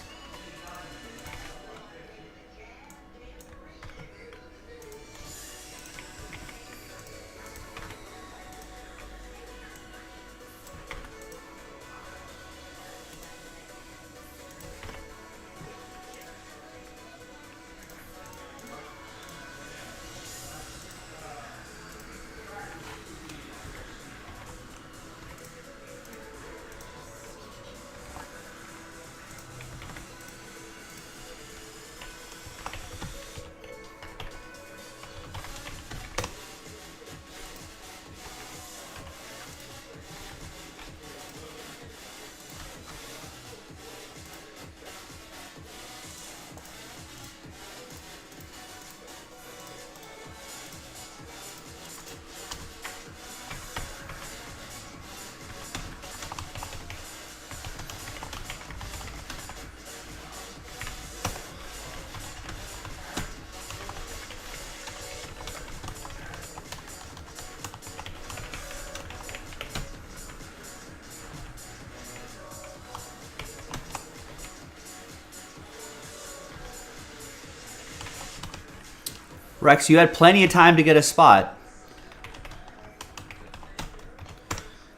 Rex, you had plenty of time to get a spot.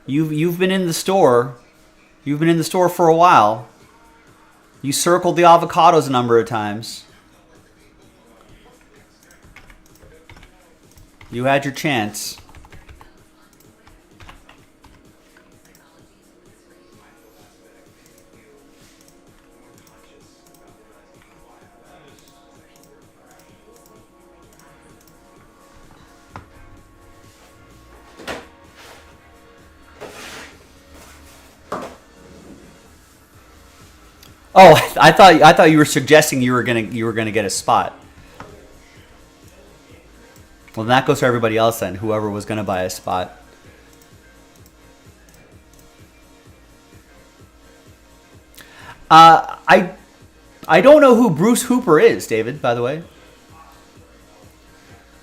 You've been in the store. You've been in the store for a while. You circled the avocados a number of times. You had your chance. Oh, I thought you were suggesting you were gonna get a spot. Well, then that goes for everybody else then. Whoever was gonna buy a spot. I don't know who Bruce Hooper is, David. By the way.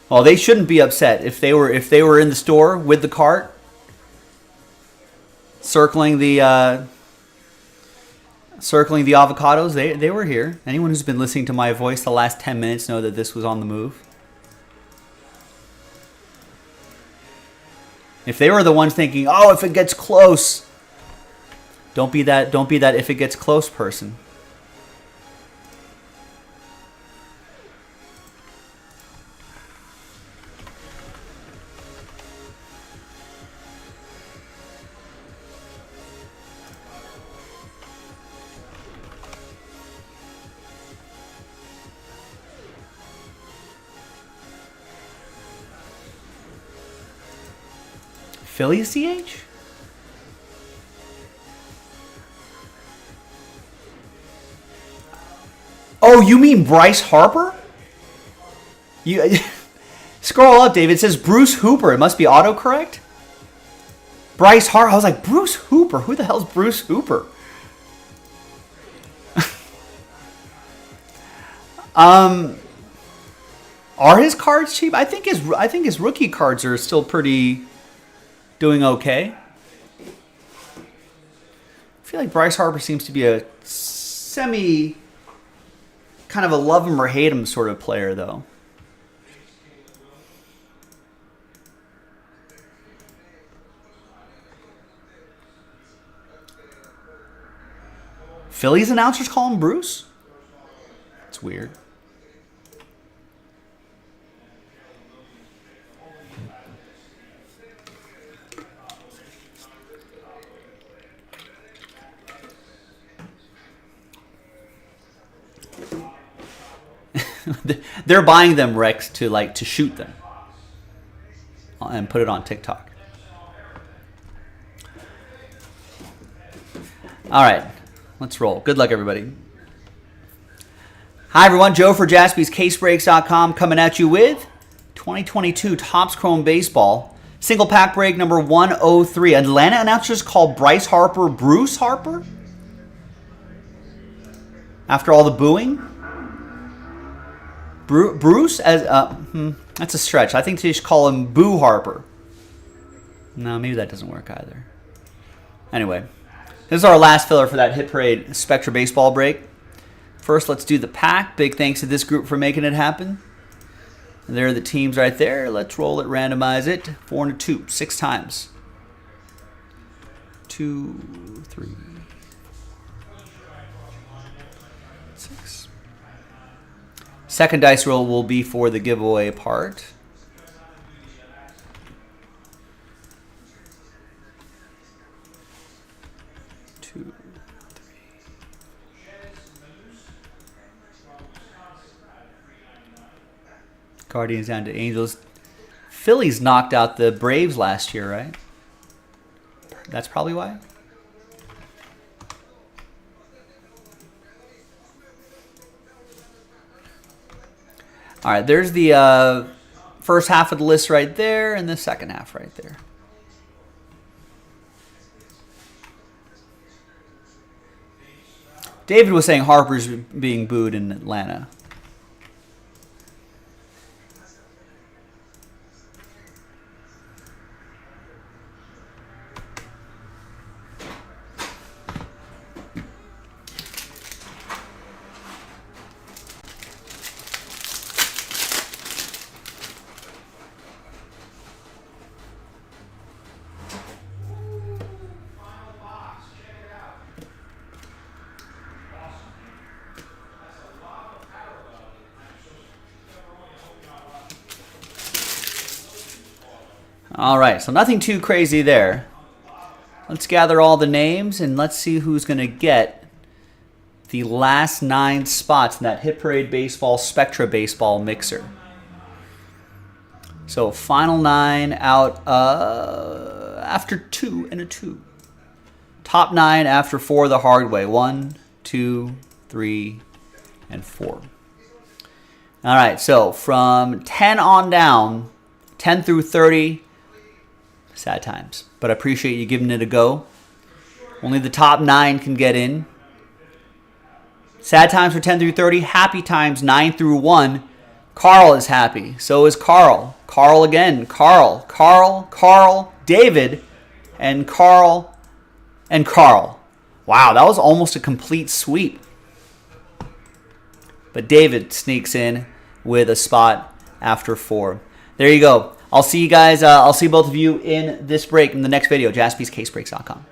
Well, they shouldn't be upset if they were in the store with the cart, circling the avocados. They were here. Anyone who's been listening to my voice the last 10 minutes know that this was on the move. If they were the ones thinking, "Oh, if it gets close," don't be that if it gets close person. Phillies CH? Oh, you mean Bryce Harper? You scroll up, David. It says Bruce Hooper. It must be autocorrect. Bryce Harper. I was like, Bruce Hooper. Who the hell's Bruce Hooper? Are his cards cheap? I think his rookie cards are still pretty doing okay. I feel like Bryce Harper seems to be a semi kind of a love him or hate him sort of player, though. Phillies announcers call him Bruce? It's weird. They're buying them, Rex, to shoot them and put it on TikTok. All right, let's roll. Good luck, everybody. Hi, everyone. Joe for JaspysCaseBreaks.com coming at you with 2022 Topps Chrome Baseball. Single pack break number 103. Atlanta announcers call Bryce Harper Bruce Harper? After all the booing? Bruce as that's a stretch. I think they should call him Boo Harper. No, maybe that doesn't work either. Anyway, this is our last filler for that Hit Parade Spectra Baseball break. First, let's do the pack. Big thanks to this group for making it happen. And there are the teams right there. Let's roll it, randomize it. 4 and a 2, 6 times. 2, 3, 6. Second dice roll will be for the giveaway part. Two, Guardians down to Angels. Phillies knocked out the Braves last year, right? That's probably why. All right, there's the first half of the list right there and the second half right there. David was saying Harper's being booed in Atlanta. All right, so nothing too crazy there. Let's gather all the names and let's see who's going to get the last 9 spots in that Hit Parade Baseball Spectra Baseball mixer. So final 9 out after 2 and a 2. Top 9 after 4 the hard way. 1, 2, 3, and 4. All right, so from 10 on down, 10 through 30, sad times. But I appreciate you giving it a go. Only the top 9 can get in. Sad times for 10 through 30. Happy times 9 through 1. Carl is happy. So is Carl. Carl again. Carl. Carl. Carl. David. And Carl. And Carl. Wow, that was almost a complete sweep. But David sneaks in with a spot after 4. There you go. I'll see you guys. I'll see both of you in this break in the next video. JaspysCaseBreaks.com.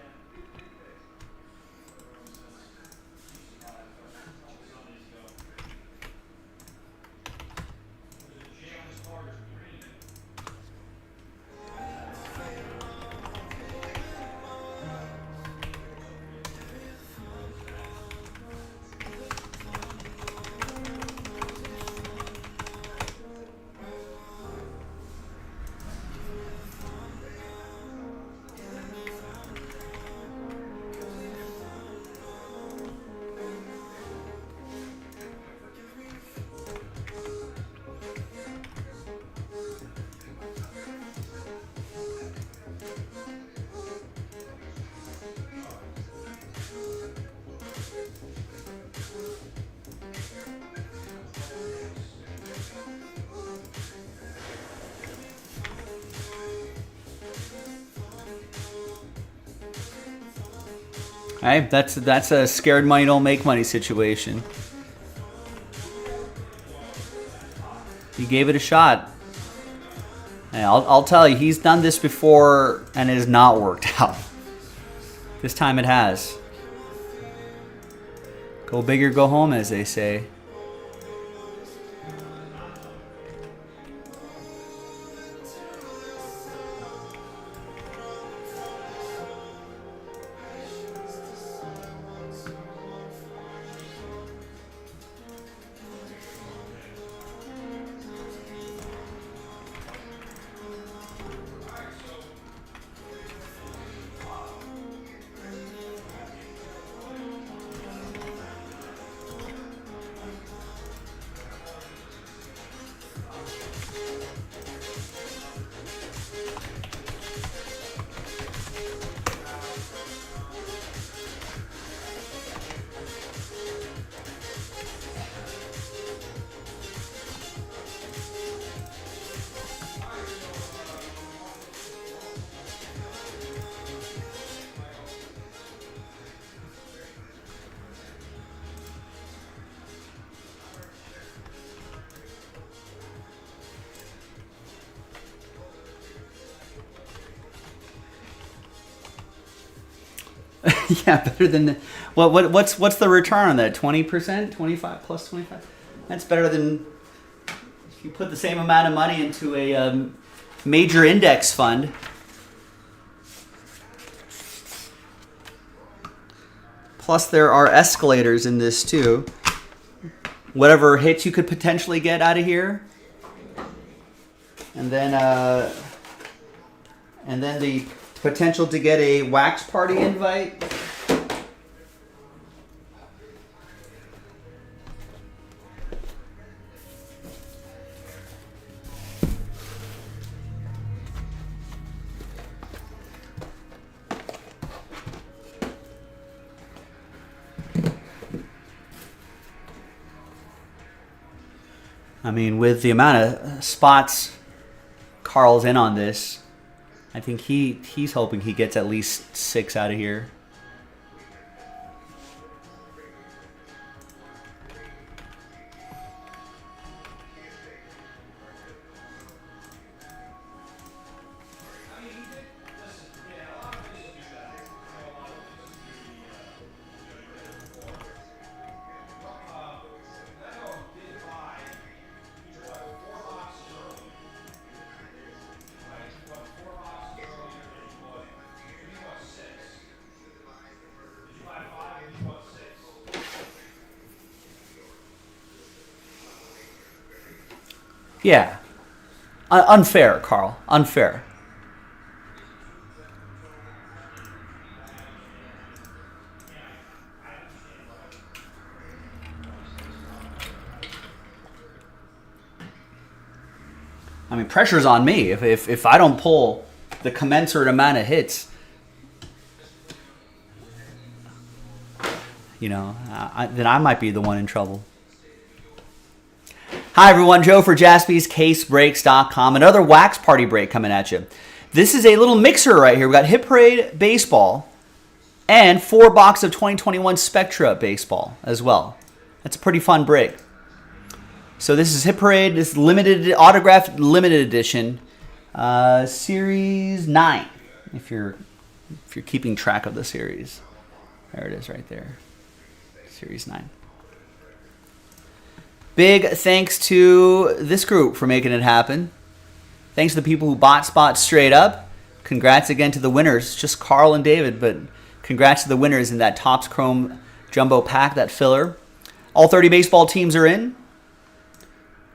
All right, that's a scared money don't make money situation. He gave it a shot. And I'll tell you, he's done this before and it has not worked out. This time it has. Go big or go home, as they say. Yeah, better than the, what's the return on that? 20%, 25 plus 25. That's better than if you put the same amount of money into a major index fund. Plus, there are escalators in this too. Whatever hits you could potentially get out of here, and then the potential to get a wax party invite. I mean, with the amount of spots Carl's in on this, I think he's hoping he gets at least 6 out of here. Yeah. Unfair, Carl. Unfair. I mean, pressure's on me. If I don't pull the commensurate amount of hits, you know, then I might be the one in trouble. Hi, everyone. Joe for JaspysCaseBreaks.com. Another Wax Party break coming at you. This is a little mixer right here. We got Hit Parade Baseball and 4 box of 2021 Spectra Baseball as well. That's a pretty fun break. So this is Hit Parade. This is limited autographed limited edition, Series 9. If you're keeping track of the series, there it is right there, Series 9. Big thanks to this group for making it happen. Thanks to the people who bought spots straight up. Congrats again to the winners, just Carl and David, but congrats to the winners in that Topps Chrome Jumbo Pack, that filler. All 30 baseball teams are in.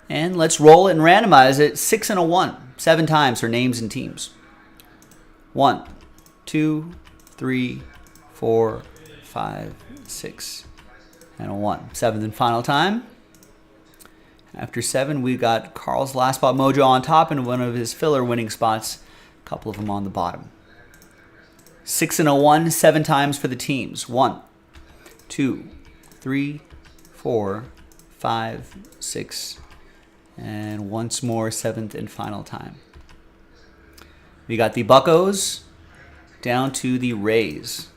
And let's roll it and randomize it 6 and a 1. 7 times for names and teams. 1, 2, 3, 4, 5, 6, and a 1. 7th and final time. After 7, we got Carl's last spot mojo on top and one of his filler winning spots. A couple of them on the bottom. 6 and a 1, 7 times for the teams. 1, 2, 3, 4, 5, 6, and once more, 7th and final time. We got the Buccos down to the Rays.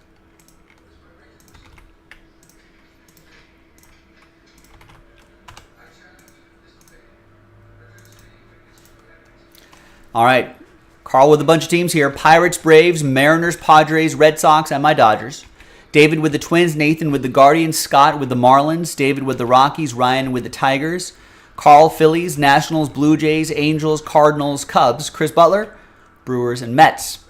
All right, Carl with a bunch of teams here. Pirates, Braves, Mariners, Padres, Red Sox, and my Dodgers. David with the Twins, Nathan with the Guardians, Scott with the Marlins, David with the Rockies, Ryan with the Tigers, Carl, Phillies, Nationals, Blue Jays, Angels, Cardinals, Cubs, Chris Butler, Brewers, and Mets.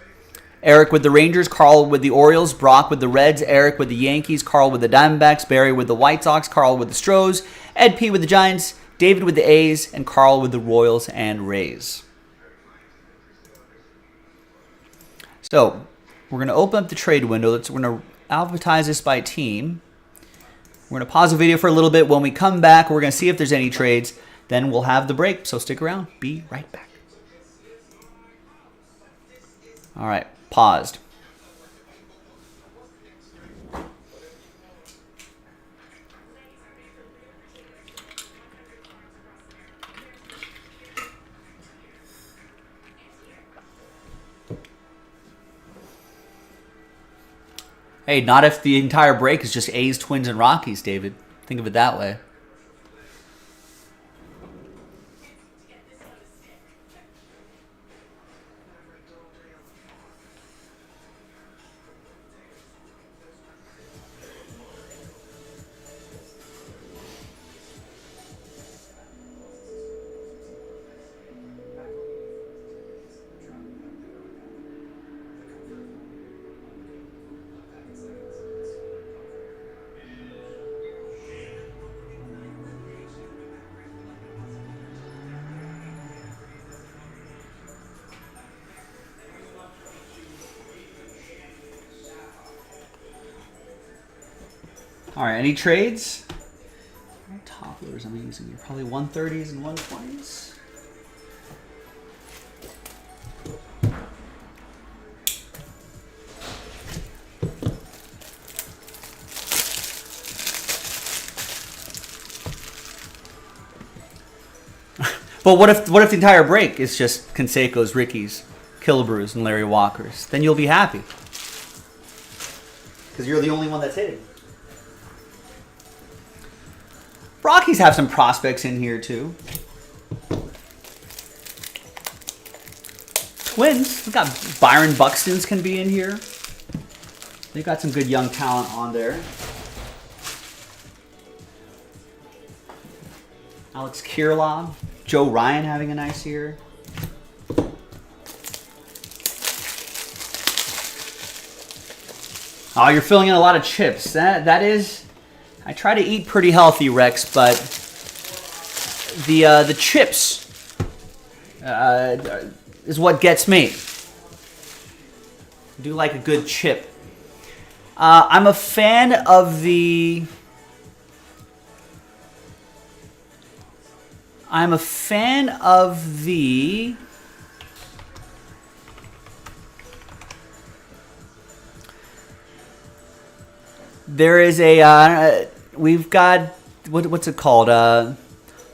Eric with the Rangers, Carl with the Orioles, Brock with the Reds, Eric with the Yankees, Carl with the Diamondbacks, Barry with the White Sox, Carl with the Stros, Ed P with the Giants, David with the A's, and Carl with the Royals and Rays. So, we're going to open up the trade window. We're going to alphabetize this by team. We're going to pause the video for a little bit. When we come back, we're going to see if there's any trades. Then we'll have the break. So stick around. Be right back. All right. Paused. Hey, not if the entire break is just A's, Twins, and Rockies, David. Think of it that way. All right, any trades? What top loaders am I using here? Probably 130s and 120s. But what if the entire break is just Canseco's, Ricky's, Killebrews, and Larry Walker's? Then you'll be happy. Because you're the only one that's hitting. Rockies have some prospects in here too. Twins, we've got Byron Buxton's can be in here. They've got some good young talent on there. Alex Kirilloff, Joe Ryan having a nice year. Oh, you're filling in a lot of chips. That is. I try to eat pretty healthy, Rex, but the chips is what gets me. I do like a good chip. I'm a fan of the... There is a... we've got... What's it called?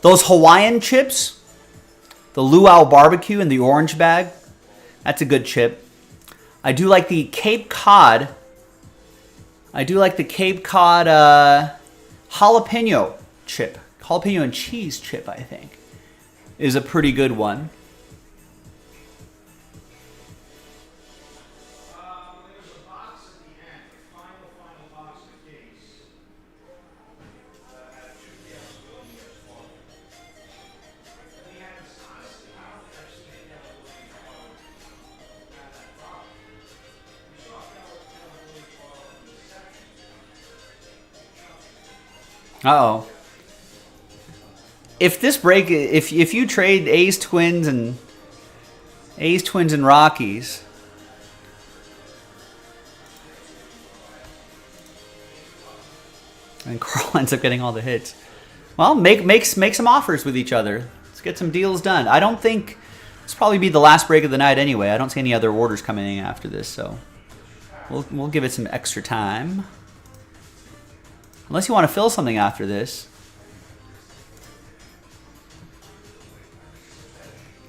Those Hawaiian chips. The Luau Barbecue in the orange bag. That's a good chip. I do like the Cape Cod. Jalapeno chip. Jalapeno and cheese chip, I think, is a pretty good one. There's a box at the end, the final box of the case. That should be outgoing as well. We had this, honestly, I don't think I've seen any other way to have that problem. We saw a fellow really fall in the section. Uh-oh. If this break, if you trade A's Twins and Rockies, and Carl ends up getting all the hits, well, make some offers with each other. Let's get some deals done. I don't think this will probably be the last break of the night anyway. I don't see any other orders coming in after this, so we'll give it some extra time. Unless you want to fill something after this.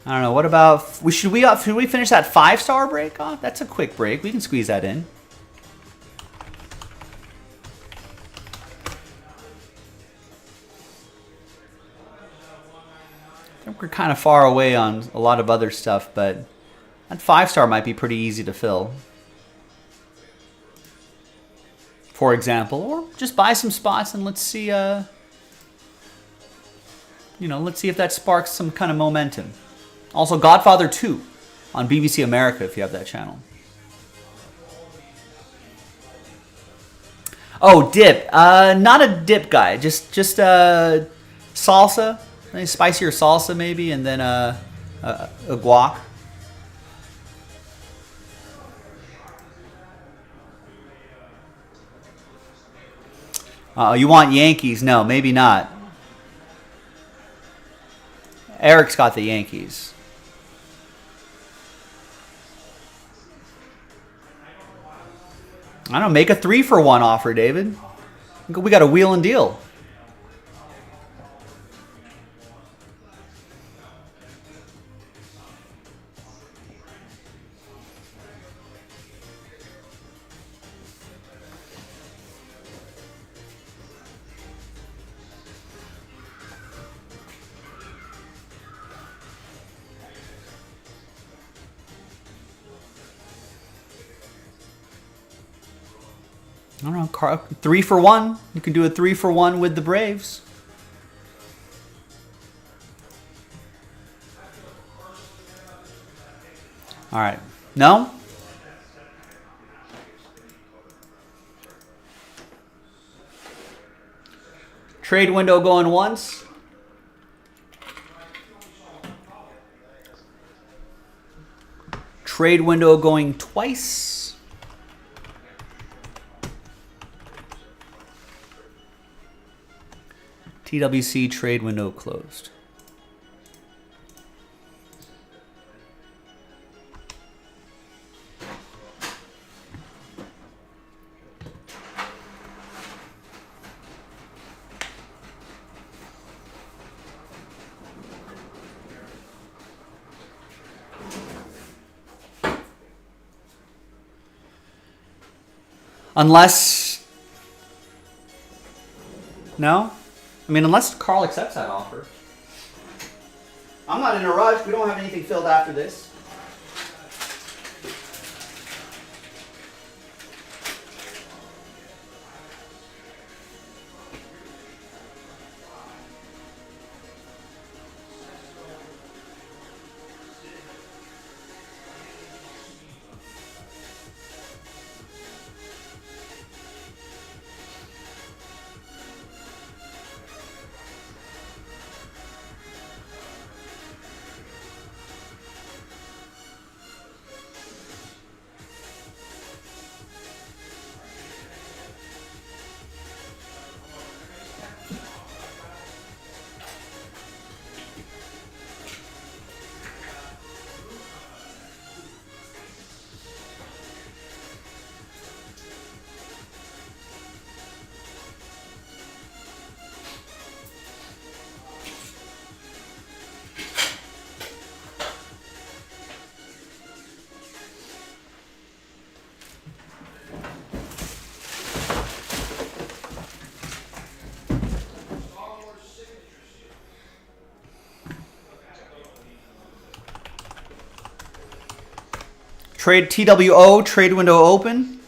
I don't know. What about should we finish that 5-star break off? That's a quick break. We can squeeze that in. I think we're kind of far away on a lot of other stuff, but that 5-star might be pretty easy to fill. For example, or just buy some spots and let's see. Let's see if that sparks some kind of momentum. Also, Godfather 2 on BBC America if you have that channel. Oh, dip. Not a dip guy. Just salsa, a spicier salsa maybe, and then a guac. You want Yankees? No, maybe not. Eric's got the Yankees. I don't know, make a 3-for-1 offer, David. We got a wheel and deal. I don't know, 3-for-1. You can do a 3-for-1 with the Braves. All right. No? Trade window going once. Trade window going twice. TWC trade window closed. Unless... No? I mean, unless Carl accepts that offer. I'm not in a rush. We don't have anything filled after this. Trade TWO, trade window open.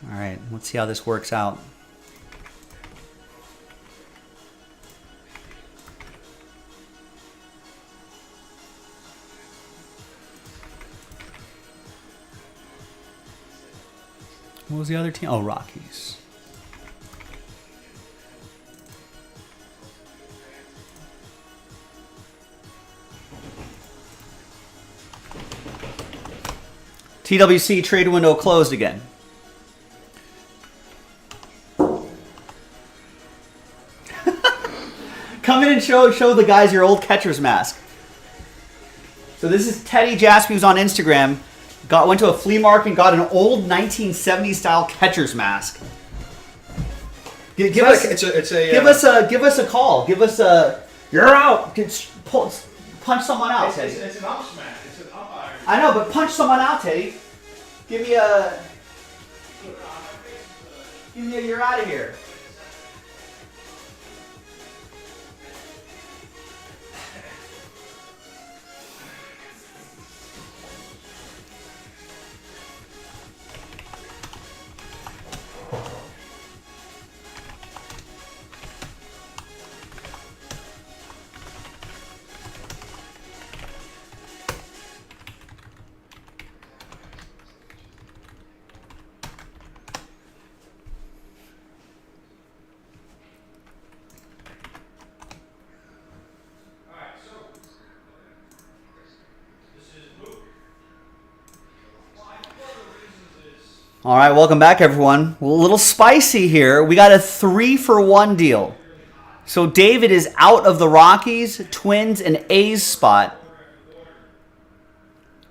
All right, let's see how this works out. What was the other team? Oh, Rockies. TWC trade window closed again. Come in and show the guys your old catcher's mask. So this is Teddy Jaspi, who's on Instagram. Went to a flea market and got an old 1970s style catcher's mask. Give us a call. Give us a. You're out. Punch someone out, Teddy. It's an ump smack. It's an umpire. I know, but punch someone out, Teddy. Give me a. You're out of here. All right, welcome back, everyone. A little spicy here. We got a 3-for-1 deal. So David is out of the Rockies, Twins, and A's spot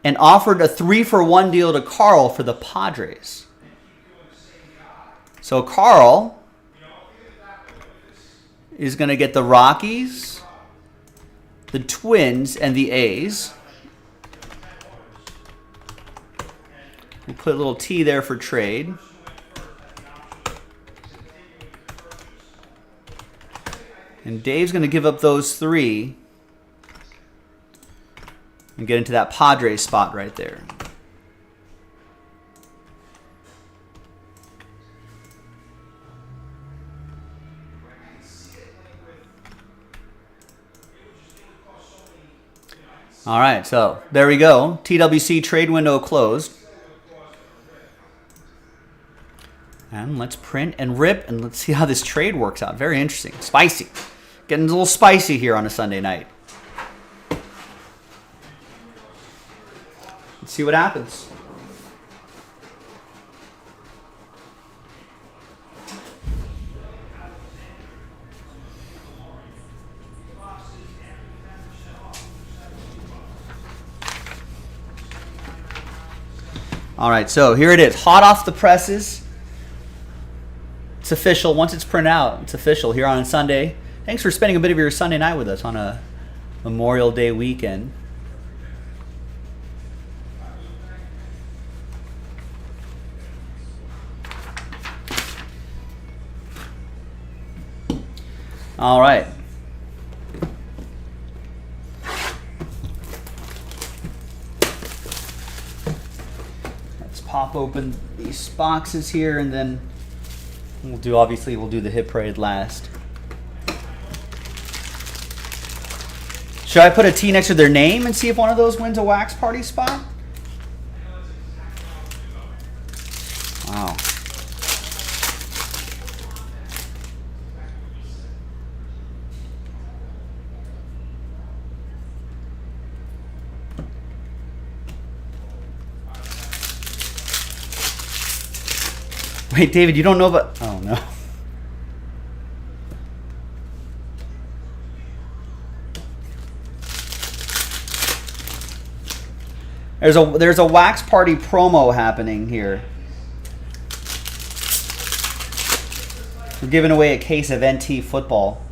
and offered a 3-for-1 deal to Carl for the Padres. So Carl is going to get the Rockies, the Twins, and the A's. We put a little T there for trade. And Dave's going to give up those 3 and get into that Padres spot right there. All right, so there we go. TWC trade window closed. And let's print and rip, and let's see how this trade works out. Very interesting. Spicy. Getting a little spicy here on a Sunday night. Let's see what happens. All right, so here it is. Hot off the presses. It's official. Once it's printed out, it's official here on Sunday. Thanks for spending a bit of your Sunday night with us on a Memorial Day weekend. All right. Let's pop open these boxes here, and then we'll do the hit parade last. Should I put a T next to their name and see if one of those wins a wax party spot? Wow. Wait, David, you don't know about... Oh, no. There's a wax party promo happening here. We're giving away a case of NT football.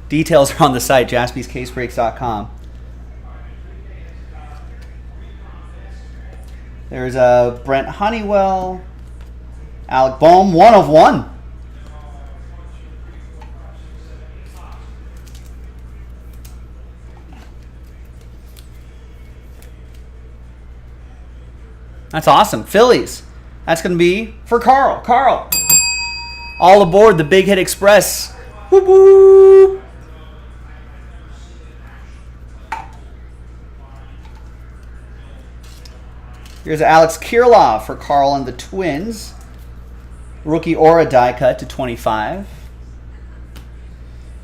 Details are on the site, jaspyscasebreaks.com. There's a Brent Honeywell, Alec Bohm, 1 of 1. That's awesome. Phillies. That's going to be for Carl. Carl. All aboard the Big Hit Express. Whoop, whoop. Here's Alex Kirilloff for Carl and the Twins. Rookie Aura die cut to 25.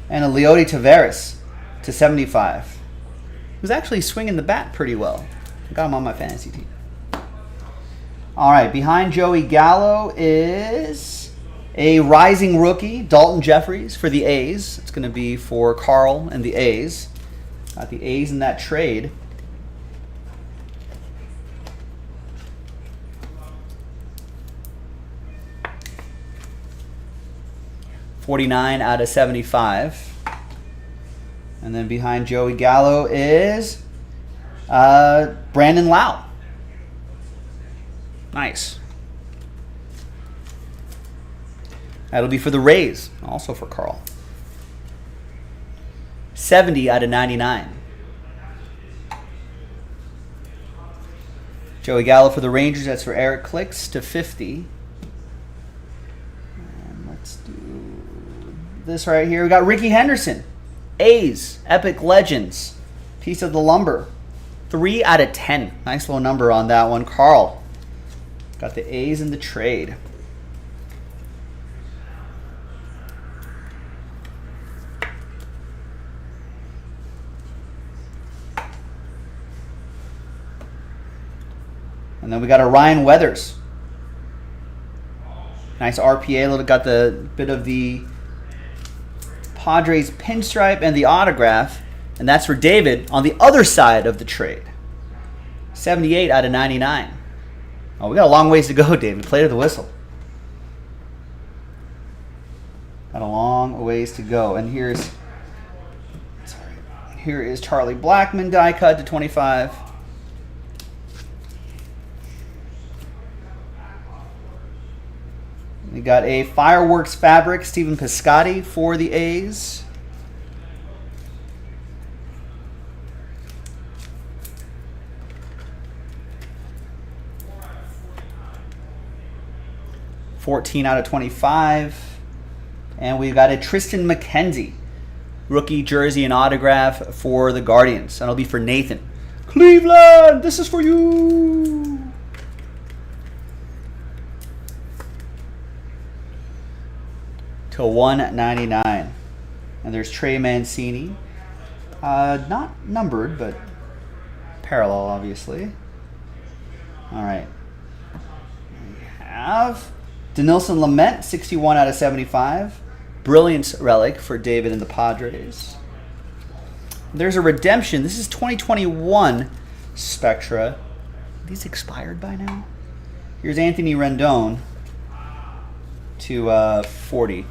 And a Leody Taveras to 75. Who's actually swinging the bat pretty well. I got him on my fantasy team. All right, behind Joey Gallo is a rising rookie, Dalton Jeffries for the A's. It's going to be for Carl and the A's. Got the A's in that trade. $49 out of 75. And then behind Joey Gallo is Brandon Lau. Nice. That'll be for the Rays, also for Carl. 70 out of 99. Joey Gallo for the Rangers, that's for Eric Clicks to 50. And let's do this right here. We got Ricky Henderson. A's, Epic Legends. Piece of the lumber. 3 out of 10. Nice low number on that one. Carl. Got the A's in the trade. And then we got a Ryan Weathers. Nice RPA. Got the bit of the Padres pinstripe and the autograph. And that's for David on the other side of the trade. 78 out of 99. Oh, we got a long ways to go, David. Play to the whistle. Got a long ways to go. And here is Charlie Blackmon die cut to 25. We got a Fireworks Fabric, Stephen Piscotty for the A's. $14 out of 25. And we've got a Tristan McKenzie rookie jersey and autograph for the Guardians. That'll be for Nathan. Cleveland, this is for you. To 199. And there's Trey Mancini. Not numbered, but parallel, obviously. All right. We have Denilson Lamet, 61 out of 75. Brilliance relic for David and the Padres. There's a redemption. This is 2021 Spectra. Are these expired by now? Here's Anthony Rendon to 40.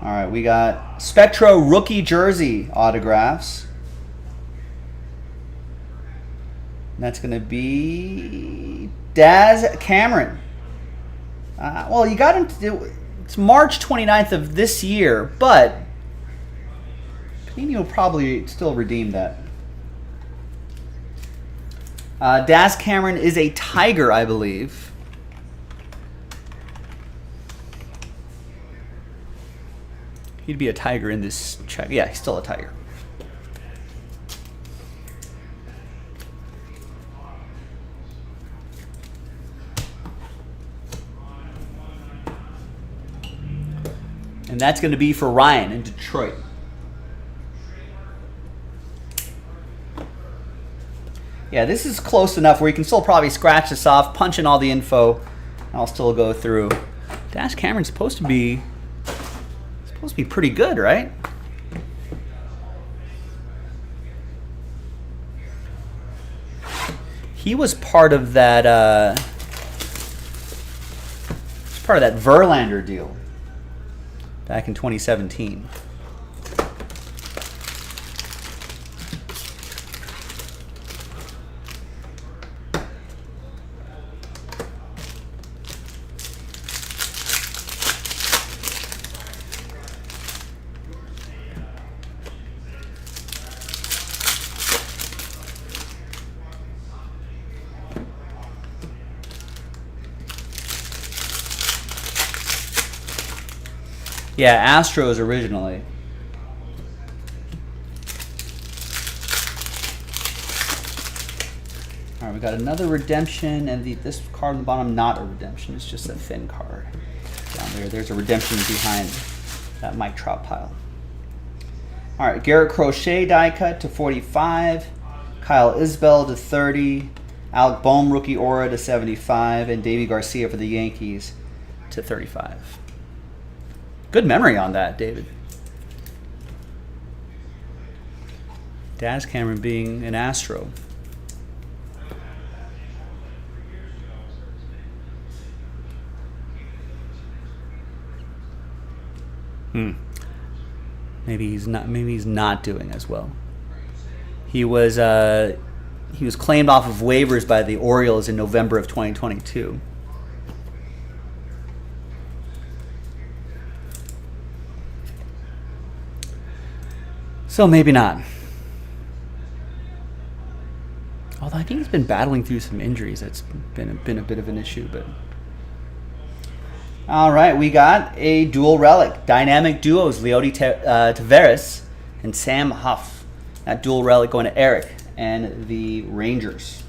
All right, we got Spectra rookie jersey autographs. And that's going to be Daz Cameron. Well, you got into it's March 29th of this year, but Panini will probably still redeem that. Daz Cameron is a Tiger, I believe. He'd be a Tiger in this check. Yeah, he's still a Tiger. And that's going to be for Ryan in Detroit. Yeah, this is close enough where you can still probably scratch this off, punch in all the info, and I'll still go through. Daz Cameron's supposed to be pretty good, right? He was part of that Verlander deal back in 2017. Yeah, Astros originally. All right, we got another redemption, and this card on the bottom, not a redemption. It's just a thin card. Down there, there's a redemption behind that Mike Trout pile. All right, Garrett Crochet die cut to 45. Kyle Isbell to 30. Alec Boehm rookie aura to 75. And Davey Garcia for the Yankees to 35. Good memory on that, David. Daz Cameron being an Astro. Maybe he's not doing as well. He was claimed off of waivers by the Orioles in November of 2022. So maybe not. Although I think he's been battling through some injuries. That's been a bit of an issue, but. All right, we got a dual relic. Dynamic duos, Leody Taveras and Sam Huff. That dual relic going to Eric and the Rangers.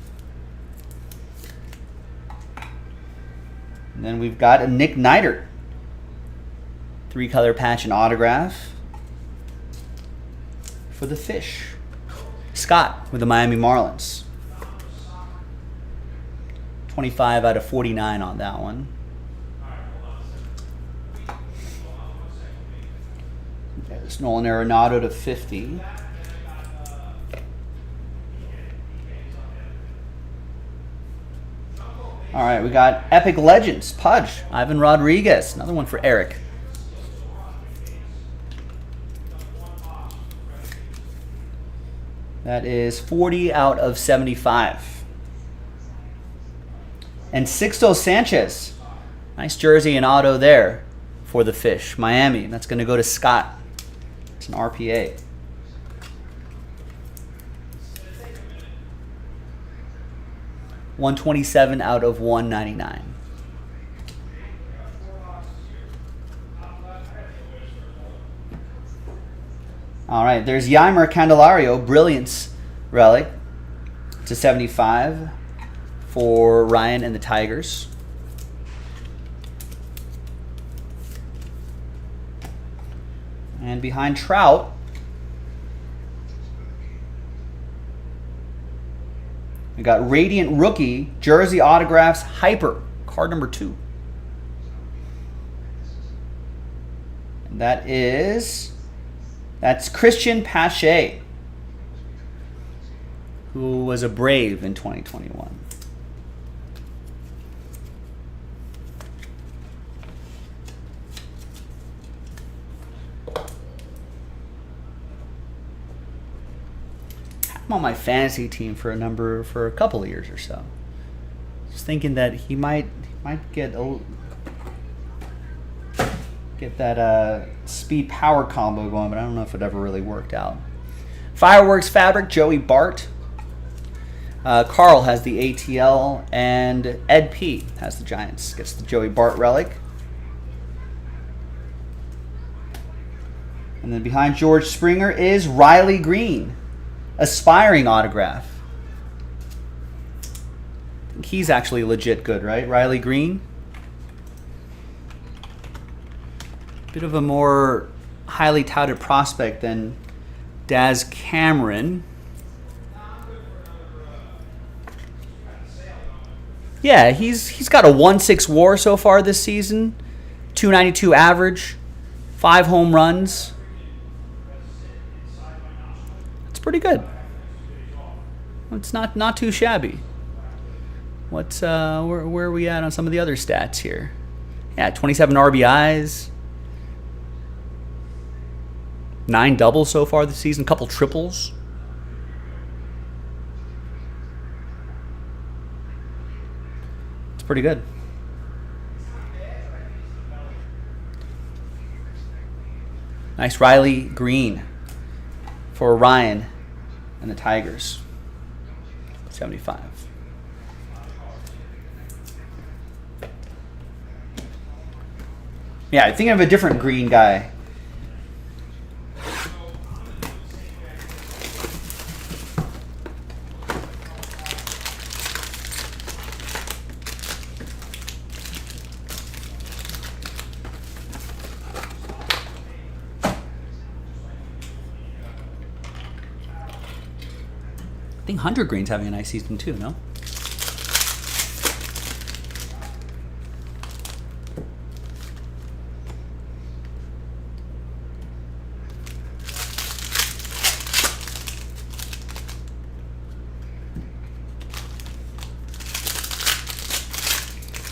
And then we've got a Nick Neidert. 3-color patch and autograph for the Fish. Scott with the Miami Marlins. 25 out of 49 on that one. There's Nolan Arenado to 50. All right, we got Epic Legends, Pudge, Ivan Rodriguez, another one for Eric. That is 40 out of 75. And Sixto Sanchez, nice jersey and auto there for the Fish. Miami, that's going to go to Scott. It's an RPA. $127 out of 199. All right, there's Yeimer Candelario, Brilliance relic to 75 for Ryan and the Tigers. And behind Trout, we got Radiant Rookie, Jersey Autographs, Hyper, card number 2. And that's Christian Pache, who was a Brave in 2021. I'm on my fantasy team for a couple of years or so. Just thinking that he might get that speed power combo going, but I don't know if it ever really worked out. Fireworks Fabric, Joey Bart. Carl has the ATL, and Ed P has the Giants. Gets the Joey Bart relic. And then behind George Springer is Riley Green. Aspiring autograph. I think he's actually legit good, right? Riley Green. Bit of a more highly touted prospect than Daz Cameron. Yeah, he's got a 1.6 WAR so far this season. 292 average. 5 home runs. Pretty good. It's not too shabby. What's where are we at on some of the other stats here? Yeah, 27 RBIs, 9 doubles so far this season, couple triples. It's pretty good. Nice Riley Green for Ryan and the Tigers. 75. Yeah, I think of a different green guy. I think 100 Green's having a nice season too, no?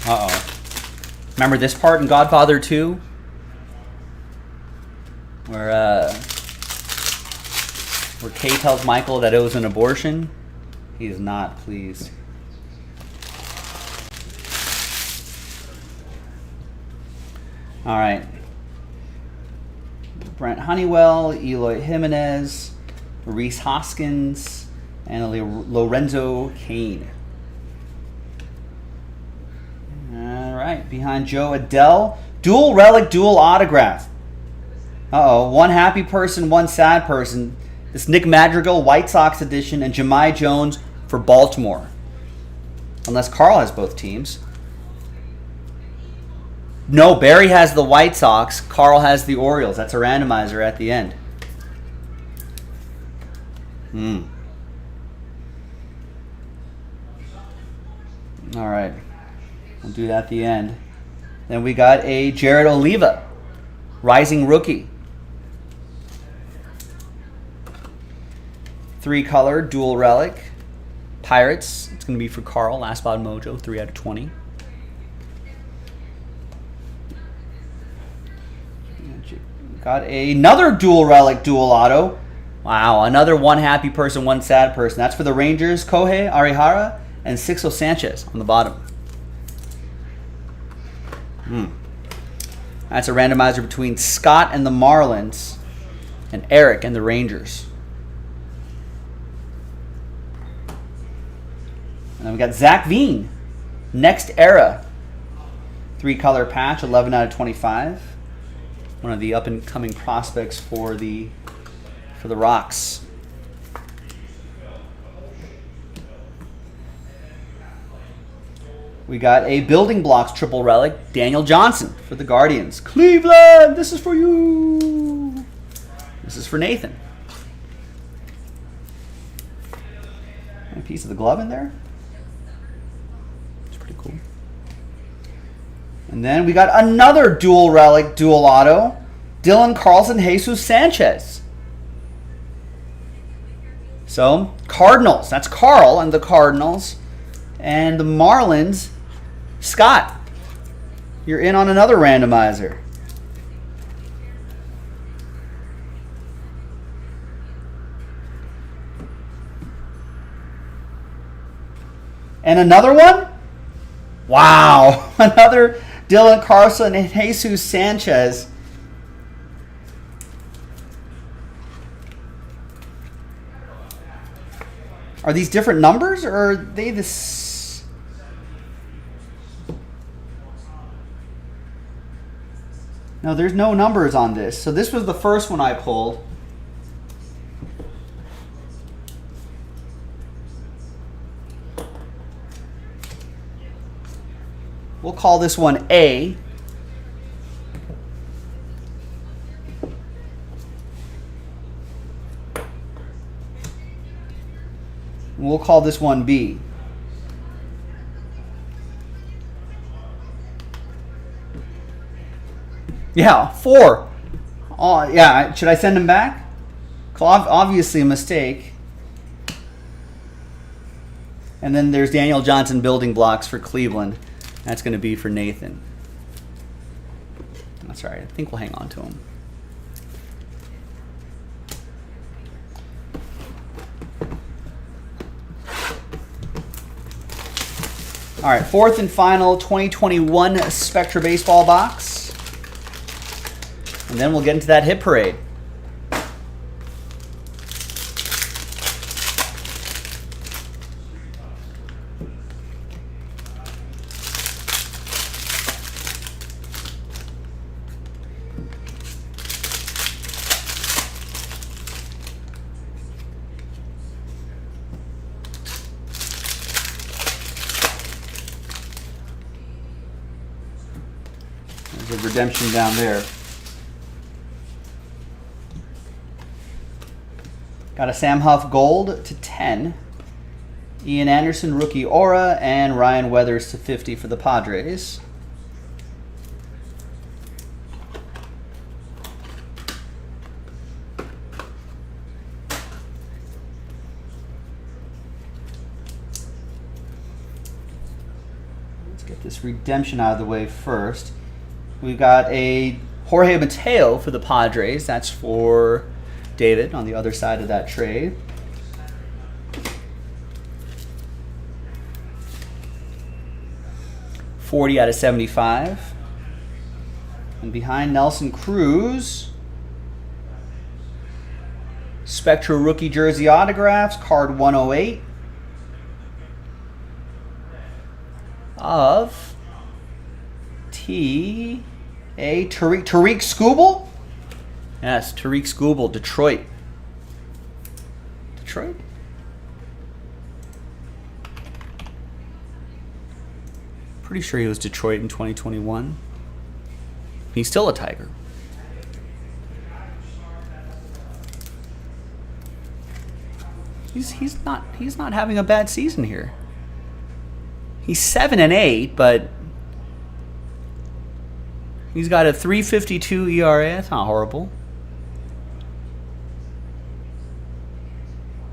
Uh-oh. Remember this part in Godfather 2? Where Kay tells Michael that it was an abortion? He is not pleased. All right. Brent Honeywell, Eloy Jimenez, Reese Hoskins, and Lorenzo Kane. All right. Behind Joe Adele, dual relic, dual autograph. Uh-oh. One happy person, one sad person. This Nick Madrigal, White Sox edition, and Jahmai Jones for Baltimore. Unless Carl has both teams. No, Barry has the White Sox. Carl has the Orioles. That's a randomizer at the end. All right. We'll do that at the end. Then we got a Jared Oliva, rising rookie. 3-color, dual relic. Pirates. It's going to be for Carl. Last spot mojo, 3 out of 20. Got another dual relic, dual auto. Wow, another one happy person, one sad person. That's for the Rangers, Kohei Arihara and Sixto Sanchez on the bottom. That's a randomizer between Scott and the Marlins and Eric and the Rangers. And then we got Zach Veen, Next Era. 3-color patch, 11 out of 25. One of the up-and-coming prospects for the Rocks. We got a Building Blocks triple relic, Daniel Johnson for the Guardians. Cleveland, this is for you. This is for Nathan. A piece of the glove in there. It's pretty cool. And then we got another dual relic, dual auto. Dylan Carlson, Jesus Sanchez. So, Cardinals. That's Carl and the Cardinals. And the Marlins, Scott. You're in on another randomizer. And another one? Wow. Another Dylan Carlson and Jesus Sanchez. Are these different numbers or are they this? No, there's no numbers on this. So this was the first one I pulled. We'll call this one A. We'll call this one B. Yeah, 4. Oh, yeah, should I send him back? Obviously a mistake. And then there's Daniel Johnson Building Blocks for Cleveland. That's going to be for Nathan. That's all right. I think we'll hang on to him. All right, fourth and final 2021 Spectra Baseball box. And then we'll get into that hit parade. the redemption down there. Got a Sam Huff gold to 10. Ian Anderson rookie aura, and Ryan Weathers to 50 for the Padres. Let's get this redemption out of the way first. We've got a Jorge Mateo for the Padres. That's for David on the other side of that trade. $40 out of 75. And behind Nelson Cruz, Spectra rookie jersey autographs, card 108 of Tariq Skubal? Yes, Tariq Skubal, Detroit. Detroit? Pretty sure he was Detroit in 2021. He's still a Tiger. He's not having a bad season here. He's 7-8, but he's got a 3.52 ERA. That's not horrible.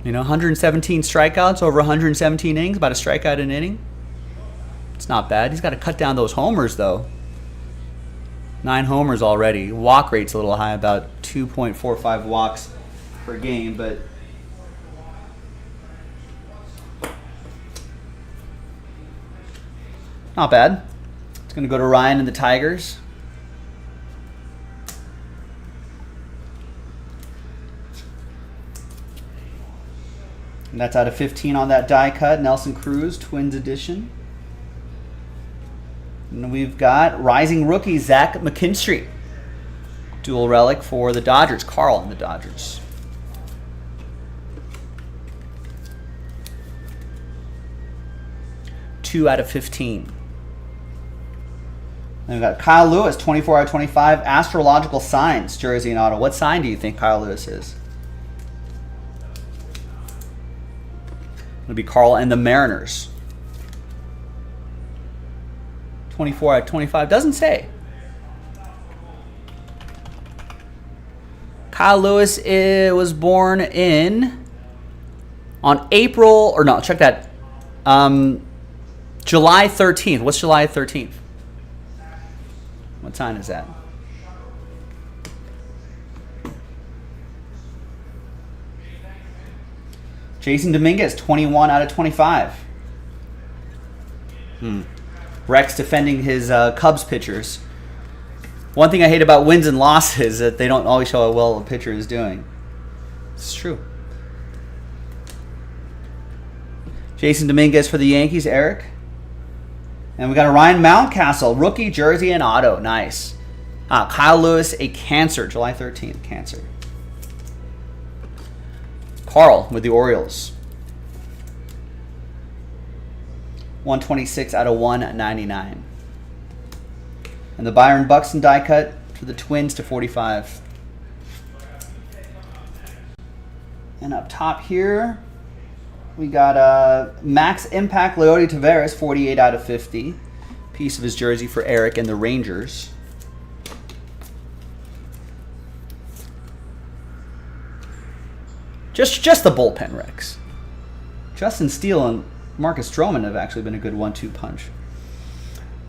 You know, 117 strikeouts over 117 innings, about a strikeout an inning. It's not bad. He's got to cut down those homers, though. 9 homers already. Walk rate's a little high, about 2.45 walks per game, but not bad. It's going to go to Ryan and the Tigers. And that's out of 15 on that die cut. Nelson Cruz, Twins edition. And we've got rising rookie Zach McKinstry. Dual relic for the Dodgers. Carl and the Dodgers. $2 out of 15. Then we've got Kyle Lewis, 24 out of 25. Astrological signs, jersey and auto. What sign do you think Kyle Lewis is? It'll be Carl and the Mariners. 24 out of 25. Doesn't say. Kyle Lewis was born on April, or no, check that. July 13th. What's July 13th? What sign is that? Jason Dominguez, 21 out of 25. Rex defending his Cubs pitchers. One thing I hate about wins and losses is that they don't always show how well a pitcher is doing. It's true. Jason Dominguez for the Yankees, Eric. And we got a Ryan Mountcastle, rookie, jersey, and auto. Nice. Kyle Lewis, a Cancer, July 13th, Cancer. Carl with the Orioles. 126 out of 199. And the Byron Buxton die cut for the Twins to 45. And up top here, we got Max Impact Leody Taveras, 48 out of 50. Piece of his jersey for Eric and the Rangers. Just the bullpen, Rex. Justin Steele and Marcus Stroman have actually been a good 1-2 punch.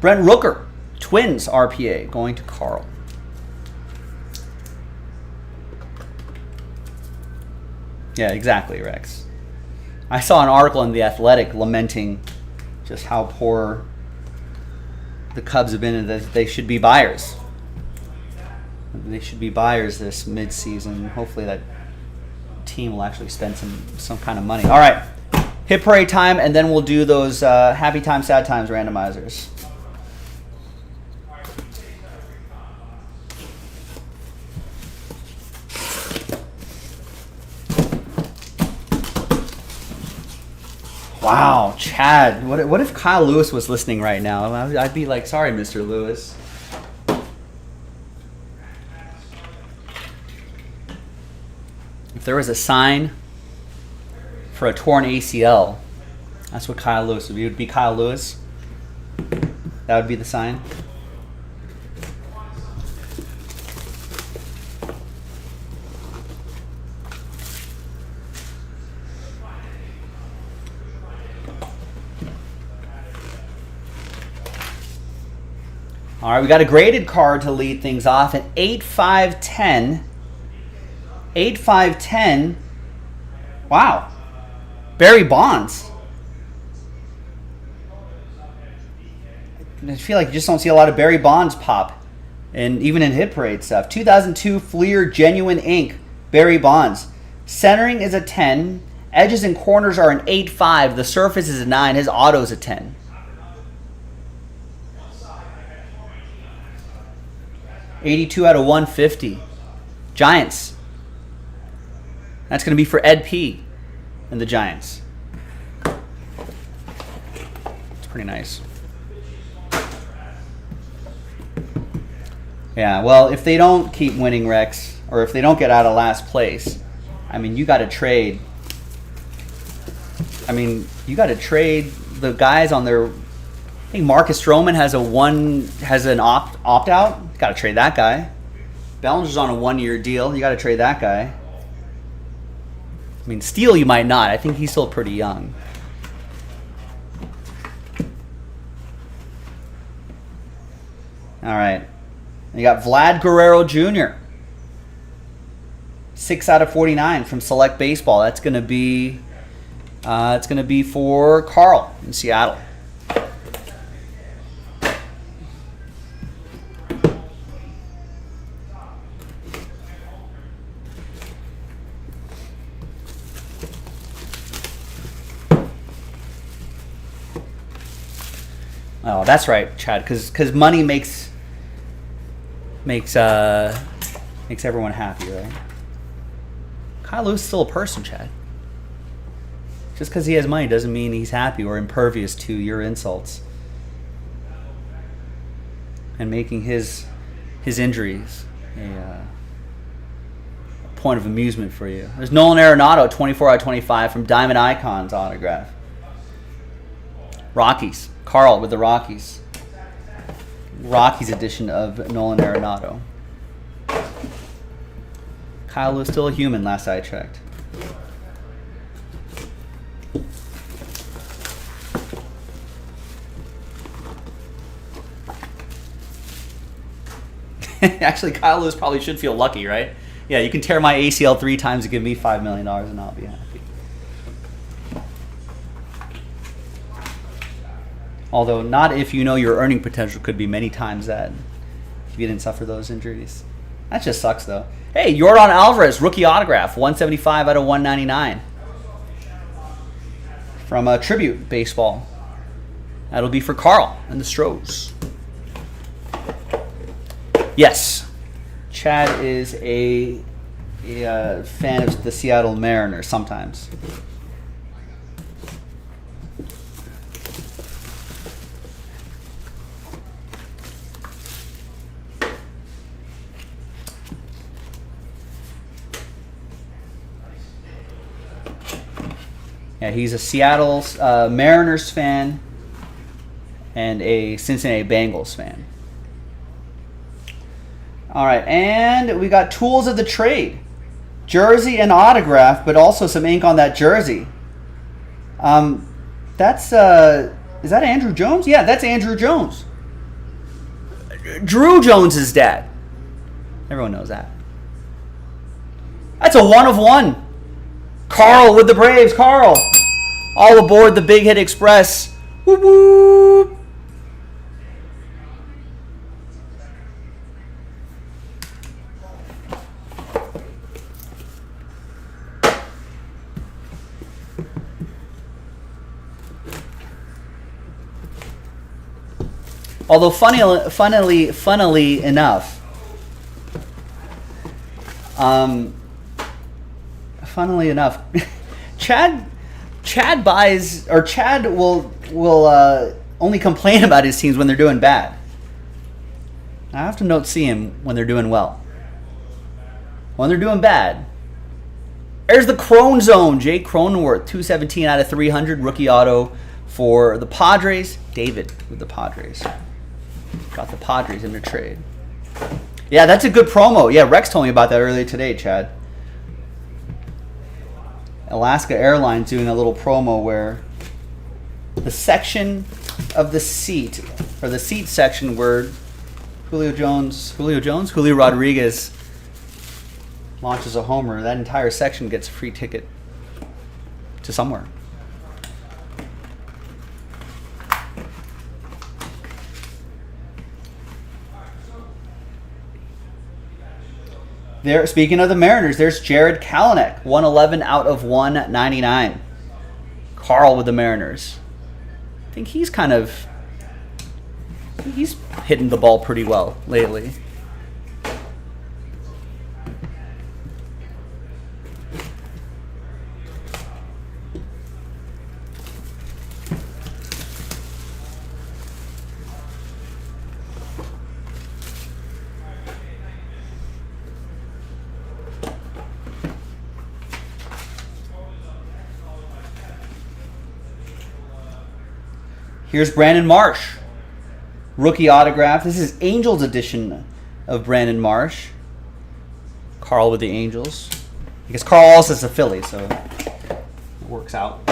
Brent Rooker, Twins RPA, going to Carl. Yeah, exactly, Rex. I saw an article in The Athletic lamenting just how poor the Cubs have been and that they should be buyers. They should be buyers this midseason. Hopefully that team will actually spend some kind of money. All right, hit parade time, and then we'll do those happy times, sad times randomizers. Wow, Chad. What if Kyle Lewis was listening right now? I'd be like, sorry, Mr. Lewis. If there was a sign for a torn ACL, that's what Kyle Lewis would be. It would be Kyle Lewis. That would be the sign. All right, we got a graded card to lead things off at 8-5-10. 8-5-10. Wow. Barry Bonds. I feel like you just don't see a lot of Barry Bonds pop. And even in hit parade stuff. 2002 Fleer Genuine Ink. Barry Bonds. Centering is a 10. Edges and corners are an 8-5. The surface is a 9. His auto is a 10. $82 out of 150. Giants. That's going to be for Ed P. and the Giants. It's pretty nice. Yeah, well, if they don't keep winning, Rex, or if they don't get out of last place, I mean, you got to trade. I mean, you got to trade the guys on their. I think Marcus Stroman has an opt out. Got to trade that guy. Bellinger's on a 1-year deal. You got to trade that guy. I mean, Steele you might not. I think he's still pretty young. All right. You got Vlad Guerrero Jr. 6 out of 49 from Select Baseball. That's going to be it's going to be for Carl in Seattle. Oh, that's right, Chad. Because money makes everyone happy, right? Kyle Lewis is still a person, Chad. Just because he has money doesn't mean he's happy or impervious to your insults and making his injuries a point of amusement for you. There's Nolan Arenado, 24 out of 25 from Diamond Icons autograph. Rockies. Carl with the Rockies. Rockies edition of Nolan Arenado. Kyle was still a human last I checked. Actually, Kyle Lewis probably should feel lucky, right? Yeah, you can tear my ACL 3 times and give me $5 million and I'll be happy. Although not if you know your earning potential could be many times that if you didn't suffer those injuries. That just sucks, though. Hey, Yordan Alvarez, rookie autograph, 175 out of 199. From Tribute Baseball. That'll be for Carl and the Stros. Yes, Chad is a fan of the Seattle Mariners sometimes. Yeah, he's a Seattle Mariners fan and a Cincinnati Bengals fan. All right, and we got tools of the trade. Jersey and autograph, but also some ink on that jersey. That's, is that Andrew Jones? Yeah, that's Andrew Jones. Drew Jones' dad. Everyone knows that. That's a 1 of 1. Carl with the Braves. Carl, all aboard the Big Hit Express. Whoop, whoop. Although funnily enough, Chad buys, or Chad will only complain about his teams when they're doing bad. I often don't see him when they're doing well. When they're doing bad, There's the Crone Zone. Jake Cronenworth, 217 out of 300. Rookie auto for the Padres. David with the Padres. Got the Padres in the trade. Yeah, that's a good promo. Yeah, Rex told me about that earlier today, Chad. Alaska Airlines doing a little promo where the section of the seat, or the seat section where Julio Rodriguez launches a homer, that entire section gets a free ticket to somewhere. There, speaking of the Mariners, there's Jared Kalanick, 111 out of 199. Carl with the Mariners. I think he's hitting the ball pretty well lately. Here's Brandon Marsh. Rookie autograph. This is Angels edition of Brandon Marsh. Carl with the Angels. Because Carl also is a Philly, so it works out.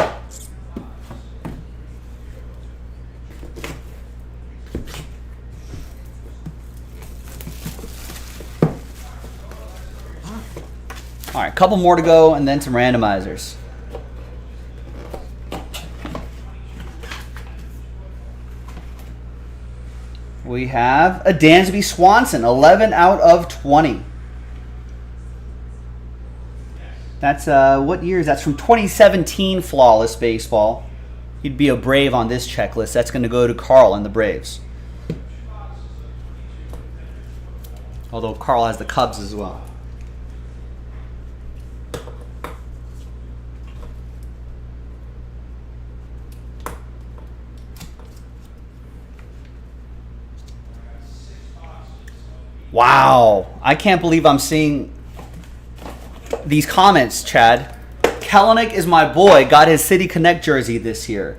All right, a couple more to go and then some randomizers. We have a Dansby Swanson, 11 out of 20. That's, what year is that? That's from 2017 Flawless Baseball. He'd be a Brave on this checklist. That's going to go to Carl and the Braves. Although Carl has the Cubs as well. Wow. I can't believe I'm seeing these comments, Chad. Kelenic is my boy. Got his City Connect jersey this year.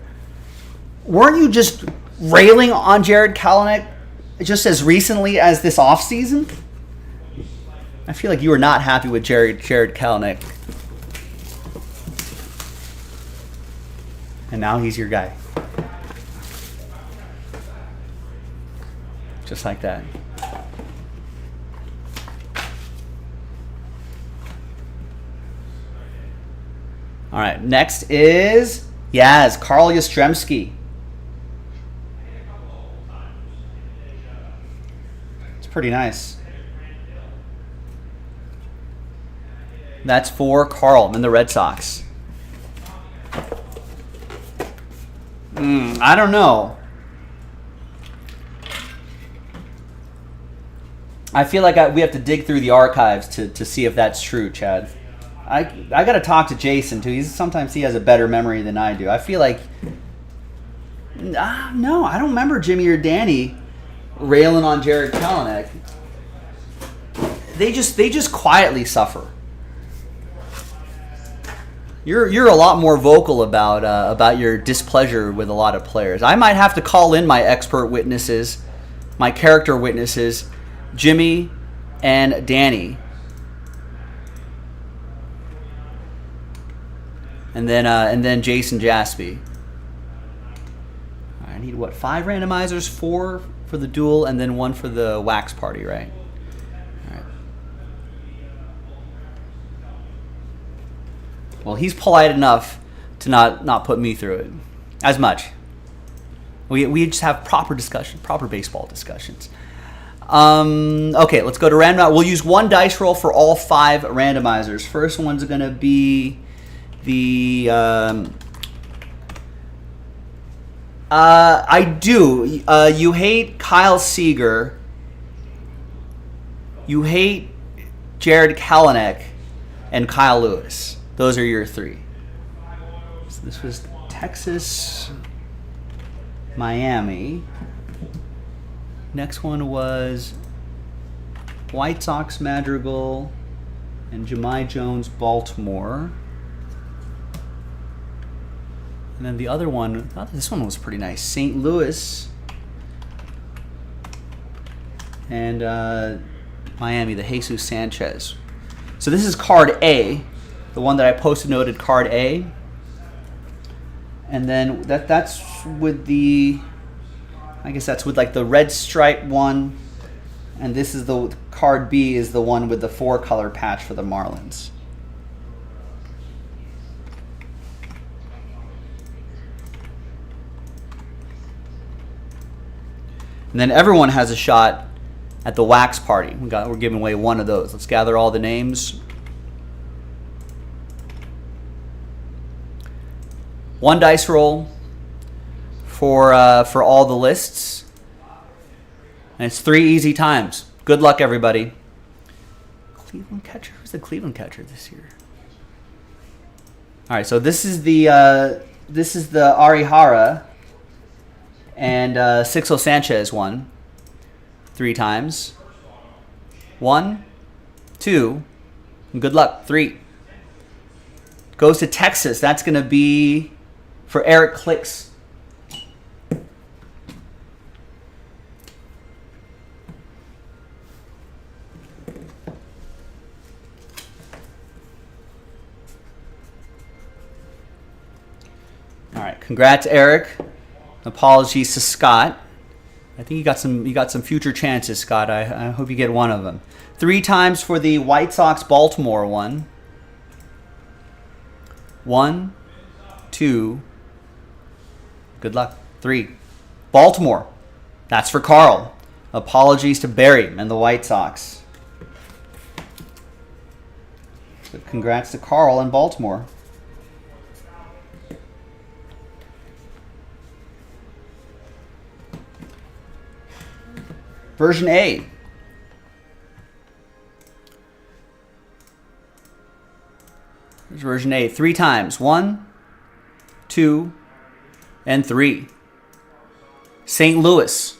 Weren't you just railing on Jared Kelenic just as recently as this offseason? I feel like you were not happy with Jared Kelenic. And now he's your guy. Just like that. All right, next is Carl Yastrzemski. It's pretty nice. That's for Carl and the Red Sox. I don't know. I feel like we have to dig through the archives to see if that's true, Chad. I got to talk to Jason, too. Sometimes he has a better memory than I do. I feel like... no, I don't remember Jimmy or Danny railing on Jared Kelenic. They just quietly suffer. You're a lot more vocal about your displeasure with a lot of players. I might have to call in my expert witnesses, my character witnesses, Jimmy and Danny. And then Jason Jaspy. I need 5 randomizers? 4 for the duel and then 1 for the wax party, right? All right. Well, he's polite enough to not put me through it as much. We just have proper discussion, proper baseball discussions. Okay, let's go to random. We'll use 1 dice roll for all 5 randomizers. First one's going to be the I do. You hate Kyle Seager. You hate Jared Kelenic and Kyle Lewis. Those are your 3. So this was Texas, Miami. Next one was White Sox Madrigal, And Jahmai Jones, Baltimore. And then the other one, oh, this one was pretty nice. St. Louis. And Miami, the Jesus Sanchez. So this is card A, the one that I posted noted card A. And then that's with the, I guess that's with like the red stripe one. And this is the card B is the one with the 4-color patch for the Marlins. And then everyone has a shot at the wax party. We're giving away one of those. Let's gather all the names. One dice roll for all the lists. And it's 3 easy times. Good luck, everybody. Cleveland catcher? Who's the Cleveland catcher this year? All right, so this is the Arihara and Sixto Sanchez one. 3 times. 1, 2, and good luck. 3. Goes to Texas. That's going to be for Eric Clicks. All right, congrats, Eric. Apologies to Scott. I think you got some future chances, Scott. I hope you get one of them. 3 times for the White Sox Baltimore one. 1, 2. Good luck. 3. Baltimore. That's for Carl. Apologies to Barry and the White Sox. So congrats to Carl in Baltimore. Version A. Here's version A. 3 times. 1, 2, and 3. St. Louis.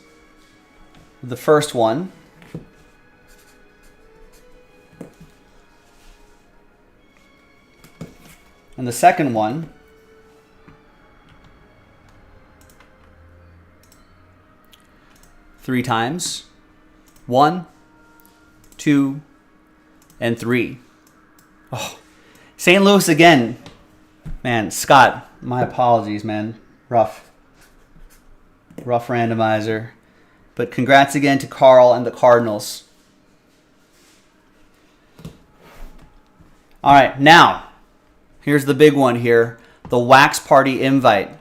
The first one. And the second one. Three times. 1, 2, and 3. Oh, St. Louis again. Man, Scott, my apologies, man. Rough randomizer. But congrats again to Carl and the Cardinals. All right, now, here's the big one here. The Wax Party invite.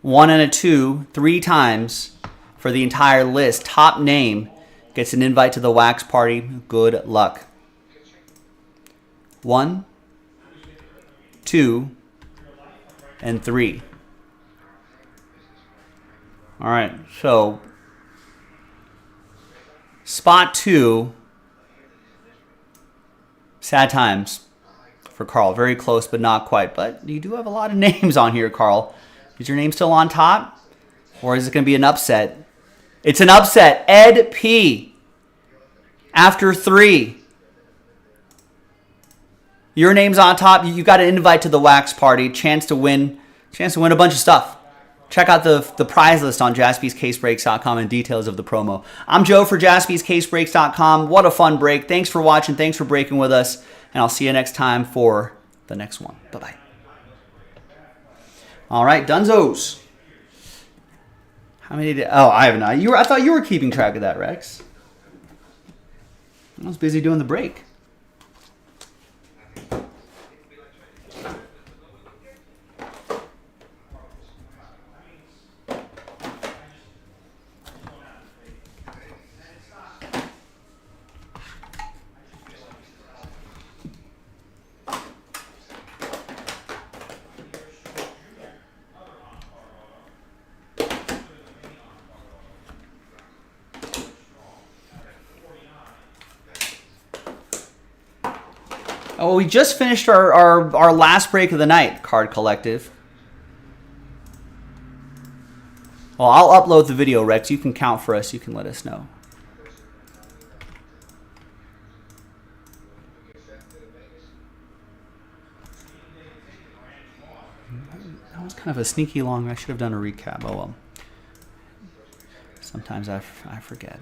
1 and a 2, 3 times. For the entire list, top name gets an invite to the Wax Party. Good luck. 1, 2, and 3. All right, so spot 2, sad times for Carl. Very close, but not quite. But you do have a lot of names on here, Carl. Is your name still on top? Or is it going to be an upset? It's an upset. Ed P. After 3. Your name's on top. You got an invite to the Wax Party. Chance to win a bunch of stuff. Check out the prize list on jaspyscasebreaks.com and details of the promo. I'm Joe for jaspyscasebreaks.com. What a fun break. Thanks for watching. Thanks for breaking with us. And I'll see you next time for the next one. Bye-bye. All right, Dunzos. How many did... Oh, I have not. I thought you were keeping track of that, Rex. I was busy doing the break. Oh, well, we just finished our last break of the night, Card Collective. Well, I'll upload the video, Rex. You can count for us. You can let us know. That was kind of a sneaky long. I should have done a recap. Oh well. Sometimes I forget.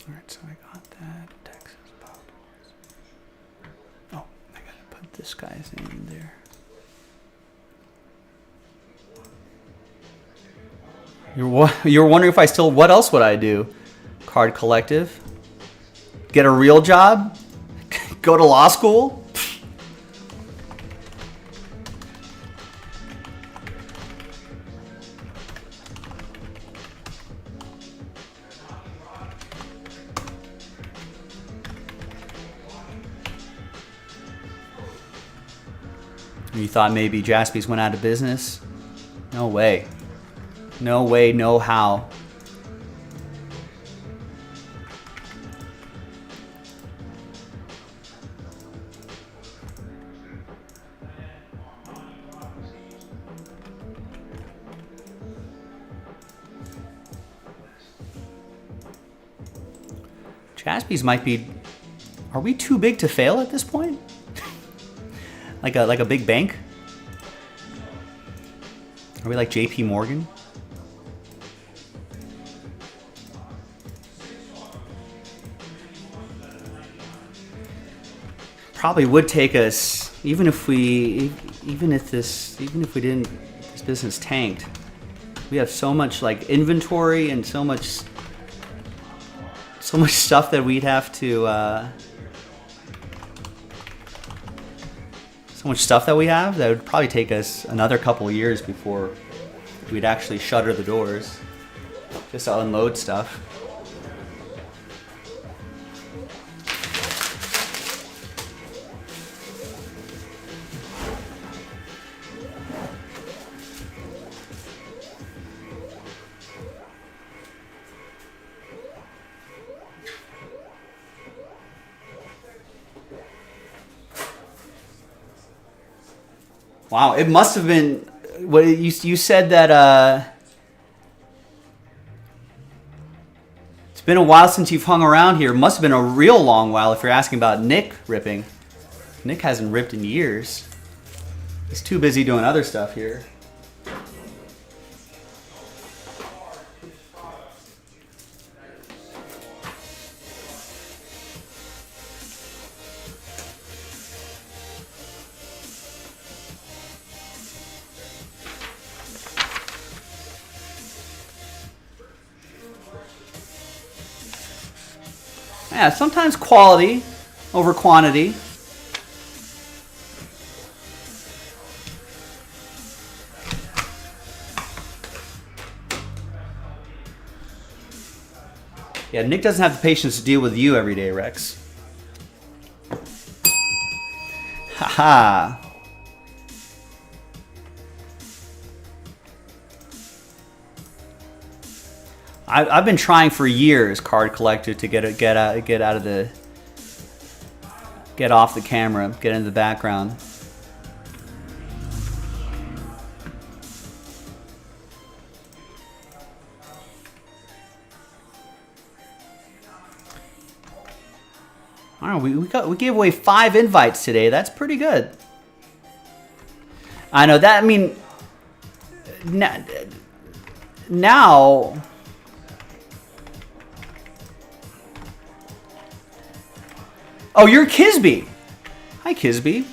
All right, so I got that. Texas Baltimore. Oh, I gotta put this guy's name in there. You're wondering if I still. What else would I do? Card Collective. Get a real job. Go to law school. You thought maybe Jaspy's went out of business? No way. No way, no how. Jaspy's might be. Are we too big to fail at this point? like a big bank? Are we like JP Morgan? Probably would take us, even if this business tanked. We have so much like inventory and so much stuff that we'd have to so much stuff that we have that would probably take us another couple of years before we'd actually shutter the doors just to unload stuff. Wow, it must have been. What you said that it's been a while since you've hung around here. It must have been a real long while if you're asking about Nick ripping. Nick hasn't ripped in years. He's too busy doing other stuff here. Yeah, sometimes quality over quantity. Yeah, Nick doesn't have the patience to deal with you every day, Rex. Haha. I've been trying for years, Card Collector, to get off the camera, get into the background. All right, we gave away 5 invites today. That's pretty good. I know that. I mean, now. Oh, you're Kisby. Hi, Kisby.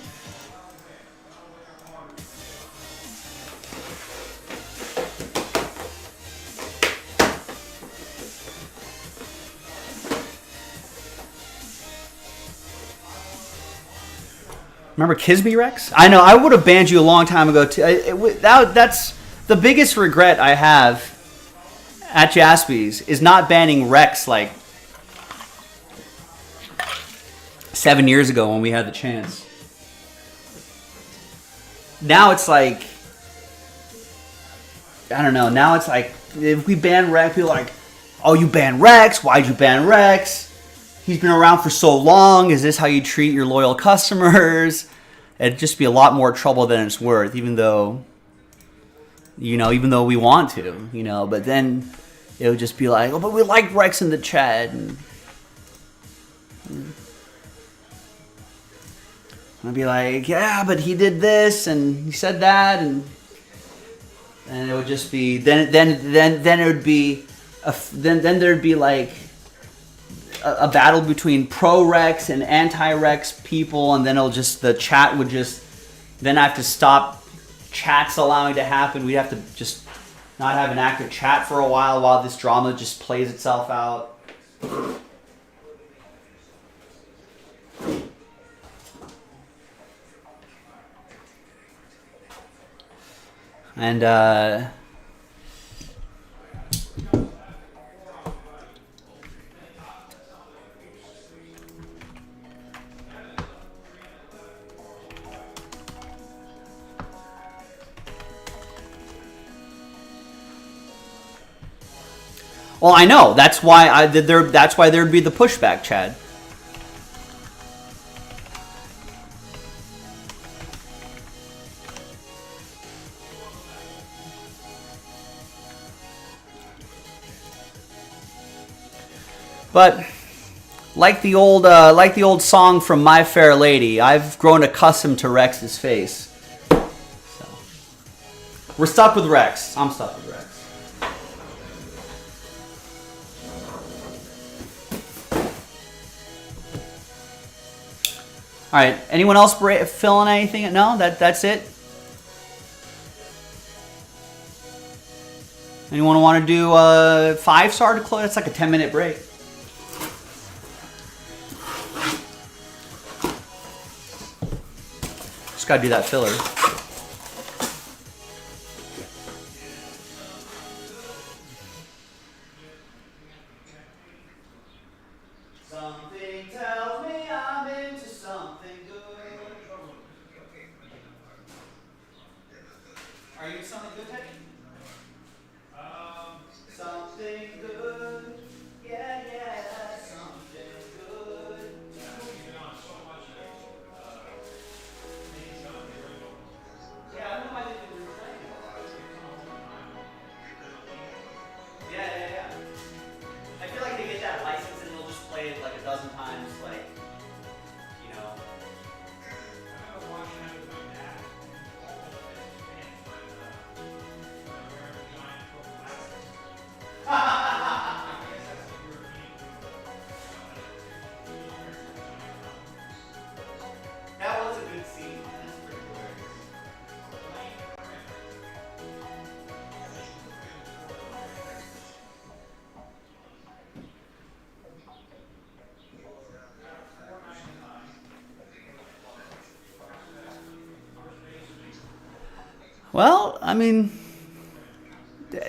Remember Kisby, Rex? I know, I would have banned you a long time ago, too. That's the biggest regret I have at Jaspy's, is not banning Rex, like, 7 years ago when we had the chance. Now it's like, I don't know. Now it's like, if we ban Rex, people are like, oh, you banned Rex? Why'd you ban Rex? He's been around for so long. Is this how you treat your loyal customers? It'd just be a lot more trouble than it's worth, even though you know, even though we want to, you know, but then it would just be like, oh, but we like Rex in the chat. And I'd be like, yeah, but he did this and he said that, and it would just be then it would be then there'd be like a battle between pro Rex and anti Rex people, and then the chat would just then I have to stop chats allowing to happen. We'd have to just not have an active chat for a while this drama just plays itself out. And well, I know. That's why that's why there'd be the pushback, Chad. But like the old song from My Fair Lady, I've grown accustomed to Rex's face. So we're stuck with Rex. I'm stuck with Rex. All right. Anyone else filling anything? No, that's it. Anyone want to do a 5-star to close? That's like a 10-minute break. Just gotta do that filler. Something tells me I'm into something good. Are you into something good, Teddy? Something good. Yeah, yeah, something good. Yeah, I don't know why they did the refrain. Yeah. I feel like they get that license and they'll just play it like a dozen times, like, you know. That was a good scene. That's pretty hilarious. Well, I mean,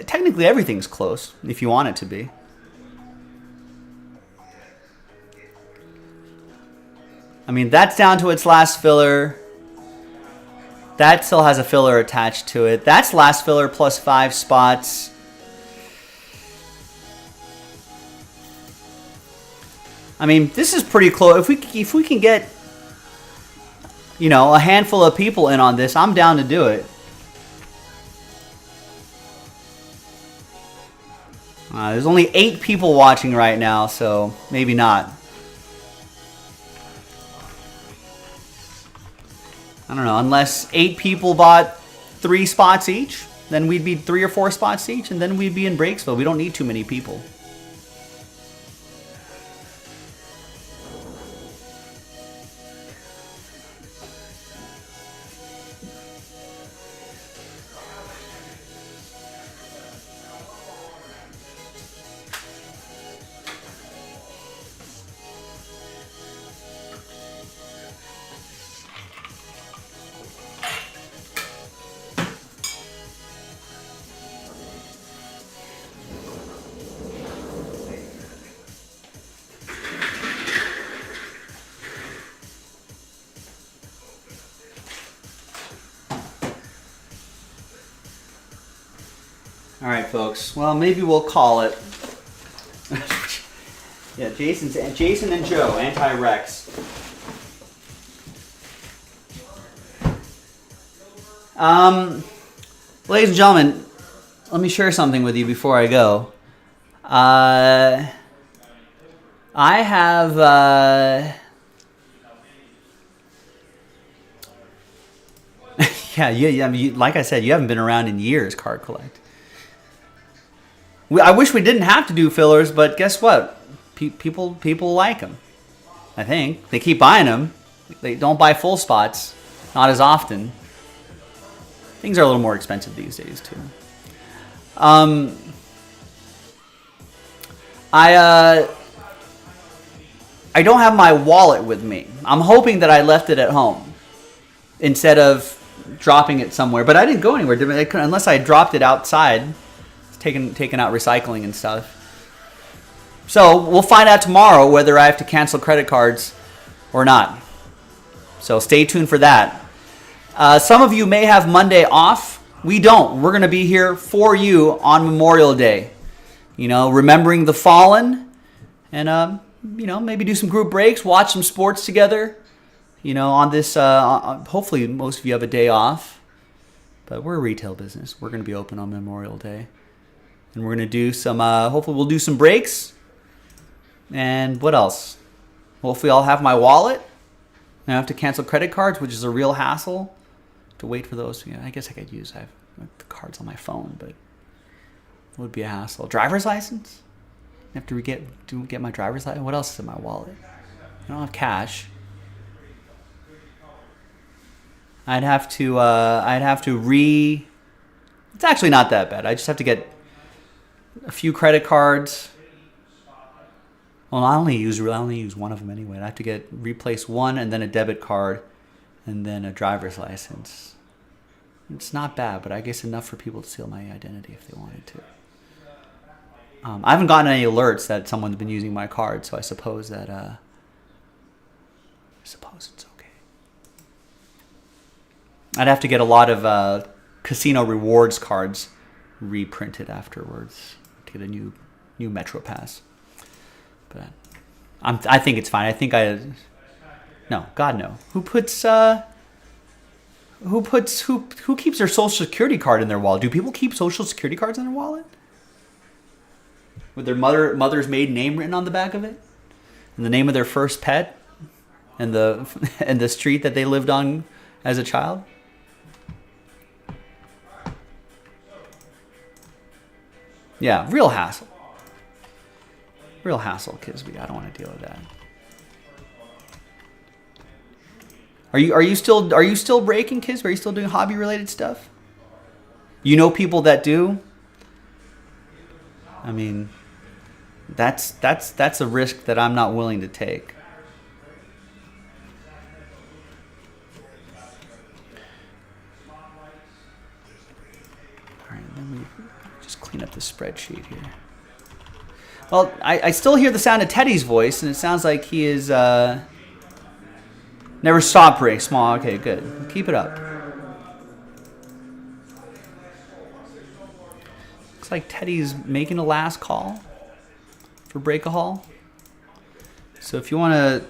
technically everything's close if you want it to be. I mean, that's down to its last filler. That still has a filler attached to it. That's last filler plus 5 spots. I mean, this is pretty close. If we can get, you know, a handful of people in on this, I'm down to do it. There's only 8 people watching right now, so maybe not. I don't know, unless 8 people bought 3 spots each, then we'd be 3 or 4 spots each, and then we'd be in Breaksville. We don't need too many people. All right, folks. Well, maybe we'll call it. Yeah, Jason and Joe, anti-Rex. Ladies and gentlemen, let me share something with you before I go. I have I mean, like I said, you haven't been around in years, Card Collect. I wish we didn't have to do fillers, but guess what? People like them. I think they keep buying them. They don't buy full spots, not as often. Things are a little more expensive these days too. I don't have my wallet with me. I'm hoping that I left it at home instead of dropping it somewhere. But I didn't go anywhere unless I dropped it outside, taking out recycling and stuff. So we'll find out tomorrow whether I have to cancel credit cards or not. So stay tuned for that. Some of you may have Monday off. We don't. We're going to be here for you on Memorial Day. You know, remembering the fallen, and maybe do some group breaks, watch some sports together. You know, on this. Hopefully, most of you have a day off. But we're a retail business. We're going to be open on Memorial Day, and we're going to do some. Hopefully, we'll do some breaks. And what else? Hopefully, I'll have my wallet. I have to cancel credit cards, which is a real hassle. To wait for those. I guess I could use. I have the cards on my phone, but. Would be a hassle. Driver's license? I have to get my driver's license. What else is in my wallet? I don't have cash. I'd have to It's actually not that bad. I just have to get a few credit cards. Well, I only use one of them anyway. I have to replace one and then a debit card and then a driver's license. It's not bad, but I guess enough for people to steal my identity if they wanted to. I haven't gotten any alerts that someone's been using my card, so I suppose that it's okay. I'd have to get a lot of casino rewards cards reprinted afterwards to get a new Metro Pass. But I think it's fine. No, God no. Who keeps their Social Security card in their wallet? Do people keep Social Security cards in their wallet? With their mother's maiden name written on the back of it, and the name of their first pet, and the street that they lived on as a child. Yeah, real hassle. Real hassle, Kisby. I don't want to deal with that. Are you still breaking, Kisby? Are you still doing hobby related stuff? You know people that do. I mean. That's a risk that I'm not willing to take. All right, let me just clean up the spreadsheet here. Well, I still hear the sound of Teddy's voice, and it sounds like he is never stopped break small. Okay, good. Keep it up. Looks like Teddy's making a last call for Breakahol. So if you want to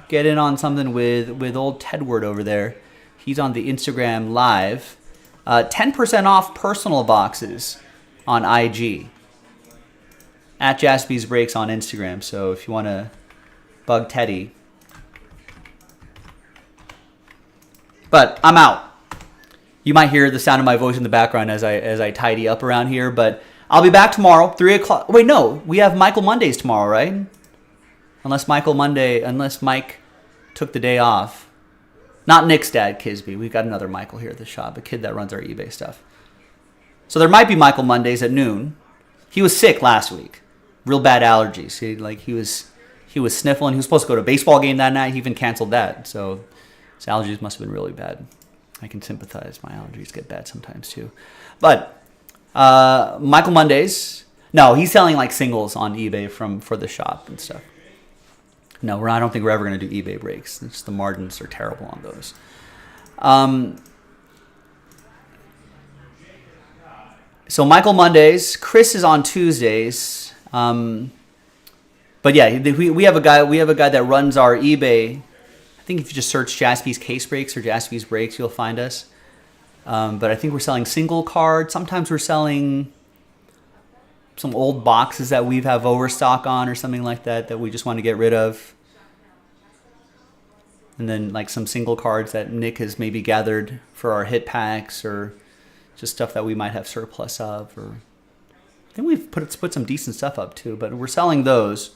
get in on something with old Tedward over there, he's on the Instagram live. 10% off personal boxes on IG. At Jaspy's Breaks on Instagram. So if you want to bug Teddy. But I'm out. You might hear the sound of my voice in the background as I tidy up around here, but I'll be back tomorrow, 3 o'clock. Wait, no, we have Michael Mondays tomorrow, right? Unless Mike took the day off. Not Nick's dad, Kisby. We've got another Michael here at the shop, a kid that runs our eBay stuff. So there might be Michael Mondays at noon. He was sick last week. Real bad allergies. He was sniffling. He was supposed to go to a baseball game that night. He even canceled that. So his allergies must have been really bad. I can sympathize. My allergies get bad sometimes too. But Michael Mondays. No, he's selling like singles on eBay for the shop and stuff. No, I don't think we're ever going to do eBay breaks. It's the margins are terrible on those. So Michael Mondays, Chris is on Tuesdays. But yeah, we have a guy that runs our eBay. I think if you just search Jaspy's Case Breaks or Jaspy's Breaks, you'll find us. But I think we're selling single cards. Sometimes we're selling some old boxes that we have overstock on or something like that that we just want to get rid of. And then like some single cards that Nick has maybe gathered for our hit packs, or just stuff that we might have surplus of. Or I think we've put some decent stuff up too, but we're selling those.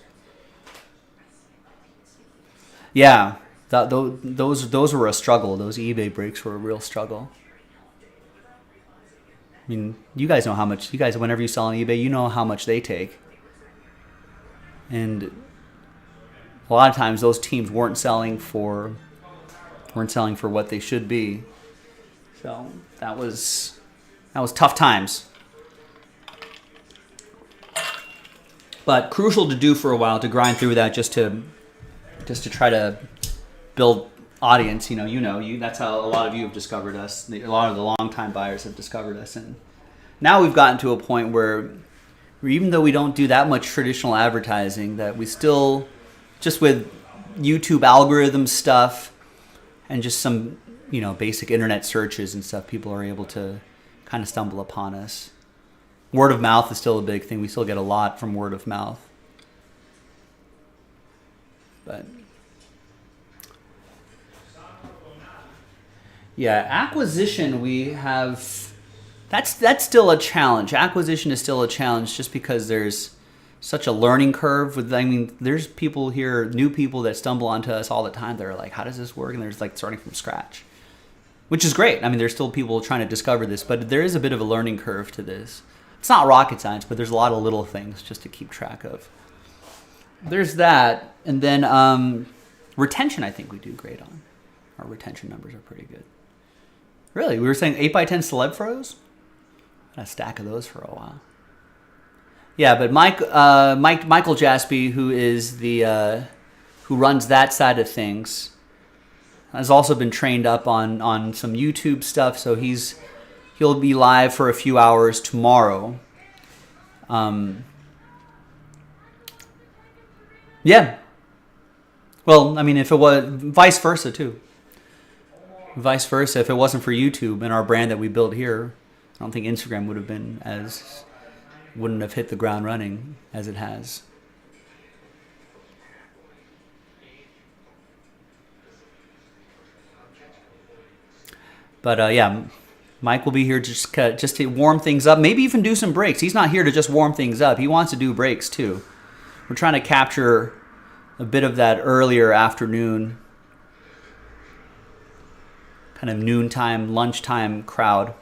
Yeah, those were a struggle. Those eBay breaks were a real struggle. I mean, you guys know how much, whenever you sell on eBay, you know how much they take. And a lot of times those teams weren't selling for what they should be. So that was tough times. But crucial to do for a while, to grind through that, just to try to build audience. That's how a lot of you have discovered us. A lot of the longtime buyers have discovered us, and now we've gotten to a point where even though we don't do that much traditional advertising, that we still, just with YouTube algorithm stuff and just some basic internet searches and stuff, people are able to kind of stumble upon us. Word of mouth is still a big thing. We still get a lot from word of mouth. But yeah, acquisition, we have, that's still a challenge. Acquisition is still a challenge just because there's such a learning curve. There's people here, new people that stumble onto us all the time. They're like, how does this work? And they're like starting from scratch, which is great. There's still people trying to discover this, but there is a bit of a learning curve to this. It's not rocket science, but there's a lot of little things just to keep track of. There's that. And then retention, I think we do great on. Our retention numbers are pretty good. Really? We were saying 8x10 celeb froze? Had a stack of those for a while. Yeah, but Michael Jaspy, who is who runs that side of things, has also been trained up on some YouTube stuff, so he'll be live for a few hours tomorrow. Yeah. Well, if it was vice versa too. Vice versa, if it wasn't for YouTube and our brand that we built here, I don't think Instagram wouldn't have hit the ground running as it has. But yeah, Mike will be here just to warm things up, maybe even do some breaks. He's not here to just warm things up. He wants to do breaks too. We're trying to capture a bit of that earlier afternoon, kind of noontime, lunchtime crowd.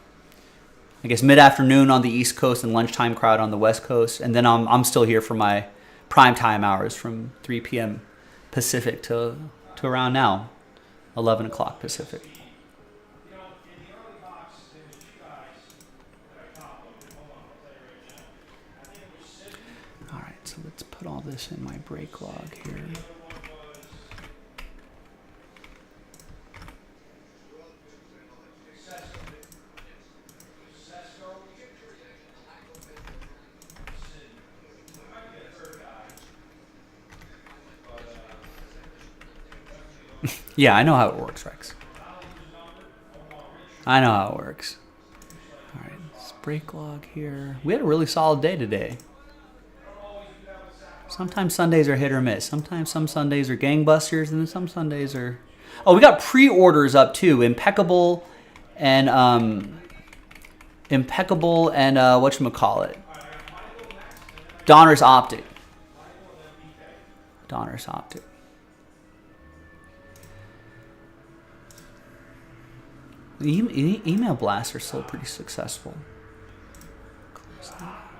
I guess mid-afternoon on the East Coast and lunchtime crowd on the West Coast. And then I'm still here for my prime time hours from 3 p.m. Pacific to around now, 11 o'clock Pacific. In the early box, there was two guys that I caught. Hold on, I'll tell you right now. I think it was Sidney. All right, so let's put all this in my break log here. Yeah, I know how it works, Rex. I know how it works. All right, let's break log here. We had a really solid day today. Sometimes Sundays are hit or miss. Sometimes some Sundays are gangbusters, and then some Sundays are... Oh, we got pre-orders up too. Impeccable and whatchamacallit. Donner's Optic. Donner's Optic. Email blasts are still pretty successful. Close that.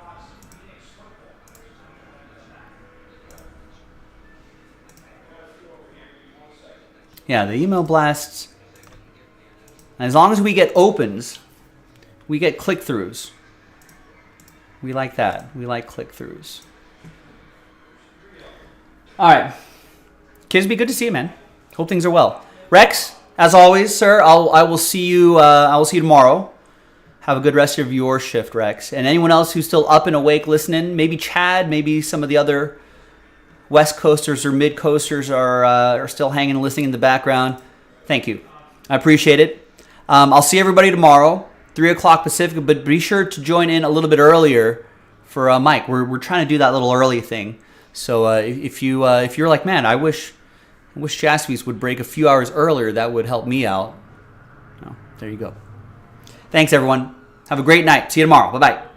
Yeah, the email blasts, as long as we get opens, we get click-throughs. We like that. We like click-throughs. All right. Kisby, good to see you, man. Hope things are well. Rex, as always, sir, I will see you tomorrow. Have a good rest of your shift, Rex. And anyone else who's still up and awake listening, maybe Chad, maybe some of the other West Coasters or Mid Coasters are still hanging and listening in the background. Thank you. I appreciate it. I'll see everybody tomorrow, 3 o'clock Pacific, but be sure to join in a little bit earlier for Mike. We're trying to do that little early thing. So if you're like, man, I wish Jaspys would break a few hours earlier, that would help me out. No, there you go. Thanks, everyone. Have a great night. See you tomorrow. Bye-bye.